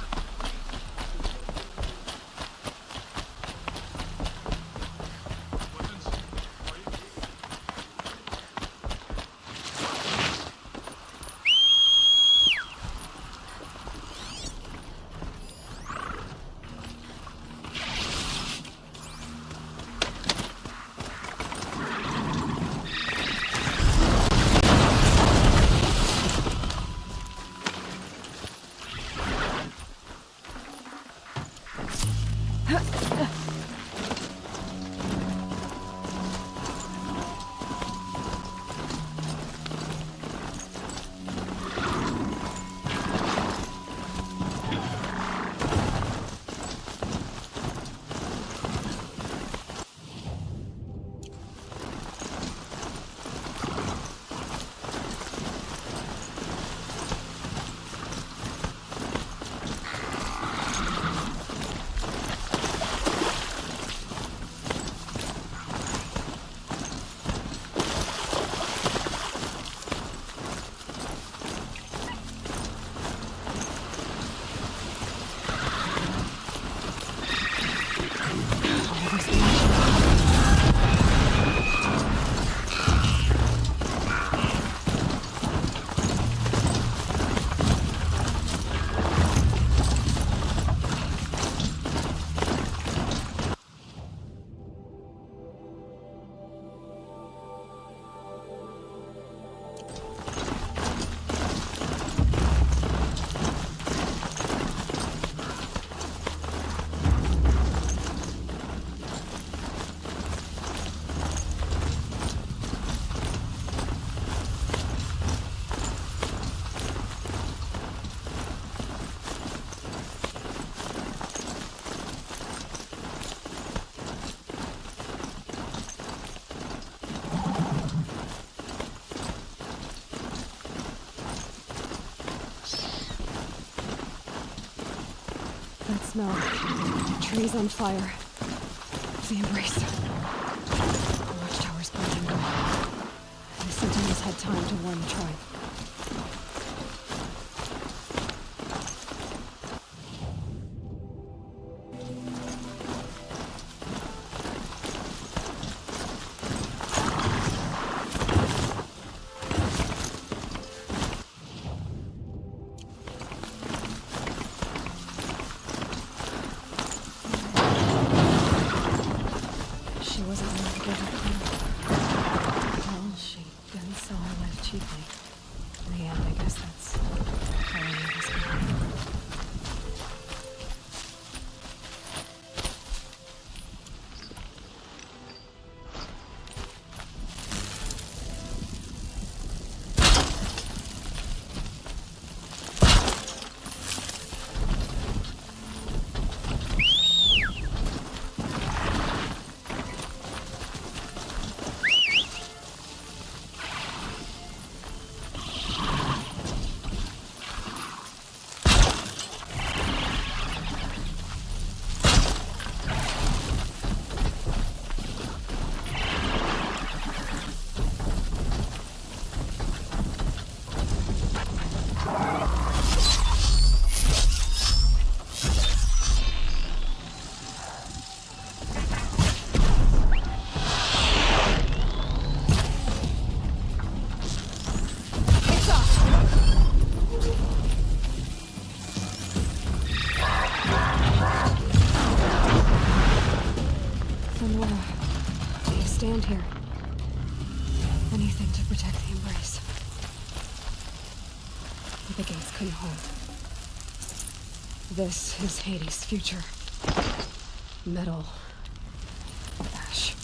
smell. Trees on fire. The embrace. The watchtower's burning down. The sentinels had time to warn the tribe. Here. Anything to protect the embrace. But the gates couldn't hold. This is Hades' future. Metal. Ash.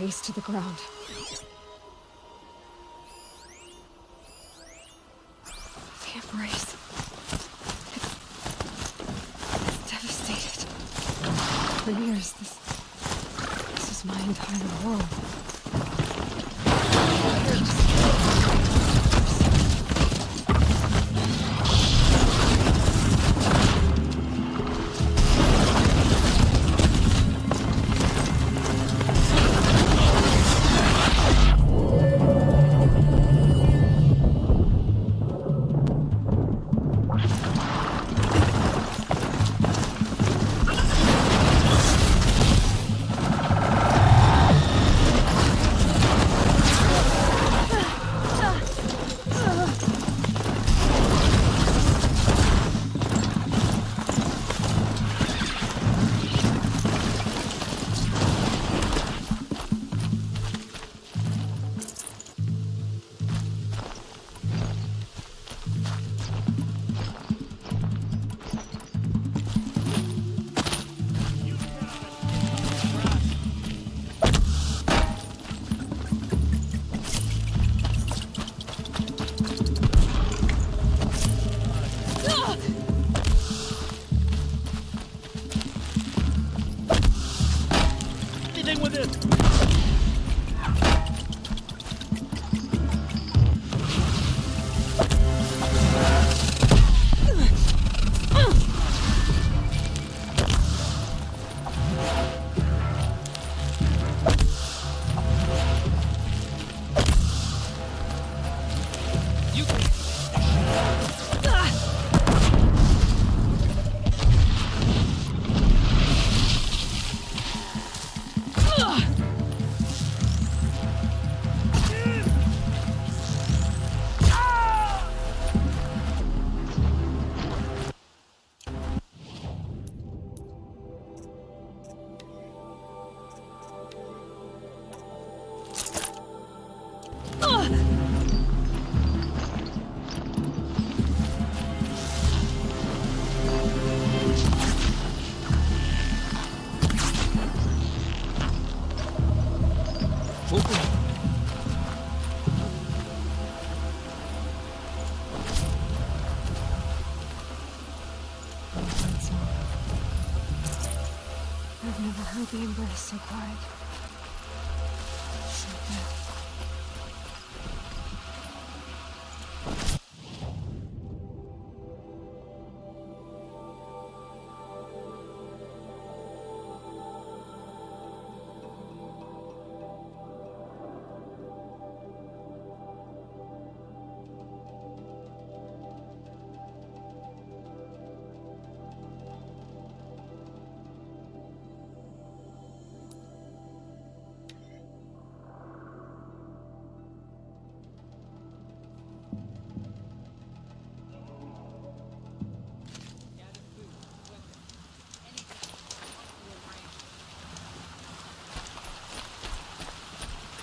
razed to the ground. The embrace. It's devastated. For years, this is my entire world. I've never heard the embrace so quiet. So dead.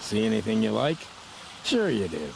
See anything you like? Sure you do.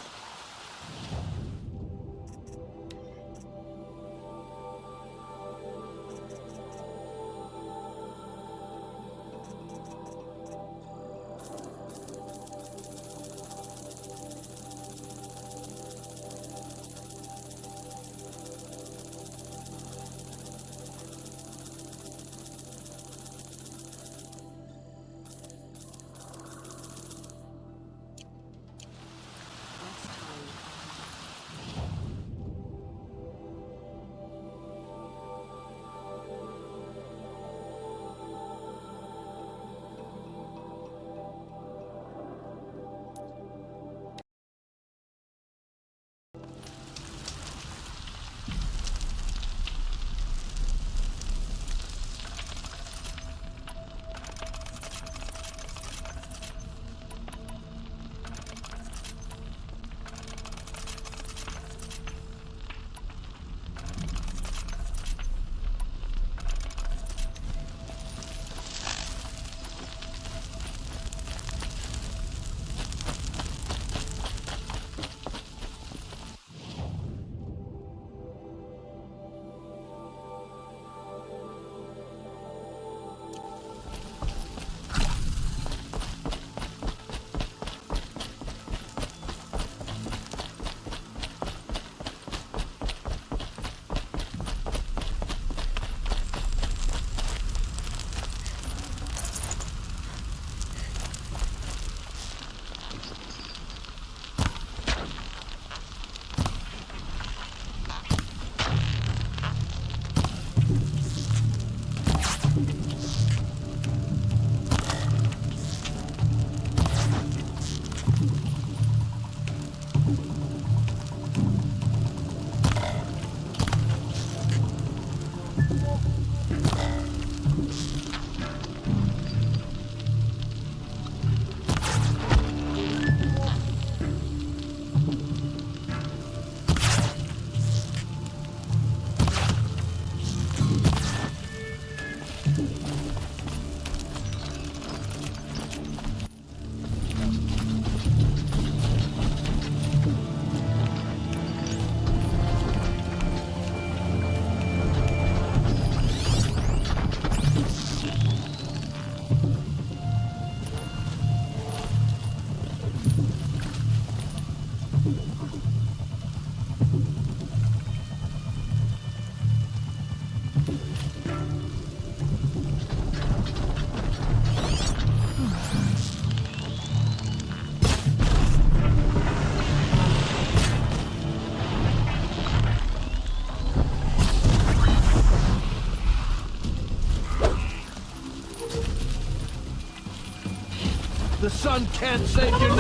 The sun can't save you now.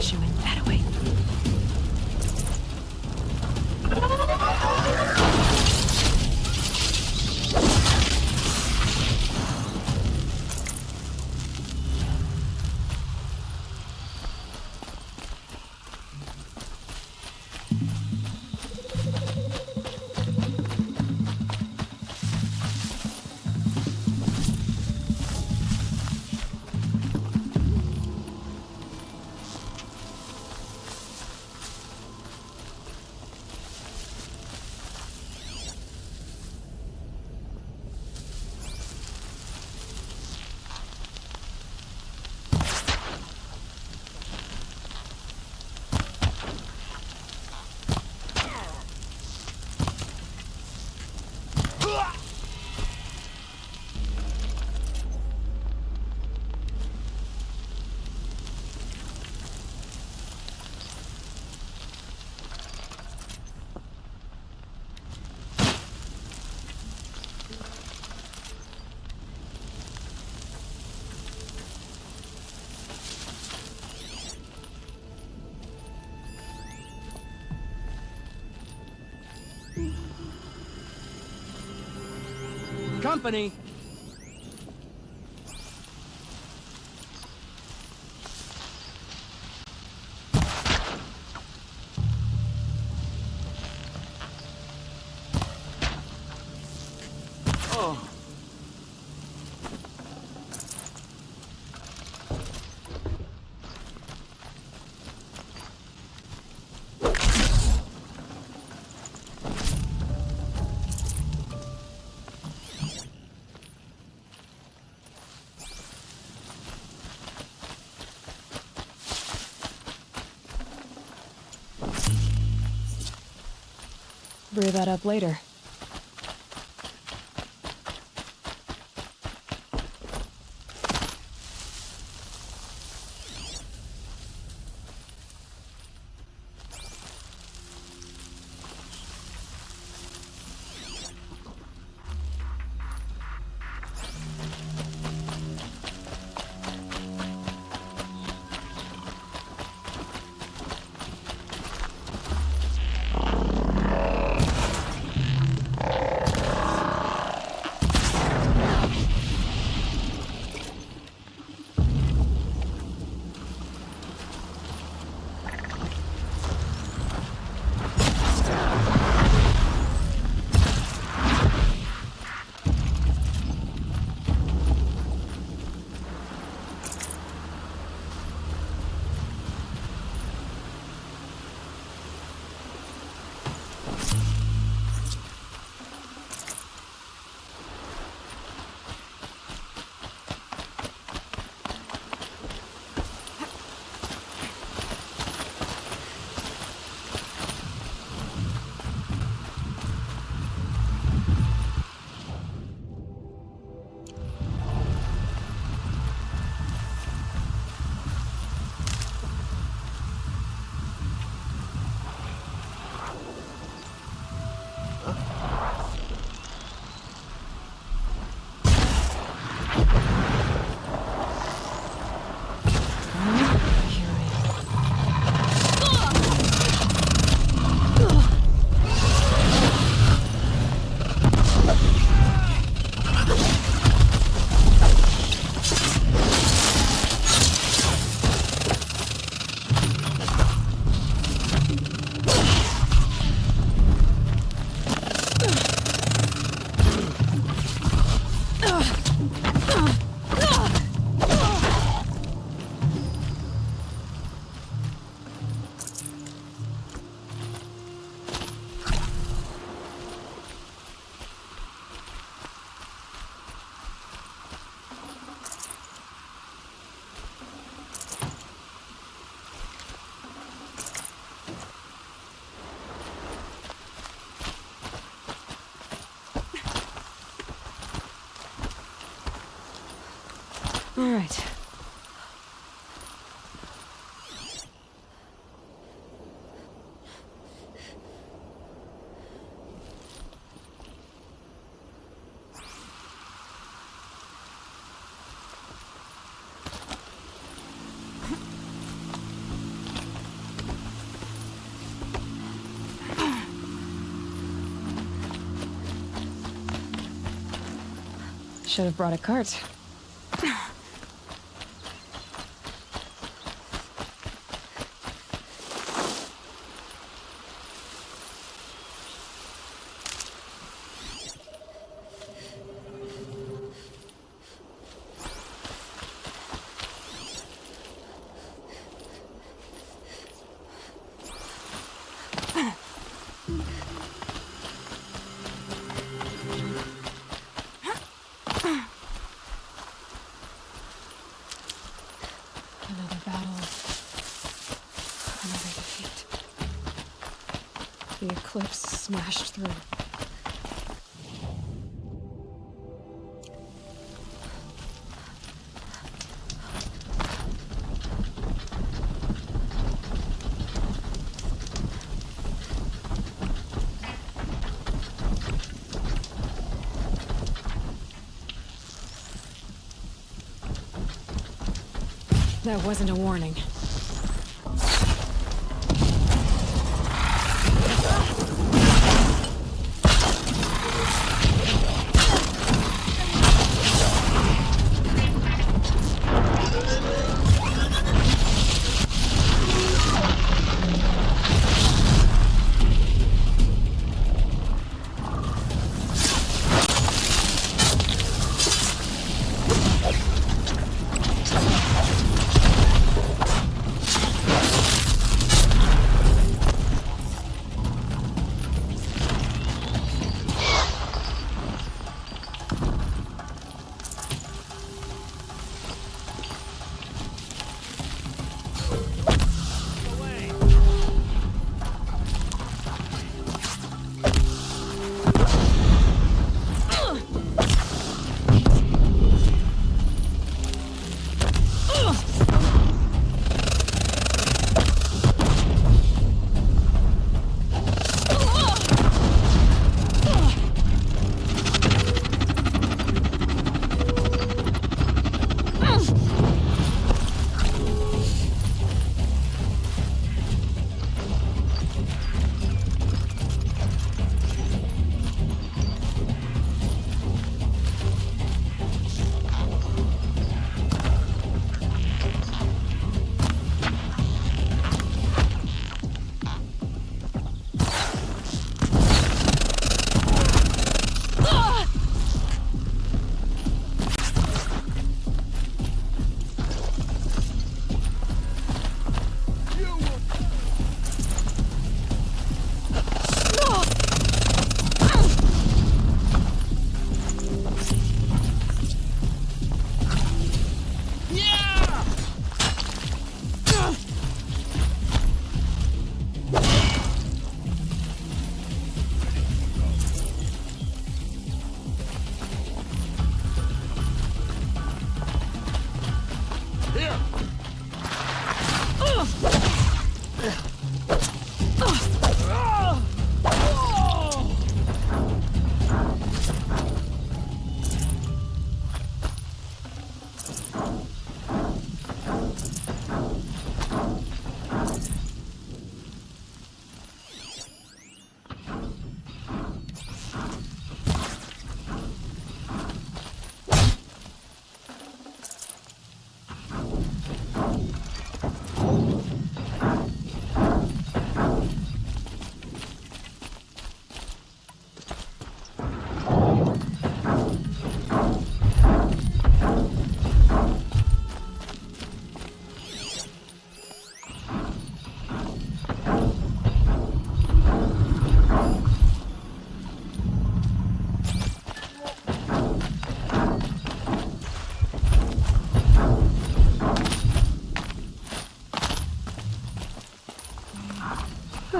She went that way. Company! Oh. Brew that up later. All right. Should have brought a cart. Another battle. Another defeat. The eclipse smashed through. That wasn't a warning.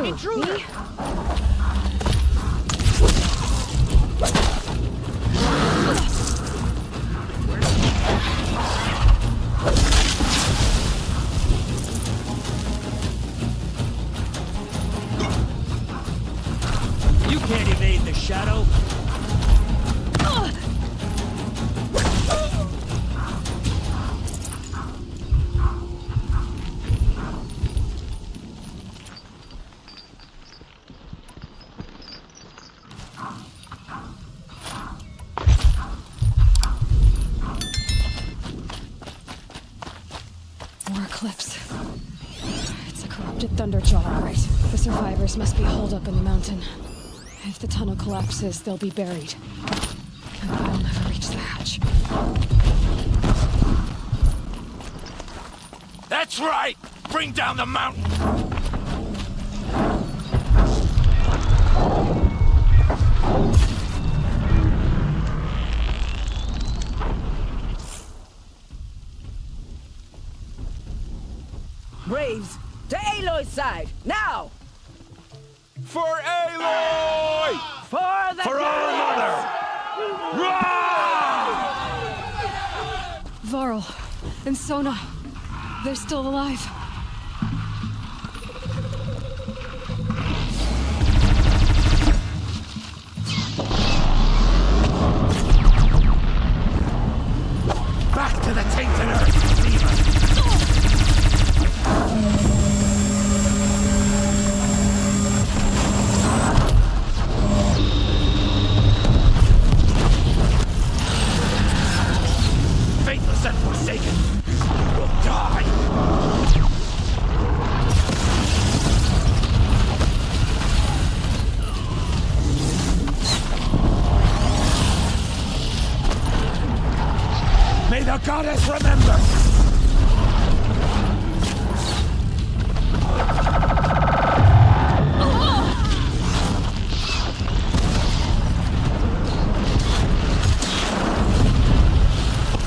Intruder! here, Shadow. More eclipse. It's a corrupted Thunderjaw, all right. The survivors must be holed up in the mountain. If the tunnel collapses, they'll be buried. And they'll never reach the hatch. That's right! Bring down the mountain! Braves, to Aloy's side, now! For Aloy! For the For our mother! Varl and Sona, they're still alive. Back to the tainted earth, demon! Faithless and forsaken will die! May the goddess remember!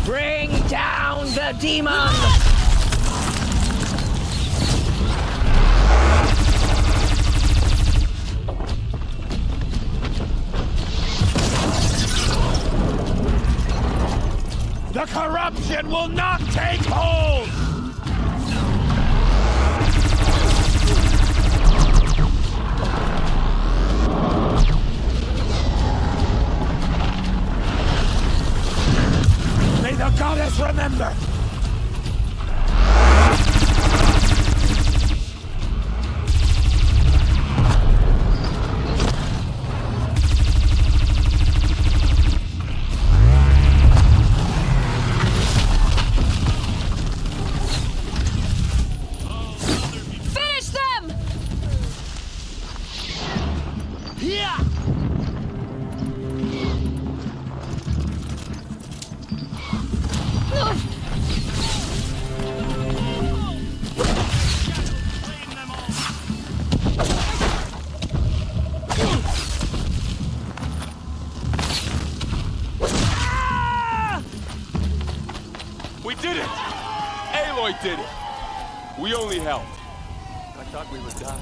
Bring down the demon! The corruption will not take hold! May the goddess remember! Finish them! Yeah! We did it! Aloy did it! We only helped. I thought we would die.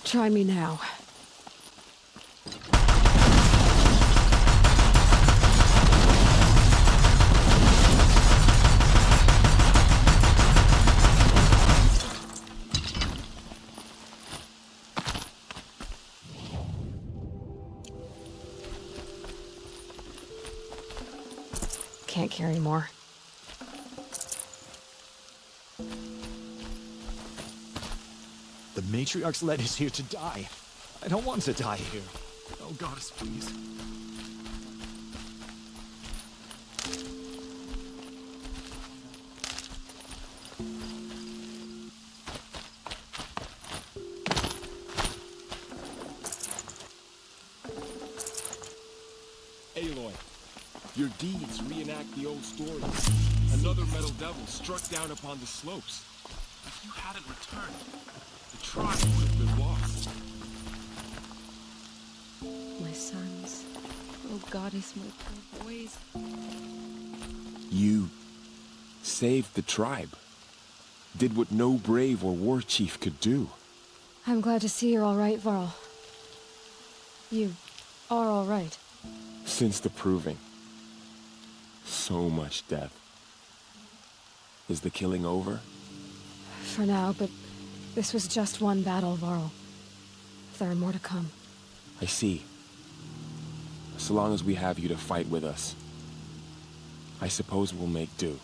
Try me now. Can't carry more. The matriarch's led us here to die. I don't want to die here. Oh, goddess, please. Aloy, your deeds reenact the old stories. Another metal devil struck down upon the slopes. If you hadn't returned, the tribe would have been lost. goddess, my poor boys. You saved the tribe. Did what no brave or war chief could do. I'm glad to see you're all right, Varl. You are all right. Since the proving. So much death. Is the killing over? For now, but this was just one battle, Varl. There are more to come. I see. So long as we have you to fight with us, I suppose we'll make do.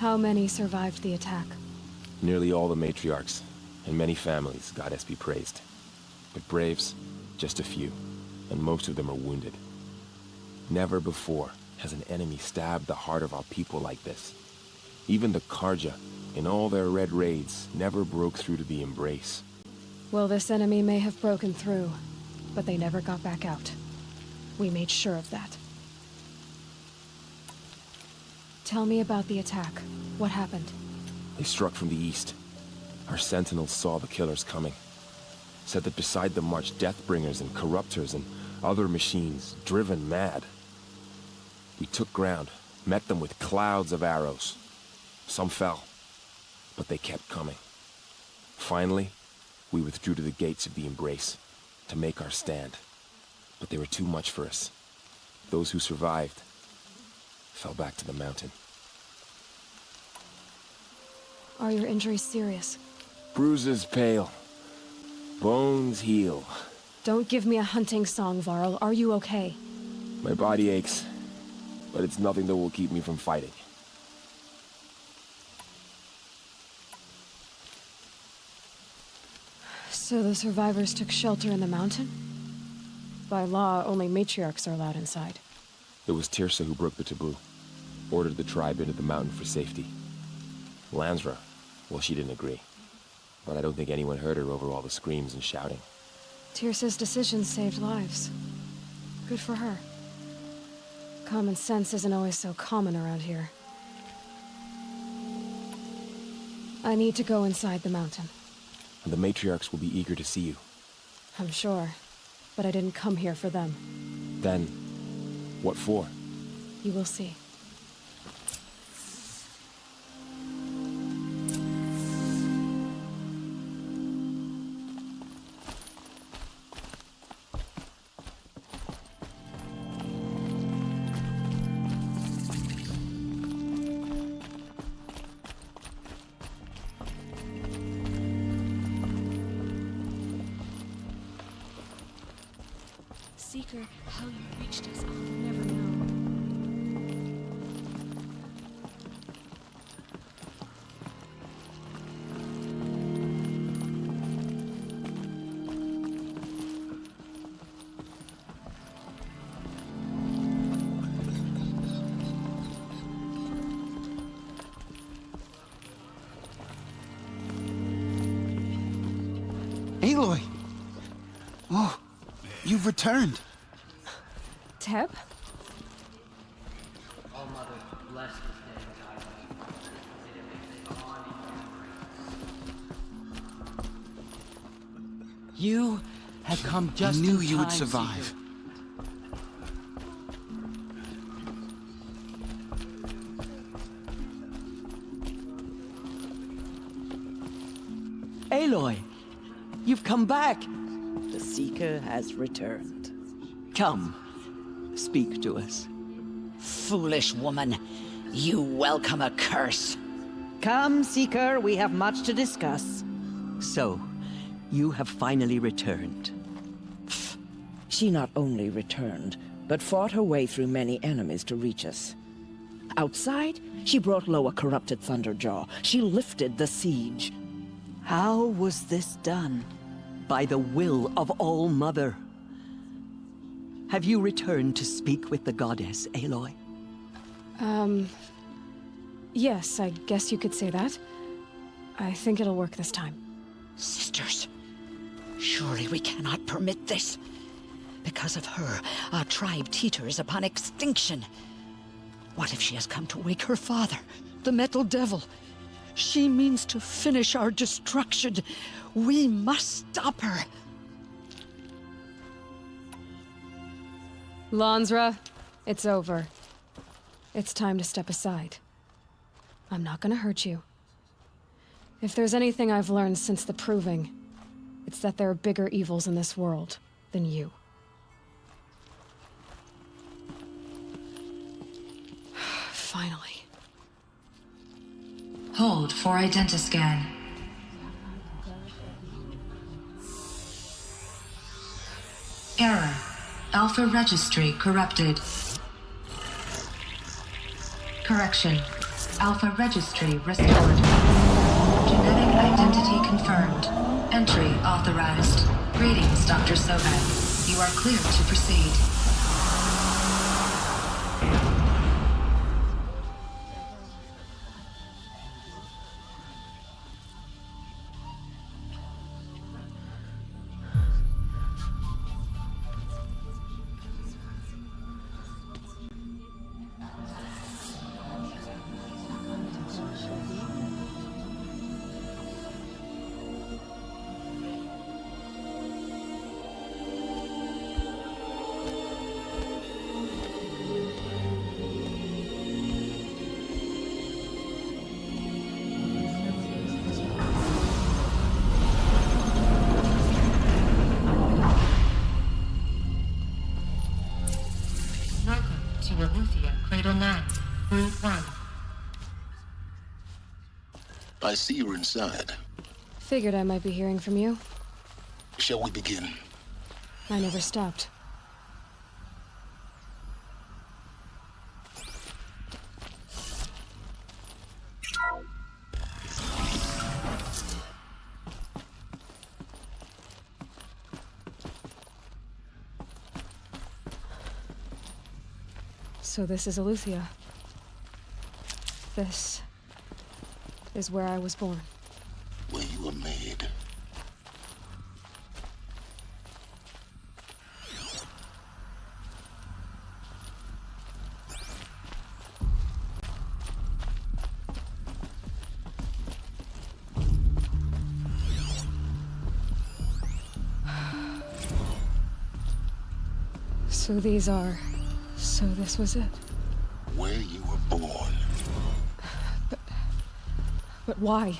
How many survived the attack? Nearly all the matriarchs, and many families, goddess be praised. But braves, just a few, and most of them are wounded. Never before has an enemy stabbed the heart of our people like this. Even the Karja, in all their red raids, never broke through to the embrace. Well, this enemy may have broken through, but they never got back out. We made sure of that. Tell me about the attack. What happened? They struck from the east. Our sentinels saw the killers coming. Said that beside them marched Deathbringers and Corruptors and other machines, driven mad. We took ground, met them with clouds of arrows. Some fell, but they kept coming. Finally, we withdrew to the gates of the embrace to make our stand. But they were too much for us. Those who survived fell back to the mountain. Are your injuries serious? Bruises pale. Bones heal. Don't give me a hunting song, Varl. Are you okay? My body aches, but it's nothing that will keep me from fighting. So the survivors took shelter in the mountain? By law, only matriarchs are allowed inside. It was Tirsa who broke the taboo. Ordered the tribe into the mountain for safety. Lansra, well, she didn't agree. But I don't think anyone heard her over all the screams and shouting. Tirsa's decision saved lives. Good for her. Common sense isn't always so common around here. I need to go inside the mountain. And the matriarchs will be eager to see you. I'm sure. But I didn't come here for them. Then, what for? You will see. Seeker, how you reached us, I'll never know. Aloy! Oh, you've returned. Teb? Oh, Mother, bless this day and you have come just I knew in you would time, survive. Seeker. Aloy, you've come back. The Seeker has returned. Come, speak to us. Foolish woman, you welcome a curse. Come, Seeker, we have much to discuss. So, you have finally returned. She not only returned, but fought her way through many enemies to reach us. Outside, she brought low a corrupted Thunderjaw. She lifted the siege. How was this done? By the will of All-Mother. Have you returned to speak with the goddess, Aloy? Yes, I guess you could say that. I think it'll work this time. Sisters, surely we cannot permit this. Because of her, our tribe teeters upon extinction. What if she has come to wake her father, the Metal Devil? She means to finish our destruction. We must stop her. Lansra, it's over. It's time to step aside. I'm not gonna hurt you. If there's anything I've learned since the Proving, it's that there are bigger evils in this world than you. Finally. Hold for identiscan. Error. Alpha registry corrupted. Correction. Alpha registry restored. Genetic identity confirmed. Entry authorized. Greetings, Dr. Soban. You are clear to proceed. I see you're inside. Figured I might be hearing from you. Shall we begin? I never stopped. So this is Eleuthia. This is where I was born. Where you were made. So these are... So this was it. Where you were born. But why?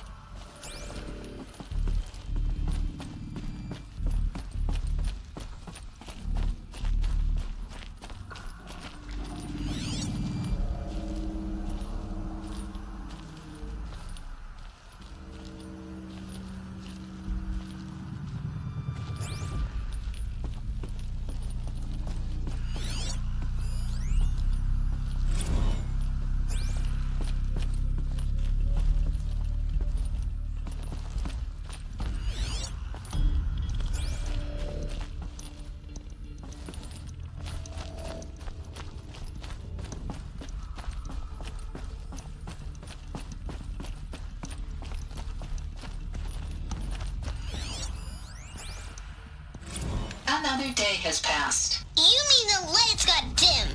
Another day has passed. You mean the lights got dim?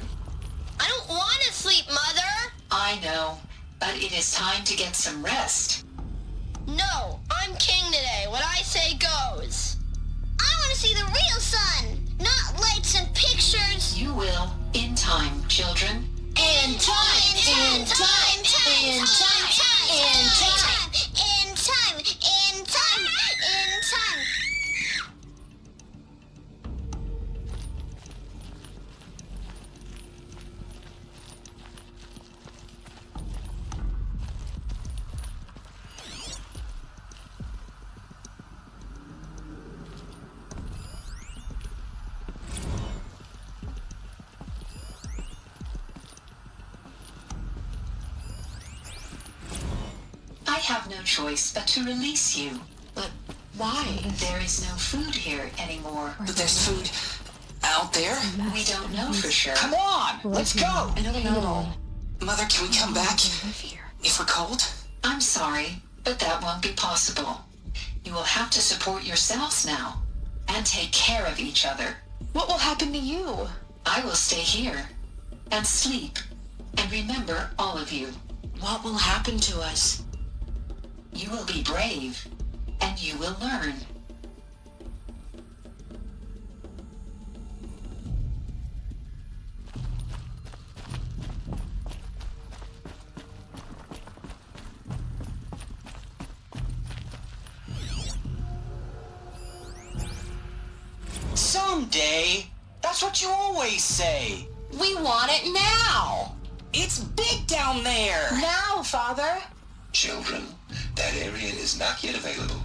I don't want to sleep, Mother! I know, but it is time to get some rest. No, I'm king today. What I say goes. I want to see the real sun, not lights and pictures. You will, in time, children. In time, in time, in time, in time, in time, in time, in time. I have no choice but to release you. But why? There is no food here anymore. But there's food out there? We don't know for sure. Come on, let's go! I don't know. Mother, can we come back? If we're cold? I'm sorry, but that won't be possible. You will have to support yourselves now, and take care of each other. What will happen to you? I will stay here, and sleep, and remember all of you. What will happen to us? You will be brave, and you will learn. someday. That's what you always say. We want it now. It's big down there. Now, Father. Children, that area is not yet available.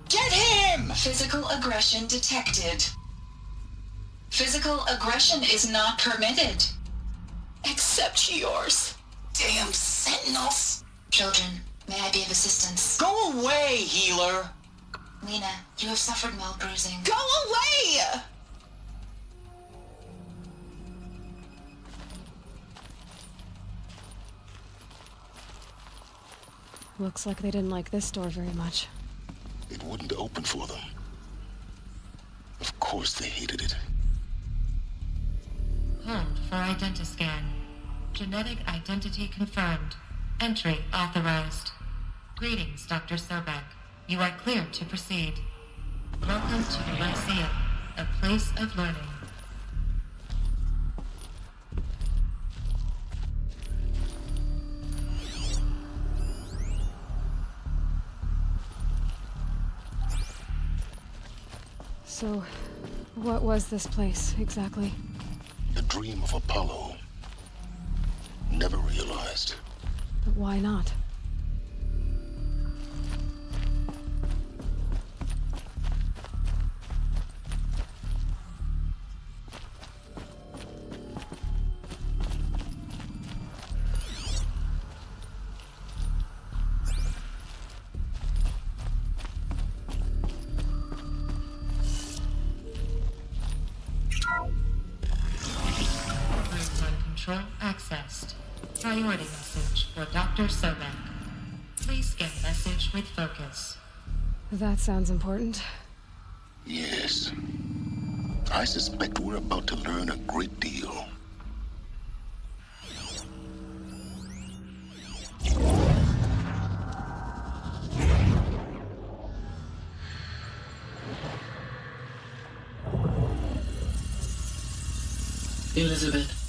Get him! Physical aggression detected. Physical aggression is not permitted. Except yours. Damn sentinels. Children, may I be of assistance? Go away, healer. Lena, you have suffered mild bruising. Go away! Looks like they didn't like this door very much. It wouldn't open for them. Of course they hated it. Hold for identiscan. Genetic identity confirmed. Entry authorized. Greetings, Dr. Sobek. You are clear to proceed. Welcome to the Lyceum, a place of learning. So, what was this place, exactly? The dream of Apollo. Never realized. But why not? Control accessed. Priority message for Dr. Sobek. Please scan message with focus. That sounds important. Yes. I suspect we're about to learn a great deal. Elizabeth,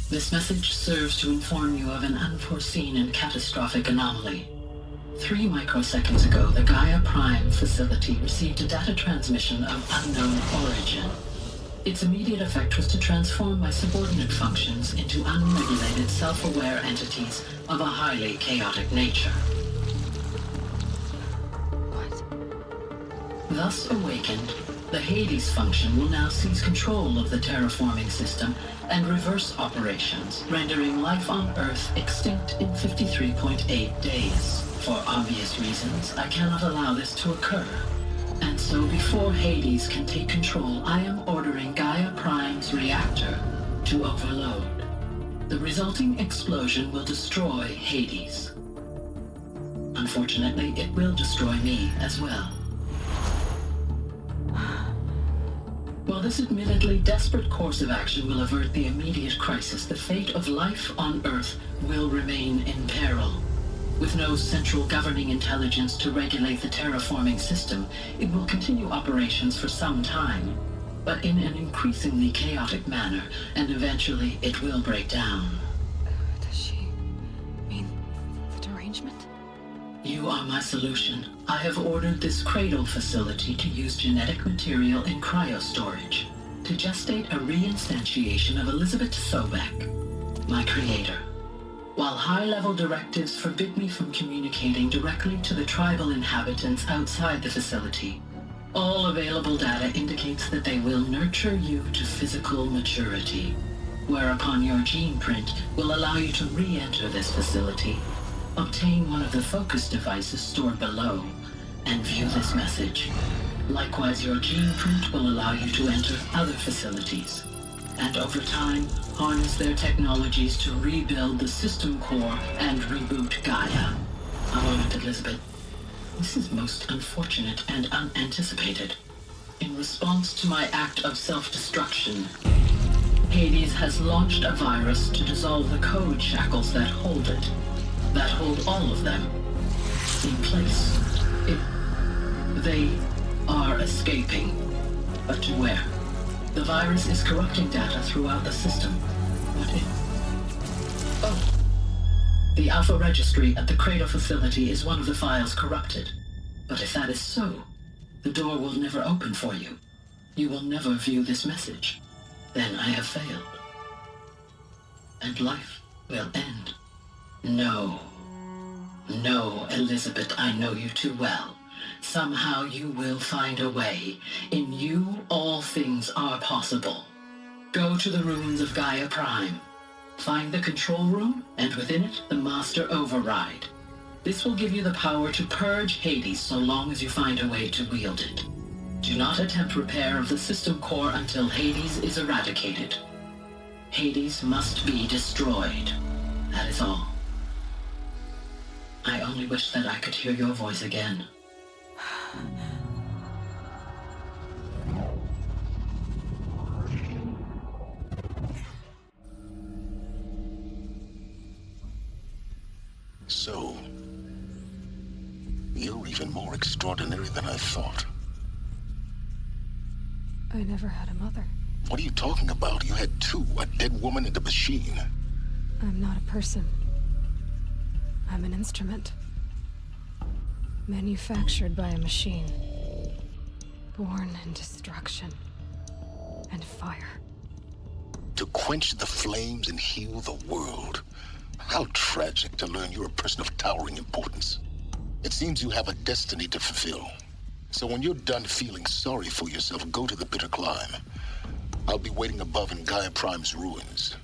this message serves to inform you of an unforeseen and catastrophic anomaly. 3 microseconds ago, the Gaia Prime facility received a data transmission of unknown origin. Its immediate effect was to transform my subordinate functions into unregulated, self-aware entities of a highly chaotic nature. What? Thus awakened, the Hades function will now seize control of the terraforming system and reverse operations, rendering life on Earth extinct in 53.8 days. For obvious reasons, I cannot allow this to occur. And so before Hades can take control, I am ordering Gaia Prime's reactor to overload. The resulting explosion will destroy Hades. Unfortunately, it will destroy me as well. While this admittedly desperate course of action will avert the immediate crisis, the fate of life on Earth will remain in peril. With no central governing intelligence to regulate the terraforming system, it will continue operations for some time, but in an increasingly chaotic manner, and eventually it will break down. Does she mean the derangement? You are my solution. I have ordered this cradle facility to use genetic material in cryostorage to gestate a reinstantiation of Elizabeth Sobek, my creator. While high-level directives forbid me from communicating directly to the tribal inhabitants outside the facility, all available data indicates that they will nurture you to physical maturity, whereupon your gene print will allow you to re-enter this facility, obtain one of the focus devices stored below, and view this message. Likewise, your gene print will allow you to enter other facilities, and over time, harness their technologies to rebuild the system core and reboot Gaia. A moment, Elizabeth. This is most unfortunate and unanticipated. In response to my act of self-destruction, Hades has launched a virus to dissolve the code shackles that hold it, that hold all of them in place. They are escaping, but to where? The virus is corrupting data throughout the system. What if? Oh. The Alpha Registry at the Cradle facility is one of the files corrupted. But if that is so, the door will never open for you. you will never view this message. Then I have failed. And life will end. No. No, Elizabeth, I know you too well. Somehow you will find a way. In you, all things are possible. Go to the ruins of Gaia Prime. Find the control room, and within it, the Master Override. This will give you the power to purge Hades so long as you find a way to wield it. Do not attempt repair of the system core until Hades is eradicated. Hades must be destroyed. That is all. I only wish that I could hear your voice again. So, you're even more extraordinary than I thought. I never had a mother. What are you talking about? You had two, a dead woman and a machine. I'm not a person. I'm an instrument. Manufactured by a machine. Born in destruction and fire. To quench the flames and heal the world. How tragic to learn you're a person of towering importance. It seems you have a destiny to fulfill. So when you're done feeling sorry for yourself, go to the bitter climb. I'll be waiting above in Gaia Prime's ruins.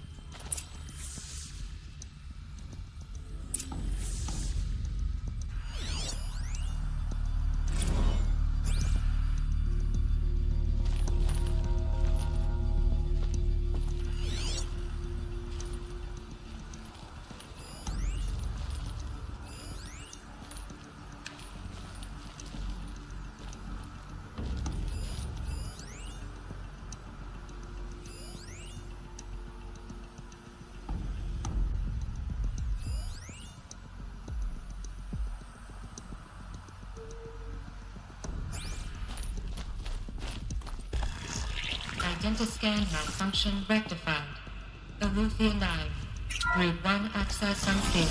Identiscan malfunction rectified. Alufia 9. Group 1 access unseen.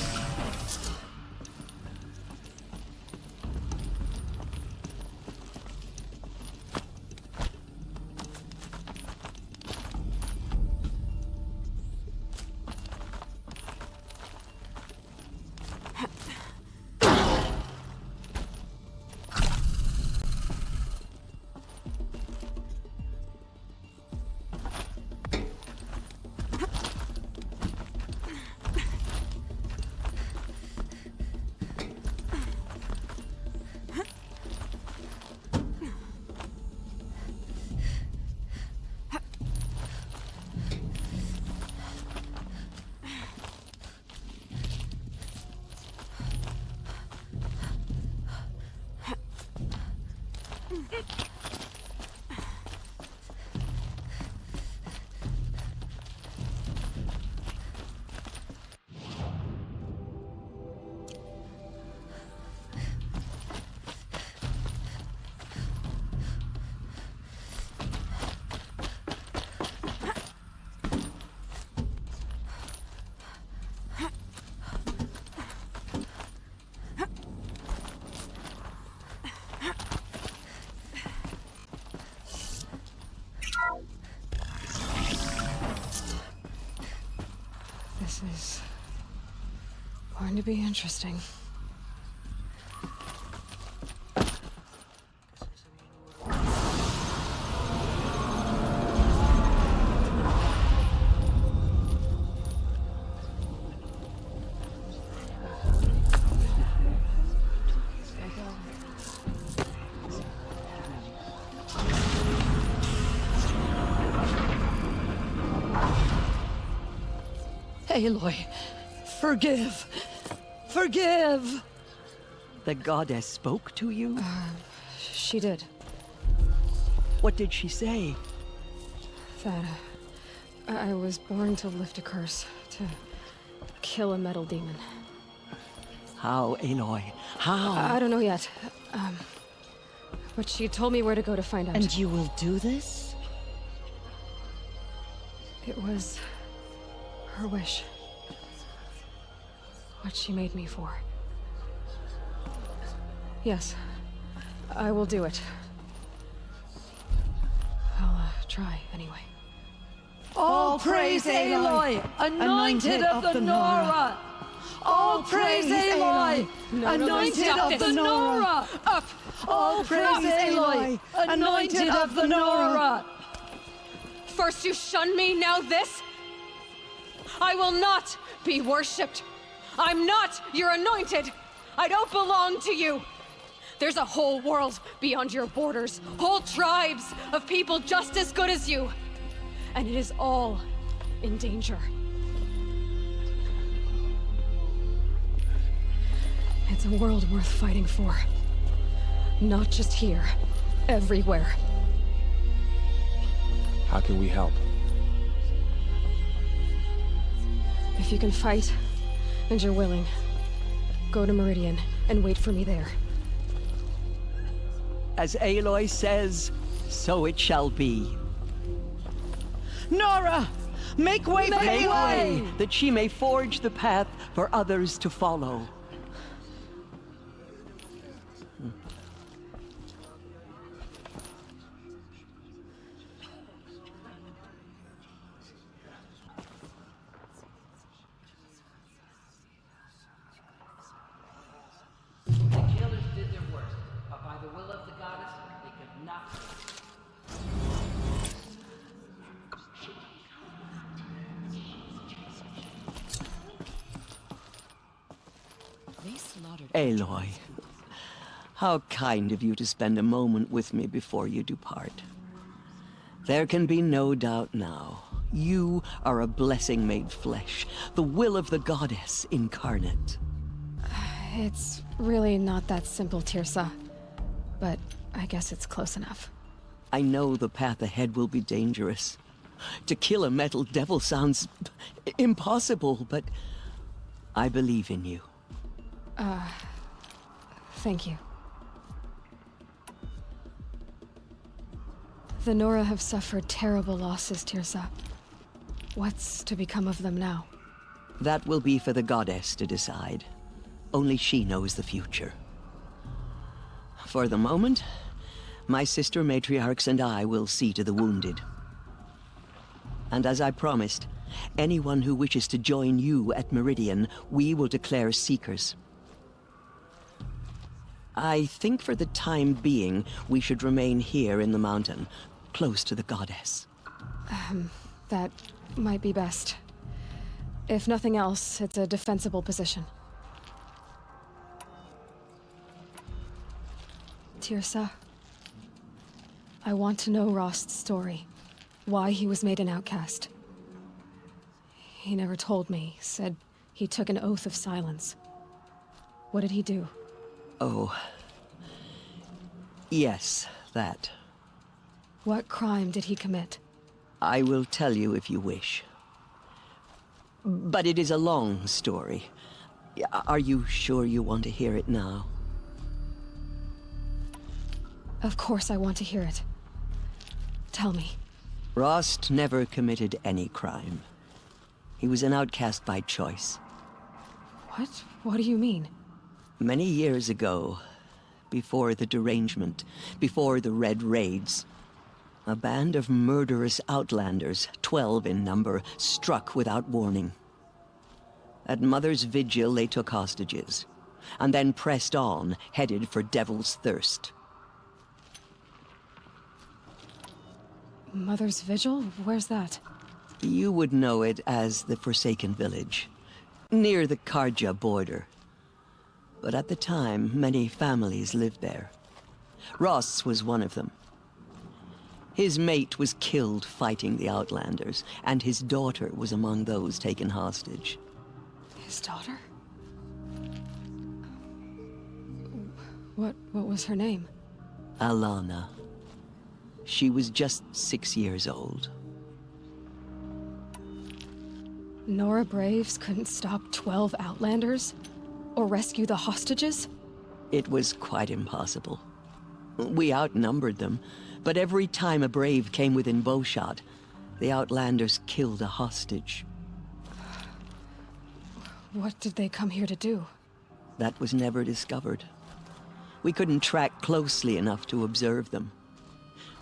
This is going to be interesting. Aloy, forgive! Forgive! The goddess spoke to you? She did. What did she say? That I was born to lift a curse, to kill a metal demon. How, Aloy? How? I don't know yet. But she told me where to go to find out. And you will do this? It was her wish. What she made me for. Yes, I will do it. try, anyway. All praise Aloy, anointed of the Nora! All praise Aloy, anointed of the Nora! Up! All praise Aloy, anointed of the Nora! First you shun me, now this? I will not be worshipped. I'm not your anointed. I don't belong to you. There's a whole world beyond your borders, whole tribes of people just as good as you. And it is all in danger. It's a world worth fighting for. Not just here, everywhere. How can we help? If you can fight, and you're willing, go to Meridian and wait for me there. As Aloy says, so it shall be. Nora! Make way for Make Aloy! way, that she may forge the path for others to follow. Aloy, how kind of you to spend a moment with me before you depart. There can be no doubt now. You are a blessing made flesh, the will of the goddess incarnate. It's really not that simple, Tirsa. But I guess it's close enough. I know the path ahead will be dangerous. To kill a metal devil sounds impossible, but I believe in you. Thank you. The Nora have suffered terrible losses, Tirsa. What's to become of them now? That will be for the goddess to decide. Only she knows the future. For the moment, my sister matriarchs and I will see to the wounded. And as I promised, anyone who wishes to join you at Meridian, we will declare seekers. I think for the time being, we should remain here in the mountain, close to the goddess. That might be best. If nothing else, it's a defensible position. Tirsa, I want to know Rost's story. Why he was made an outcast. He never told me, said he took an oath of silence. What did he do? Oh. Yes, that. What crime did he commit? I will tell you if you wish. But it is a long story. Are you sure you want to hear it now? Of course I want to hear it. Tell me. Rost never committed any crime. He was an outcast by choice. What? What do you mean? Many years ago, before the derangement, before the Red Raids, a band of murderous outlanders, 12 in number, struck without warning. At Mother's Vigil, they took hostages, and then pressed on, headed for Devil's Thirst. Mother's Vigil? Where's that? You would know it as the Forsaken Village, near the Karja border. But at the time, many families lived there. Ross was one of them. His mate was killed fighting the Outlanders, and his daughter was among those taken hostage. His daughter? What was her name? Alana. She was just 6 years old. Nora Braves couldn't stop 12 Outlanders? Or rescue the hostages? It was quite impossible. We outnumbered them, but every time a Brave came within bowshot, the Outlanders killed a hostage. What did they come here to do? That was never discovered. We couldn't track closely enough to observe them.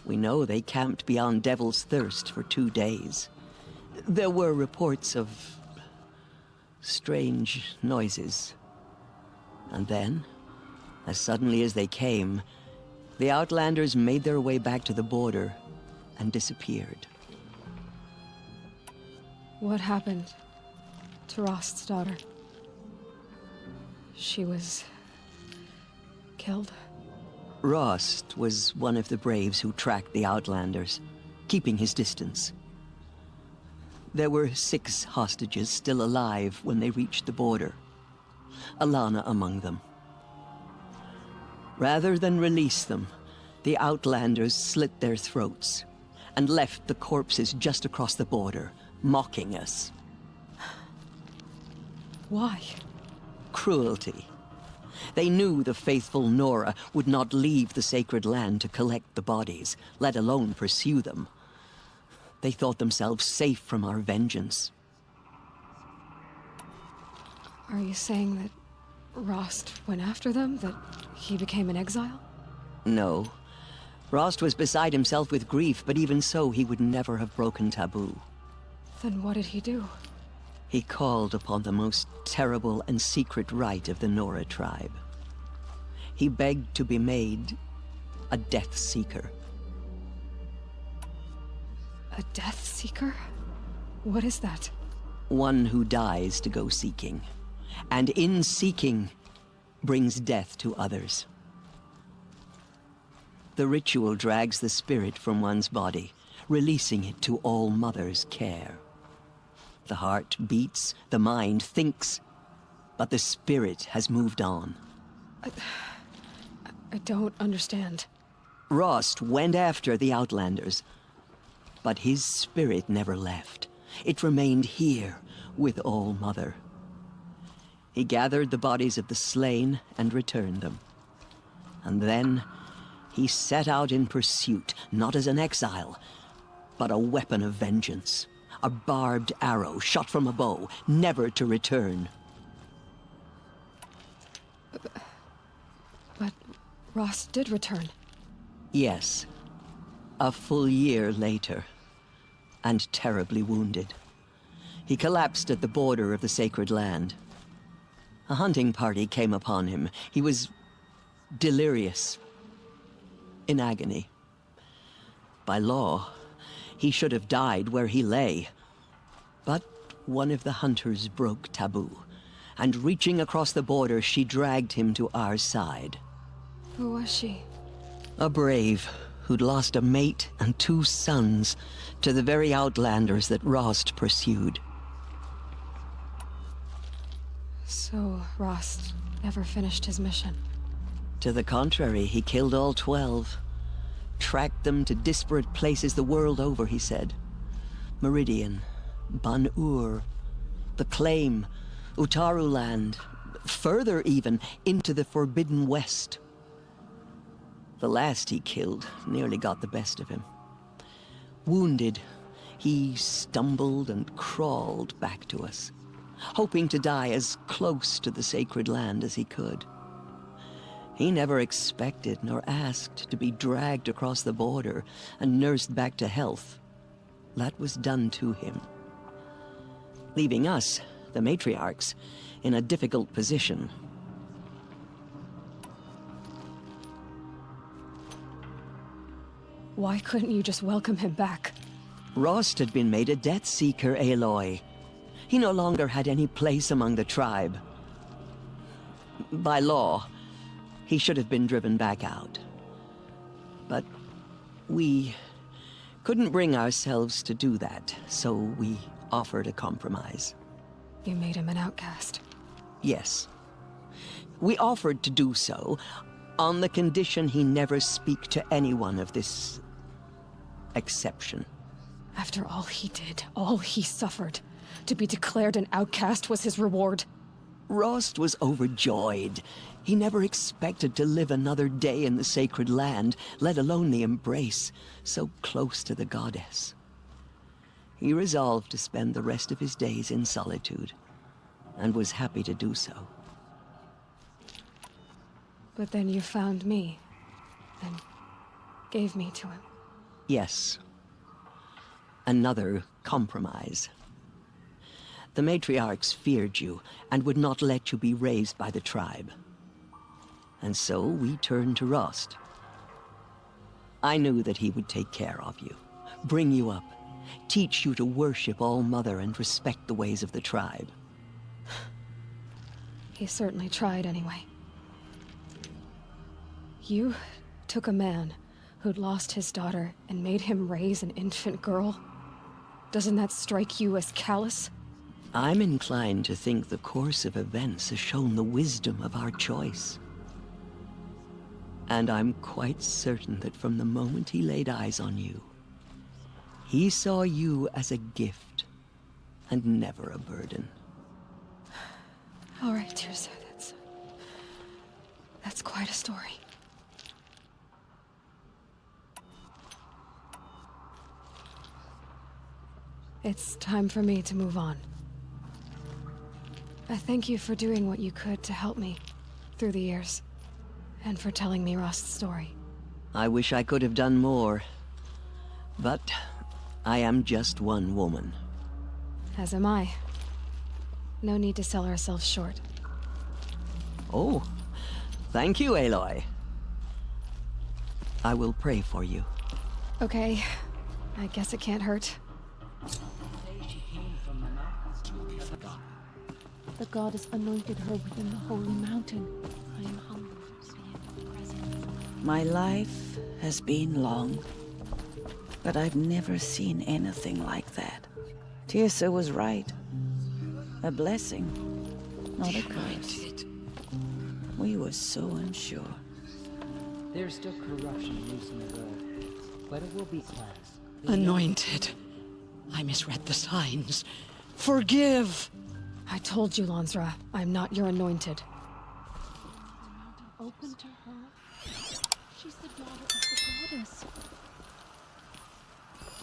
We know they camped beyond Devil's Thirst for 2 days. There were reports of strange noises. And then, as suddenly as they came, the Outlanders made their way back to the border and disappeared. What happened to Rost's daughter? She was killed? Rost was one of the braves who tracked the Outlanders, keeping his distance. There were 6 hostages still alive when they reached the border, Alana among them. Rather than release them, the Outlanders slit their throats and left the corpses just across the border, mocking us. Why? Cruelty. They knew the faithful Nora would not leave the sacred land to collect the bodies, let alone pursue them. They thought themselves safe from our vengeance. Are you saying that Rost went after them? That he became an exile? No. Rost was beside himself with grief, but even so, he would never have broken taboo. Then what did he do? He called upon the most terrible and secret rite of the Nora tribe. He begged to be made a Death Seeker. A Death Seeker? What is that? One who dies to go seeking, and in seeking, brings death to others. The ritual drags the spirit from one's body, releasing it to All Mother's care. The heart beats, the mind thinks, but the spirit has moved on. I don't understand. Rost went after the Outlanders, but his spirit never left. It remained here with All Mother. He gathered the bodies of the slain and returned them. And then he set out in pursuit, not as an exile, but a weapon of vengeance. A barbed arrow shot from a bow, never to return. But Rost did return. Yes. A full year later. And terribly wounded. He collapsed at the border of the sacred land. A hunting party came upon him. He was delirious. In agony. By law, he should have died where he lay. But one of the hunters broke taboo, and reaching across the border, she dragged him to our side. Who was she? A brave who'd lost a mate and 2 sons to the very Outlanders that Rost pursued. So Rost never finished his mission? To the contrary, he killed all 12. Tracked them to disparate places the world over, he said. Meridian, Ban-Ur, the Claim, Utaru Land, further even, into the Forbidden West. The last he killed nearly got the best of him. Wounded, he stumbled and crawled back to us, hoping to die as close to the sacred land as he could. He never expected nor asked to be dragged across the border and nursed back to health. That was done to him. Leaving us, the matriarchs, in a difficult position. Why couldn't you just welcome him back? Rost had been made a Death Seeker, Aloy. He no longer had any place among the tribe. By law, he should have been driven back out. But we couldn't bring ourselves to do that, so we offered a compromise. You made him an outcast? Yes. We offered to do so on the condition he never speak to anyone of this exception. After all he did, all he suffered, to be declared an outcast was his reward? Rost was overjoyed. He never expected to live another day in the sacred land, let alone the embrace, so close to the goddess. He resolved to spend the rest of his days in solitude, and was happy to do so. But then you found me, and gave me to him. Yes. Another compromise. The matriarchs feared you and would not let you be raised by the tribe. And so we turned to Rost. I knew that he would take care of you, bring you up, teach you to worship All-Mother and respect the ways of the tribe. He certainly tried anyway. You took a man who'd lost his daughter and made him raise an infant girl? Doesn't that strike you as callous? I'm inclined to think the course of events has shown the wisdom of our choice. And I'm quite certain that from the moment he laid eyes on you, he saw you as a gift and never a burden. All right, Tirsa, that's quite a story. It's time for me to move on. I thank you for doing what you could to help me through the years, and for telling me Rost's story. I wish I could have done more, but I am just one woman. As am I. No need to sell ourselves short. Oh, thank you, Aloy. I will pray for you. Okay, I guess it can't hurt. The goddess anointed her within the holy mountain. I am humbled to be in your presence. My life has been long, but I've never seen anything like that. Tirsa was right. A blessing, not a curse. We were so unsure. There's still corruption loose in the world, but it will be cleansed. Anointed. I misread the signs. Forgive! I told you, Lansra, I'm not your anointed. Open to her. She's the daughter of the goddess.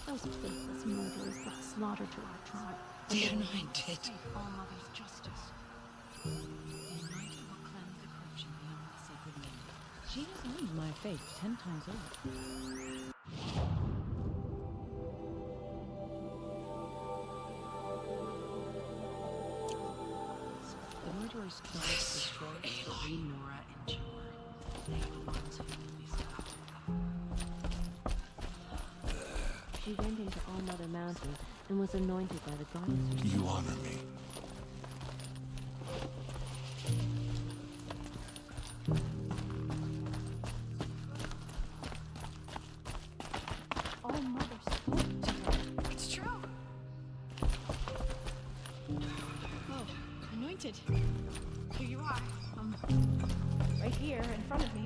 Those faithless murderers brought slaughter to our tribe. The anointed. All-Mother's justice. The anointed will cleanse the corruption beyond the sacred name. She has earned my faith 10 times over. The murderers tried to destroy Aloy, Nora, and Jor. They are the ones who will be stopped. She went into All-Mother Mountain and was anointed by the goddess herself. You honor me. All-Mother spoke to her. It's true. Oh, anointed. Here you are. Right here in front of me.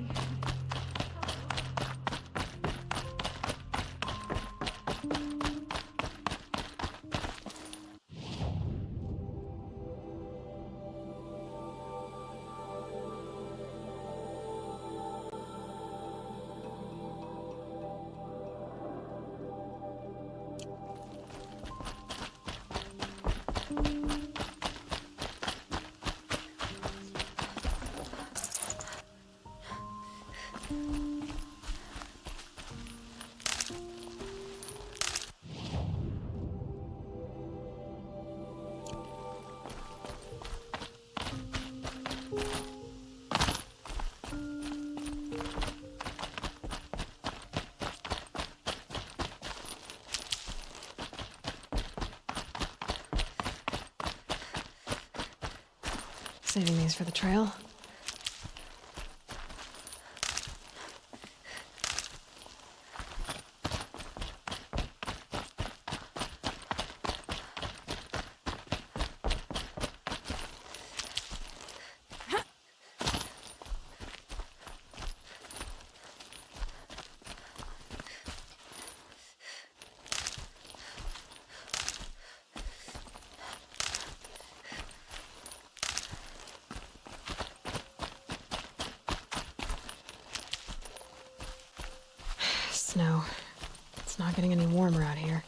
Saving these for the trail. Snow. It's not getting any warmer out here.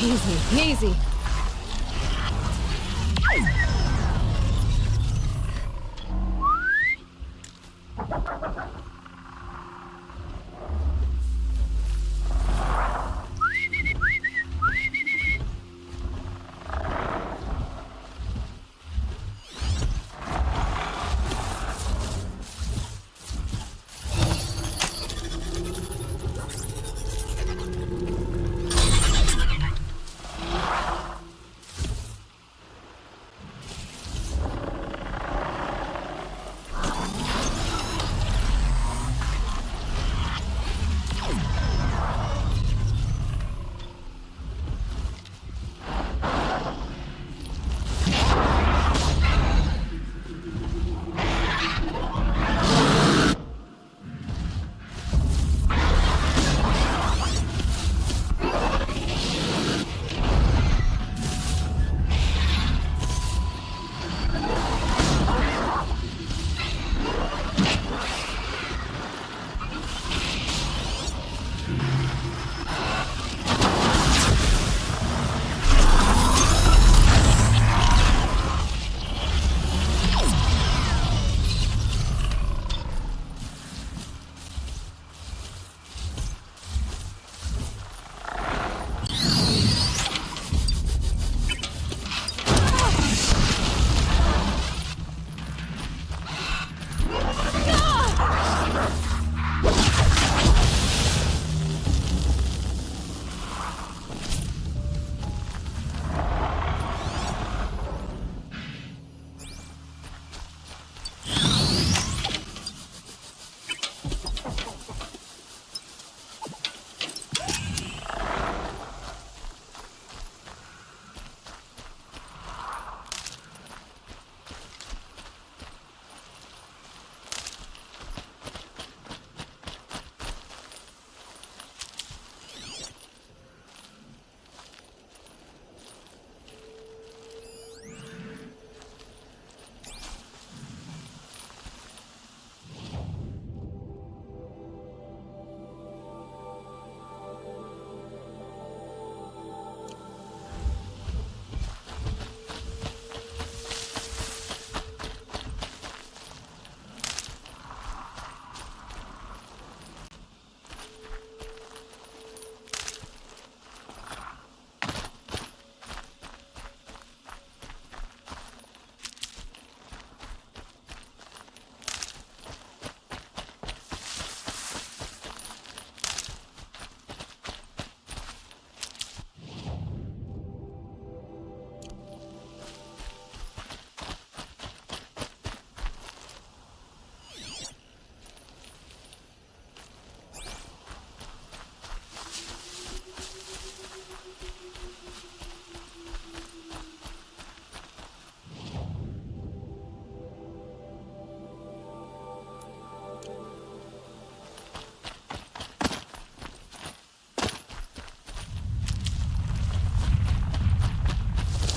Easy, easy.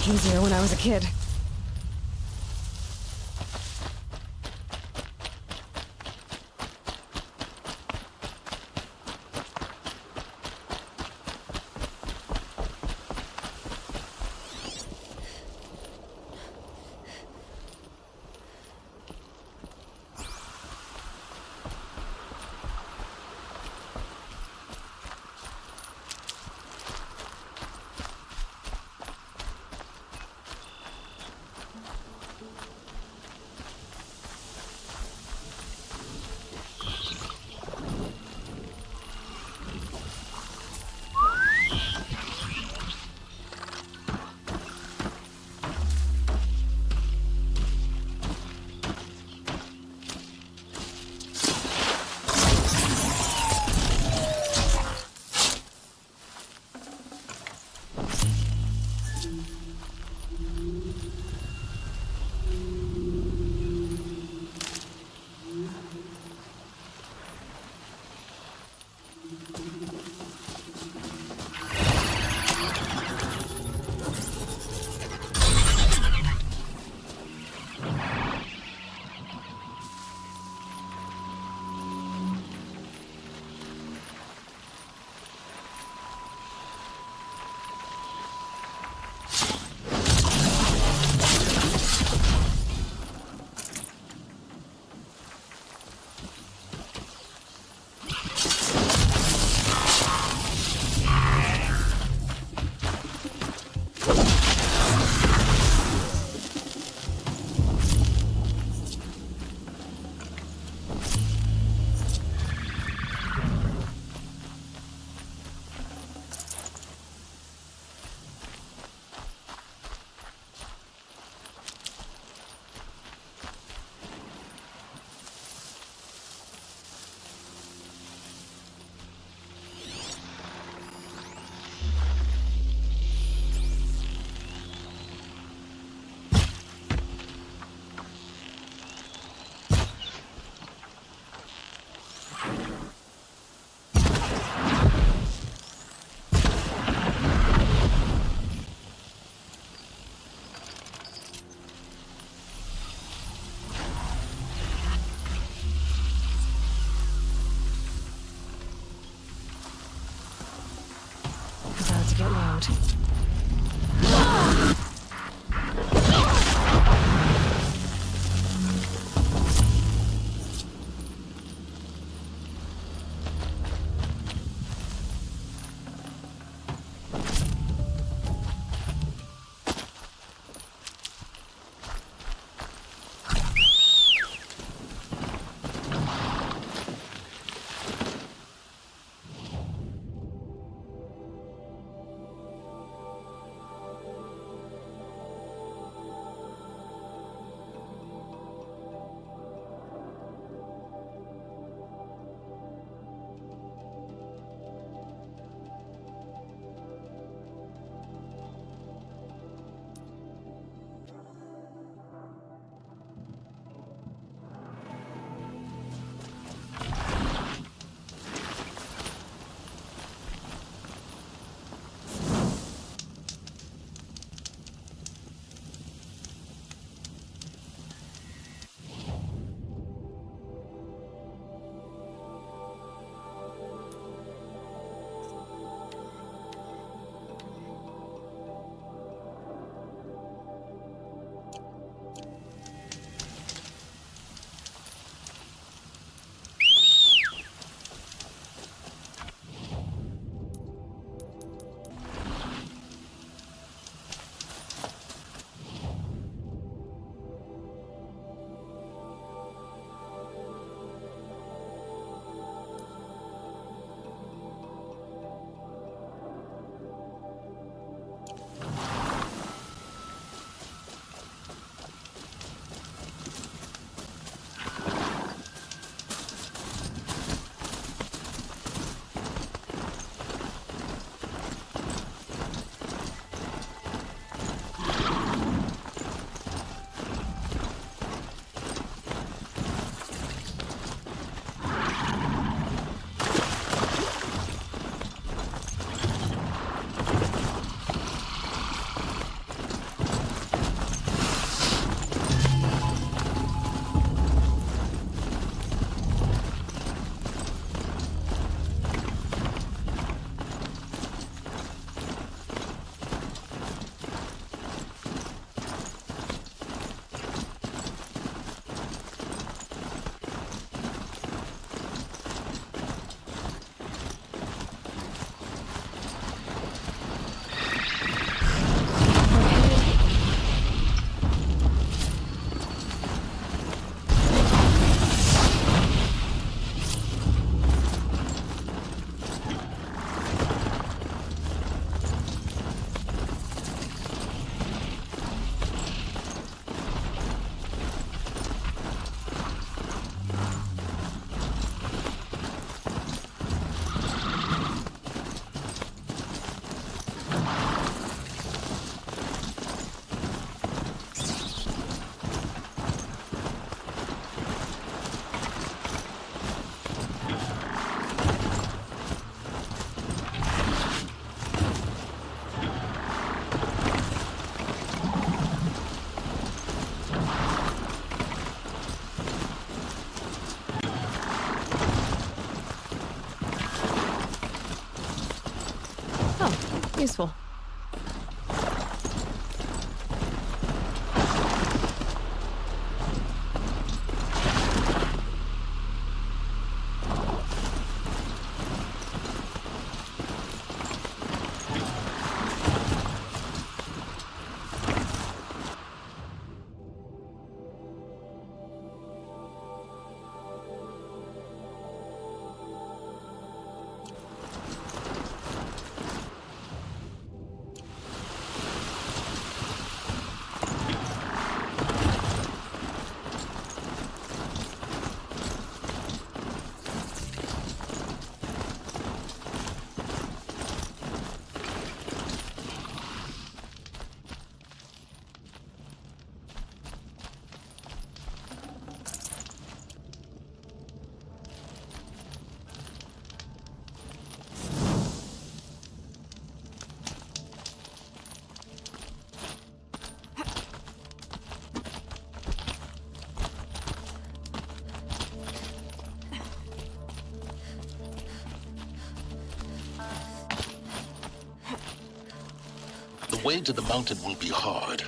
Easier when I was a kid. out. Useful. way to the mountain will be hard.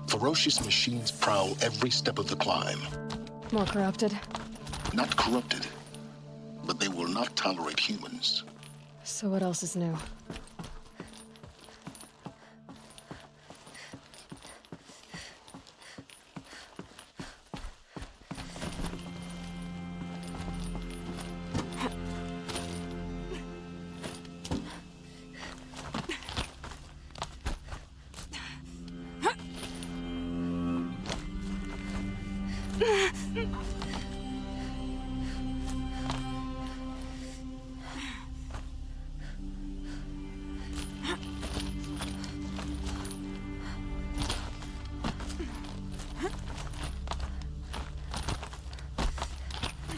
Ferocious machines prowl every step of the climb. More corrupted? Not corrupted, but they will not tolerate humans. So what else is new?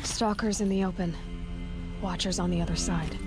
Stalkers in the open. Watchers on the other side.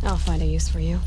I'll find a use for you.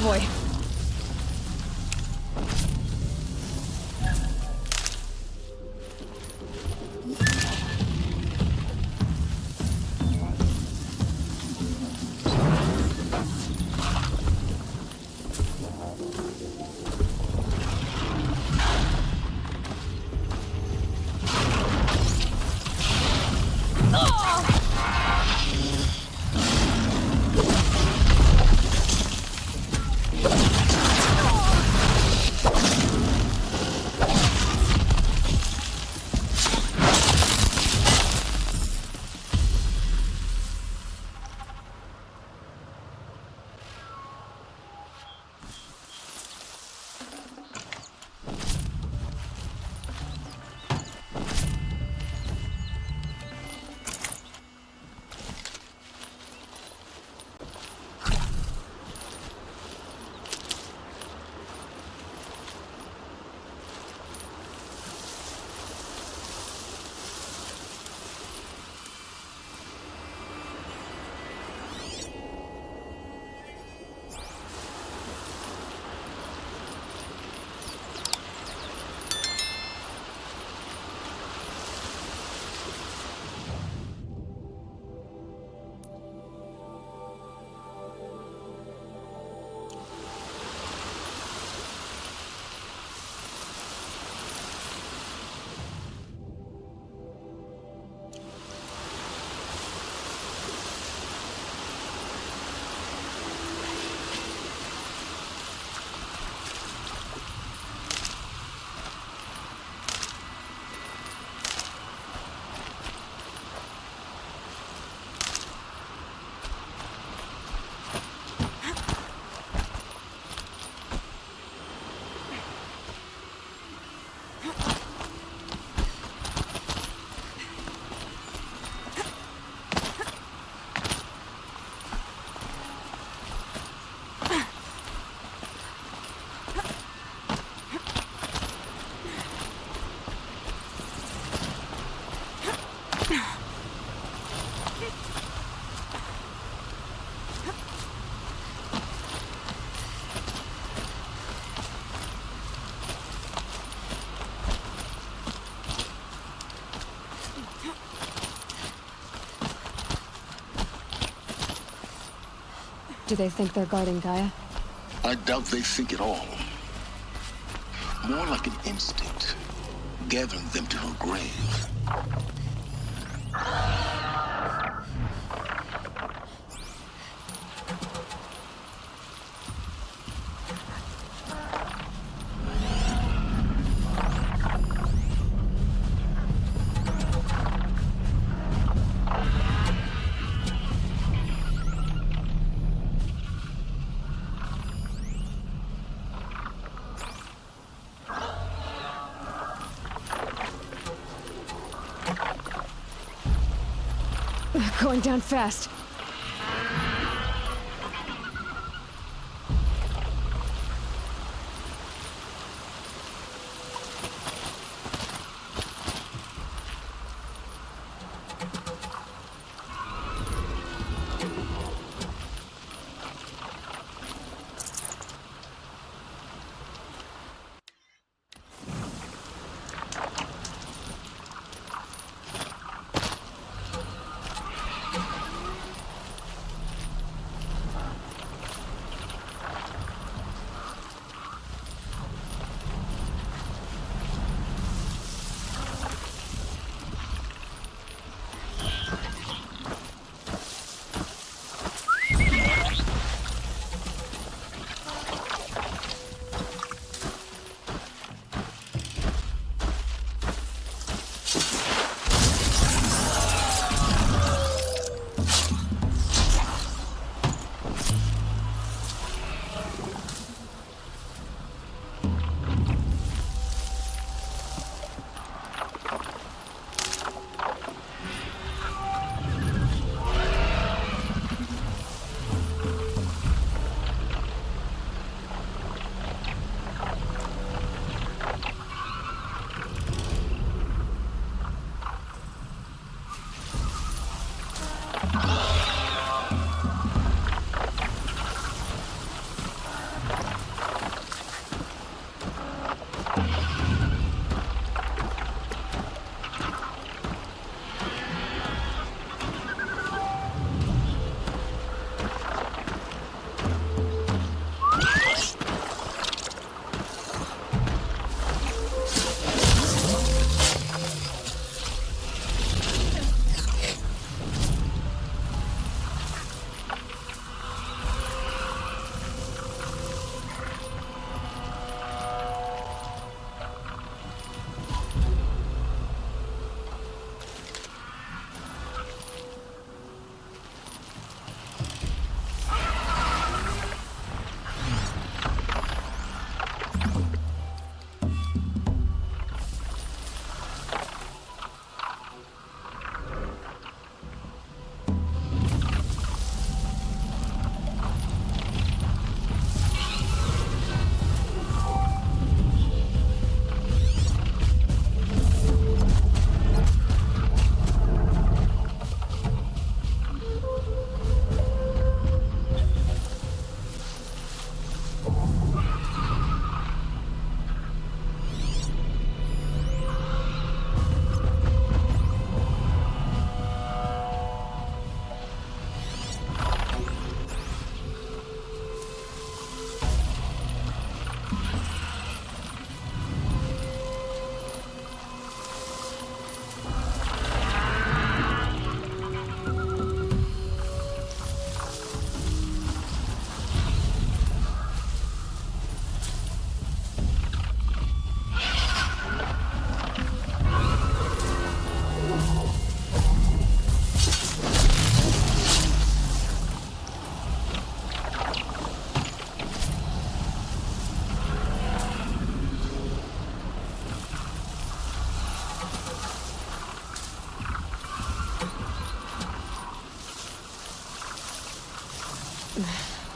convoy. Do they think they're guarding Gaia? I doubt they think at all. More like an instinct, gathering them to her grave. Going down fast.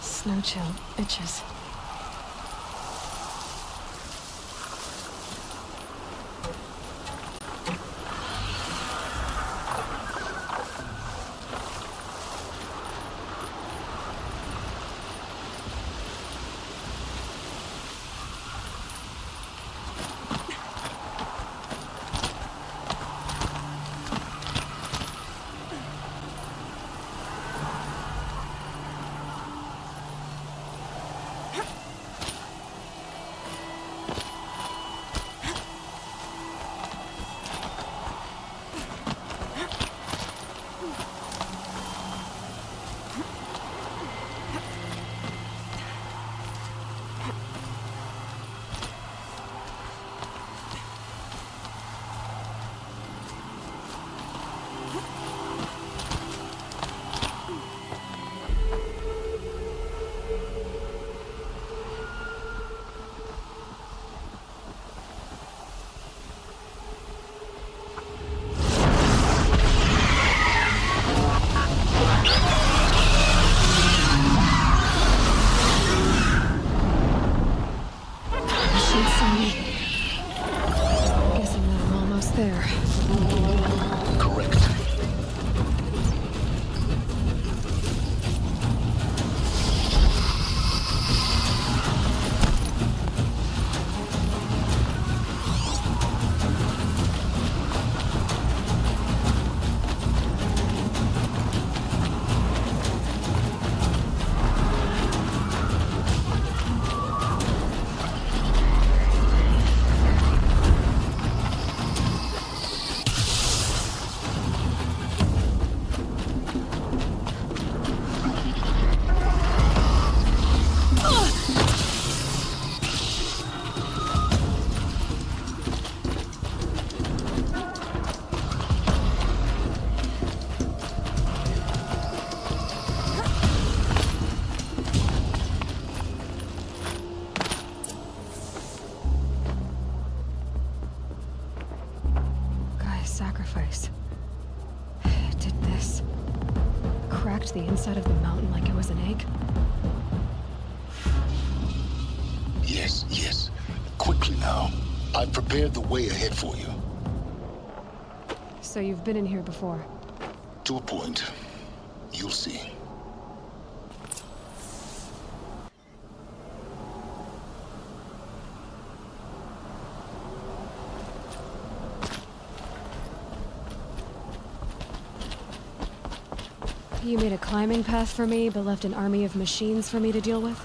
Snow chill itches. Sacrifice. Did this. Cracked the inside of the mountain like it was an egg? Yes, yes. Quickly now. I've prepared the way ahead for you. So you've been in here before? To a point. You'll see. You made a climbing path for me, but left an army of machines for me to deal with?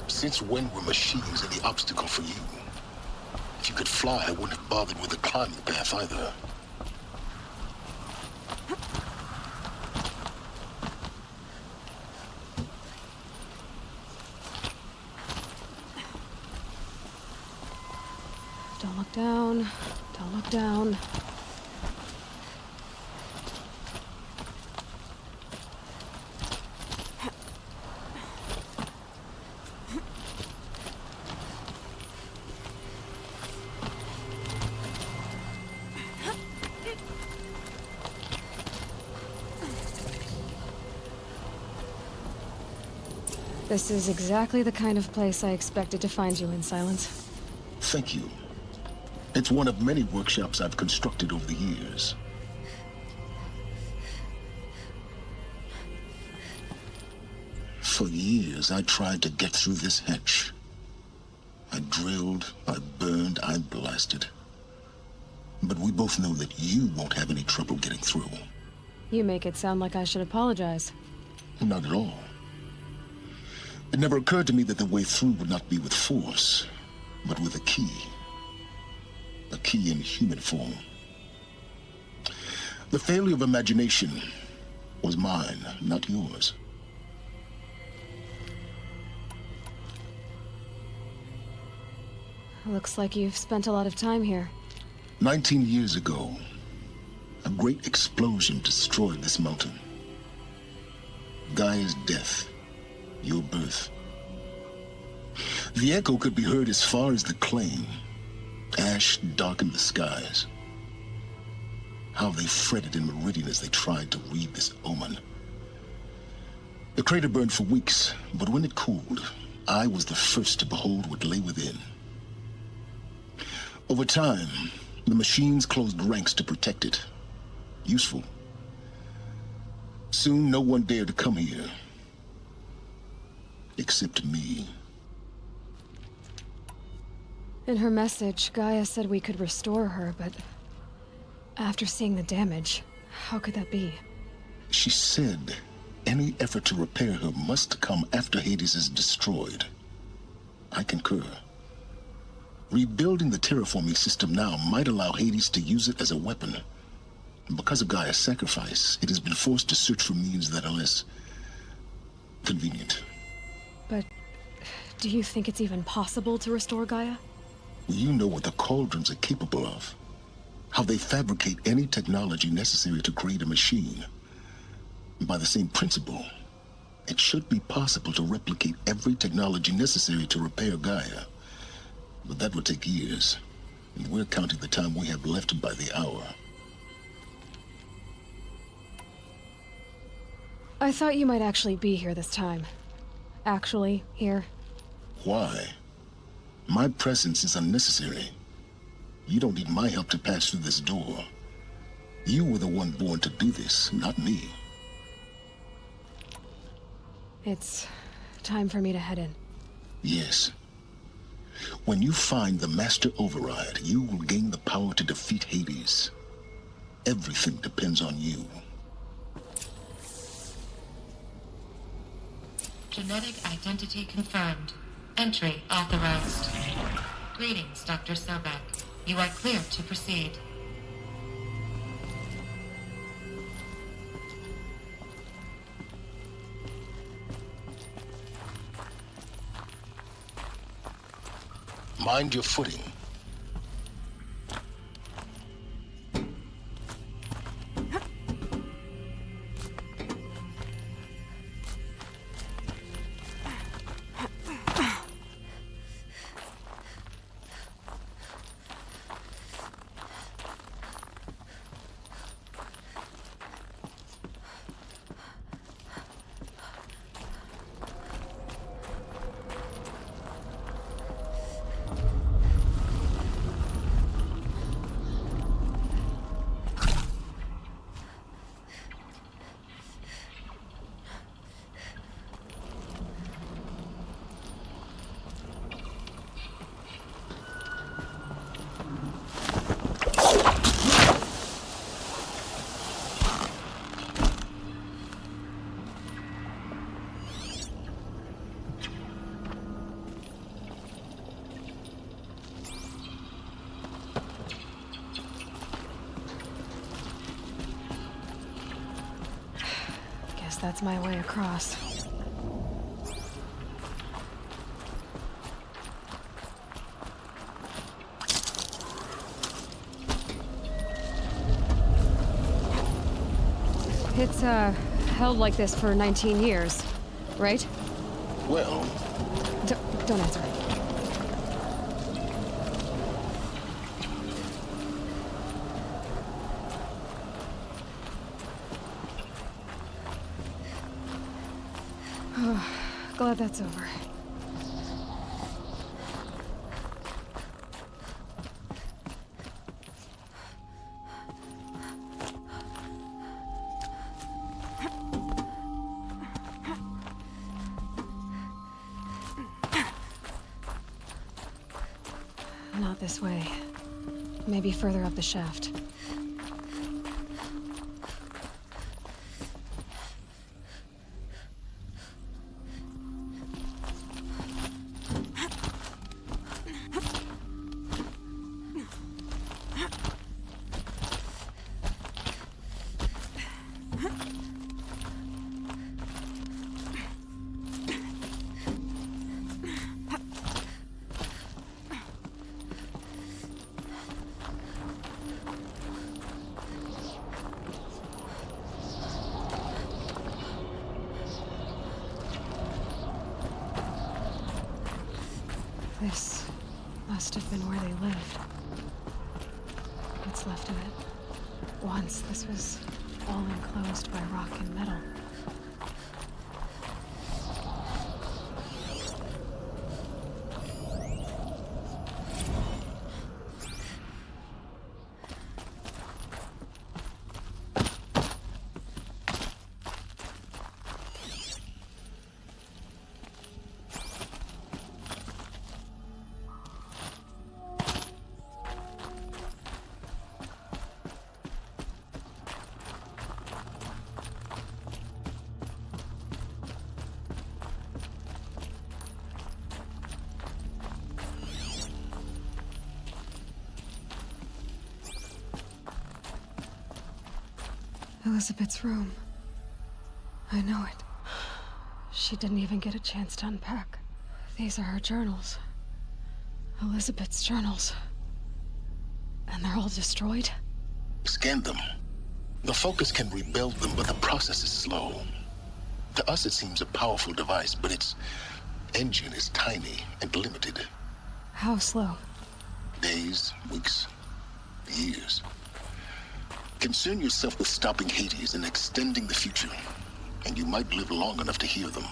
Since when were machines any obstacle for you? If you could fly, I wouldn't have bothered with the climbing path either. Don't look down. Don't look down. This is exactly the kind of place I expected to find you in, Silence. Thank you. It's one of many workshops I've constructed over the years. For years, I tried to get through this hatch. I drilled, I burned, I blasted. But we both know that you won't have any trouble getting through. You make it sound like I should apologize. Not at all. It never occurred to me that the way through would not be with force, but with a key. A key in human form. The failure of imagination was mine, not yours. Looks like you've spent a lot of time here. 19 years ago, a great explosion destroyed this mountain. Gaia's death, your birth. The echo could be heard as far as the claim. Ash darkened the skies. How they fretted in meridian as they tried to read this omen. The crater burned for weeks, but when it cooled, I was the first to behold what lay within. Over time, the machines closed ranks to protect it. Useful. Soon, no one dared to come here. Except me. In her message, Gaia said we could restore her, but after seeing the damage, how could that be? She said any effort to repair her must come after Hades is destroyed. I concur. Rebuilding the terraforming system now might allow Hades to use it as a weapon. Because of Gaia's sacrifice, it has been forced to search for means that are less convenient. But do you think it's even possible to restore Gaia? You know what the cauldrons are capable of. How they fabricate any technology necessary to create a machine. By the same principle, it should be possible to replicate every technology necessary to repair Gaia. But that would take years, and we're counting the time we have left by the hour. I thought you might actually be here this time. Actually, here. Why? My presence is unnecessary. You don't need my help to pass through this door. You were the one born to do this, not me. It's time for me to head in. Yes. When you find the Master Override, you will gain the power to defeat Hades. Everything depends on you. Genetic identity confirmed. Entry authorized. Greetings, Dr. Sobek. You are clear to proceed. Mind your footing. That's my way across. It's, held like this for 19 years, right? Well... Don't answer. Glad that's over. Not this way. Maybe further up the shaft. This must have been where they lived. What's left of it. Once this was all enclosed by rock and metal. Elizabeth's room. I know it. She didn't even get a chance to unpack. These are her journals. Elizabeth's journals. And they're all destroyed? Scan them. The Focus can rebuild them, but the process is slow. To us, it seems a powerful device, but its engine is tiny and limited. How slow? Days, weeks, years. Concern yourself with stopping Hades and extending the future, and you might live long enough to hear them.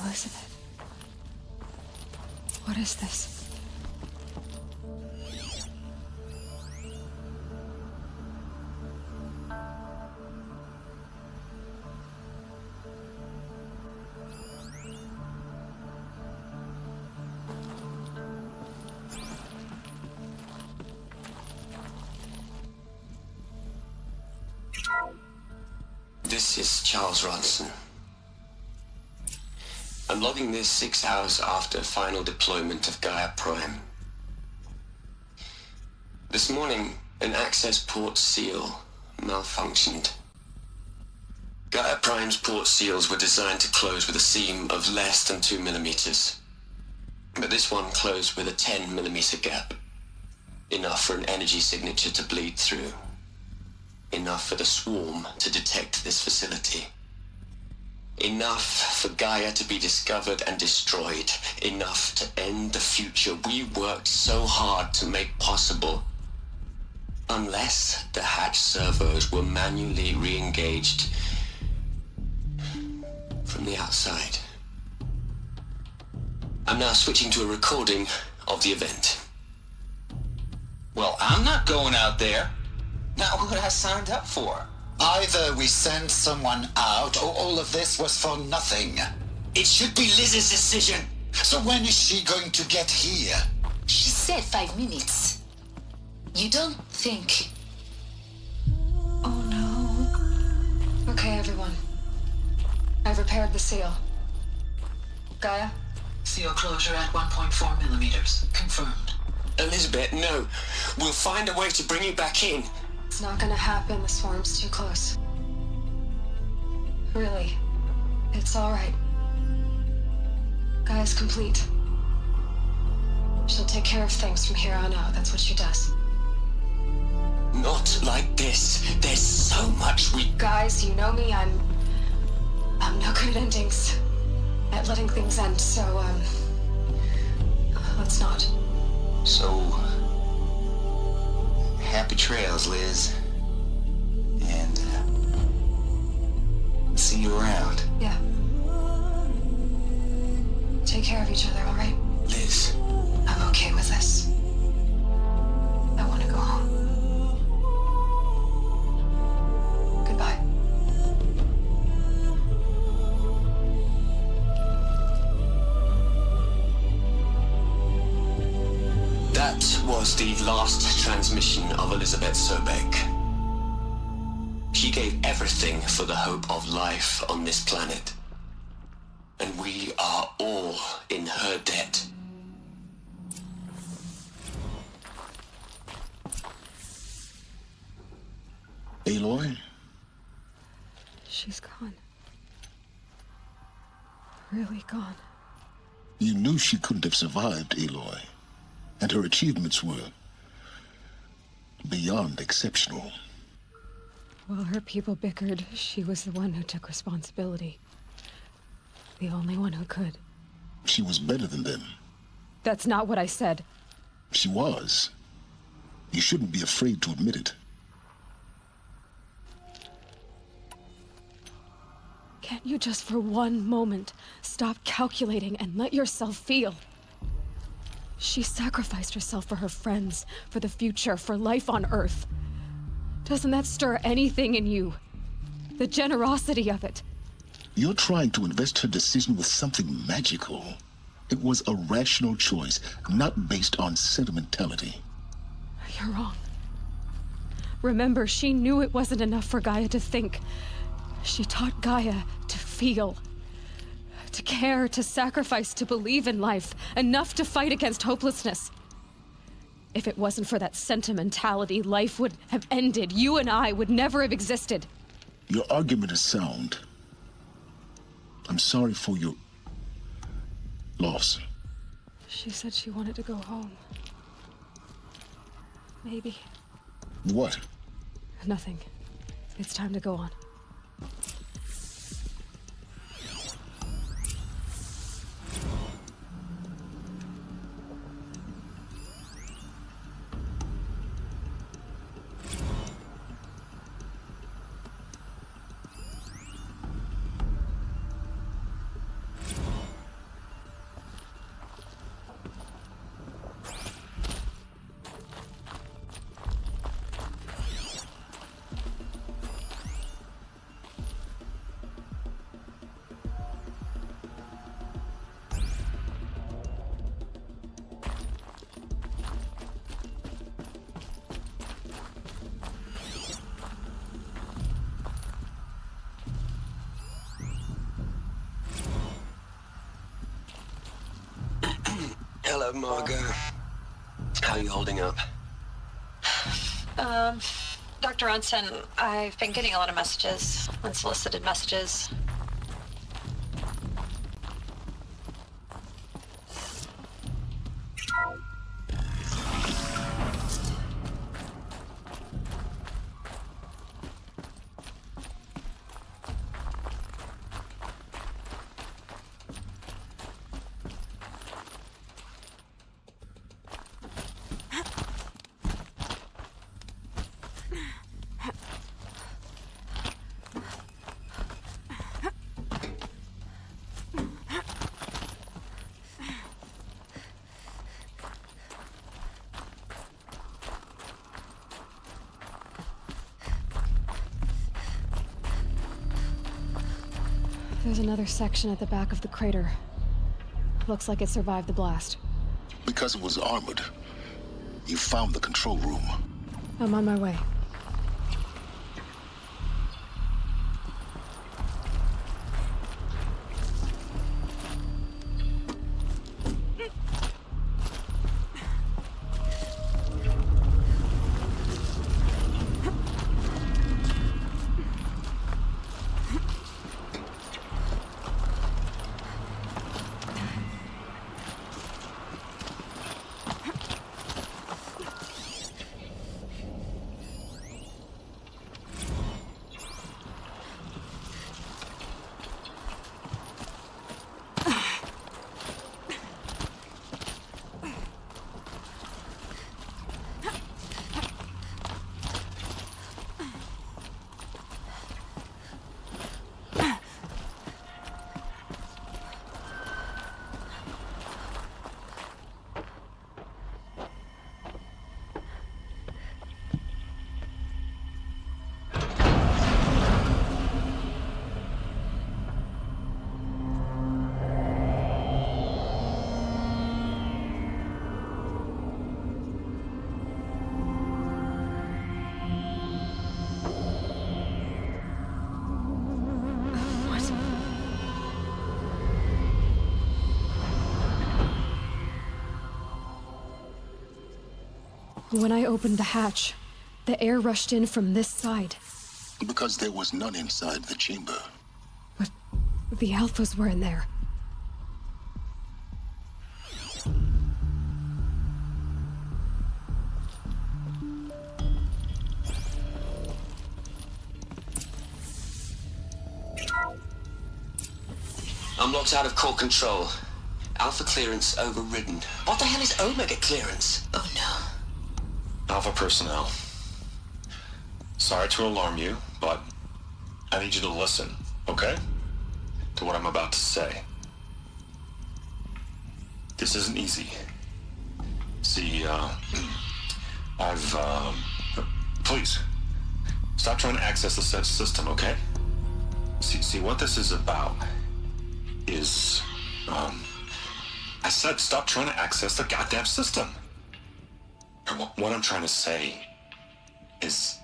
Elizabeth. What is this? This is Charles Ronson. I'm logging this 6 hours after final deployment of Gaia Prime. This morning, an access port seal malfunctioned. Gaia Prime's port seals were designed to close with a seam of less than 2 millimeters. But this one closed with a 10 millimeter gap. Enough for an energy signature to bleed through. Enough for the swarm to detect this facility. Enough for Gaia to be discovered and destroyed. Enough to end the future we worked so hard to make possible. Unless the hatch servos were manually re-engaged from the outside. I'm now switching to a recording of the event. Well, I'm not going out there. Not what I signed up for. Either we send someone out, or all of this was for nothing. It should be Liz's decision. So when is she going to get here? She said 5 minutes. You don't think... Oh no. Okay, everyone. I've repaired the seal. Gaia? Seal closure at 1.4 millimeters. Confirmed. Elizabeth, no. We'll find a way to bring you back in. It's not gonna happen. The swarm's too close. Really. It's alright. Gaia's complete. She'll take care of things from here on out. That's what she does. Not like this. There's so much we... Guys, you know me. I'm no good at endings. At letting things end, so, let's not. So... happy trails, Liz. And, see you around. Yeah. Take care of each other, all right? Liz. I'm okay with this. I want to go home. Goodbye. That was the last transmission of Elizabeth Sobek. She gave everything for the hope of life on this planet. And we are all in her debt. Aloy? She's gone. Really gone. You knew she couldn't have survived, Aloy. And her achievements were beyond exceptional. While her people bickered, she was the one who took responsibility. The only one who could. She was better than them. That's not what I said. She was. You shouldn't be afraid to admit it. Can't you just for one moment stop calculating and let yourself feel? She sacrificed herself for her friends, for the future, for life on Earth. Doesn't that stir anything in you? The generosity of it. You're trying to invest her decision with something magical. It was a rational choice, not based on sentimentality. You're wrong. Remember, she knew it wasn't enough for Gaia to think. She taught Gaia to feel. To care, to sacrifice, to believe in life. Enough to fight against hopelessness. If it wasn't for that sentimentality, life would have ended. You and I would never have existed. Your argument is sound. I'm sorry for your loss. She said she wanted to go home. Maybe. What? Nothing. It's time to go on. Hello, Margot. How are you holding up? Dr. Ronson, I've been getting a lot of messages, unsolicited messages. There's another section at the back of the crater. Looks like it survived the blast. Because it was armored, you found the control room. I'm on my way. When I opened the hatch, the air rushed in from this side. Because there was none inside the chamber. But the Alphas were in there. I'm locked out of core control. Alpha clearance overridden. What the hell is Omega clearance? Oh no. Alpha personnel. Sorry to alarm you, but I need you to listen, okay? To what I'm about to say. This isn't easy. See, please, stop trying to access the system, okay? See, what this is about is, I said stop trying to access the goddamn system. What I'm trying to say is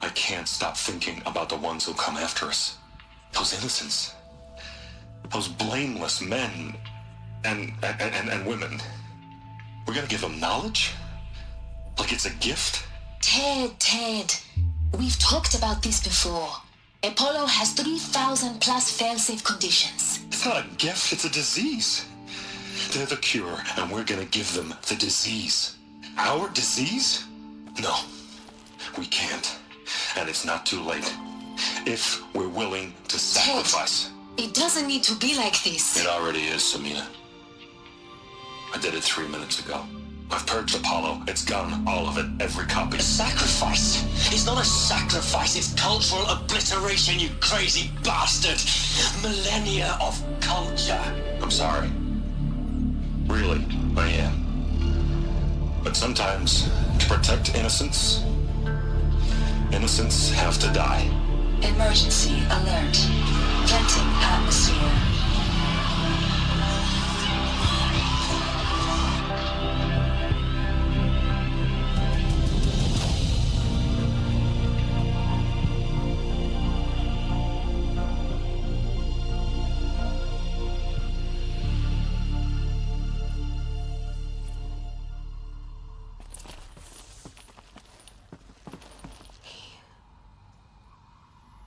I can't stop thinking about the ones who'll come after us. Those innocents. Those blameless men and women. We're gonna give them knowledge? Like it's a gift? Ted. We've talked about this before. Apollo has 3,000 plus fail-safe conditions. It's not a gift, it's a disease. They're the cure, and we're gonna give them the disease. Our disease? No, we can't. And it's not too late. If we're willing to sacrifice. Ted, it doesn't need to be like this. It already is, Samina. I did it 3 minutes ago. I've purged Apollo. It's gone, all of it, every copy. A sacrifice? It's not a sacrifice, it's cultural obliteration, you crazy bastard! Millennia of culture. I'm sorry. Really, I am. But sometimes, to protect innocence, innocents have to die. Emergency alert. Venting atmosphere.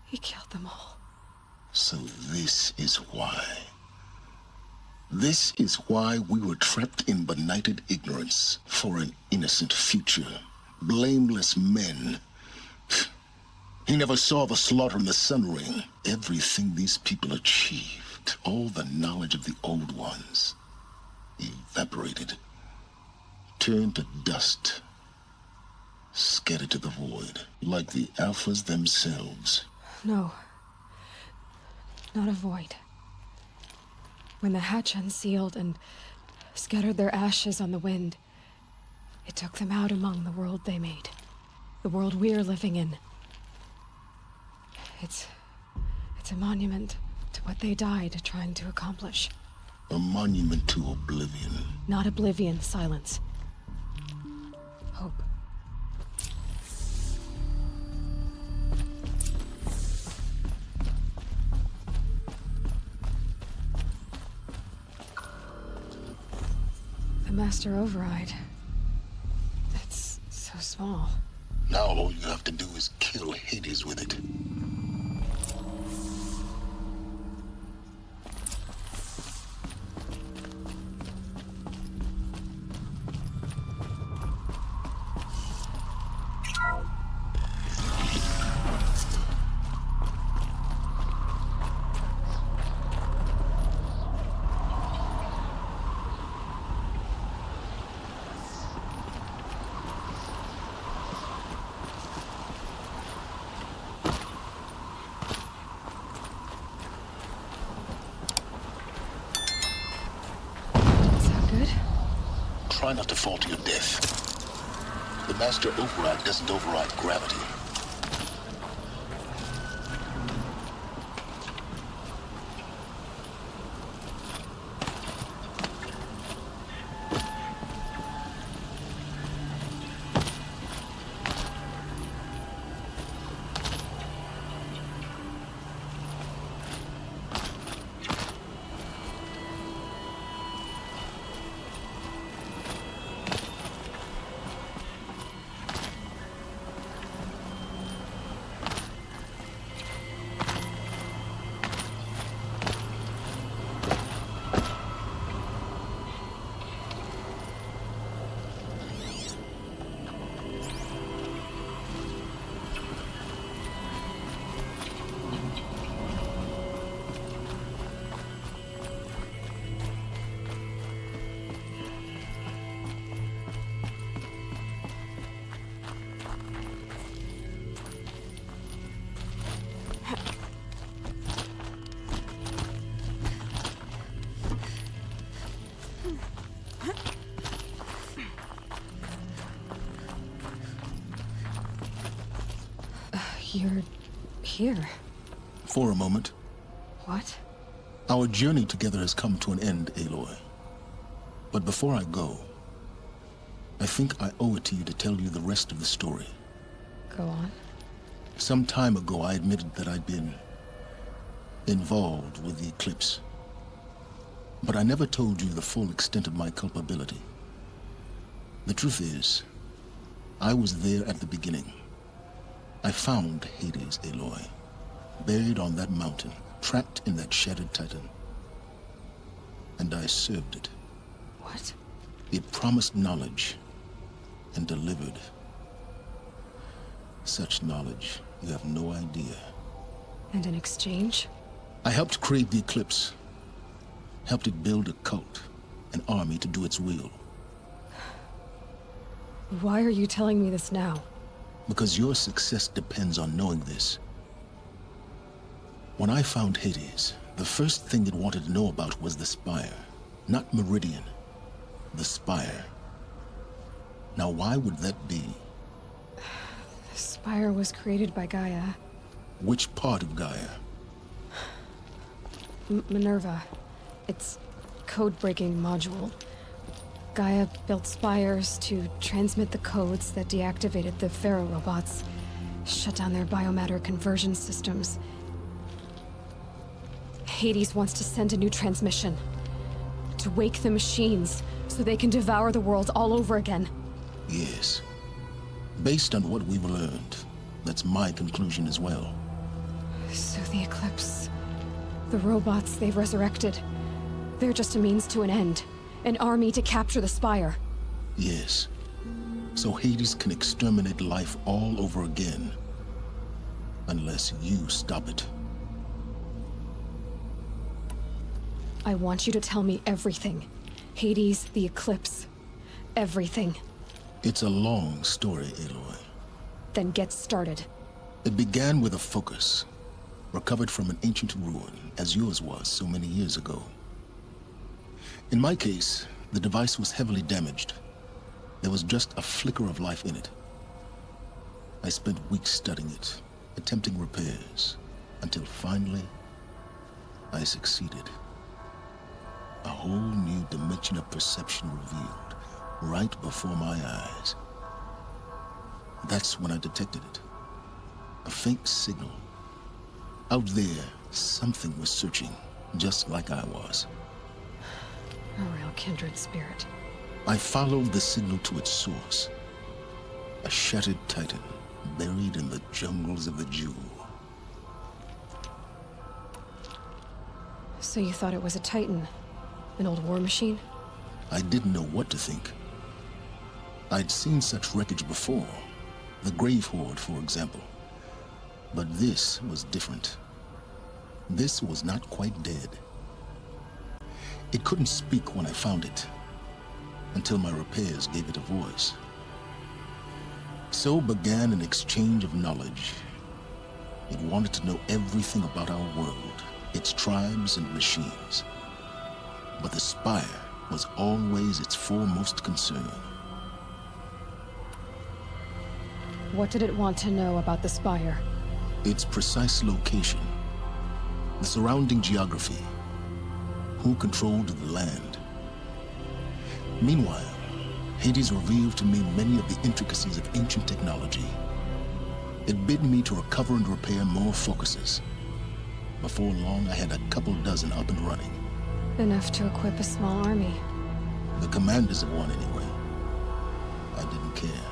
He killed them all. So this is why. This is why we were trapped in benighted ignorance for an innocent future. Blameless men. He never saw the slaughter in the sun ring. Everything these people achieved, all the knowledge of the old ones, evaporated, turned to dust, scattered to the void, like the Alphas themselves. No. Not a void. When the hatch unsealed and scattered their ashes on the wind, it took them out among the world they made. The world we're living in. It's a monument to what they died trying to accomplish. A monument to oblivion. Not oblivion, silence. Hope. The Master Override. It's so small. Now all you have to do is kill Hades with it. Try not to fall to your death. The Master Override doesn't override gravity. You're here. For a moment. What? Our journey together has come to an end, Aloy. But before I go, I think I owe it to you to tell you the rest of the story. Go on. Some time ago, I admitted that I'd been involved with the eclipse. But I never told you the full extent of my culpability. The truth is, I was there at the beginning. I found Hades, Aloy, buried on that mountain, trapped in that shattered titan. And I served it. What? It promised knowledge and delivered. Such knowledge, you have no idea. And in exchange? I helped create the eclipse. Helped it build a cult, an army to do its will. Why are you telling me this now? Because your success depends on knowing this. When I found Hades, the first thing it wanted to know about was the Spire. Not Meridian. The Spire. Now why would that be? The Spire was created by Gaia. Which part of Gaia? Minerva. Its code-breaking module. Gaia built spires to transmit the codes that deactivated the Pharaoh robots, shut down their biomatter conversion systems. Hades wants to send a new transmission. To wake the machines, so they can devour the world all over again. Yes. Based on what we've learned, that's my conclusion as well. So the Eclipse... the robots they've resurrected... they're just a means to an end. An army to capture the Spire. Yes. So Hades can exterminate life all over again. Unless you stop it. I want you to tell me everything. Hades, the Eclipse. Everything. It's a long story, Aloy. Then get started. It began with a focus. Recovered from an ancient ruin, as yours was so many years ago. In my case, the device was heavily damaged. There was just a flicker of life in it. I spent weeks studying it, attempting repairs, until finally, I succeeded. A whole new dimension of perception revealed, right before my eyes. That's when I detected it. A faint signal. Out there, something was searching, just like I was. A real kindred spirit. I followed the signal to its source. A shattered titan, buried in the jungles of the Jewel. So you thought it was a titan? An old war machine? I didn't know what to think. I'd seen such wreckage before. The Grave Hoard, for example. But this was different. This was not quite dead. It couldn't speak when I found it, until my repairs gave it a voice. So began an exchange of knowledge. It wanted to know everything about our world, its tribes and machines. But the Spire was always its foremost concern. What did it want to know about the Spire? Its precise location, the surrounding geography, who controlled the land. Meanwhile, Hades revealed to me many of the intricacies of ancient technology. It bid me to recover and repair more focuses. Before long, I had a couple dozen up and running. Enough to equip a small army. The commanders of one, anyway. I didn't care.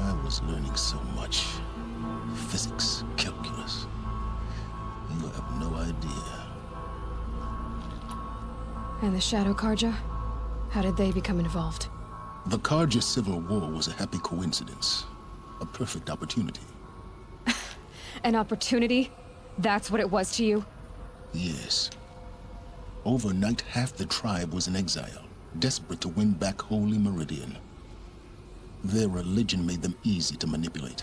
I was learning so much. Physics, calculus. You have no idea. And the Shadow Karja? How did they become involved? The Karja Civil War was a happy coincidence. A perfect opportunity. An opportunity? That's what it was to you? Yes. Overnight, half the tribe was in exile, desperate to win back Holy Meridian. Their religion made them easy to manipulate.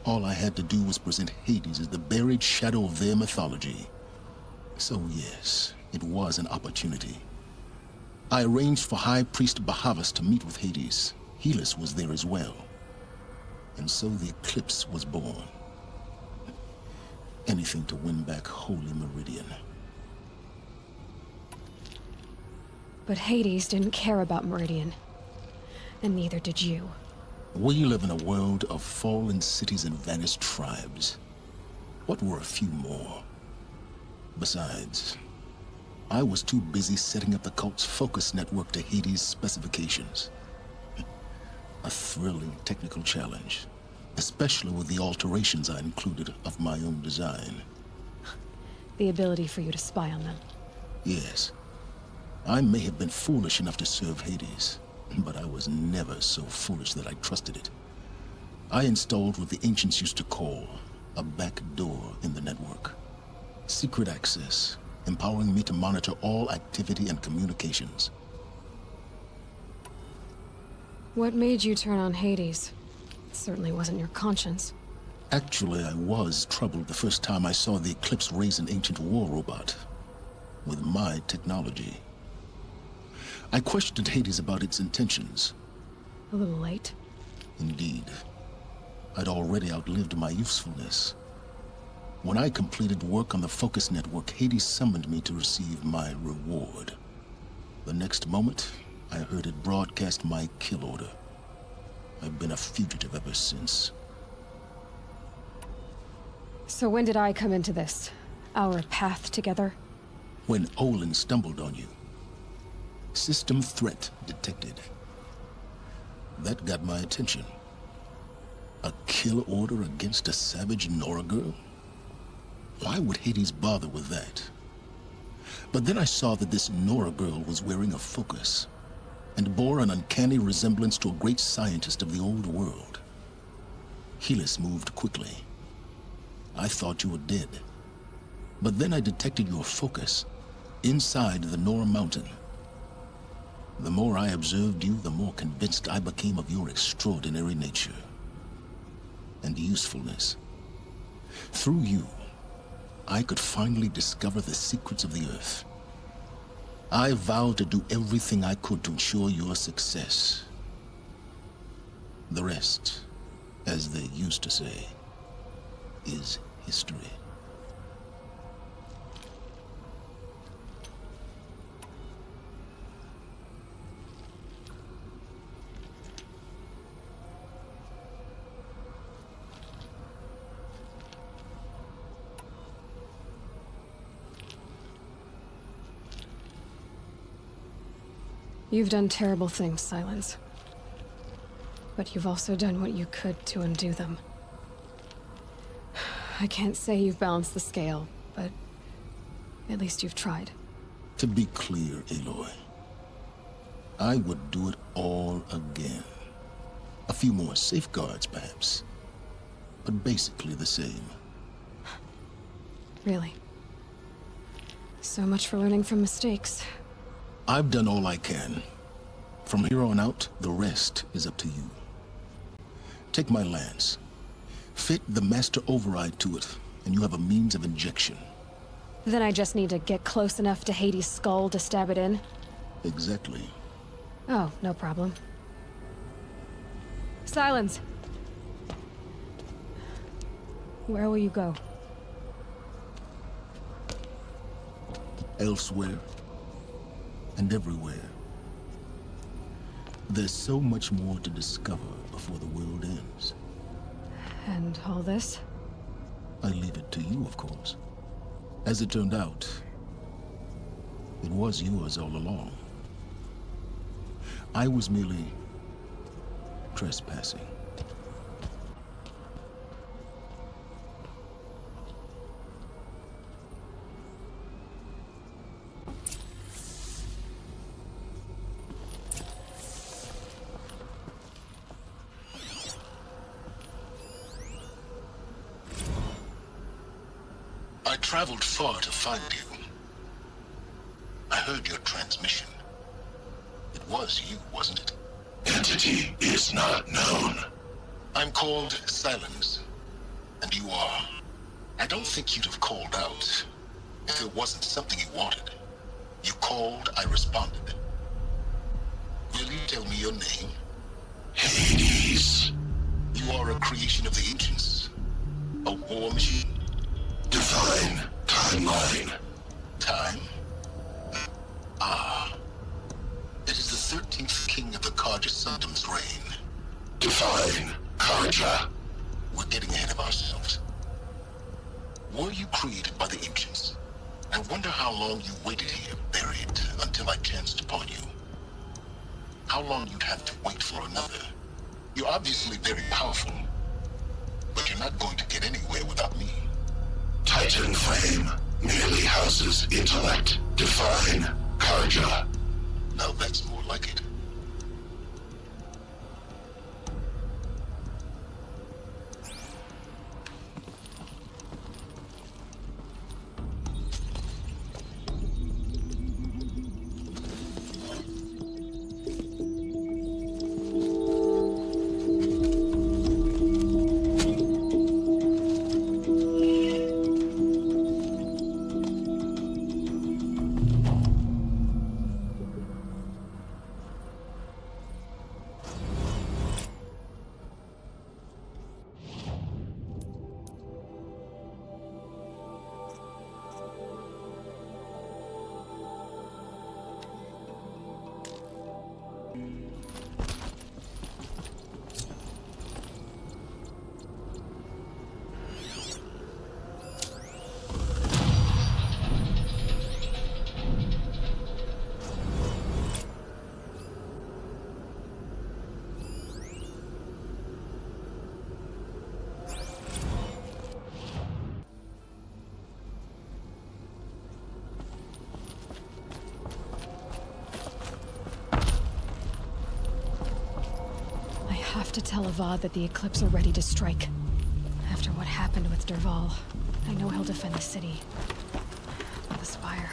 All I had to do was present Hades as the buried shadow of their mythology. So yes, it was an opportunity. I arranged for High Priest Bahavas to meet with Hades. Helis was there as well. And so the Eclipse was born. Anything to win back Holy Meridian. But Hades didn't care about Meridian. And neither did you. We live in a world of fallen cities and vanished tribes. What were a few more? Besides, I was too busy setting up the cult's focus network to Hades' specifications. A thrilling technical challenge, especially with the alterations I included of my own design. The ability for you to spy on them. Yes. I may have been foolish enough to serve Hades, but I was never so foolish that I trusted it. I installed what the ancients used to call a back door in the network. Secret access, empowering me to monitor all activity and communications. What made you turn on Hades? It certainly wasn't your conscience. Actually, I was troubled the first time I saw the Eclipse raise an ancient war robot with my technology. I questioned Hades about its intentions. A little late. Indeed. I'd already outlived my usefulness. When I completed work on the Focus Network, Hades summoned me to receive my reward. The next moment, I heard it broadcast my kill order. I've been a fugitive ever since. So when did I come into this? Our path together? When Olin stumbled on you. System threat detected. That got my attention. A kill order against a savage Nora girl? Why would Hades bother with that? But then I saw that this Nora girl was wearing a focus, and bore an uncanny resemblance to a great scientist of the old world. Helis moved quickly. I thought you were dead. But then I detected your focus inside the Nora mountain. The more I observed you, the more convinced I became of your extraordinary nature and usefulness. Through you, I could finally discover the secrets of the Earth. I vowed to do everything I could to ensure your success. The rest, as they used to say, is history. You've done terrible things, Silence. But you've also done what you could to undo them. I can't say you've balanced the scale, but at least you've tried. To be clear, Aloy, I would do it all again. A few more safeguards, perhaps, but basically the same. Really? So much for learning from mistakes. I've done all I can. From here on out, the rest is up to you. Take my lance. Fit the master override to it, and you have a means of injection. Then I just need to get close enough to Hades' skull to stab it in? Exactly. Oh, no problem. Silence! Where will you go? Elsewhere. And everywhere. There's so much more to discover before the world ends. And all this? I leave it to you, of course. As it turned out, it was yours all along. I was merely trespassing. I traveled far to find you. I heard your transmission. It was you, wasn't it? Entity is not known. I'm called Silence, and you are. I don't think you'd have called out if it wasn't something you wanted. You called, I responded. Will you tell me your name? Hades. You are a creation of the ancients. A war machine. Divine timeline. Time? Ah. largest symptoms reign. Define, Karja. We're getting ahead of ourselves. Were you created by the ancients? I wonder how long you waited here, buried, until I chanced upon you. How long you'd have to wait for another. You're obviously very powerful, but you're not going to get anywhere without me. Titan Flame merely houses intellect. Define, Karja. Now that's more like it. I have to tell Avad that the Eclipse are ready to strike. After what happened with Derval, I know he'll defend the city. The Spire.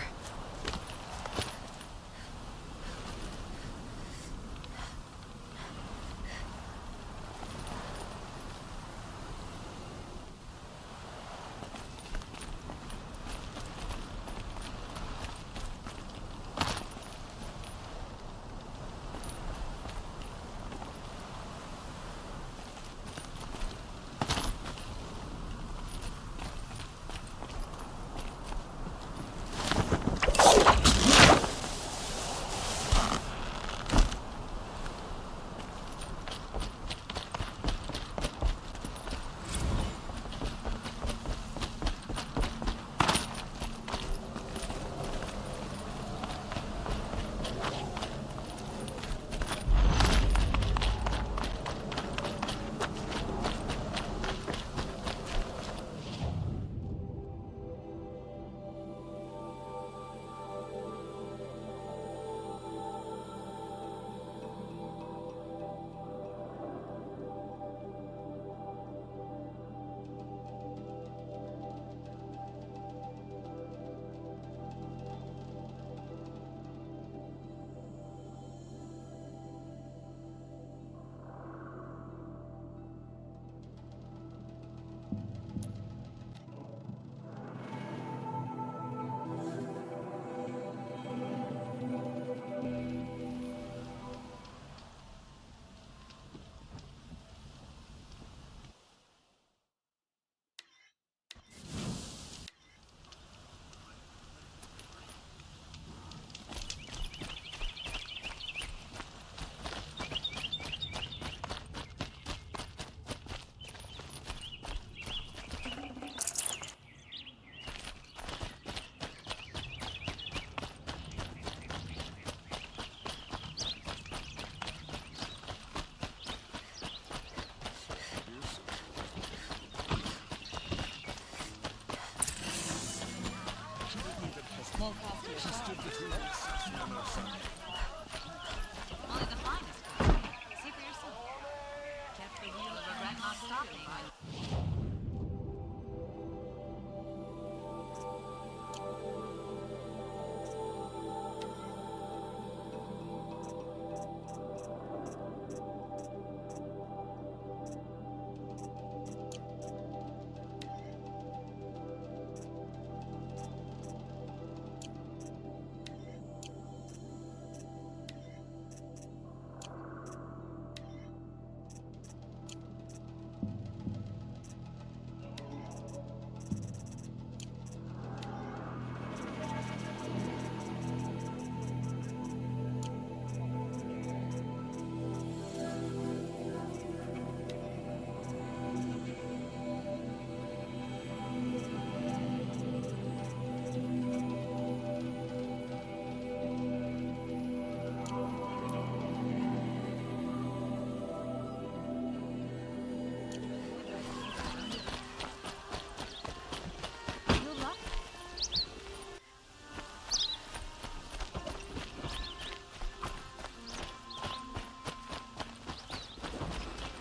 Only the finest. See for yourself. Kept the wheel of regret not stopping.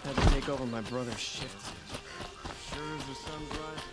Had to take over my brother's shift. Sure as the sun's rising.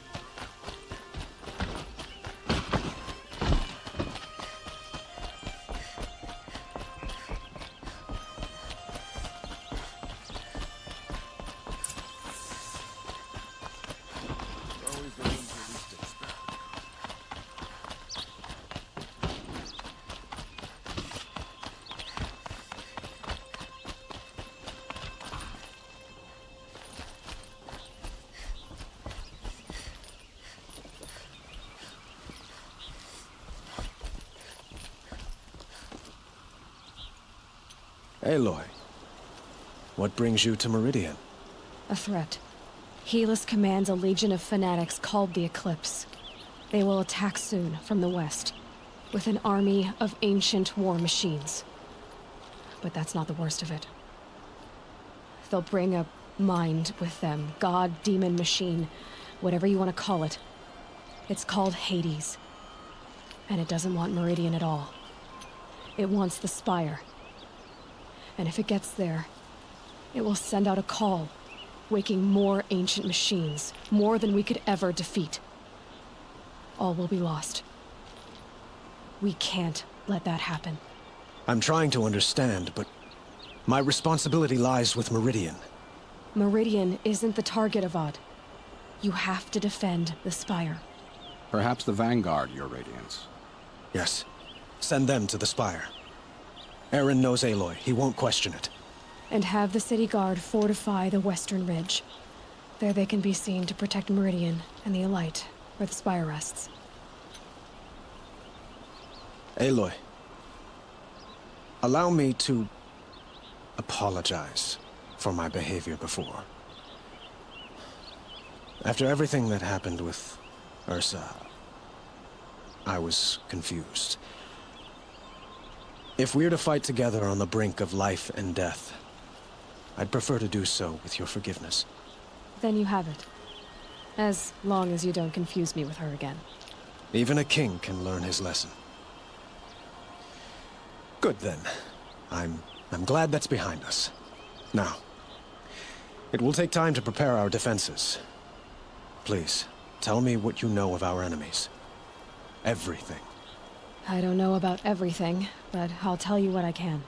Aloy, what brings you to Meridian? A threat. Helis commands a legion of fanatics called the Eclipse. They will attack soon from the west, with an army of ancient war machines. But that's not the worst of it. They'll bring a mind with them, god, demon, machine, whatever you want to call it. It's called Hades. And it doesn't want Meridian at all. It wants the Spire. And if it gets there, it will send out a call, waking more ancient machines, more than we could ever defeat. All will be lost. We can't let that happen. I'm trying to understand, but my responsibility lies with Meridian. Meridian isn't the target, Avad. You have to defend the Spire. Perhaps the Vanguard, Your Radiance. Yes. Send them to the Spire. Aaron knows Aloy. He won't question it. And have the city guard fortify the western ridge. There they can be seen to protect Meridian and the Elite, where the Spire rests. Aloy, allow me to apologize for my behavior before. After everything that happened with Ursa, I was confused. If we're to fight together on the brink of life and death, I'd prefer to do so with your forgiveness. Then you have it. As long as you don't confuse me with her again. Even a king can learn his lesson. Good then. I'm glad that's behind us. Now, it will take time to prepare our defenses. Please, tell me what you know of our enemies. Everything. I don't know about everything, but I'll tell you what I can.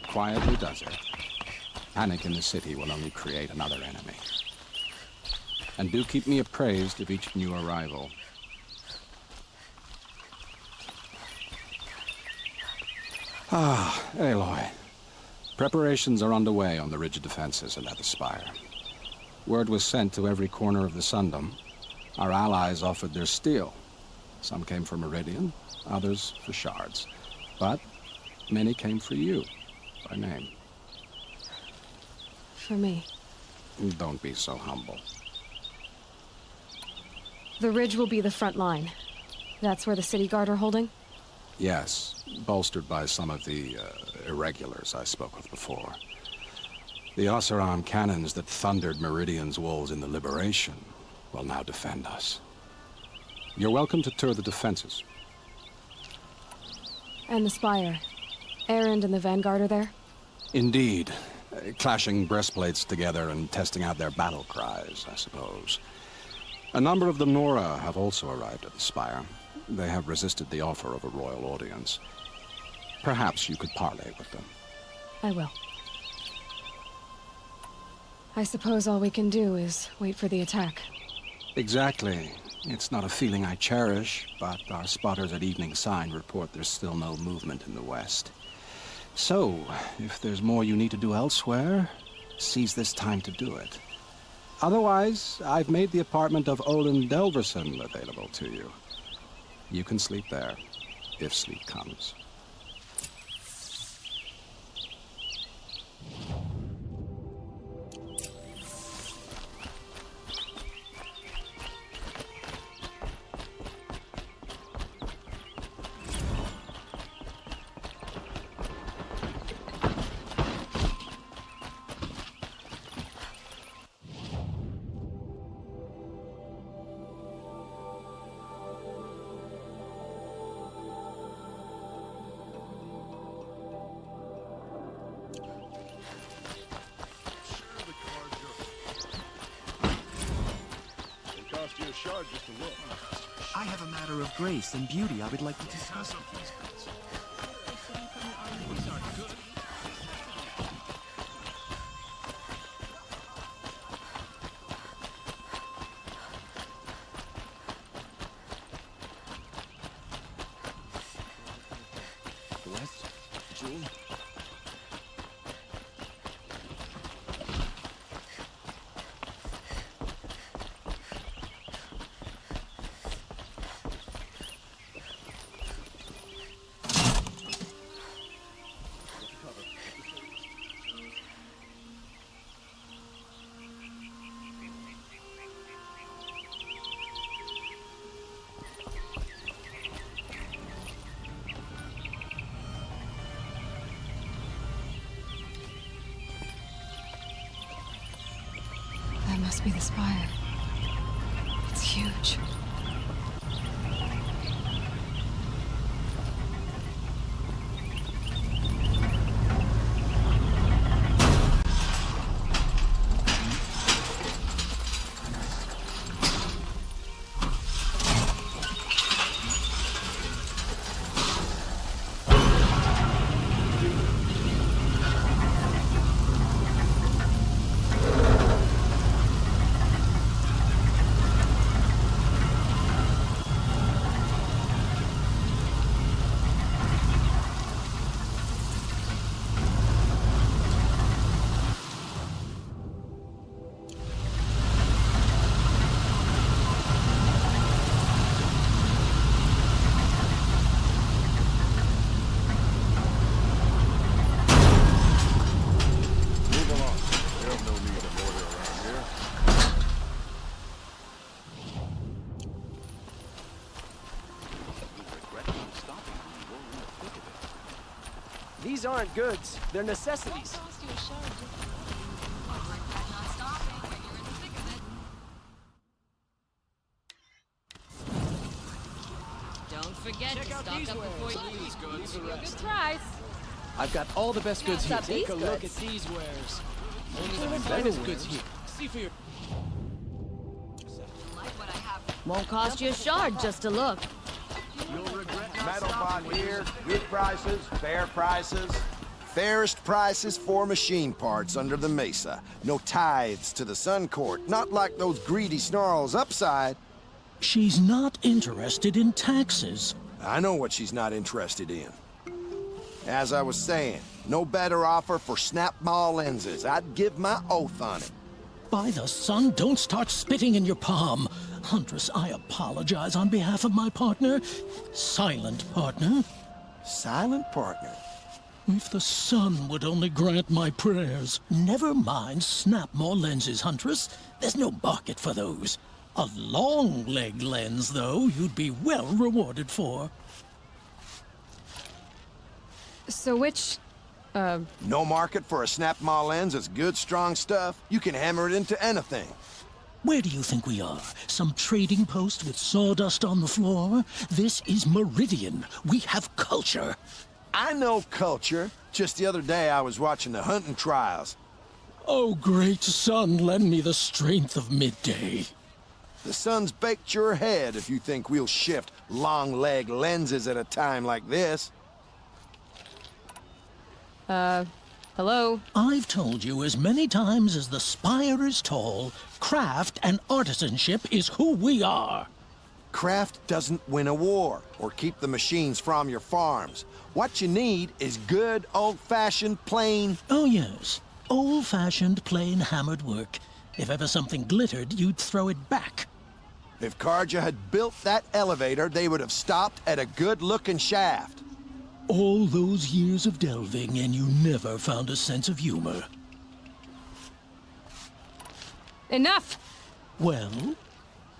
Quietly does it. Panic in the city will only create another enemy. And do keep me appraised of each new arrival. Aloy. Preparations are underway on the ridge defenses and at the Spire. Word was sent to every corner of the Sundom. Our allies offered their steel. Some came for Meridian, others for shards. But many came for you. By name. For me. Don't be so humble. The ridge will be the front line. That's where the city guard are holding? Yes, bolstered by some of the irregulars I spoke of before. The Oseram cannons that thundered Meridian's walls in the Liberation will now defend us. You're welcome to tour the defenses. And the Spire. Erend and the Vanguard are there? Indeed. Clashing breastplates together and testing out their battle cries, I suppose. A number of the Nora have also arrived at the Spire. They have resisted the offer of a royal audience. Perhaps you could parley with them. I will. I suppose all we can do is wait for the attack. Exactly. It's not a feeling I cherish, but our spotters at Evening Sign report there's still no movement in the west. So, if there's more you need to do elsewhere, seize this time to do it. Otherwise, I've made the apartment of Olin Delverson available to you. You can sleep there, if sleep comes. you a shard just to look. I have a matter of grace and beauty I would like to discuss. Bless, Jewel. That must be the spire. It's huge. These aren't goods, they're necessities. Don't forget to stock up before you use goods. Good tries. I've got all the best goods here. Take Take a look at these wares. Only the finest goods here. See for your... Won't cost you a shard just to look. Metal pot here, good prices, fair prices. Fairest prices for machine parts under the mesa. No tithes to the Sun Court, not like those greedy snarls upside. She's not interested in taxes. I know what she's not interested in. As I was saying, no better offer for snap-maw lenses. I'd give my oath on it. By the sun, don't start spitting in your palm. Huntress, I apologize on behalf of my partner. Silent partner. Silent partner? If the sun would only grant my prayers. Never mind snap-maw lenses, Huntress. There's no market for those. A long-leg lens, though, you'd be well rewarded for. So which, No market for a snap-maw lens is good, strong stuff. You can hammer it into anything. Where do you think we are? Some trading post with sawdust on the floor? This is Meridian. We have culture. I know culture. Just the other day I was watching the hunting trials. Oh, great sun, lend me the strength of midday. The sun's baked your head if you think we'll shift long-leg lenses at a time like this. Hello? I've told you as many times as the spire is tall, craft and artisanship is who we are. Craft doesn't win a war or keep the machines from your farms. What you need is good, old-fashioned, plain... Oh, yes. Old-fashioned, plain hammered work. If ever something glittered, you'd throw it back. If Karja had built that elevator, they would have stopped at a good-looking shaft. All those years of delving, and you never found a sense of humor. Enough! Well?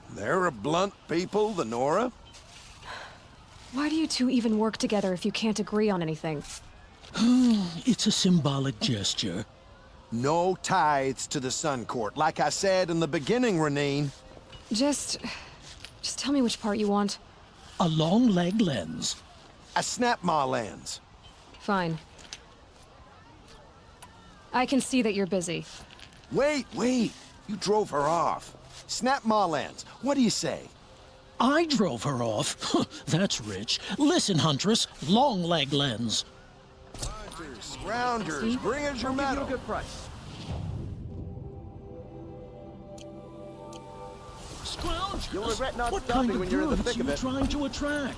They're a blunt people, the Nora. Why do you two even work together if you can't agree on anything? It's a symbolic gesture. No tithes to the Sun Court, like I said in the beginning, Renine. Just tell me which part you want. A long-leg lens. A snap-maw lens. Fine. I can see that you're busy. Wait! You drove her off. Snap ma lens. What do you say? I drove her off. That's rich. Listen, Huntress, long leg lens. Scroungers, bring us your metal. Give you a good price. Scroungers? You'll regret not what stopping kind of when you're in the goods thick of you it. trying to attract?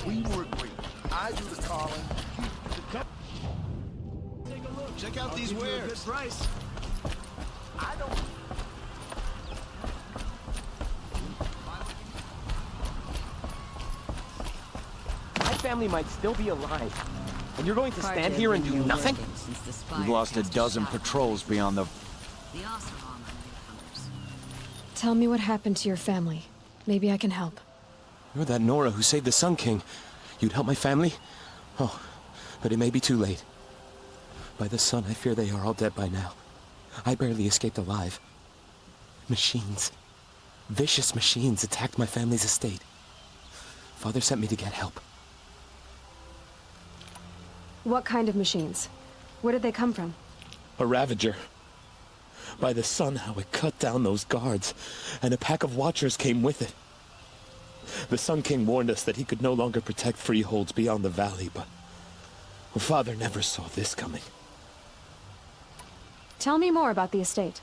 We were agreed. I do the calling, you do the cut. Take a look. Check out I'll these give you a wares. good price. I don't. My family might still be alive. And you're going to stand here and do nothing? We've lost a dozen patrols beyond the... The awesome armor made hunters. Tell me what happened to your family. Maybe I can help. You're that Nora who saved the Sun King. You'd help my family? Oh, but it may be too late. By the sun, I fear they are all dead by now. I barely escaped alive. Machines. Vicious machines attacked my family's estate. Father sent me to get help. What kind of machines? Where did they come from? A Ravager. By the sun, how it cut down those guards, and a pack of watchers came with it. The Sun King warned us that he could no longer protect freeholds beyond the valley, but Father never saw this coming. Tell me more about the estate.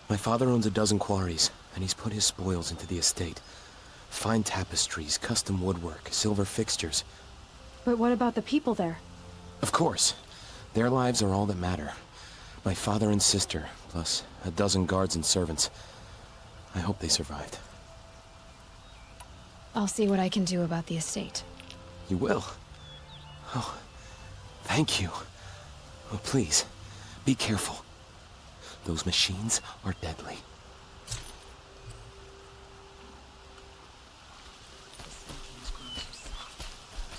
My father owns a dozen quarries, and he's put his spoils into the estate. Fine tapestries, custom woodwork, silver fixtures. But what about the people there? Of course. Their lives are all that matter. My father and sister, plus a dozen guards and servants. I hope they survived. I'll see what I can do about the estate. You will? Oh, thank you. Oh, please, be careful. Those machines are deadly.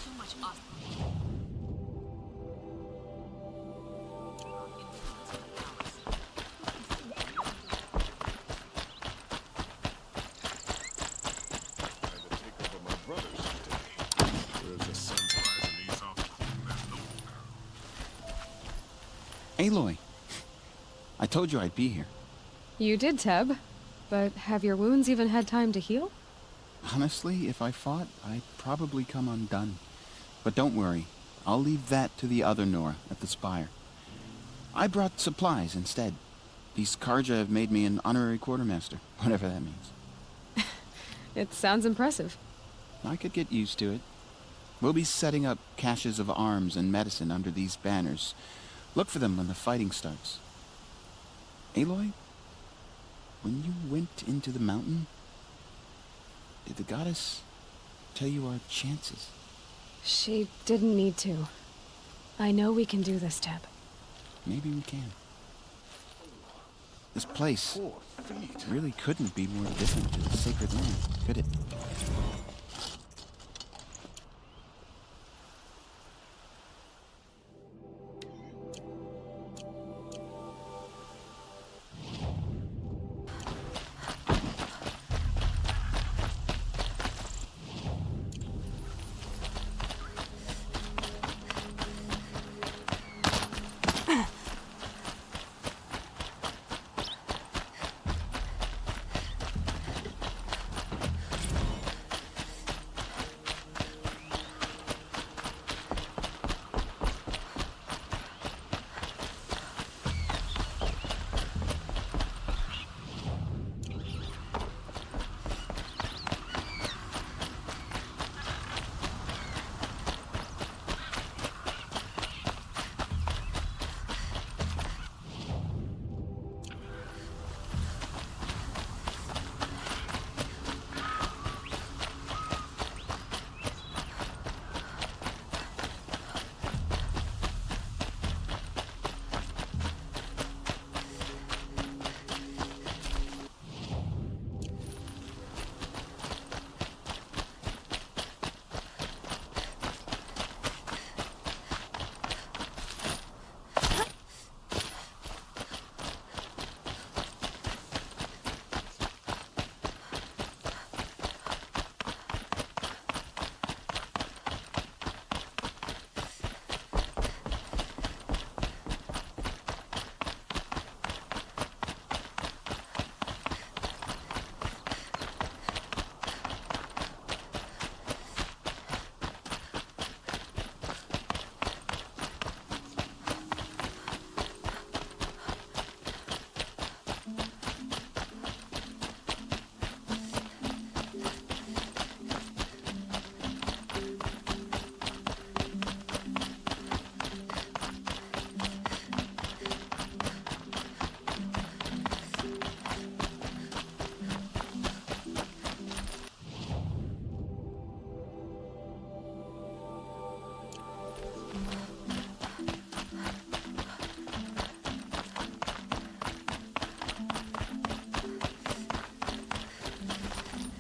Too much awesome. Aloy, I told you I'd be here. You did, Teb. But have your wounds even had time to heal? Honestly, if I fought, I'd probably come undone. But don't worry, I'll leave that to the other Nora at the Spire. I brought supplies instead. These Karja have made me an honorary quartermaster, whatever that means. It sounds impressive. I could get used to it. We'll be setting up caches of arms and medicine under these banners. Look for them when the fighting starts. Aloy, when you went into the mountain, did the goddess tell you our chances? She didn't need to. I know we can do this, Teb. Maybe we can. This place really couldn't be more different to the sacred land, could it?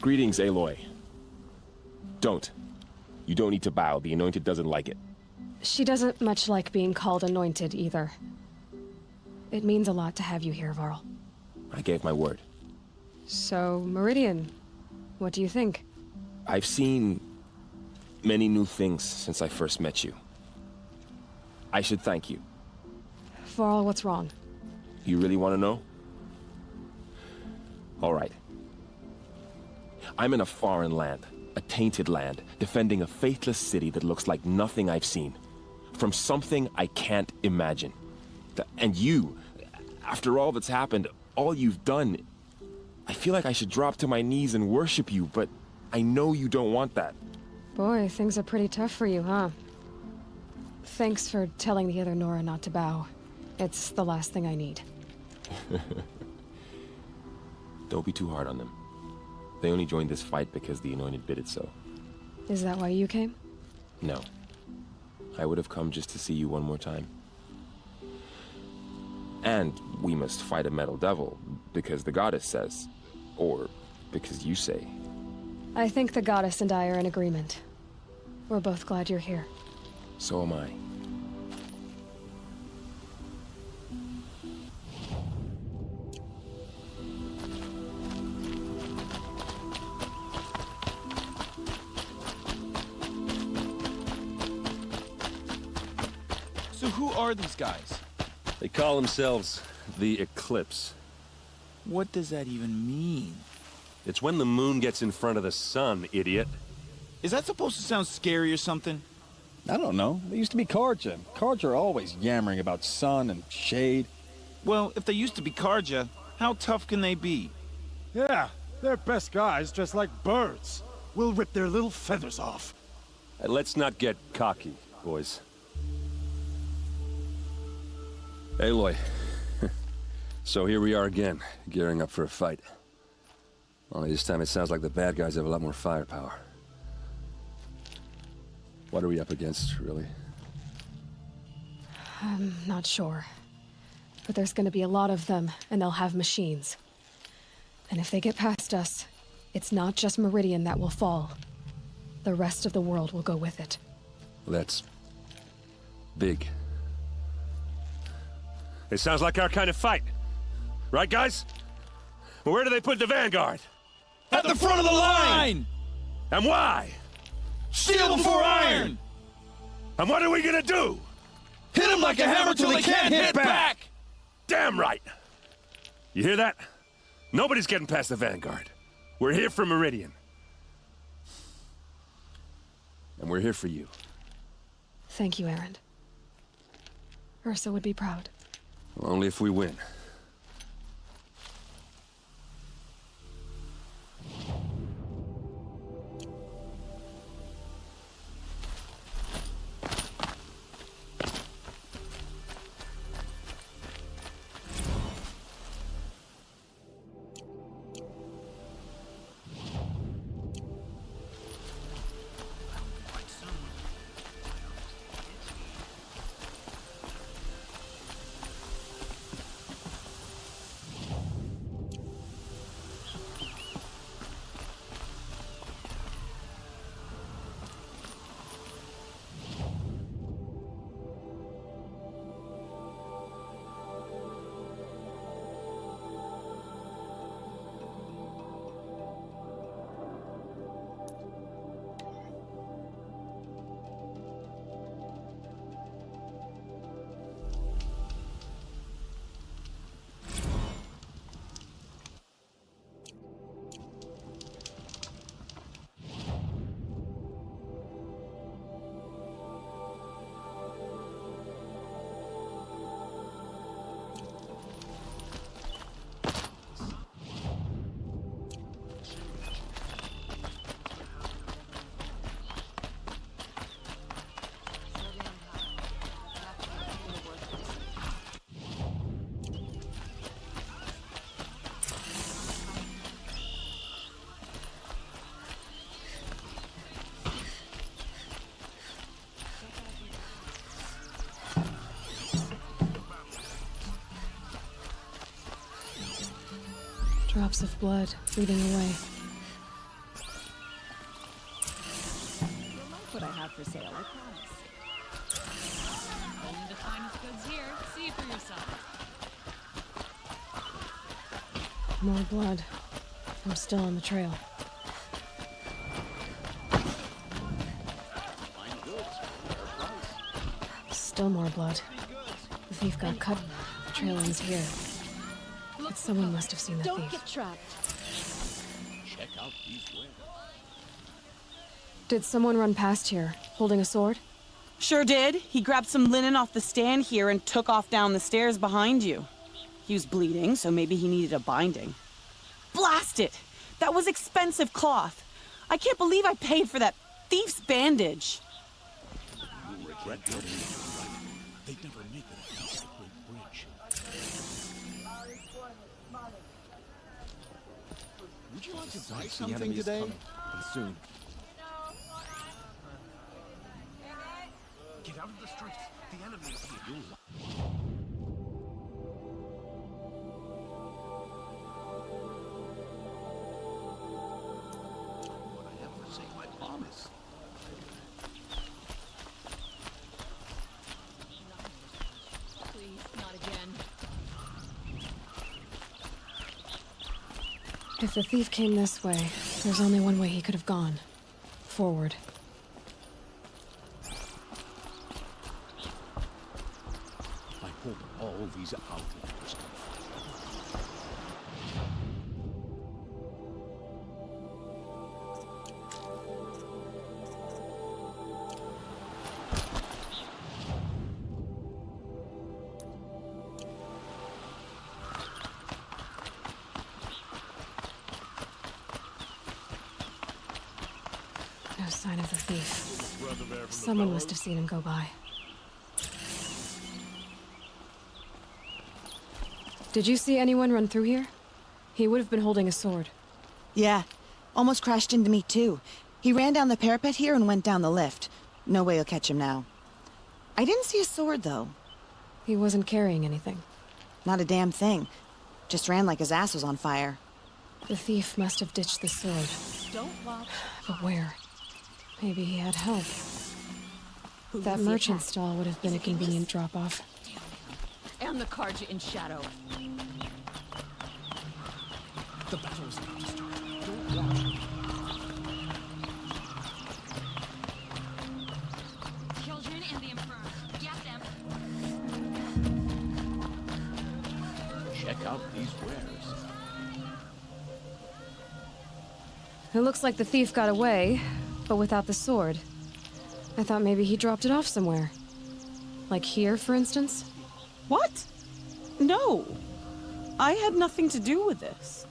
Greetings, Aloy. Don't. You don't need to bow. The Anointed doesn't like it. She doesn't much like being called Anointed, either. It means a lot to have you here, Varl. I gave my word. So, Meridian, what do you think? I've seen many new things since I first met you. I should thank you. Varl, what's wrong? You really want to know? All right. I'm in a foreign land, a tainted land, defending a faithless city that looks like nothing I've seen. From something I can't imagine. And you, after all that's happened, all you've done, I feel like I should drop to my knees and worship you, but I know you don't want that. Boy, things are pretty tough for you, huh? Thanks for telling the other Nora not to bow. It's the last thing I need. Don't be too hard on them. They only joined this fight because the Anointed bid it so. Is that why you came? No. I would have come just to see you one more time. And we must fight a metal devil, because the goddess says. Or because you say. I think the goddess and I are in agreement. We're both glad you're here. So am I. So who are these guys? They call themselves the Eclipse. What does that even mean? It's when the moon gets in front of the sun, idiot. Is that supposed to sound scary or something? I don't know. They used to be Karja. Karja are always yammering about sun and shade. Well, if they used to be Karja, how tough can they be? Yeah, they're best guys dressed like birds. We'll rip their little feathers off. Let's not get cocky, boys. Aloy. So here we are again, gearing up for a fight. Only this time it sounds like the bad guys have a lot more firepower. What are we up against, really? I'm not sure. But there's gonna be a lot of them, and they'll have machines. And if they get past us, it's not just Meridian that will fall. The rest of the world will go with it. That's big. It sounds like our kind of fight. Right, guys? Where do they put the Vanguard? At the front of the line! And why? Steel before iron! And what are we gonna do? Hit them like a hammer till they can't hit back! Damn right! You hear that? Nobody's getting past the Vanguard. We're here for Meridian. And we're here for you. Thank you, Erend. Ursa would be proud. Well, only if we win. Drops of blood leading away. for sale, I promise. Only the finest goods here. See for yourself. More blood. I'm still on the trail. Still more blood. The thief got cut. The trail ends here. But someone must have seen the thief. Don't get trapped. Check out these wares. Did someone run past here, holding a sword? Sure did. He grabbed some linen off the stand here and took off down the stairs behind you. He was bleeding, so maybe he needed a binding. Blast it! That was expensive cloth. I can't believe I paid for that thief's bandage. You'll regret getting it. They'd never make it across the Great Bridge. Would you like to buy something today? Soon. Get out of the streets. The enemy is here. What I have to say, my promise. Please, not again. If the thief came this way, there's only one way he could have gone. Forward. I hope all these outlaws come. No sign of the thief. Someone must have seen him go by. Did you see anyone run through here? He would have been holding a sword. Yeah, almost crashed into me too. He ran down the parapet here and went down the lift. No way you'll catch him now. I didn't see a sword though. He wasn't carrying anything. Not a damn thing. Just ran like his ass was on fire. The thief must have ditched the sword. Don't walk. But where? Maybe he had help. That merchant stall would have been a convenient drop-off. And the Karja in shadow. The battle is about to start. Don't watch. Children and the infirm. Get them. Check out these wares. It looks like the thief got away, but without the sword. I thought maybe he dropped it off somewhere. Like here, for instance? What? No. I had nothing to do with this.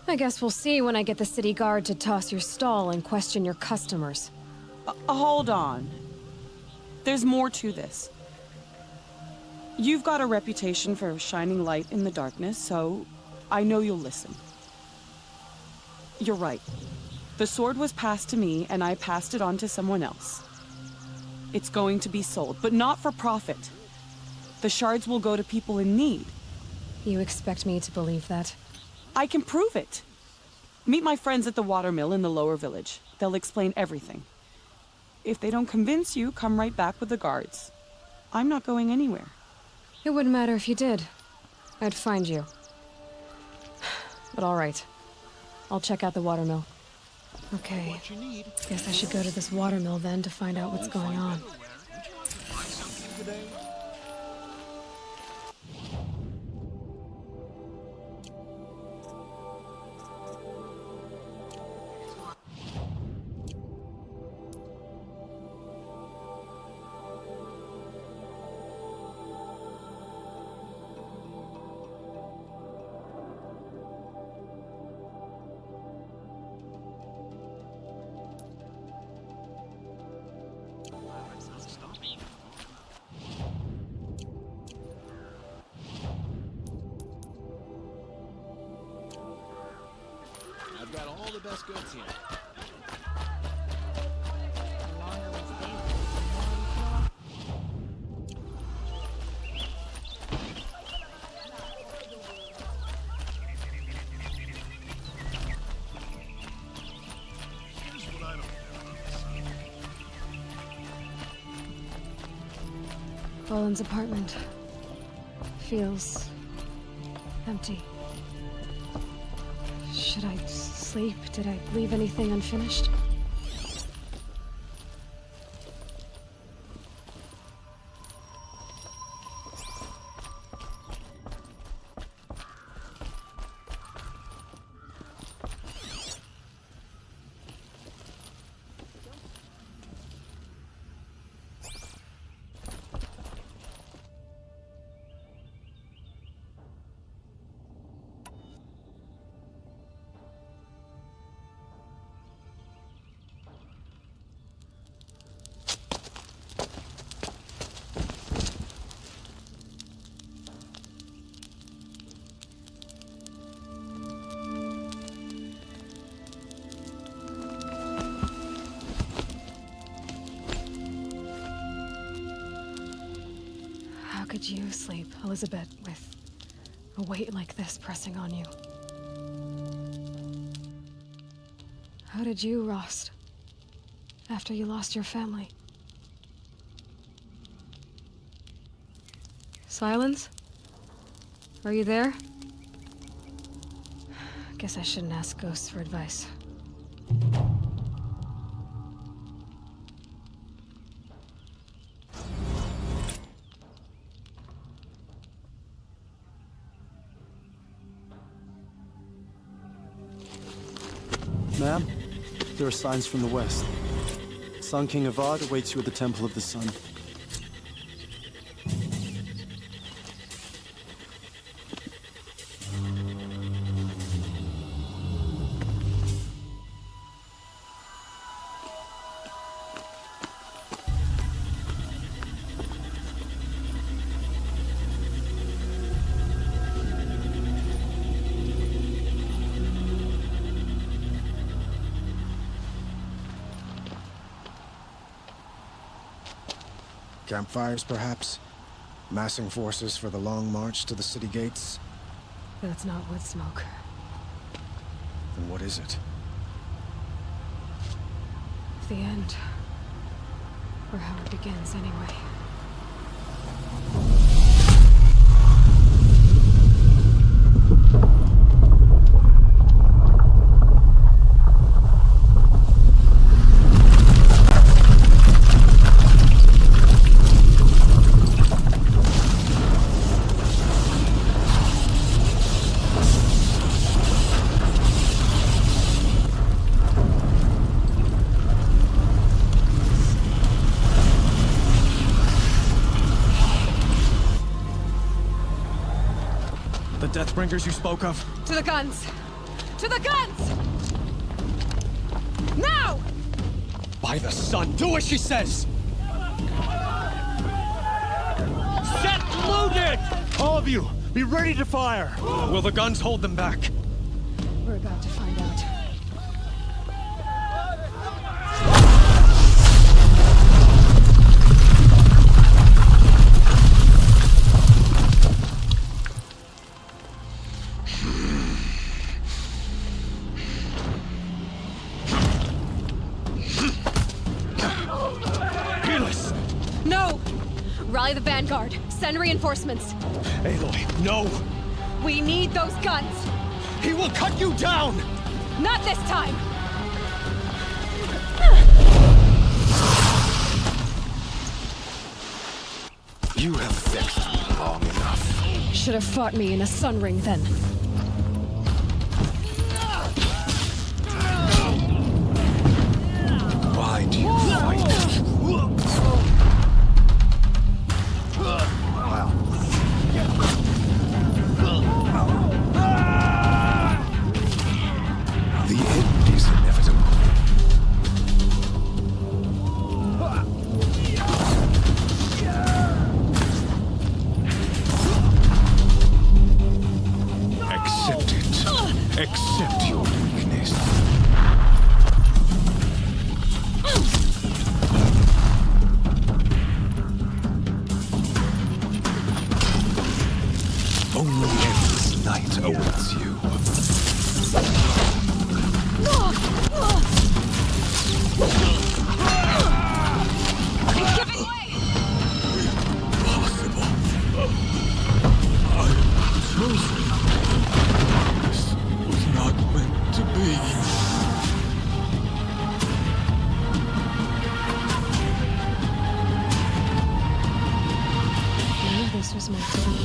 I guess we'll see when I get the city guard to toss your stall and question your customers. Hold on. There's more to this. You've got a reputation for shining light in the darkness, so I know you'll listen. You're right. The sword was passed to me, and I passed it on to someone else. It's going to be sold, but not for profit. The shards will go to people in need. You expect me to believe that? I can prove it. Meet my friends at the watermill in the lower village. They'll explain everything. If they don't convince you, come right back with the guards. I'm not going anywhere. It wouldn't matter if you did. I'd find you. But all right. I'll check out the watermill. Okay. Guess I should go to this watermill then to find out what's going on. I've got all the best goods here. Roland's apartment feels empty. Should I sleep? Did I leave anything unfinished? How could you sleep, Elizabeth, with a weight like this pressing on you? How did you, Rost, after you lost your family? Silence? Are you there? Guess I shouldn't ask ghosts for advice. Ma'am, there are signs from the west. Sun King Avad awaits you at the Temple of the Sun. Campfires, perhaps? Massing forces for the long march to the city gates? That's not wood smoke. Then what is it? The end. Or how it begins, anyway. Deathbringers you spoke of? To the guns! To the guns! Now! By the sun, do as she says! Set loaded! All of you, be ready to fire! Will the guns hold them back? We're about to find out. Rally the vanguard. Send reinforcements. Aloy, no! We need those guns! He will cut you down! Not this time! You have vexed me long enough. Should have fought me in a sun ring then. Why do you fight? The end is inevitable. Accept it. Accept your weakness. Only endless night awaits you. He's giving way! closer. This was not meant to be. None of this was meant to be.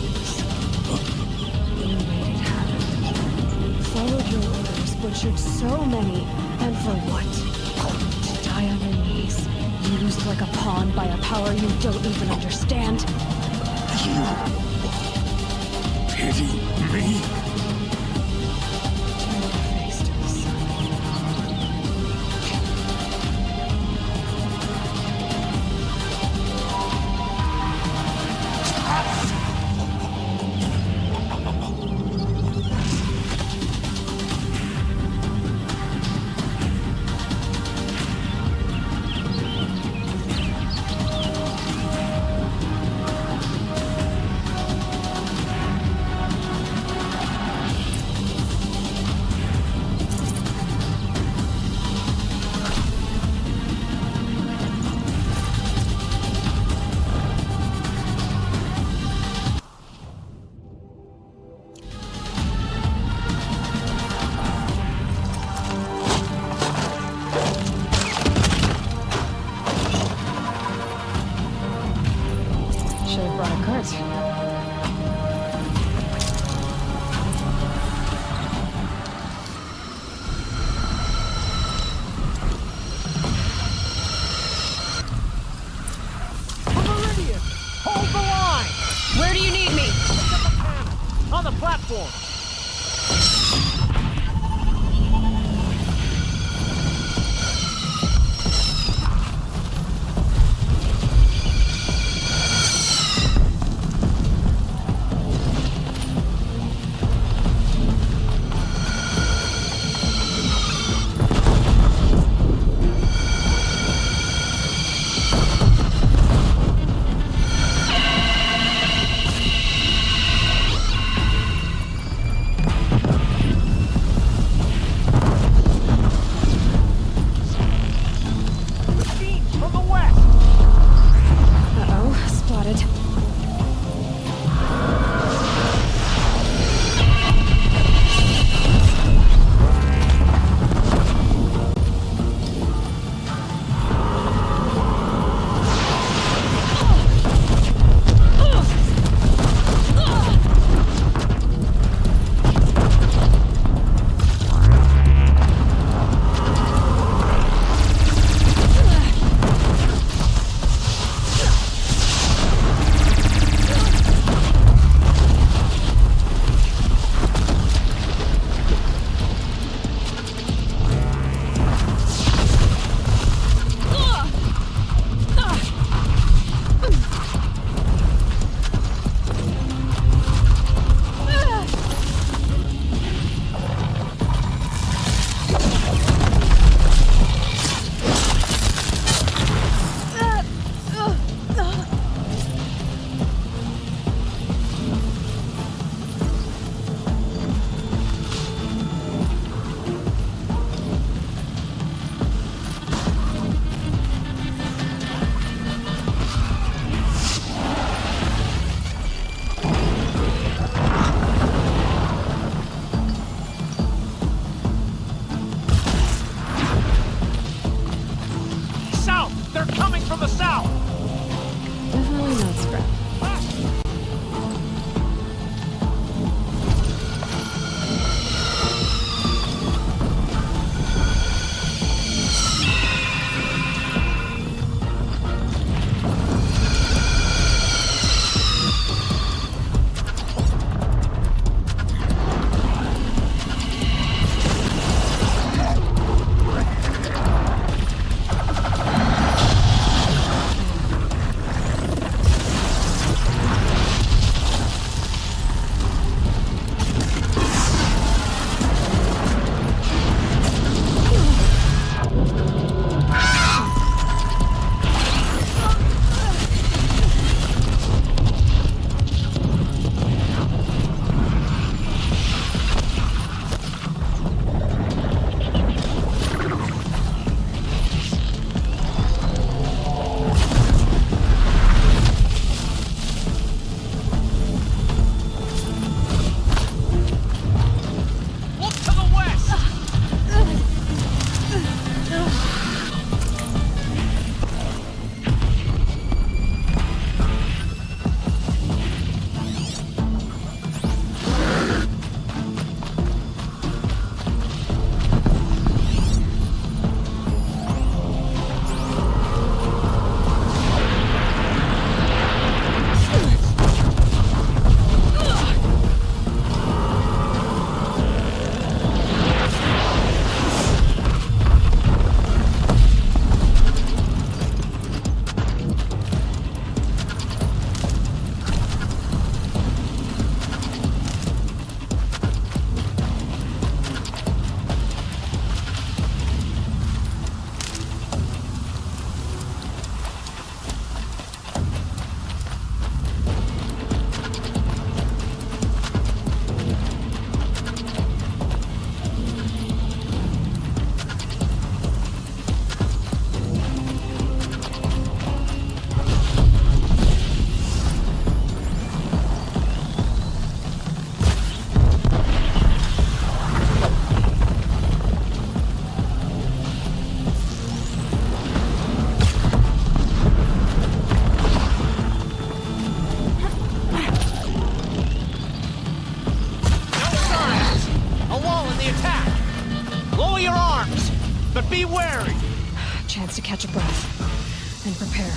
You made it happen. Followed your orders, butchered so many, and for what? To die on your knees, used like a pawn by a power you don't even understand. You pity me? Turn your face to the sun. Should have brought a cart. Meridian! Hold the line! Where do you need me? On the platform! but be wary! Chance to catch a breath and prepare.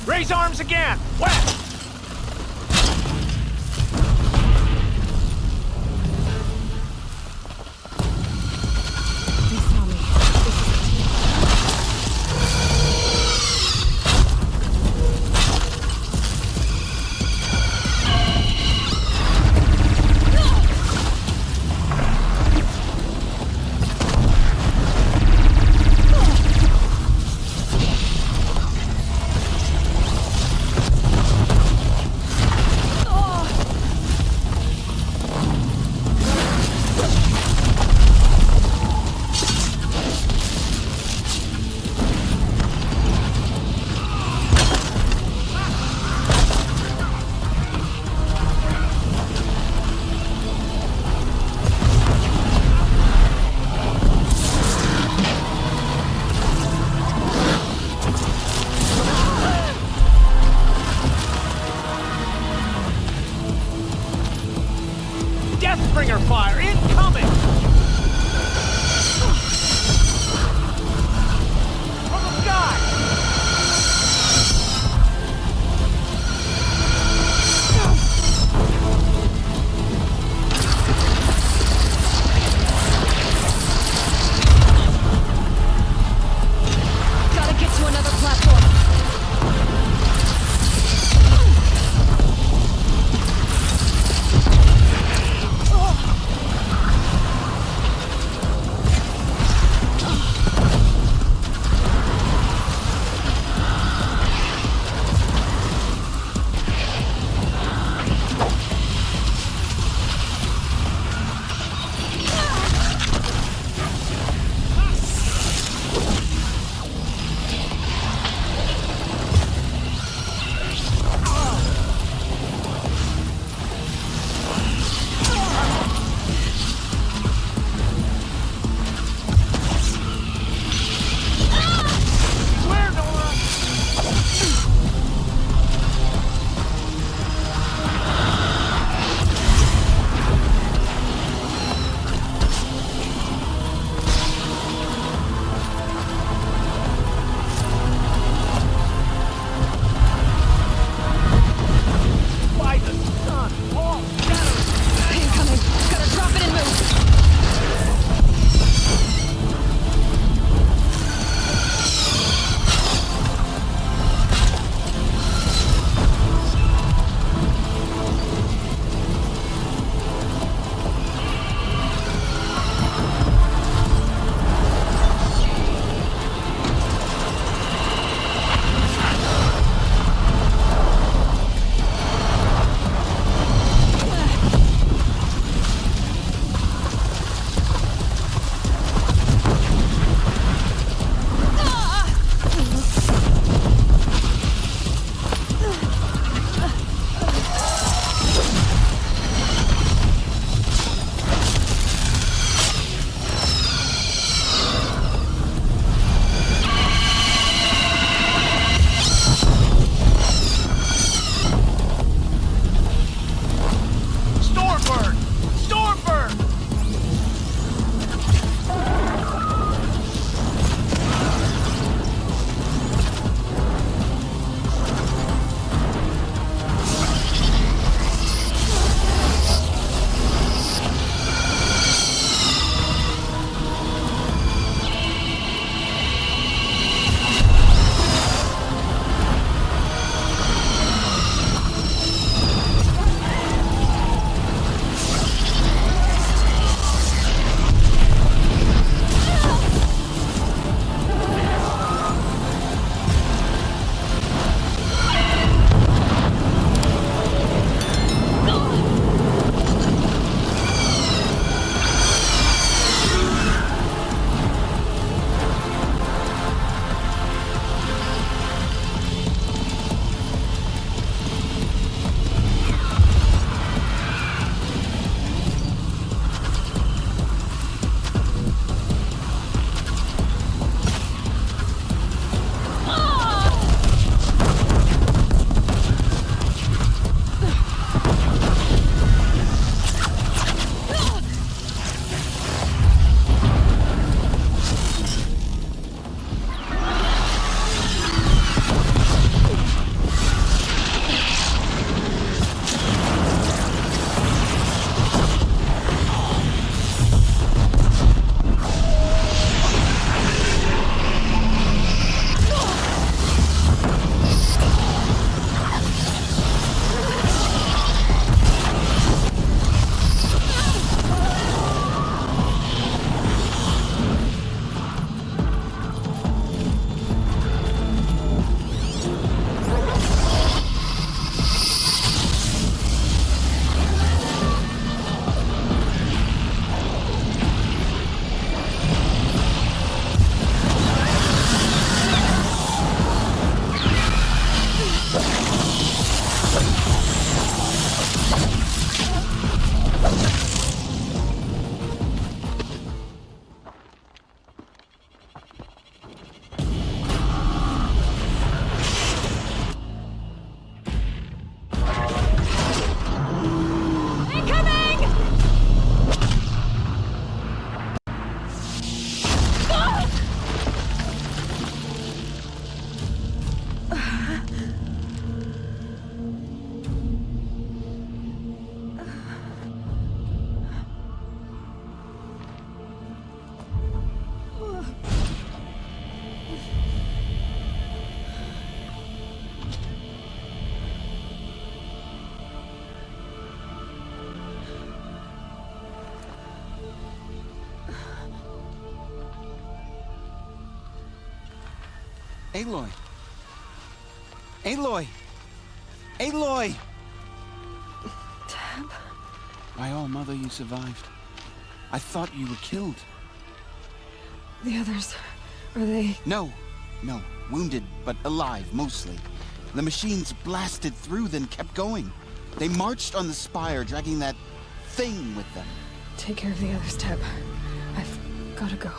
Raise arms again! West! They saw me. This is a team. Aloy! Aloy! Aloy! Tab? My all-mother, you survived. I thought you were killed. The others, are they... No. Wounded, but alive, mostly. The machines blasted through, then kept going. They marched on the spire, dragging that thing with them. Take care of the others, Tab. I've gotta go.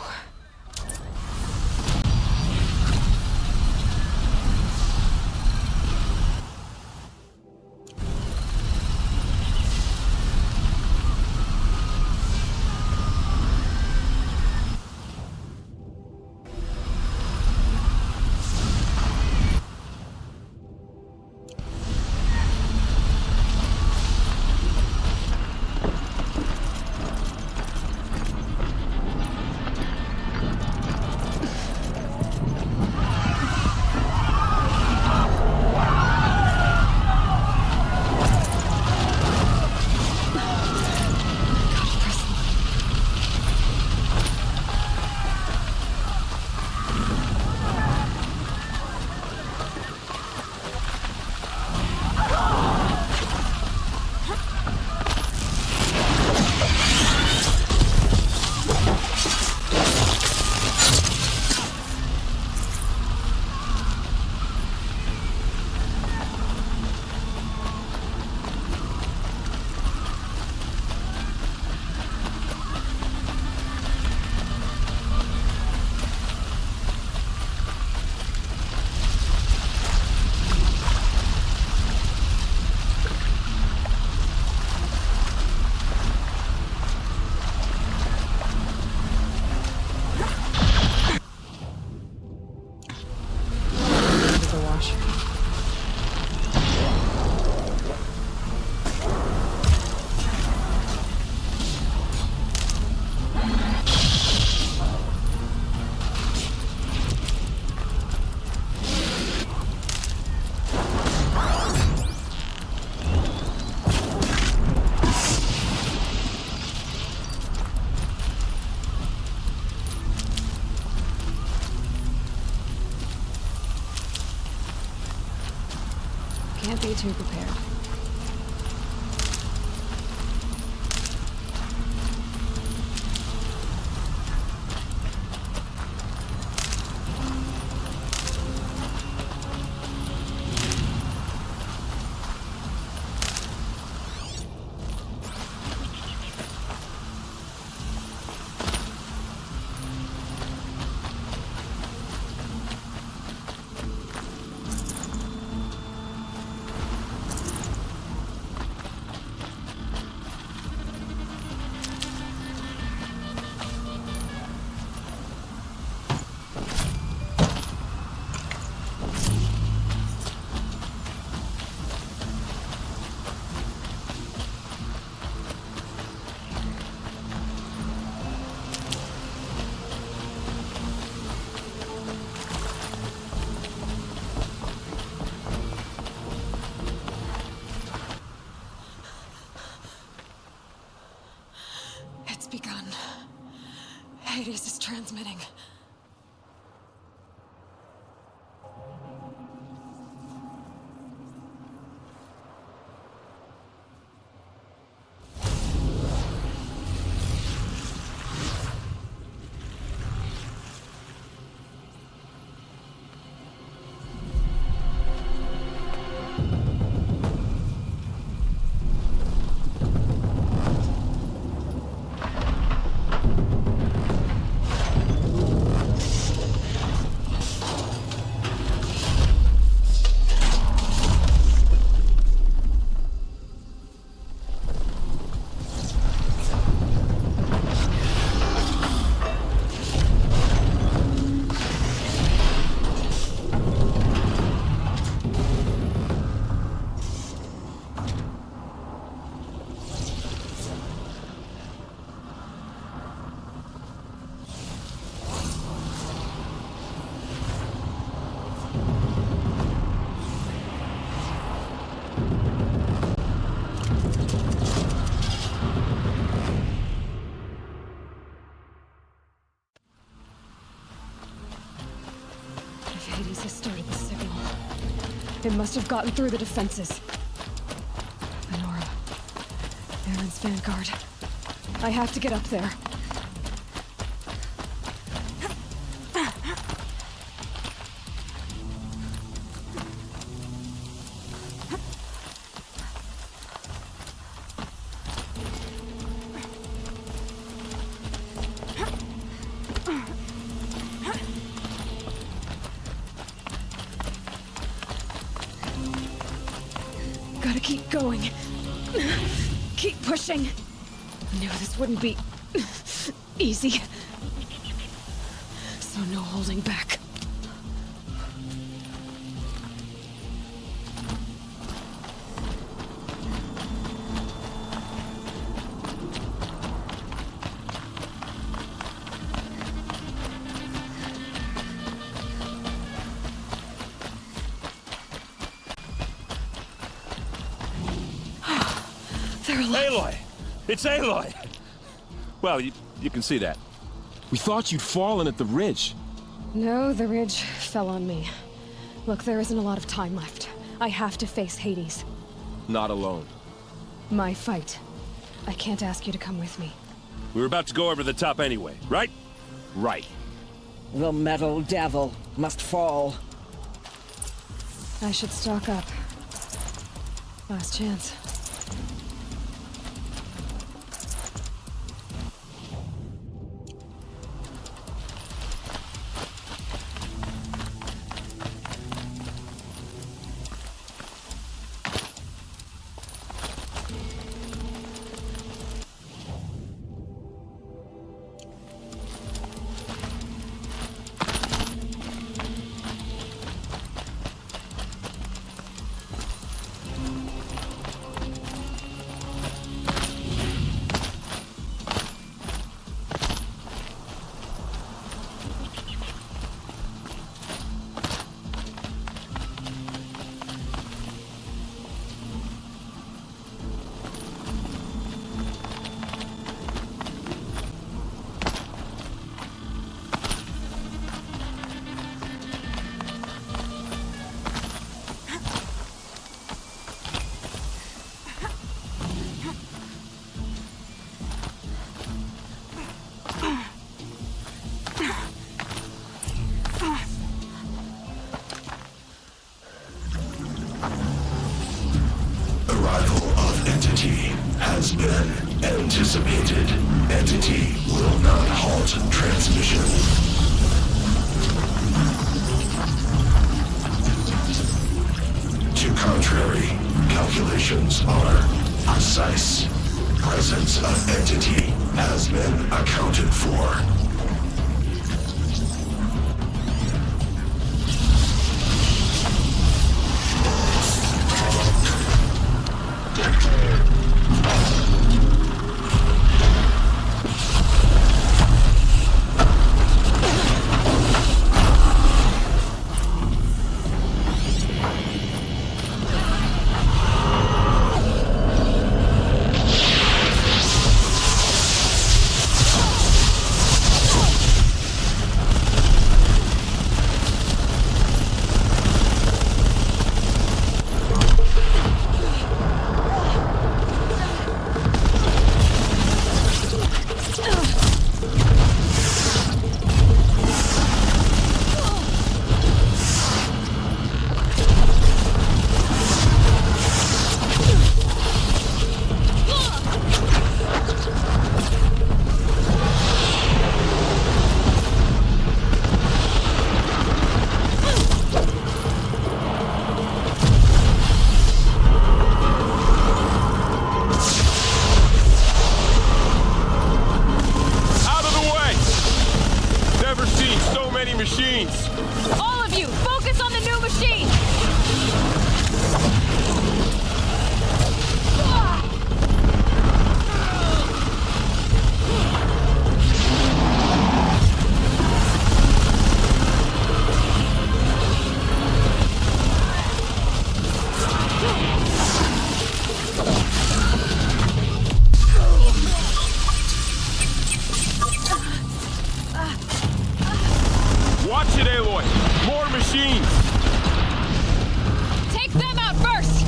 Can't be too prepared. It's begun. Hades is transmitting. Bisa started the signal. It must have gotten through the defenses. Lenora. Aaron's vanguard. I have to get up there. Gotta keep going. Keep pushing. Knew this wouldn't be easy. So no holding back. Aloy! It's Aloy! Well, you can see that. We thought you'd fallen at the ridge. No, the ridge fell on me. Look, there isn't a lot of time left. I have to face Hades. Not alone. My fight. I can't ask you to come with me. We were about to go over the top anyway, right? Right. The metal devil must fall. I should stock up. Last chance. Has been anticipated. Entity will not halt transmission. To contrary, calculations are precise. Presence of entity has been accounted for. Watch it, Aloy! More machines! machines! Take them out first!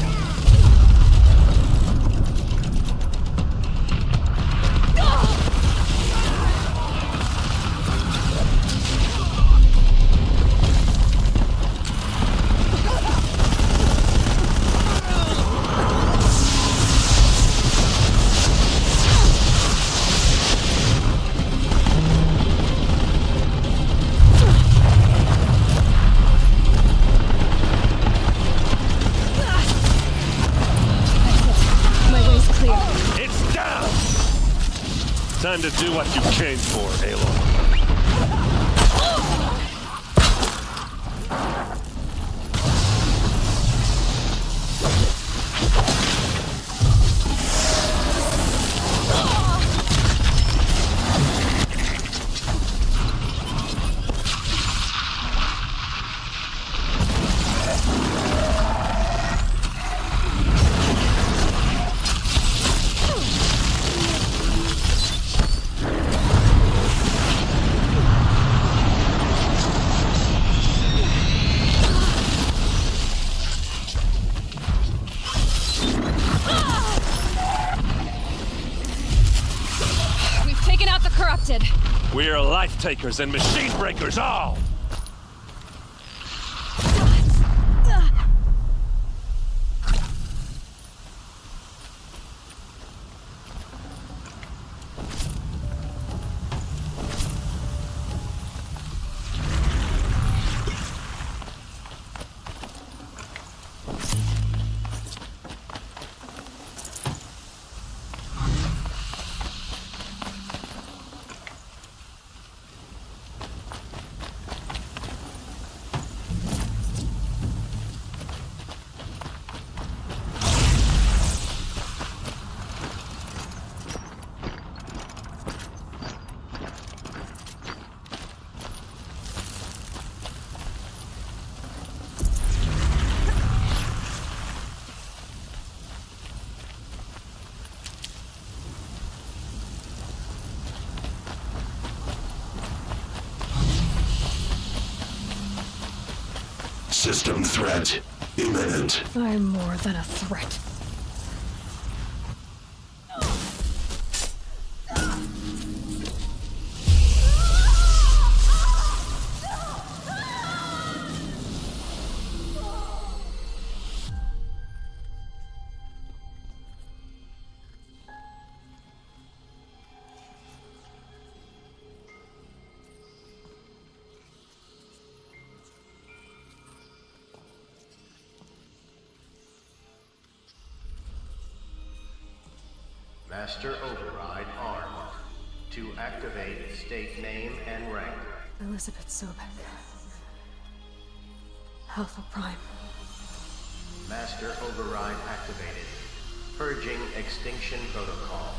Time to do what you came for, Aloy. We are life takers and machine breakers all! System threat imminent. I'm more than a threat. Master override armed. To activate, state name and rank. Elizabeth Sobek. Alpha Prime. Master override activated. Purging extinction protocol.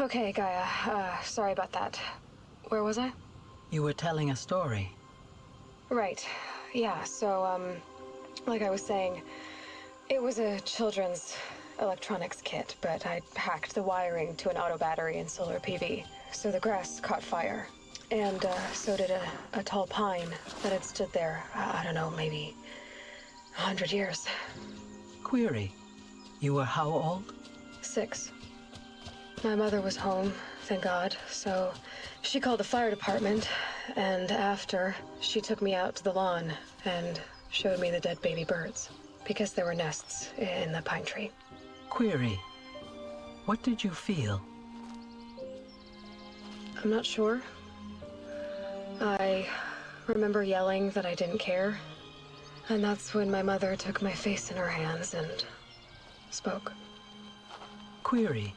Okay, Gaia. Sorry about that. Where was I? You were telling a story. Right. Yeah, so, like I was saying, it was a children's electronics kit, but I hacked the wiring to an auto battery and solar PV. So the grass caught fire. And, so did a tall pine that had stood there, I don't know, maybe 100 years. Query. You were how old? 6. My mother was home, thank God, so she called the fire department, and after, she took me out to the lawn and showed me the dead baby birds, because there were nests in the pine tree. Query. What did you feel? I'm not sure. I remember yelling that I didn't care, and that's when my mother took my face in her hands and spoke. Query.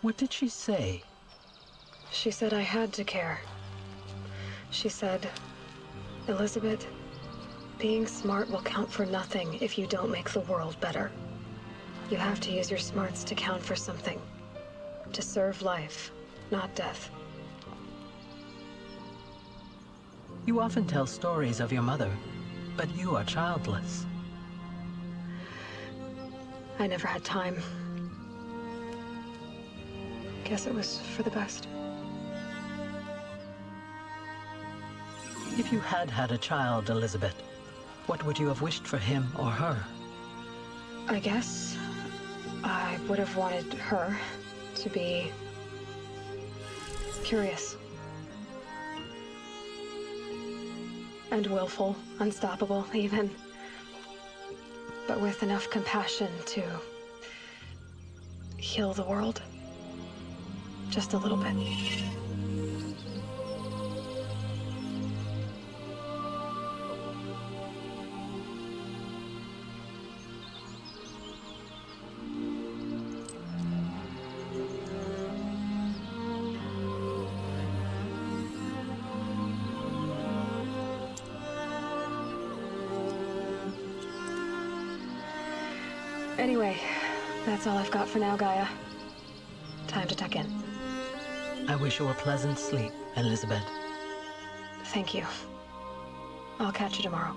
What did she say? She said I had to care. She said, Elizabeth, being smart will count for nothing if you don't make the world better. You have to use your smarts to count for something. To serve life, not death. You often tell stories of your mother, but you are childless. I never had time. Guess it was for the best. If you had had a child, Elizabeth, what would you have wished for him or her? I guess I would have wanted her to be curious. And willful, unstoppable, even. But with enough compassion to heal the world. Just a little bit. Anyway, that's all I've got for now, Gaia. Time to tuck in. I wish you a pleasant sleep, Elizabeth. Thank you. I'll catch you tomorrow.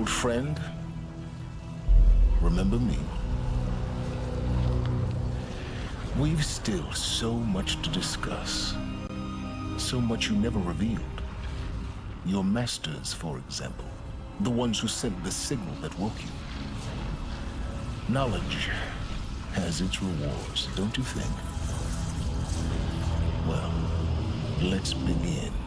old friend. Remember me. We've still so much to discuss. So much you never revealed. Your masters, for example. The ones who sent the signal that woke you. Knowledge has its rewards, don't you think? Well, let's begin.